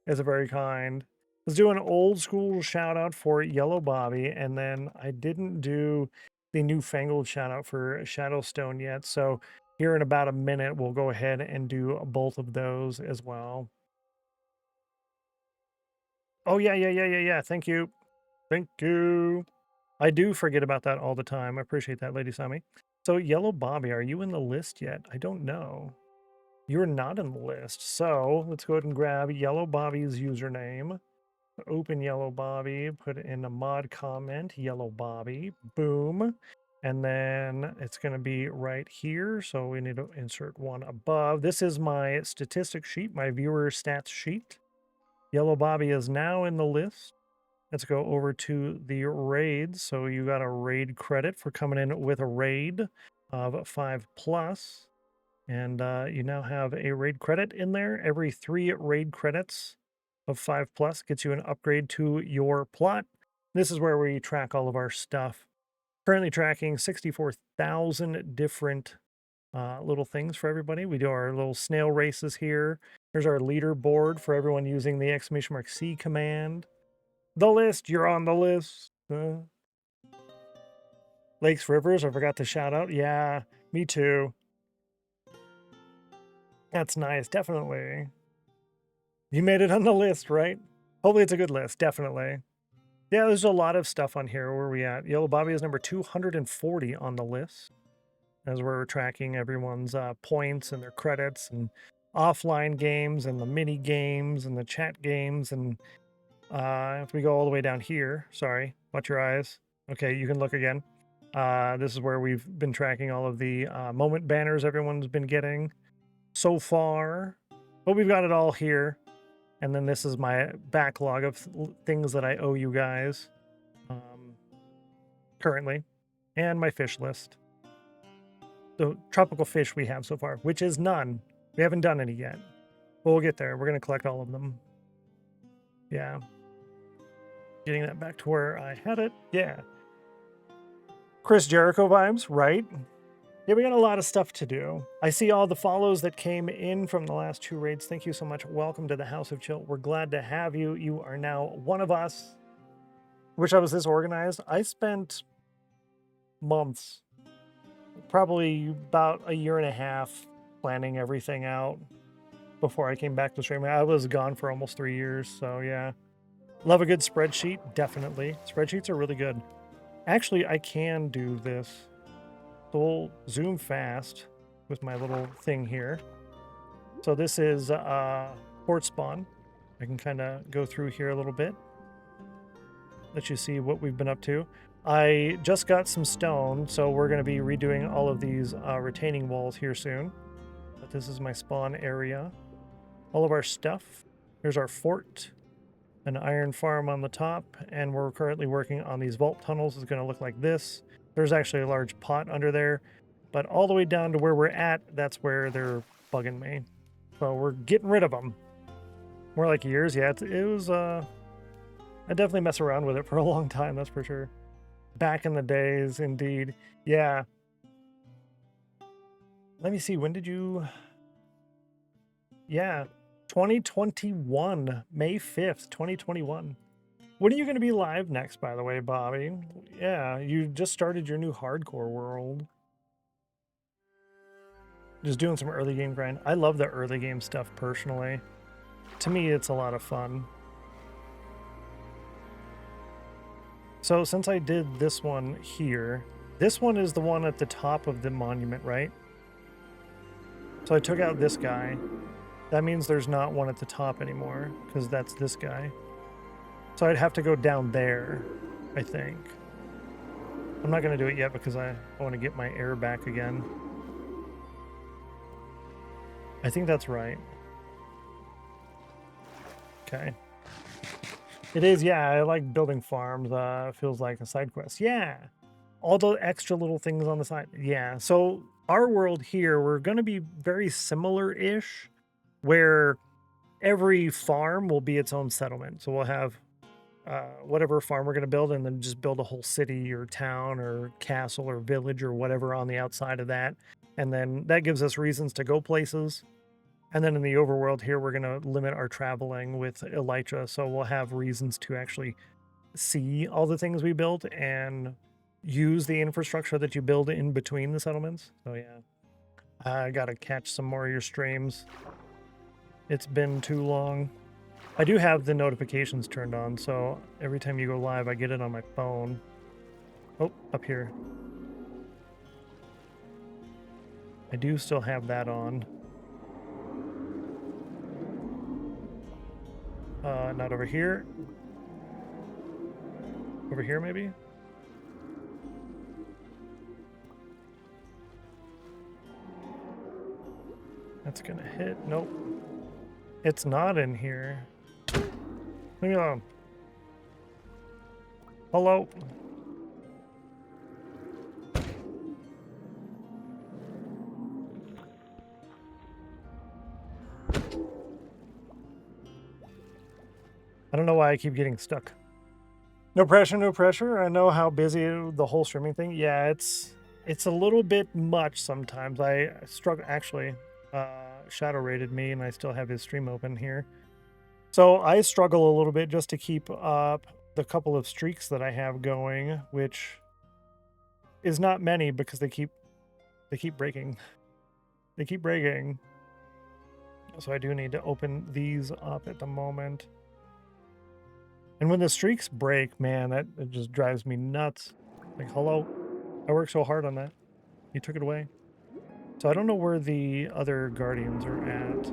It's very kind. Let's do an old school shout out for Yellow Bobby, and then I didn't do the newfangled shout out for Shadowstone yet. So here in about a minute, we'll go ahead and do both of those as well. Oh, yeah. Thank you. Thank you. I do forget about that all the time. I appreciate that, Lady Sami. So, Yellow Bobby, are you in the list yet? I don't know. You're not in the list. So, let's go ahead and grab Yellow Bobby's username. Open Yellow Bobby, put it in a mod comment, Yellow Bobby. Boom. And then it's going to be right here. So, we need to insert one above. This is my statistics sheet, my viewer stats sheet. Yellow Bobby is now in the list. Let's go over to the raids. So you got a raid credit for coming in with a raid of 5+. And you now have a raid credit in there. Every 3 raid credits of 5+ gets you an upgrade to your plot. This is where we track all of our stuff. Currently tracking 64,000 different little things for everybody. We do our little snail races here. There's our leaderboard for everyone using the !C command. The list, you're on the list. Lakes, rivers, I forgot to shout out. Yeah, me too. That's nice, definitely. You made it on the list, right? Hopefully it's a good list, definitely. Yeah, there's a lot of stuff on here. Where are we at? Yellow Bobby is number 240 on the list, as we're tracking everyone's points and their credits and offline games and the mini games and the chat games. And if we go all the way down here, sorry, Watch your eyes. Okay, you can look again. This is where we've been tracking all of the moment banners everyone's been getting so far. But we've got it all here. And then this is my backlog of things that I owe you guys currently. And my fish list. The tropical fish we have so far, which is none. We haven't done any yet. But we'll get there. We're going to collect all of them. Yeah. Getting that back to where I had it. Yeah. Chris Jericho vibes, right? Yeah, we got a lot of stuff to do. I see all the follows that came in from the last 2 raids. Thank you so much. Welcome to the House of Chill. We're glad to have you. You are now one of us. Wish I was this organized. I spent months, probably about a year and a half, planning everything out before I came back to streaming. I was gone for almost 3 years, so yeah. Love a good spreadsheet, definitely. Spreadsheets are really good. Actually, I can do this. So we'll zoom fast with my little thing here. So this is port spawn. I can kind of go through here a little bit. Let you see what we've been up to. I just got some stone, so we're going to be redoing all of these retaining walls here soon. But this is my spawn area. All of our stuff. Here's our fort. An iron farm on the top, and we're currently working on these vault tunnels. It's going to look like this. There's actually a large pot under there, but all the way down to where we're at, that's where they're bugging me. So we're getting rid of them. More like years, yeah. It was, I definitely mess around with it for a long time, that's for sure. Back in the days, indeed. Yeah. Let me see, when did you... Yeah. 2021, May 5th, 2021. When are you going to be live next, by the way, Bobby? Yeah, you just started your new hardcore world. Just doing some early game grind. I love the early game stuff personally. To me, it's a lot of fun. So since I did this one here, this one is the one at the top of the monument, right? So I took out this guy. That means there's not one at the top anymore, because that's this guy. So I'd have to go down there, I think. I'm not going to do it yet because I want to get my air back again. I think that's right. Okay. It is, yeah, I like building farms. It feels like a side quest. Yeah. All the extra little things on the side. Yeah, so our world here, we're going to be very similar-ish, where every farm will be its own settlement. So we'll have whatever farm we're going to build, and then just build a whole city or town or castle or village or whatever on the outside of that. And then that gives us reasons to go places. And then in the overworld here, we're going to limit our traveling with Elytra. So we'll have reasons to actually see all the things we built and use the infrastructure that you build in between the settlements. So yeah, I got to catch some more of your streams. It's been too long. I do have the notifications turned on, so every time you go live, I get it on my phone. Oh, up here. I do still have that on. Not over here. Over here, maybe? That's gonna hit. Nope. It's not in here. Leave me alone. Hello. I don't know why I keep getting stuck. No pressure, no pressure. I know how busy the whole streaming thing. Yeah, it's a little bit much sometimes. I struggle, actually. Shadow rated me, and I still have his stream open here. So I struggle a little bit just to keep up the couple of streaks that I have going, which is not many because they keep breaking. They keep breaking. So I do need to open these up at the moment. And when the streaks break, man, it just drives me nuts. Like, hello? I worked so hard on that. You took it away. So I don't know where the other guardians are at.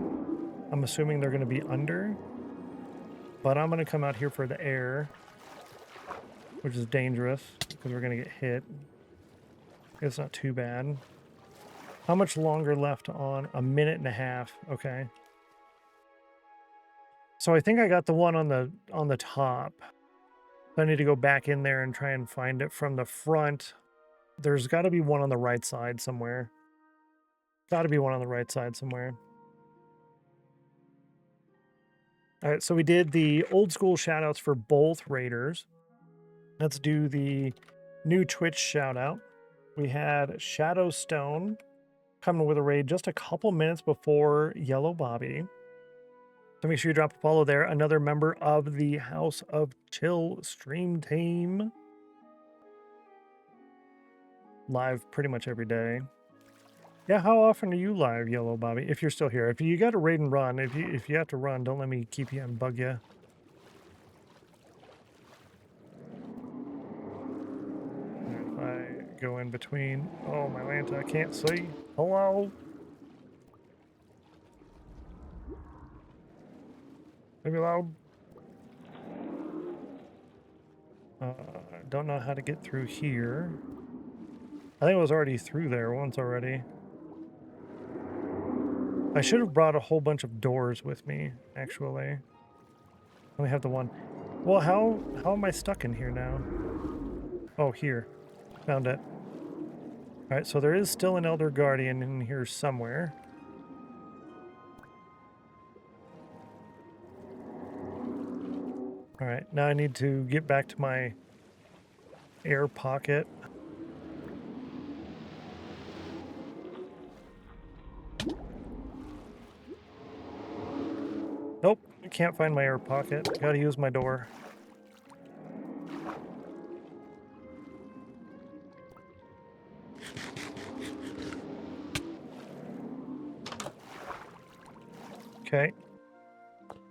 I'm assuming they're going to be under. But I'm going to come out here for the air. which is dangerous because we're going to get hit. It's not too bad. How much longer left on? A minute and a half. Okay. So I think I got the one on the top. So I need to go back in there and try and find it from the front. There's got to be one on the right side somewhere. Got to be one on the right side somewhere. All right, so we did the old school shout outs for both raiders. Let's do the new Twitch shout out. We had Shadowstone coming with a raid just a couple minutes before Yellow Bobby. So make sure you drop a follow there. Another member of the House of Chill stream team. Live pretty much every day. Yeah, how often are you live, Yellow Bobby? If you're still here. If you got to raid and run, if you have to run, don't let me keep you and bug you. If I go in between. Oh, my Lanta, I can't see. Hello? Maybe loud. Don't know how to get through here. I think I was already through there once already. I should have brought a whole bunch of doors with me, actually. Only have the one. Well, how am I stuck in here now? Oh, here. Found it. All right, so there is still an Elder Guardian in here somewhere. All right, now I need to get back to my air pocket. Nope, I can't find my air pocket. Gotta use my door. Okay.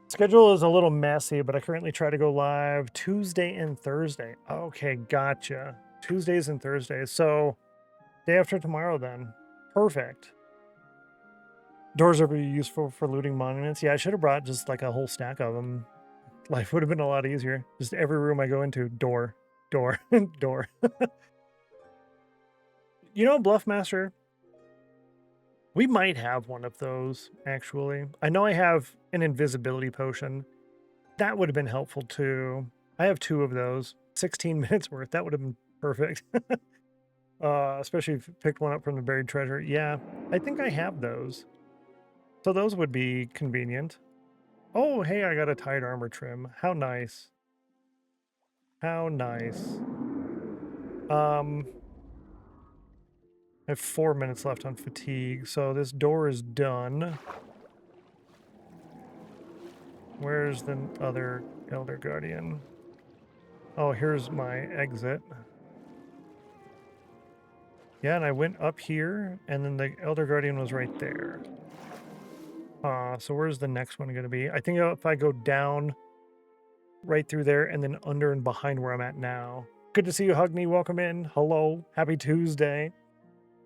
Schedule is a little messy, but I currently try to go live Tuesday and Thursday. Okay, gotcha. Tuesdays and Thursdays. So, day after tomorrow then. Perfect. Doors are very useful for looting monuments. Yeah, I should have brought just like a whole stack of them. Life would have been a lot easier. Just every room I go into, door, door, door. You know, Bluffmaster, we might have one of those, actually. I know I have an invisibility potion. That would have been helpful, too. I have 2 of those. 16 minutes worth. That would have been perfect. Especially if you picked one up from the buried treasure. Yeah, I think I have those. So those would be convenient. Oh, hey, I got a tight armor trim. How nice. How nice. I have 4 minutes left on fatigue, so this door is done. Where's the other Elder Guardian? Oh, here's my exit. Yeah, and I went up here, and then the Elder Guardian was right there. So where's the next one going to be? I think if I go down right through there and then under and behind where I'm at now. Good to see you, Hugny. Welcome in. Hello. Happy Tuesday.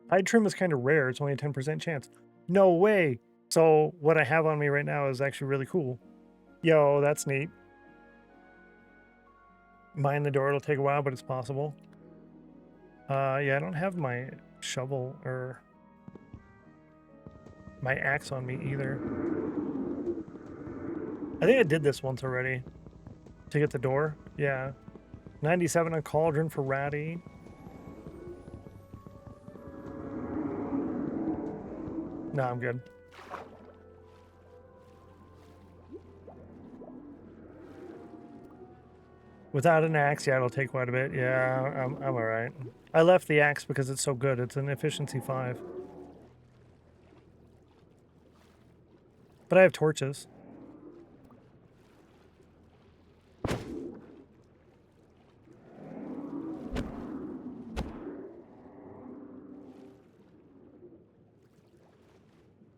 Hide trim is kind of rare. It's only a 10% chance. No way. So what I have on me right now is actually really cool. Yo, that's neat. Mind the door. It'll take a while, but it's possible. Yeah, I don't have my shovel or my axe on me either. I think I did this once already. To get the door. Yeah. 97 on Cauldron for Ratty. No, I'm good. Without an axe, yeah, it'll take quite a bit. Yeah, I'm all right. I left the axe because it's so good. It's an efficiency 5. But I have torches.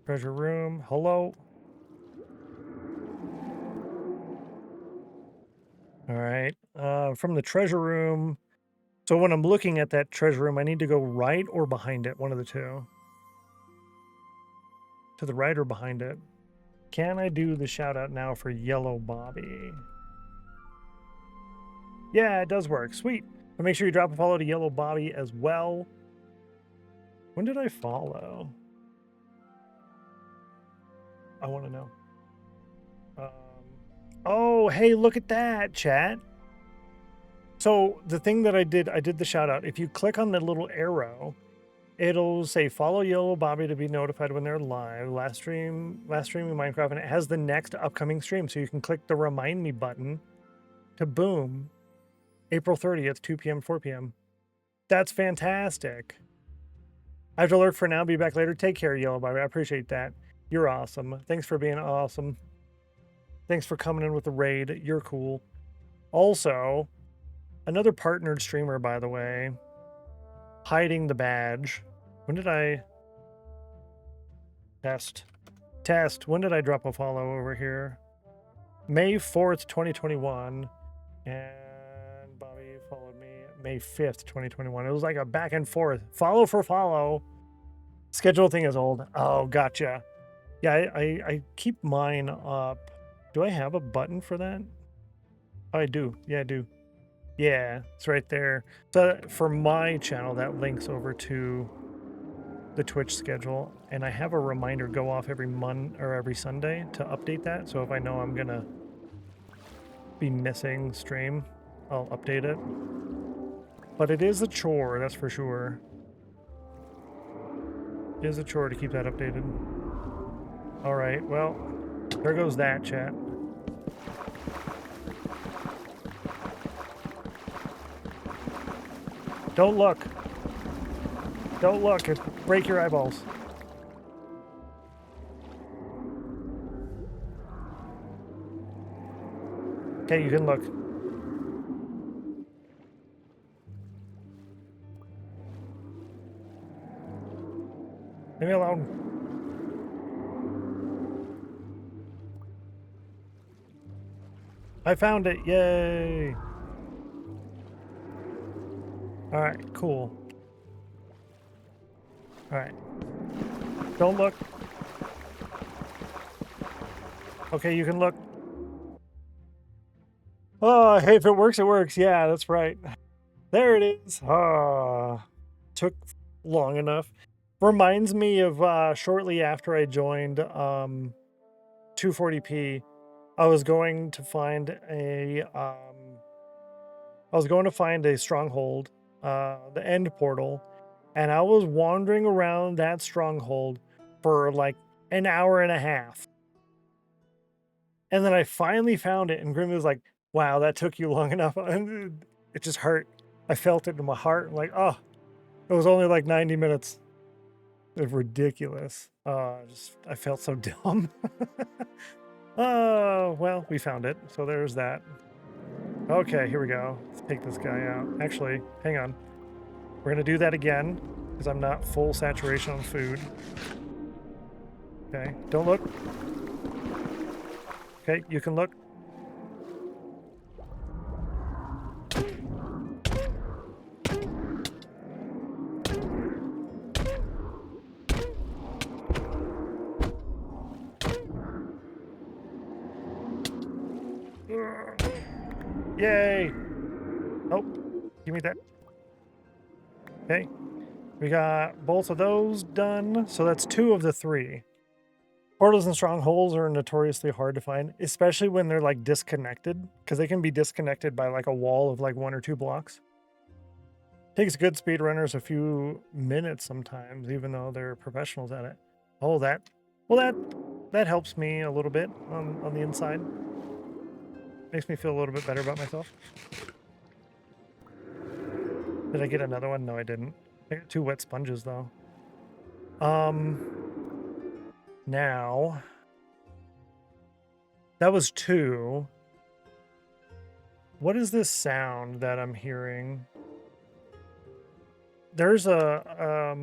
Treasure room. Hello. All right. From the treasure room. So when I'm looking at that treasure room, I need to go right or behind it. One of the two. To the right or behind it. Can I do the shout out now for Yellow Bobby? Yeah, it does work. Sweet. But make sure you drop a follow to Yellow Bobby as well. When did I follow? I want to know. Oh, hey, look at that, chat. So the thing that I did the shout out. If you click on the little arrow, it'll say follow Yellow Bobby to be notified when they're live. Last streaming Minecraft, and it has the next upcoming stream. So you can click the remind me button to boom, April 30th, 2 p.m., 4 p.m. That's fantastic. I have to lurk for now. Be back later. Take care, Yellow Bobby. I appreciate that. You're awesome. Thanks for being awesome. Thanks for coming in with the raid. You're cool. Also, another partnered streamer, by the way, hiding the badge. When did I test? When did I drop a follow over here? May 4th, 2021. And Bobby followed me May 5th, 2021. It was like a back and forth. Follow for follow. Schedule thing is old. Oh, gotcha. Yeah, I keep mine up. Do I have a button for that? Oh, I do. Yeah, I do. Yeah, it's right there. So for my channel, that links over to the Twitch schedule, and I have a reminder go off every month or every Sunday to update that. So if I know I'm gonna be missing stream, I'll update it. But it is a chore, that's for sure. It is a chore to keep that updated. All right, well, there goes that, chat. Don't look. Don't look. It'll break your eyeballs. Okay, you can look. Leave me alone. I found it. Yay. All right, cool. All right. Don't look. Okay, you can look. Oh, hey, if it works, it works. Yeah, that's right. There it is. Ah, took long enough. Reminds me of shortly after I joined 240p, I was going to find a stronghold, the end portal, and I was wandering around that stronghold for like an hour and a half. And then I finally found it, and Grimmy was like, wow, that took you long enough. And it just hurt. I felt it in my heart. Like, oh, it was only like 90 minutes. It was ridiculous. I felt so dumb. Oh, well, we found it. So there's that. Okay, here we go. Let's take this guy out. Actually, hang on. We're going to do that again because I'm not full saturation on food. Okay, don't look. Okay, you can look. Yay! Oh, give me that. Okay, we got both of those done. So that's 2 of the 3. Portals and strongholds are notoriously hard to find, especially when they're like disconnected, because they can be disconnected by like a wall of like 1 or 2 blocks. Takes good speedrunners a few minutes sometimes, even though they're professionals at it. Oh, that helps me a little bit on the inside. Makes me feel a little bit better about myself. Did I get another one? No, I didn't. I got 2 wet sponges though. Now that was 2. What is this sound that I'm hearing? There's a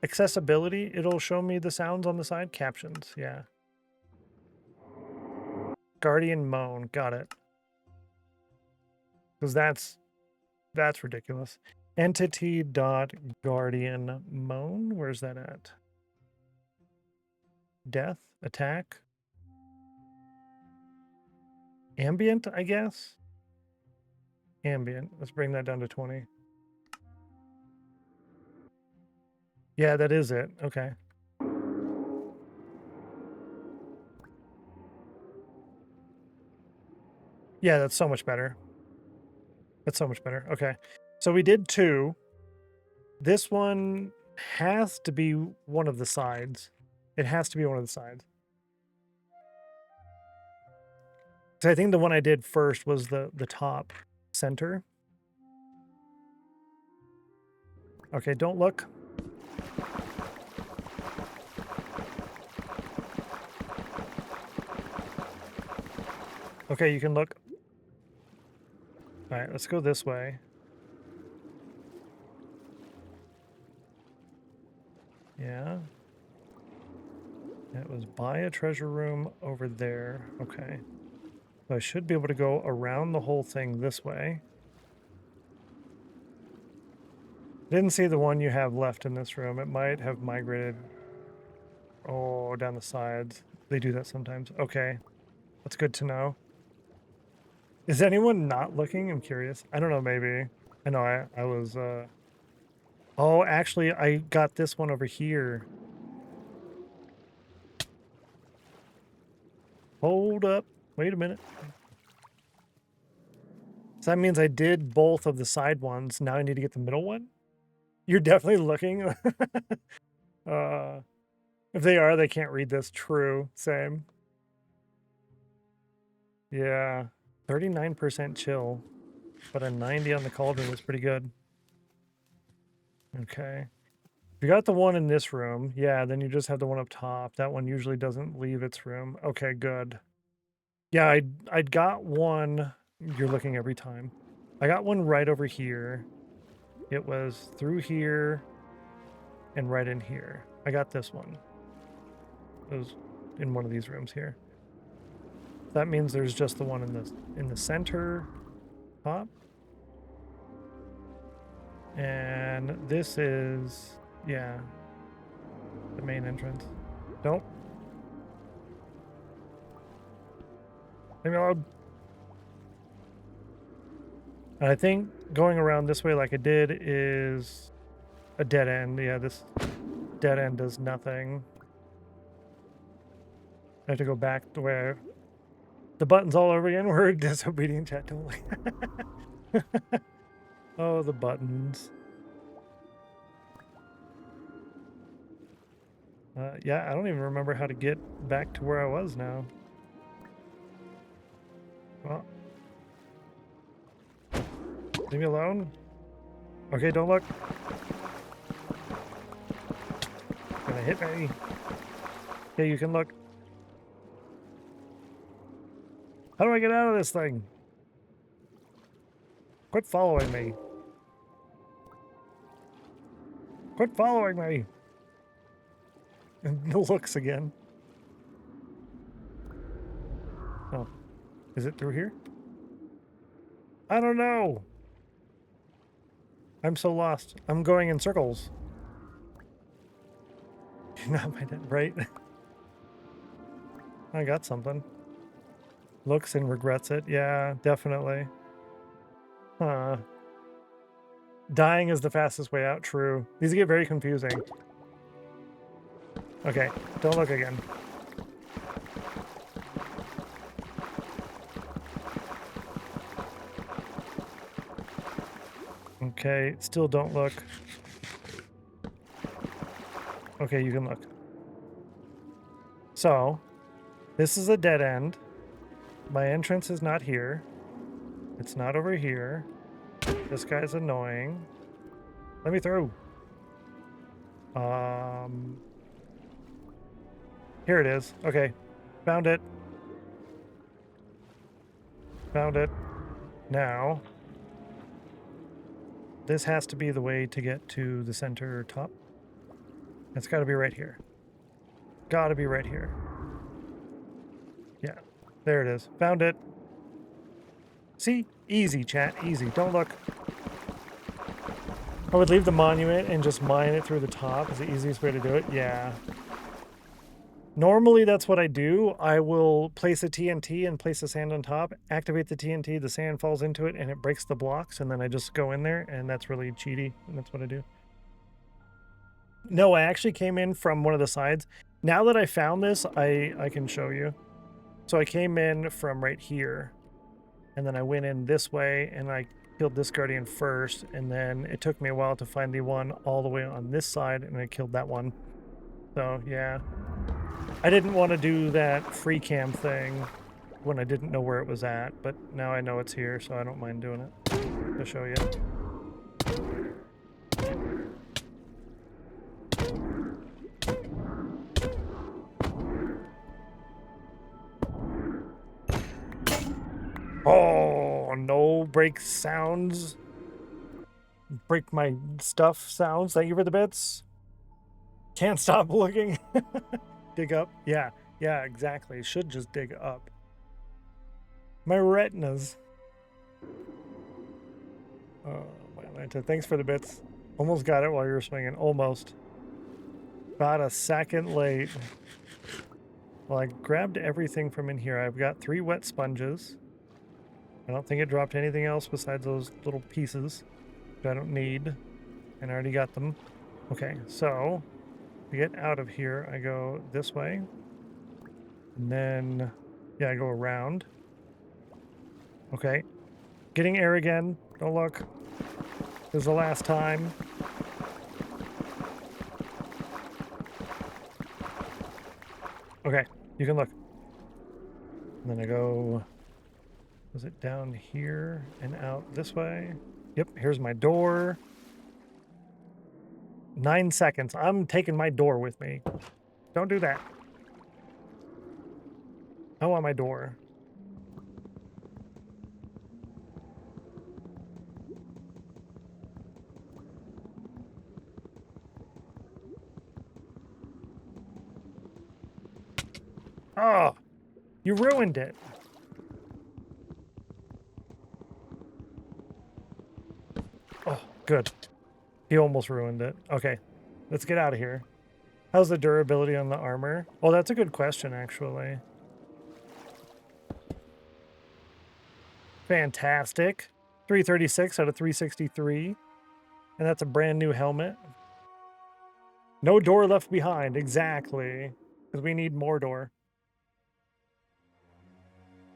accessibility. It'll show me the sounds on the side. Captions, yeah. Guardian moan, got it. Because that's ridiculous. Entity.guardian moan. Where's that at? Death, attack, ambient, I guess. Ambient. Let's bring that down to 20. Yeah, that is it. Okay. Yeah, that's so much better. That's so much better. Okay. So we did 2. This one has to be one of the sides. It has to be one of the sides. So I think the one I did first was the top center. Okay, don't look. Okay, you can look. All right, let's go this way. Yeah. It was by a treasure room over there. Okay. So I should be able to go around the whole thing this way. Didn't see the one you have left in this room. It might have migrated, oh, down the sides. They do that sometimes. Okay. That's good to know. Is anyone not looking? I'm curious. I don't know, maybe. I know I was, Oh, actually, I got this one over here. Hold up. Wait a minute. So that means I did both of the side ones. Now I need to get the middle one? You're definitely looking. If they are, they can't read this. True. Same. Yeah. 39% chill. But a 90 on the cauldron is pretty good. Okay. If you got the one in this room, yeah, then you just have the one up top. That one usually doesn't leave its room. Okay, good. Yeah, I'd got one. You're looking every time. I got one right over here. It was through here and right in here. I got this one. It was in one of these rooms here. That means there's just the one in the center top. And this is, yeah, the main entrance. Don't. Leave me alone. And I think going around this way like I did is a dead end. Yeah, this dead end does nothing. I have to go back the way the buttons all over again. We're disobedient chat, totally. Oh, the buttons. Yeah, I don't even remember how to get back to where I was now. Well, leave me alone. Okay, don't look. Gonna hit me. Okay, you can look. How do I get out of this thing? Quit following me. Quit following me. And the looks again. Oh. Is it through here? I don't know. I'm so lost. I'm going in circles. You're not my dad, right? I got something. Looks and regrets it. Yeah, definitely. Huh. Dying is the fastest way out. True. These get very confusing. Okay, don't look again. Okay, still don't look. Okay, you can look. So, this is a dead end. My entrance is not here. It's not over here. This guy's annoying. Let me through. Here it is. Okay, found it. Found it. Now, this has to be the way to get to the center top. It's got to be right here. Got to be right here. Yeah, there it is. Found it. See? Easy, chat. Easy. Don't look. I would leave the monument and just mine it through the top is the easiest way to do it. Yeah. Normally, that's what I do. I will place a TNT and place the sand on top, activate the TNT, the sand falls into it, and it breaks the blocks, and then I just go in there, and that's really cheaty, and that's what I do. No, I actually came in from one of the sides. Now that I found this, I can show you. So I came in from right here, and then I went in this way, and I killed this guardian first, and then it took me a while to find the one all the way on this side, and I killed that one. So, yeah. I didn't want to do that free cam thing when I didn't know where it was at, but now I know it's here, so I don't mind doing it to show you. Oh, no break sounds. Break my stuff sounds. Thank you for the bits. Can't stop looking. Dig up. Yeah, exactly. Should just dig up. My retinas. Oh, my Atlanta. Thanks for the bits. Almost got it while you were swinging. Almost. About a second late. Well, I grabbed everything from in here. I've got 3 wet sponges. I don't think it dropped anything else besides those little pieces, which I don't need. And I already got them. Okay, so to get out of here, I go this way. And then, yeah, I go around. Okay. Getting air again. Don't look. This is the last time. Okay, you can look. And then I go, was it down here and out this way? Yep, here's my door. 9 seconds. I'm taking my door with me. Don't do that. I want my door. Oh, you ruined it. Oh, good. He almost ruined it. Okay, let's get out of here. How's the durability on the armor? Well, that's a good question, actually. Fantastic. 336 out of 363. And that's a brand new helmet. No door left behind. Exactly. Because we need more door.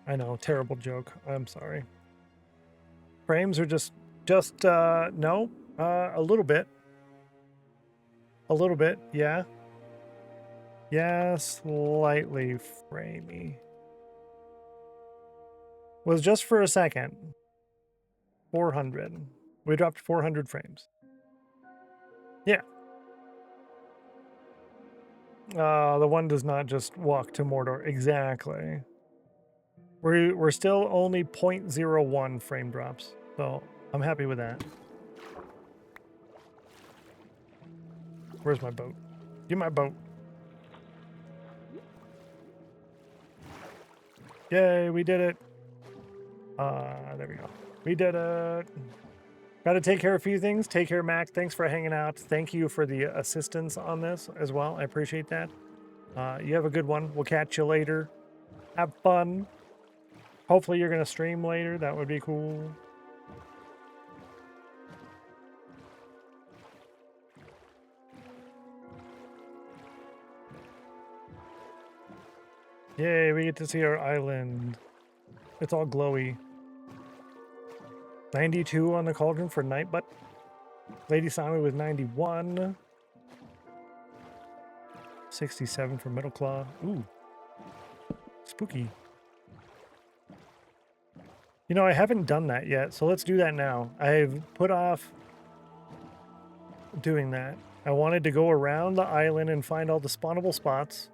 I know, terrible joke. I'm sorry. Frames are just no. A little bit. A little bit, yeah. Yeah, slightly framey. Was just for a second. 400. We dropped 400 frames. Yeah. The one does not just walk to Mordor. Exactly. We're still only 0.01 frame drops, so I'm happy with that. Where's my boat? Get my boat. Yay, we did it. There we go. We did it. Got to take care of a few things. Take care, Mac. Thanks for hanging out. Thank you for the assistance on this as well. I appreciate that. You have a good one. We'll catch you later. Have fun. Hopefully you're going to stream later. That would be cool. Yay, we get to see our island. It's all glowy. 92 on the cauldron for Nightbutt. Lady Sami with 91. 67 for Middleclaw. Ooh. Spooky. You know, I haven't done that yet, so let's do that now. I've put off doing that. I wanted to go around the island and find all the spawnable spots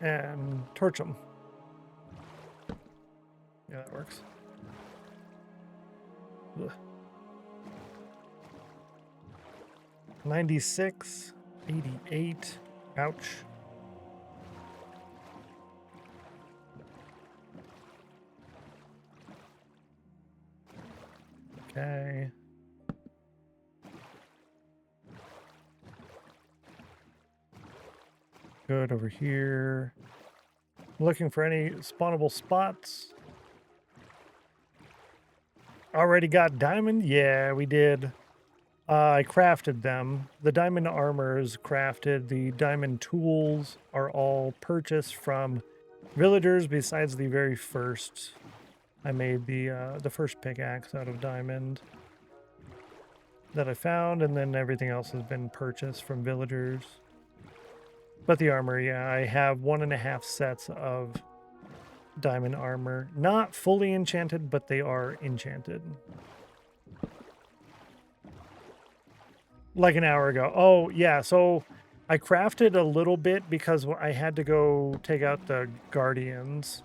and torch them. Yeah, that works. Ugh. 96, 88. Ouch. Okay. good over here. Looking for any spawnable spots. Already got diamond? Yeah, we did. I crafted them. The diamond armor is crafted. The diamond tools are all purchased from villagers besides the very first. I made the first pickaxe out of diamond that I found, and then everything else has been purchased from villagers. But the armor, yeah, I have 1.5 sets of diamond armor. Not fully enchanted, but they are enchanted. Like an hour ago. Oh, yeah, so I crafted a little bit because I had to go take out the guardians.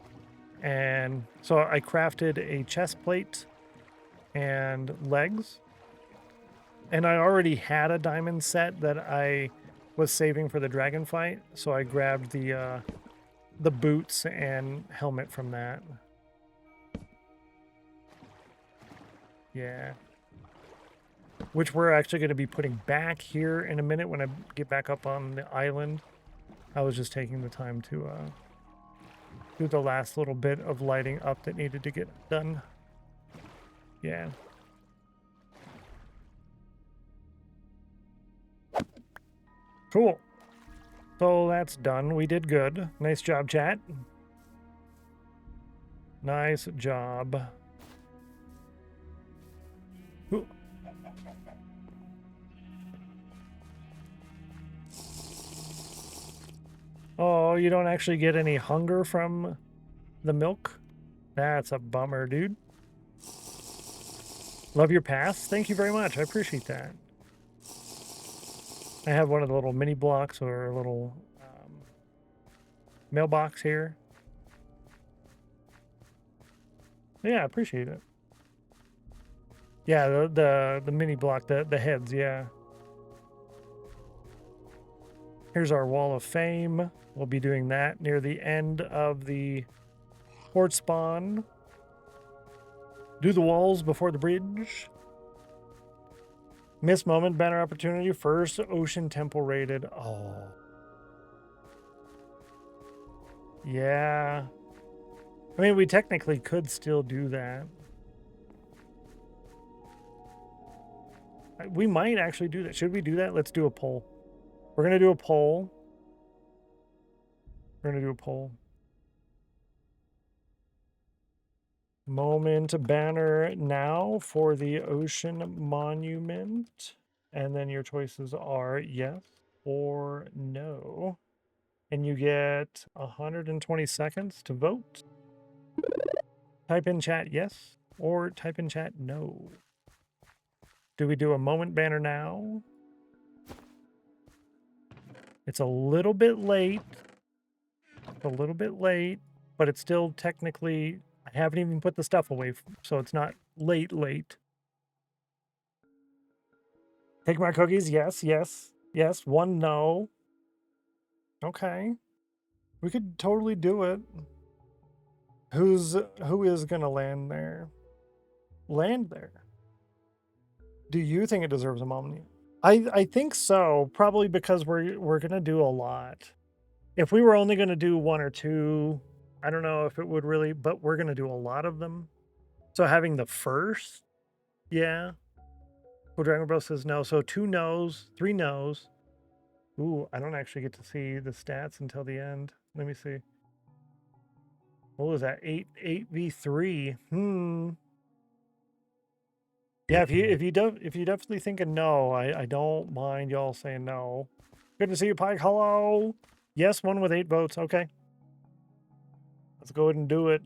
And so I crafted a chest plate and legs. And I already had a diamond set that I was saving for the dragon fight, so I grabbed the boots and helmet from that. Yeah. Which we're actually going to be putting back here in a minute when I get back up on the island. I was just taking the time to do the last little bit of lighting up that needed to get done. Yeah. Cool. So that's done. We did good. Nice job, chat. Nice job. Ooh. Oh, you don't actually get any hunger from the milk? That's a bummer, dude. Love your pass. Thank you very much. I appreciate that. I have one of the little mini blocks or a little mailbox here. Yeah, I appreciate it. Yeah, the mini block, the heads, yeah. Here's our wall of fame. We'll be doing that near the end of the port spawn. Do the walls before the bridge. Miss moment, banner opportunity, first ocean temple rated. Oh. Yeah. I mean, we technically could still do that. We might actually do that. Should we do that? Let's do a poll. We're going to do a poll. We're going to do a poll. Moment banner now for the ocean monument. And then your choices are yes or no. And you get 120 seconds to vote. Type in chat yes or type in chat no. Do we do a moment banner now? It's a little bit late. A little bit late, but it's still technically, I haven't even put the stuff away, so it's not late. Take my cookies, yes. One no. Okay. We could totally do it. Who is gonna land there? Land there. Do you think it deserves a moment? I think so, probably because we're gonna do a lot. If we were only gonna do one or two, I don't know if it would really, but we're gonna do a lot of them. So having the first, yeah. Well, Dragon Bros says no. So 2 no's, 3 no's. Ooh, I don't actually get to see the stats until the end. Let me see. What was that? 8v3. Yeah, if you definitely think a no, I don't mind y'all saying no. Good to see you, Pike. Hello. Yes, one with 8 votes. Okay. Let's go ahead and do it.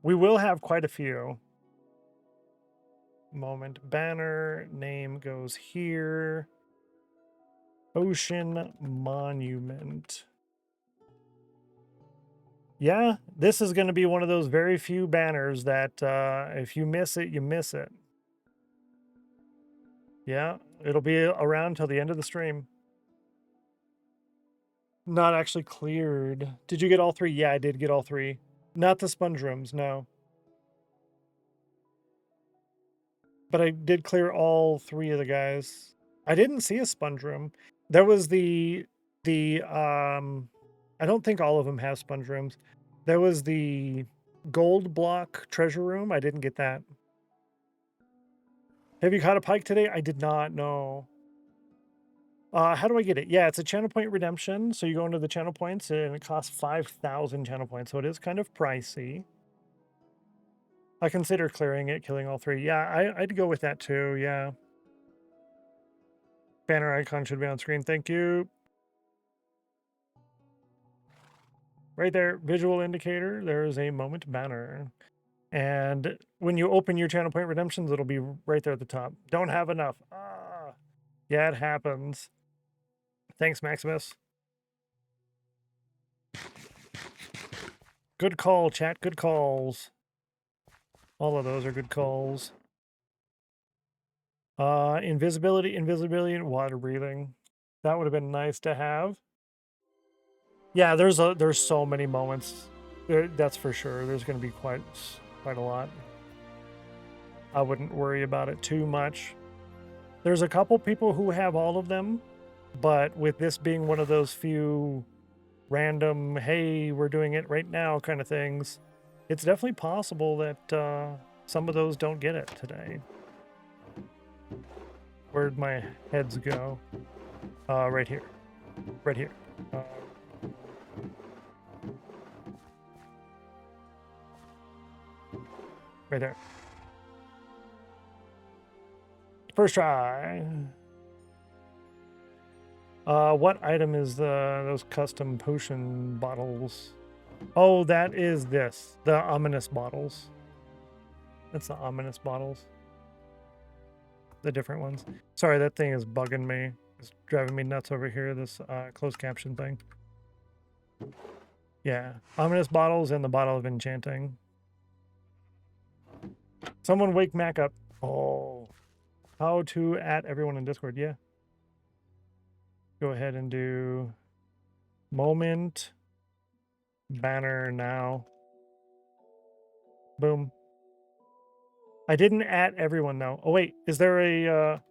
We will have quite a few. Moment banner name goes here. Ocean Monument. Yeah, this is going to be one of those very few banners that if you miss it, you miss it. Yeah, it'll be around till the end of the stream. Not actually cleared. Did you get all 3? Yeah, I did get all 3. Not the sponge rooms, no. But I did clear all 3 of the guys. I didn't see a sponge room. There was the I don't think all of them have sponge rooms. There was the gold block treasure room. I didn't get that. Have you caught a pike today? I did not, no. How do I get it? Yeah, it's a channel point redemption. So you go into the channel points and it costs 5,000 channel points. So it is kind of pricey. I consider clearing it, killing all 3. Yeah, I'd go with that too. Yeah. Banner icon should be on screen. Thank you. Right there, visual indicator. There is a moment banner. And when you open your channel point redemptions, it'll be right there at the top. Don't have enough. Ah, yeah, it happens. Thanks, Maximus. Good call, chat. Good calls. All of those are good calls. Invisibility, and water breathing. That would have been nice to have. Yeah, there's so many moments. That's for sure. There's going to be quite a lot. I wouldn't worry about it too much. There's a couple people who have all of them, but with this being one of those few random, hey, we're doing it right now kind of things, it's definitely possible that some of those don't get it today. Where'd my heads go? Right here. Right here. Right there. First try. What item is those custom potion bottles? Oh, that is this. The ominous bottles. That's the ominous bottles. The different ones. Sorry, that thing is bugging me. It's driving me nuts over here, this closed caption thing. Yeah. Ominous bottles and the bottle of enchanting. Someone wake Mac up. Oh. How to add everyone in Discord. Yeah. Go ahead and do moment banner now. Boom. I didn't add everyone though. Oh wait, is there a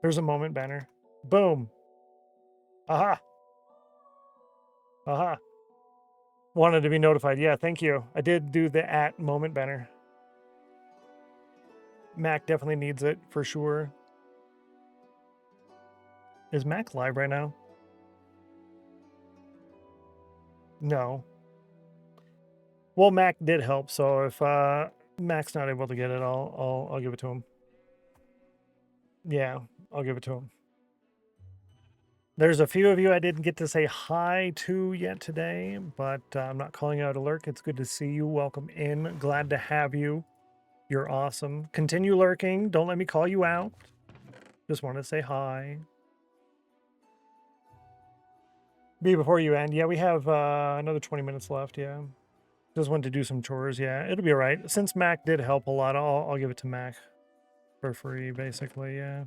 there's a moment banner. Boom. Aha. Aha. Wanted to be notified. Yeah, thank you. I did do the @ moment banner. Mac definitely needs it for sure. Is Mac live right now? No. Well, Mac did help, so if Mac's not able to get it, I'll give it to him. Yeah, I'll give it to him. There's a few of you I didn't get to say hi to yet today, but I'm not calling you out a lurk. It's good to see you. Welcome in. Glad to have you. You're awesome. Continue lurking. Don't let me call you out. Just want to say hi. Be before you end. Yeah, we have another 20 minutes left. Yeah. Just wanted to do some chores. Yeah, it'll be all right. Since Mac did help a lot, I'll give it to Mac for free, basically. Yeah.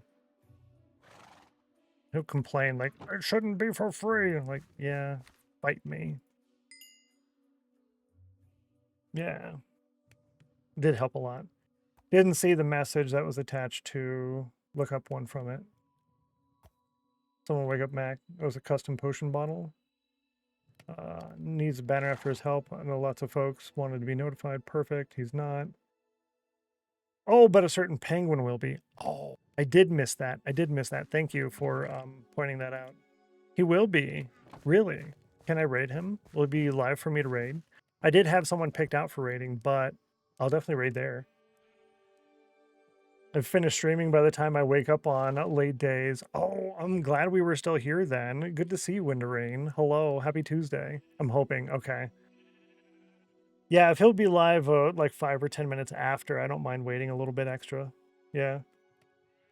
He'll complain like, it shouldn't be for free. I'm like, yeah, fight me. Yeah. Did help a lot. Didn't see the message that was attached to look up one from it. Someone wake up Mac. It was a custom potion bottle. Needs a banner after his help. I know lots of folks wanted to be notified. Perfect. He's not. Oh, but a certain penguin will be. Oh, I did miss that. I did miss that. Thank you for pointing that out. He will be. Really? Can I raid him? Will it be live for me to raid? I did have someone picked out for raiding, but I'll definitely raid there. I've finished streaming by the time I wake up on late days. Oh, I'm glad we were still here then. Good to see you, Winter Rain. Hello, happy Tuesday. I'm hoping. Okay. Yeah, if he'll be live like 5 or 10 minutes after, I don't mind waiting a little bit extra. Yeah.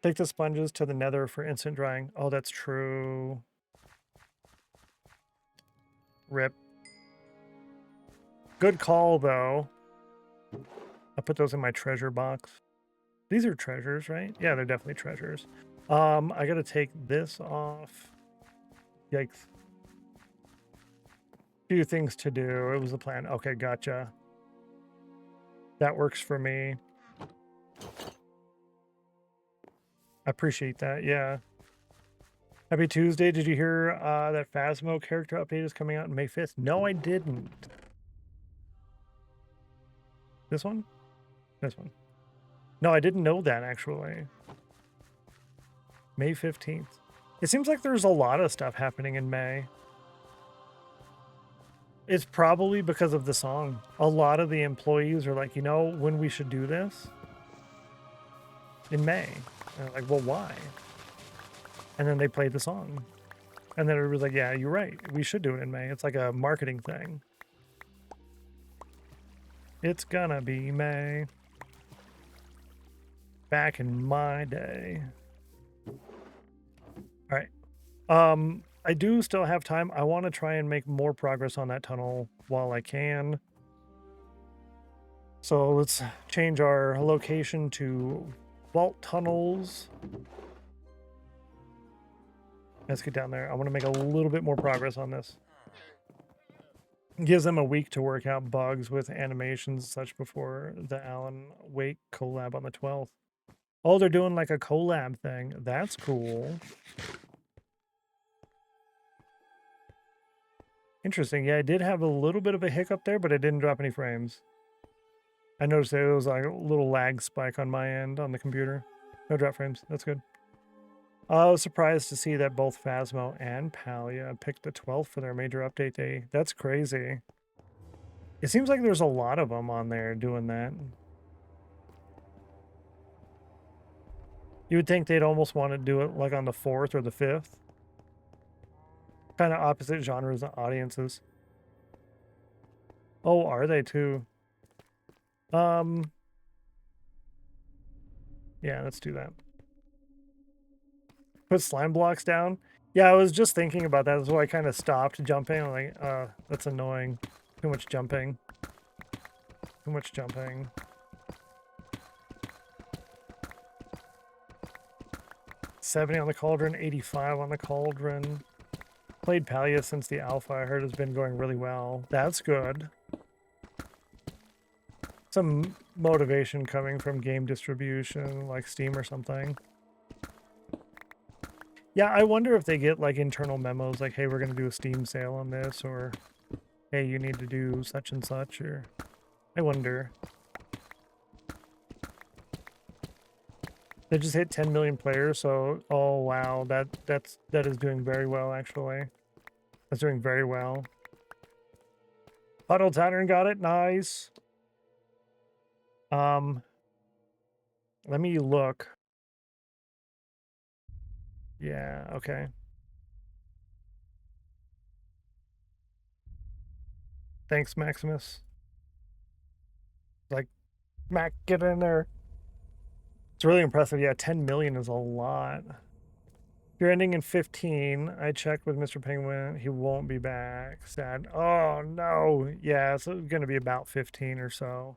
Take the sponges to the nether for instant drying. Oh, that's true. Rip. Good call, though. I put those in my treasure box. These are treasures, right? Yeah, they're definitely treasures. I gotta take this off. Yikes. Few things to do. It was the plan. Okay, gotcha. That works for me. I appreciate that, yeah. Happy Tuesday. Did you hear that Phasmo character update is coming out on May 5th? No, I didn't. This one? This one. No, I didn't know that, actually. May 15th. It seems like there's a lot of stuff happening in May. It's probably because of the song. A lot of the employees are like, you know, when we should do this? In May. And I'm like, well, why? And then they played the song. And then it was like, yeah, you're right. We should do it in May. It's like a marketing thing. It's gonna be May. Back in my day. All right. I do still have time. I want to try and make more progress on that tunnel while I can. So let's change our location to vault tunnels. Let's get down there. I want to make a little bit more progress on this. Gives them a week to work out bugs with animations and such before the Alan Wake collab on the 12th. Oh, they're doing like a collab thing. That's cool. Interesting. Yeah, I did have a little bit of a hiccup there, but it didn't drop any frames. I noticed there was like a little lag spike on my end on the computer. No drop frames. That's good. I was surprised to see that both Phasmo and Palia picked the 12th for their major update day. That's crazy. It seems like there's a lot of them on there doing that. You would think they'd almost want to do it like on the 4th or the 5th. Kind of opposite genres and audiences. Oh, are they too? Yeah, let's do that. Put slime blocks down. Yeah, I was just thinking about that. That's why I kind of stopped jumping. I'm like, that's annoying. Too much jumping. Too much jumping. $70 on the cauldron, 85 on the cauldron. Played Palia since the alpha. I heard has been going really well. That's good. Some motivation coming from game distribution, like Steam or something. Yeah, I wonder if they get like internal memos like, hey, we're going to do a Steam sale on this, or hey, you need to do such and such, or I wonder. They just hit 10 million players, so oh wow, that is doing very well actually. That's doing very well. Huddle Tattern got it, nice. Let me look. Yeah, okay. Thanks, Maximus. Like, Mac, get in there. It's really impressive. Yeah, 10 million is a lot. If you're ending in 15, I checked with Mr. Penguin. He won't be back. Sad. Oh, no. Yeah, it's going to be about 15 or so.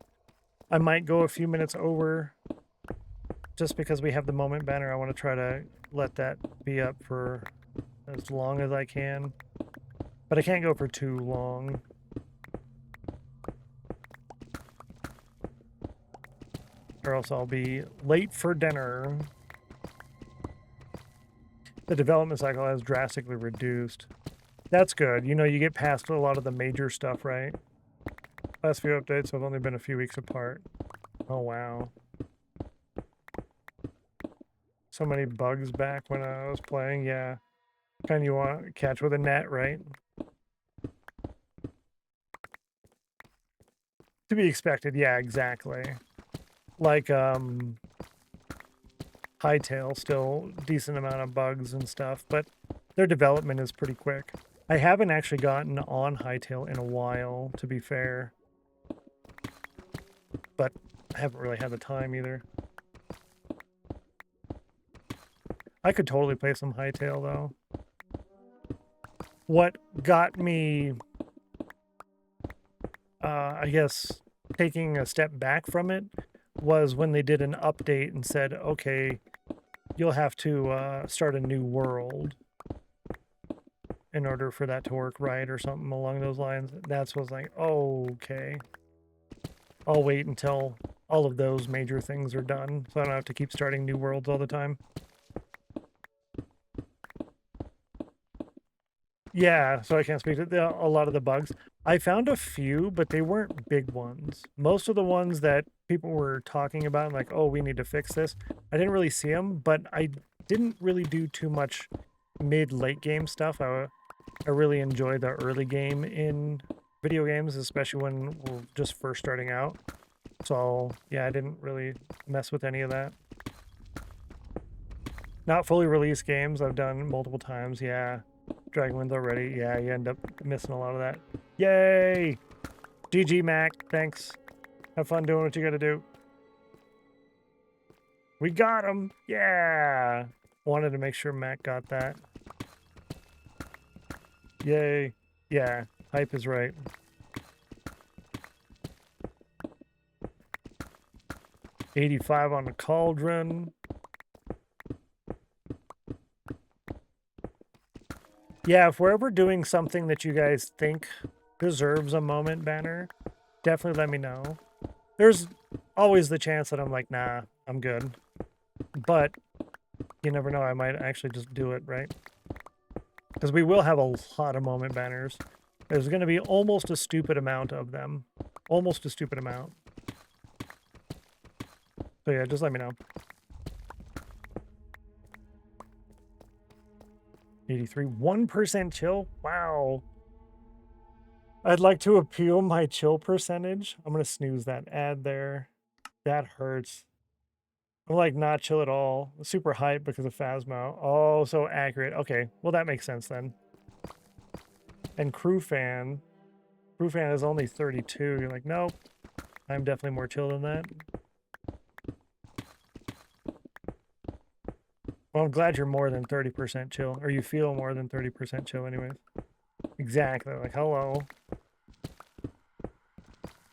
I might go a few minutes over just because we have the moment banner. I want to try to let that be up for as long as I can. But I can't go for too long. Or else I'll be late for dinner. The development cycle has drastically reduced. That's good. You know, you get past a lot of the major stuff, right? Last few updates have only been a few weeks apart. Oh, wow. So many bugs back when I was playing. Yeah. Kind of you want to catch with a net, right? To be expected. Yeah, exactly. Like, Hightail, still decent amount of bugs and stuff, but their development is pretty quick. I haven't actually gotten on Hightail in a while, to be fair. But I haven't really had the time either. I could totally play some Hightail, though. What got me, I guess, taking a step back from it was when they did an update and said, okay, you'll have to start a new world in order for that to work right or something along those lines. That's was like, oh, okay. I'll wait until all of those major things are done so I don't have to keep starting new worlds all the time. Yeah, so I can't speak to a lot of the bugs. I found a few, but they weren't big ones. Most of the ones that people were talking about, like, oh, we need to fix this, I didn't really see them, but I didn't really do too much mid-late game stuff. I really enjoy the early game in video games, especially when we're just first starting out. So, yeah, I didn't really mess with any of that. Not fully released games I've done multiple times, yeah. Dragonwind's already, yeah, you end up missing a lot of that. Yay! GG, Mac, thanks. Have fun doing what you gotta do. We got him! Yeah! Wanted to make sure Mac got that. Yay. Yeah, hype is right. $85 on the cauldron. Yeah, if we're ever doing something that you guys think deserves a moment banner, definitely let me know. There's always the chance that I'm like, nah, I'm good. But you never know, I might actually just do it, right? Because we will have a lot of moment banners. There's going to be almost a stupid amount of them. Almost a stupid amount. So yeah, just let me know. 83, 1% chill? Wow. I'd like to appeal my chill percentage. I'm going to snooze that ad there. That hurts. I'm like not chill at all. Super hype because of Phasmo. Oh, so accurate. Okay, well that makes sense then. And Crew Fan is only 32. You're like, nope. I'm definitely more chill than that. Well, I'm glad you're more than 30% chill. Or you feel more than 30% chill anyways. Exactly. Like, hello.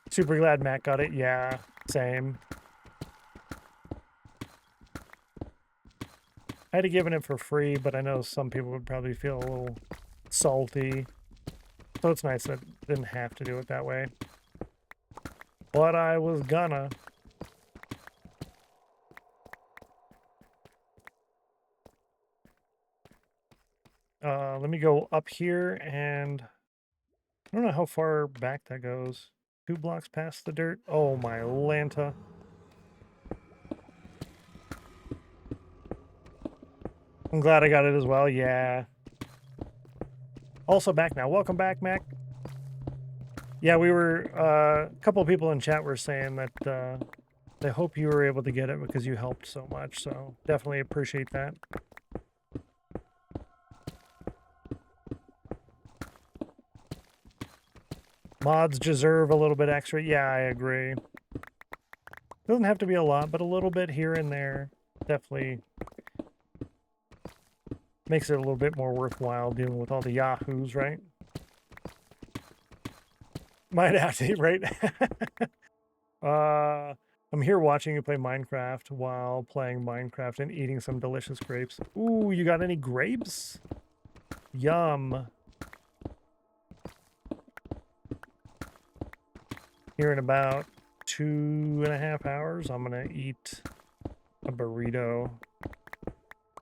Super glad Matt got it. Yeah, same. I'd have given it for free, but I know some people would probably feel a little salty. So it's nice that I didn't have to do it that way. But I was gonna. Let me go up here, and I don't know how far back that goes. 2 blocks past the dirt. Oh my Lanta. I'm glad I got it as well. Yeah. Also back now. Welcome back, Mac. Yeah, we were, a couple of people in chat were saying that they hope you were able to get it because you helped so much. So definitely appreciate that. Mods deserve a little bit extra. Yeah, I agree. Doesn't have to be a lot, but a little bit here and there definitely makes it a little bit more worthwhile dealing with all the yahoos, right? Might have to, right? I'm here watching you play Minecraft while playing Minecraft and eating some delicious grapes. Ooh, you got any grapes? Yum. Here in about 2.5 hours, I'm gonna eat a burrito.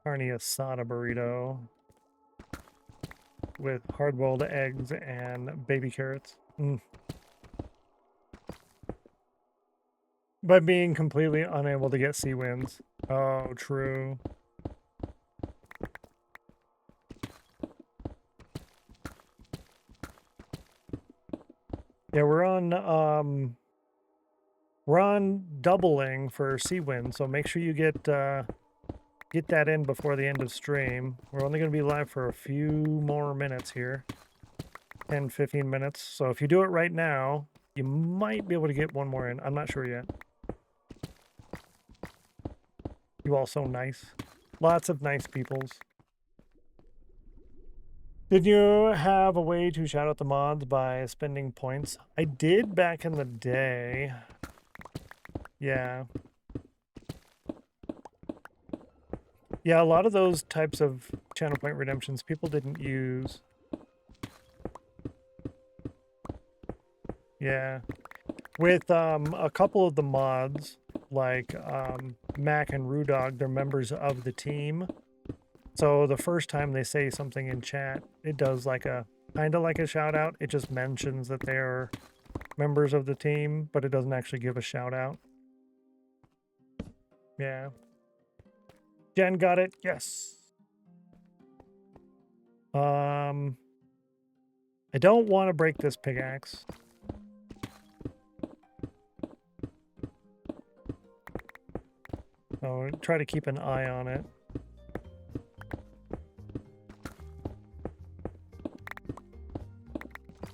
Carne asada burrito with hard-boiled eggs and baby carrots. By being completely unable to get sea winds. Oh, true. Yeah, we're on doubling for sea wind, so make sure you get that in before the end of stream. We're only going to be live for a few more minutes here. 10, 15 minutes. So if you do it right now, you might be able to get one more in. I'm not sure yet. You all so nice. Lots of nice peoples. Did you have a way to shout out the mods by spending points? I did back in the day. Yeah. Yeah, a lot of those types of channel point redemptions people didn't use. Yeah. With a couple of the mods, like Mac and Rudog, they're members of the team. So the first time they say something in chat, it does like a kind of like a shout out. It just mentions that they're members of the team, but it doesn't actually give a shout out. Yeah. Jen got it. Yes. I don't want to break this pickaxe. So try to keep an eye on it.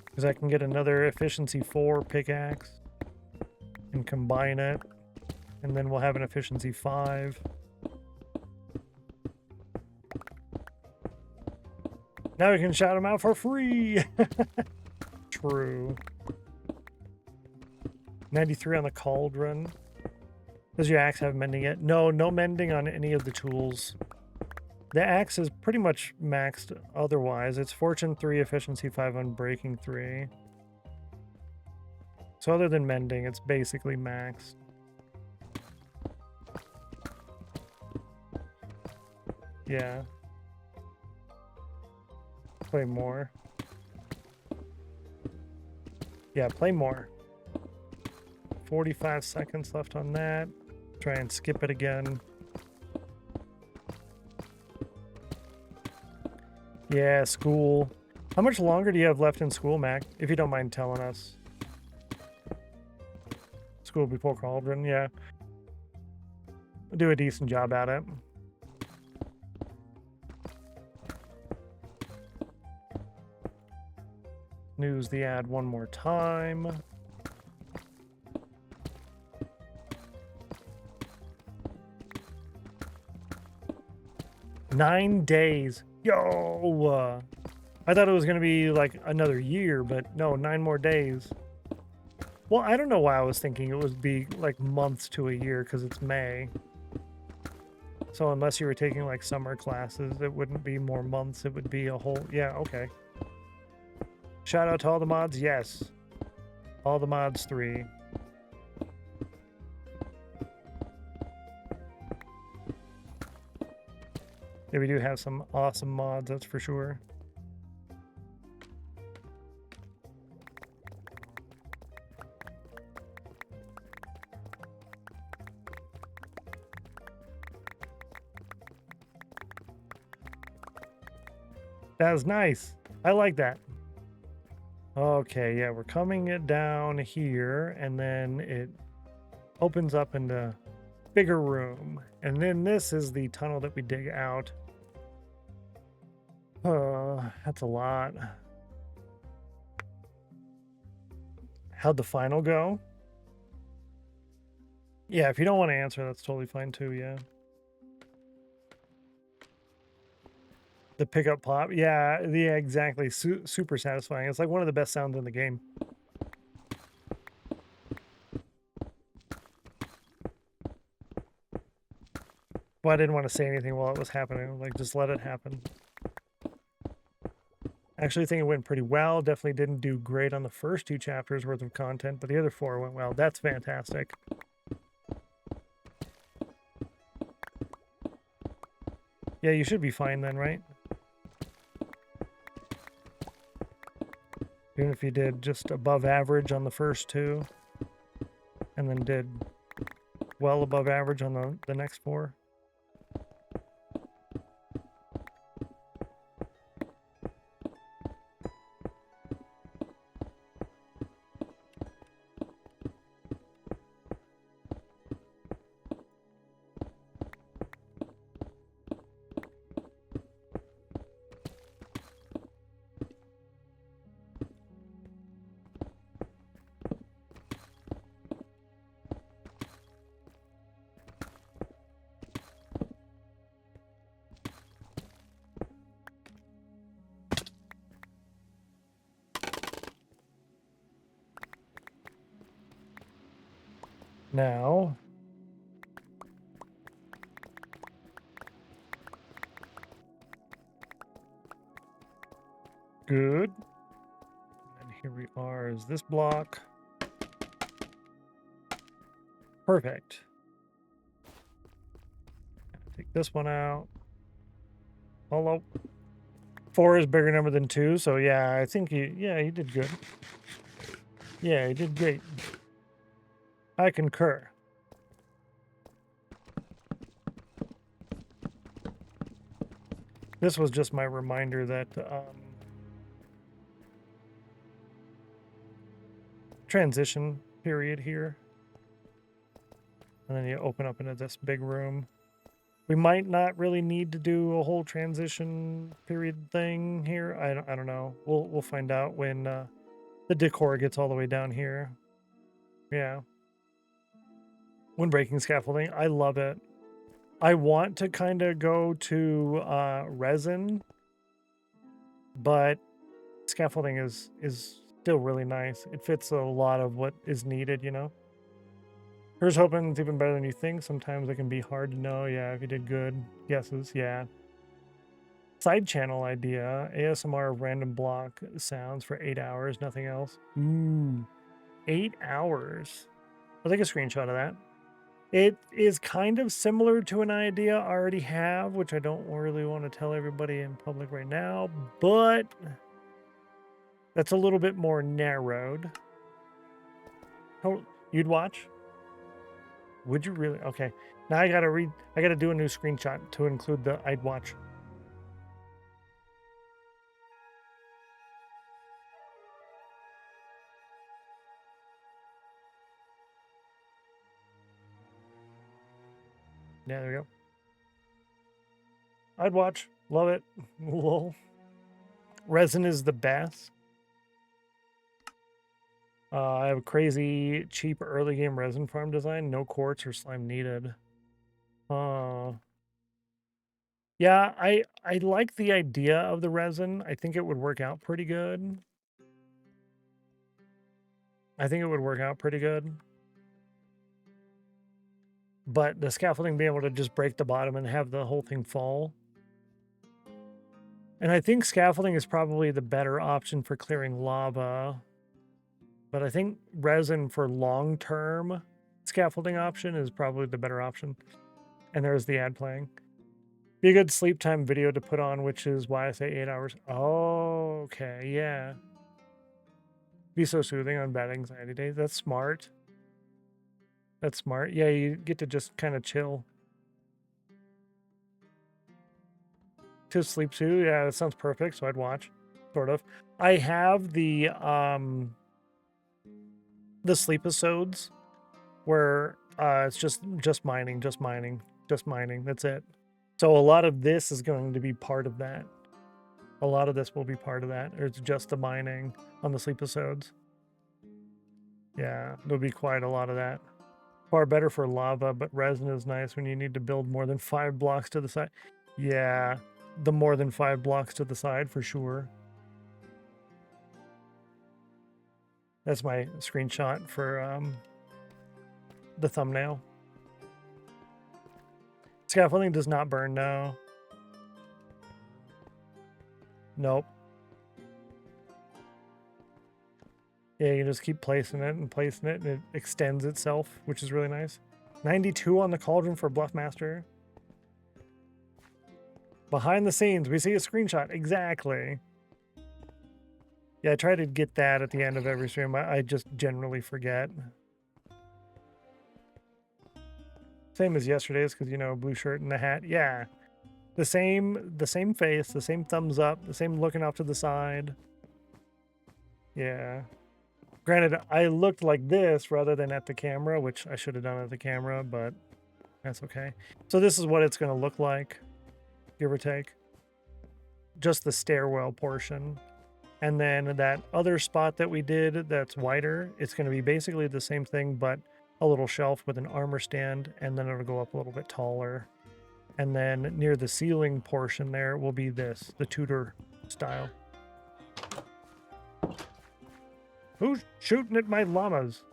Because I can get another efficiency 4 pickaxe and combine it. And then we'll have an efficiency 5. Now we can shout them out for free. True. 93 on the cauldron. Does your axe have mending yet? No, no mending on any of the tools. The axe is pretty much maxed otherwise. It's fortune 3, efficiency 5, unbreaking 3. So other than mending, it's basically maxed. Yeah. Play more. Yeah, play more. 45 seconds left on that. Try and skip it again. Yeah, school. How much longer do you have left in school, Mac? If you don't mind telling us. School before Cauldron, yeah. Do a decent job at it. News the ad one more time. Nine days. Yo! I thought it was going to be like another year, but no, 9 more days. Well, I don't know why I was thinking it would be like months to a year because it's May. So unless you were taking like summer classes, it wouldn't be more months. It would be a whole... Yeah, okay. Shout out to all the mods. Yes. All the mods 3. Yeah, we do have some awesome mods, that's for sure. That was nice. I like that. Okay, yeah, we're coming it down here, and then it opens up into bigger room. And then this is the tunnel that we dig out. That's a lot. How'd the final go? Yeah, if you don't want to answer, that's totally fine too, yeah. The pickup pop, yeah, exactly. Super satisfying. It's like one of the best sounds in the game. Well, I didn't want to say anything while it was happening. Like, just let it happen. Actually, I think it went pretty well. Definitely didn't do great on the first 2 chapters worth of content, but the other 4 went well. That's fantastic. Yeah, you should be fine then, right? Even if you did just above average on the first 2, and then did well above average on the next 4. Now, good. And here we are, is this block. Perfect. Take this one out. Hello. 4 is bigger number than 2, so yeah, I think he did good. Yeah, he did great. I concur. This was just my reminder that transition period here. And then you open up into this big room. We might not really need to do a whole transition period thing here. I don't know. We'll find out when the decor gets all the way down here. Yeah. When breaking scaffolding, I love it. I want to kind of go to resin, but scaffolding is still really nice. It fits a lot of what is needed, you know. Here's hoping it's even better than you think. Sometimes it can be hard to know. Yeah, if you did good guesses, yeah. Side channel idea, ASMR random block sounds for 8 hours, nothing else. Ooh, 8 hours. I'll take a screenshot of that. It is kind of similar to an idea I already have, which I don't really want to tell everybody in public right now, but that's a little bit more narrowed. Oh, you'd watch? Would you really? Okay. Now I gotta do a new screenshot to include the I'd watch. Yeah, there we go. I'd watch. Love it. Lol. Resin is the best. I have a crazy cheap early game resin farm design. No quartz or slime needed. Yeah, I like the idea of the resin. I think it would work out pretty good. But the scaffolding being able to just break the bottom and have the whole thing fall. And I think scaffolding is probably the better option for clearing lava. But I think resin for long-term scaffolding option is probably the better option. And there's the ad playing. Be a good sleep time video to put on, which is why I say 8 hours. Oh, okay, yeah. Be so soothing on bad anxiety days. That's smart. That's smart. Yeah, you get to just kind of chill. To sleep too. Yeah, that sounds perfect. So I'd watch, sort of. I have the sleep episodes where it's just mining. That's it. So a lot of this is going to be part of that. A lot of this will be part of that. It's just the mining on the sleep episodes. Yeah, there'll be quite a lot of that. Far better for lava, but resin is nice when you need to build more than 5 blocks to the side. Yeah, the more than 5 blocks to the side for sure. That's my screenshot for the thumbnail. Scaffolding does not burn, no. Nope. Yeah, you just keep placing it, and it extends itself, which is really nice. 92 on the cauldron for Bluffmaster. Behind the scenes, we see a screenshot. Exactly. Yeah, I try to get that at the end of every stream. I just generally forget. Same as yesterday's, because, you know, blue shirt and the hat. Yeah. The same face, the same thumbs up, the same looking off to the side. Yeah. Granted, I looked like this rather than at the camera, which I should have done at the camera, but that's okay. So this is what it's going to look like, give or take. Just the stairwell portion. And then that other spot that we did that's wider, it's going to be basically the same thing, but a little shelf with an armor stand, and then it'll go up a little bit taller. And then near the ceiling portion there will be this, the Tudor style. Who's shooting at my llamas?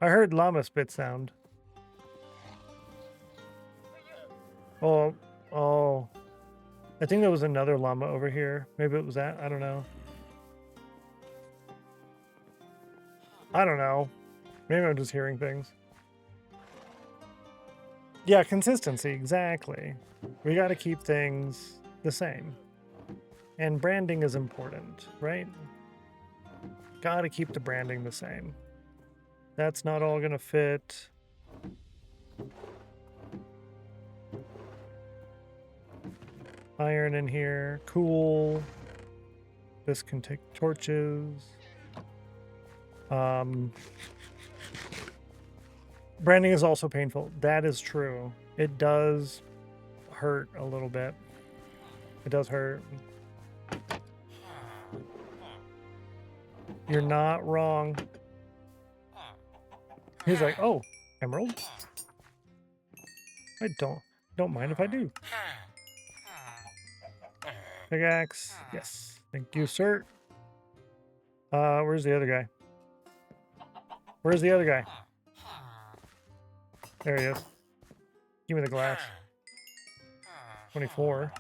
I heard llama spit sound. Oh. I think there was another llama over here. Maybe it was that. I don't know. Maybe I'm just hearing things. Yeah, consistency, exactly. We got to keep things the same. And branding is important, right? Got to keep the branding the same. That's not all going to fit. Iron in here. Cool. This can take torches. Branding is also painful. That is true. It does hurt a little bit. It does hurt. You're not wrong. He's like, oh, emerald? I don't mind if I do. Pickaxe. Yes. Thank you, sir. Where's the other guy? Where's the other guy? There he is. Give me the glass. 24.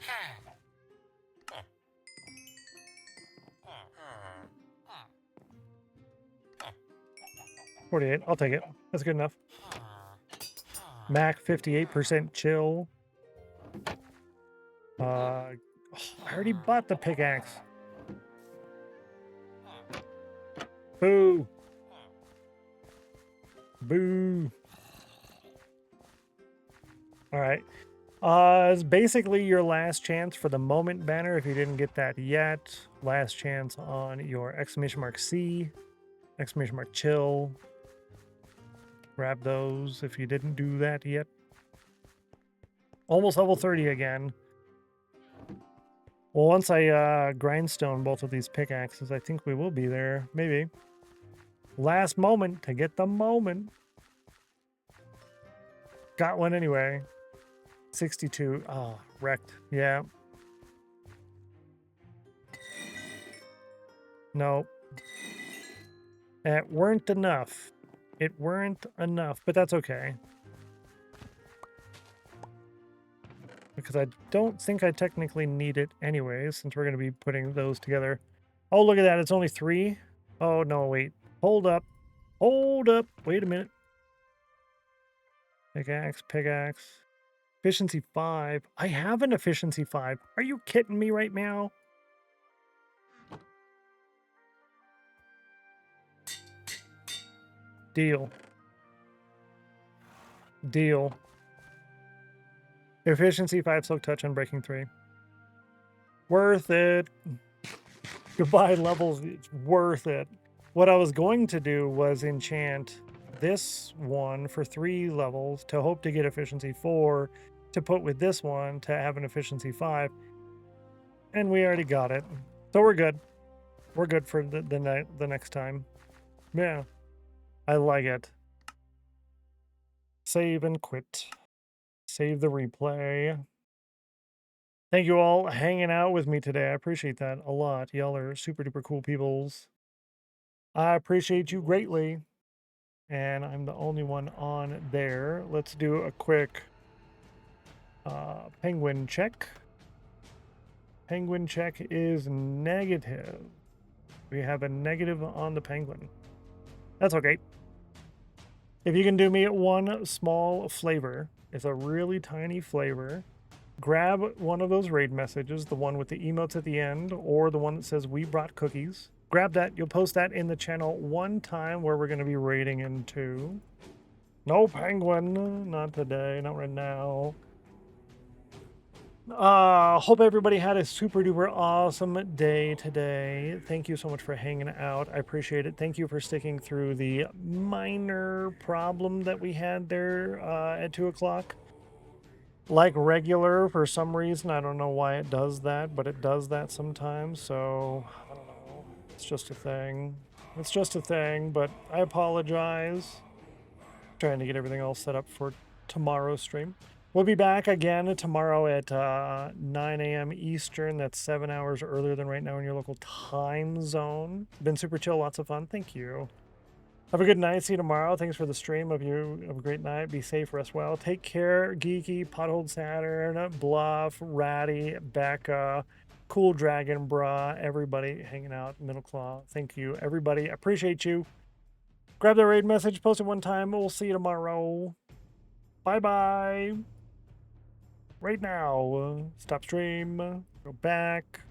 48. I'll take it. That's good enough. Mac 58% chill. I already bought the pickaxe. Boo. Boo. All right. It's basically your last chance for the moment banner. If you didn't get that yet, last chance on your exclamation mark C, exclamation mark chill. Grab those if you didn't do that yet. Almost level 30 again. Well, once I grindstone both of these pickaxes, I think we will be there. Maybe. Last moment to get the moment. Got one anyway. 62. Oh, wrecked. Yeah. No. It weren't enough. It weren't enough, but that's okay. Because I don't think I technically need it anyway, since we're going to be putting those together. Oh, look at that. It's only 3. Oh, no, wait. Hold up. Hold up. Wait a minute. Pickaxe, pickaxe. Efficiency 5. I have an efficiency 5. Are you kidding me right now? Deal. Deal. Efficiency 5, silk touch, unbreaking 3. Worth it. Goodbye levels. It's worth it. What I was going to do was enchant this one for 3 levels to hope to get efficiency 4 to put with this one to have an efficiency 5. And we already got it. So we're good. We're good for the next time. Yeah. I like it. Save and quit. Save the replay. Thank you all hanging out with me today. I appreciate that a lot. Y'all are super duper cool peoples. I appreciate you greatly. And I'm the only one on there. Let's do a quick penguin check. Penguin check is negative. We have a negative on the penguin. That's okay. If you can do me one small flavor, it's a really tiny flavor. Grab one of those raid messages, the one with the emotes at the end, or the one that says we brought cookies. Grab that. You'll post that in the channel one time where we're going to be raiding into. No penguin. Not today. Not right now. Hope everybody had a super duper awesome day today. Thank you so much for hanging out. I appreciate it. Thank you for sticking through the minor problem that we had there at 2 o'clock. Like regular, for some reason, I don't know why it does that, but it does that sometimes, so I don't know. It's just a thing. It's just a thing, but I apologize. Trying to get everything all set up for tomorrow's stream. We'll be back again tomorrow at 9 a.m. Eastern. That's 7 hours earlier than right now in your local time zone. Been super chill, lots of fun. Thank you. Have a good night. See you tomorrow. Thanks for the stream. Have a great night. Be safe, rest well. Take care, Geeky, Pothold Saturn, Bluff, Ratty, Becca, Cool Dragon, Brah, everybody hanging out, Middle Claw. Thank you, everybody. Appreciate you. Grab the raid message, post it one time. We'll see you tomorrow. Bye-bye. Right now. Stop stream. Go back.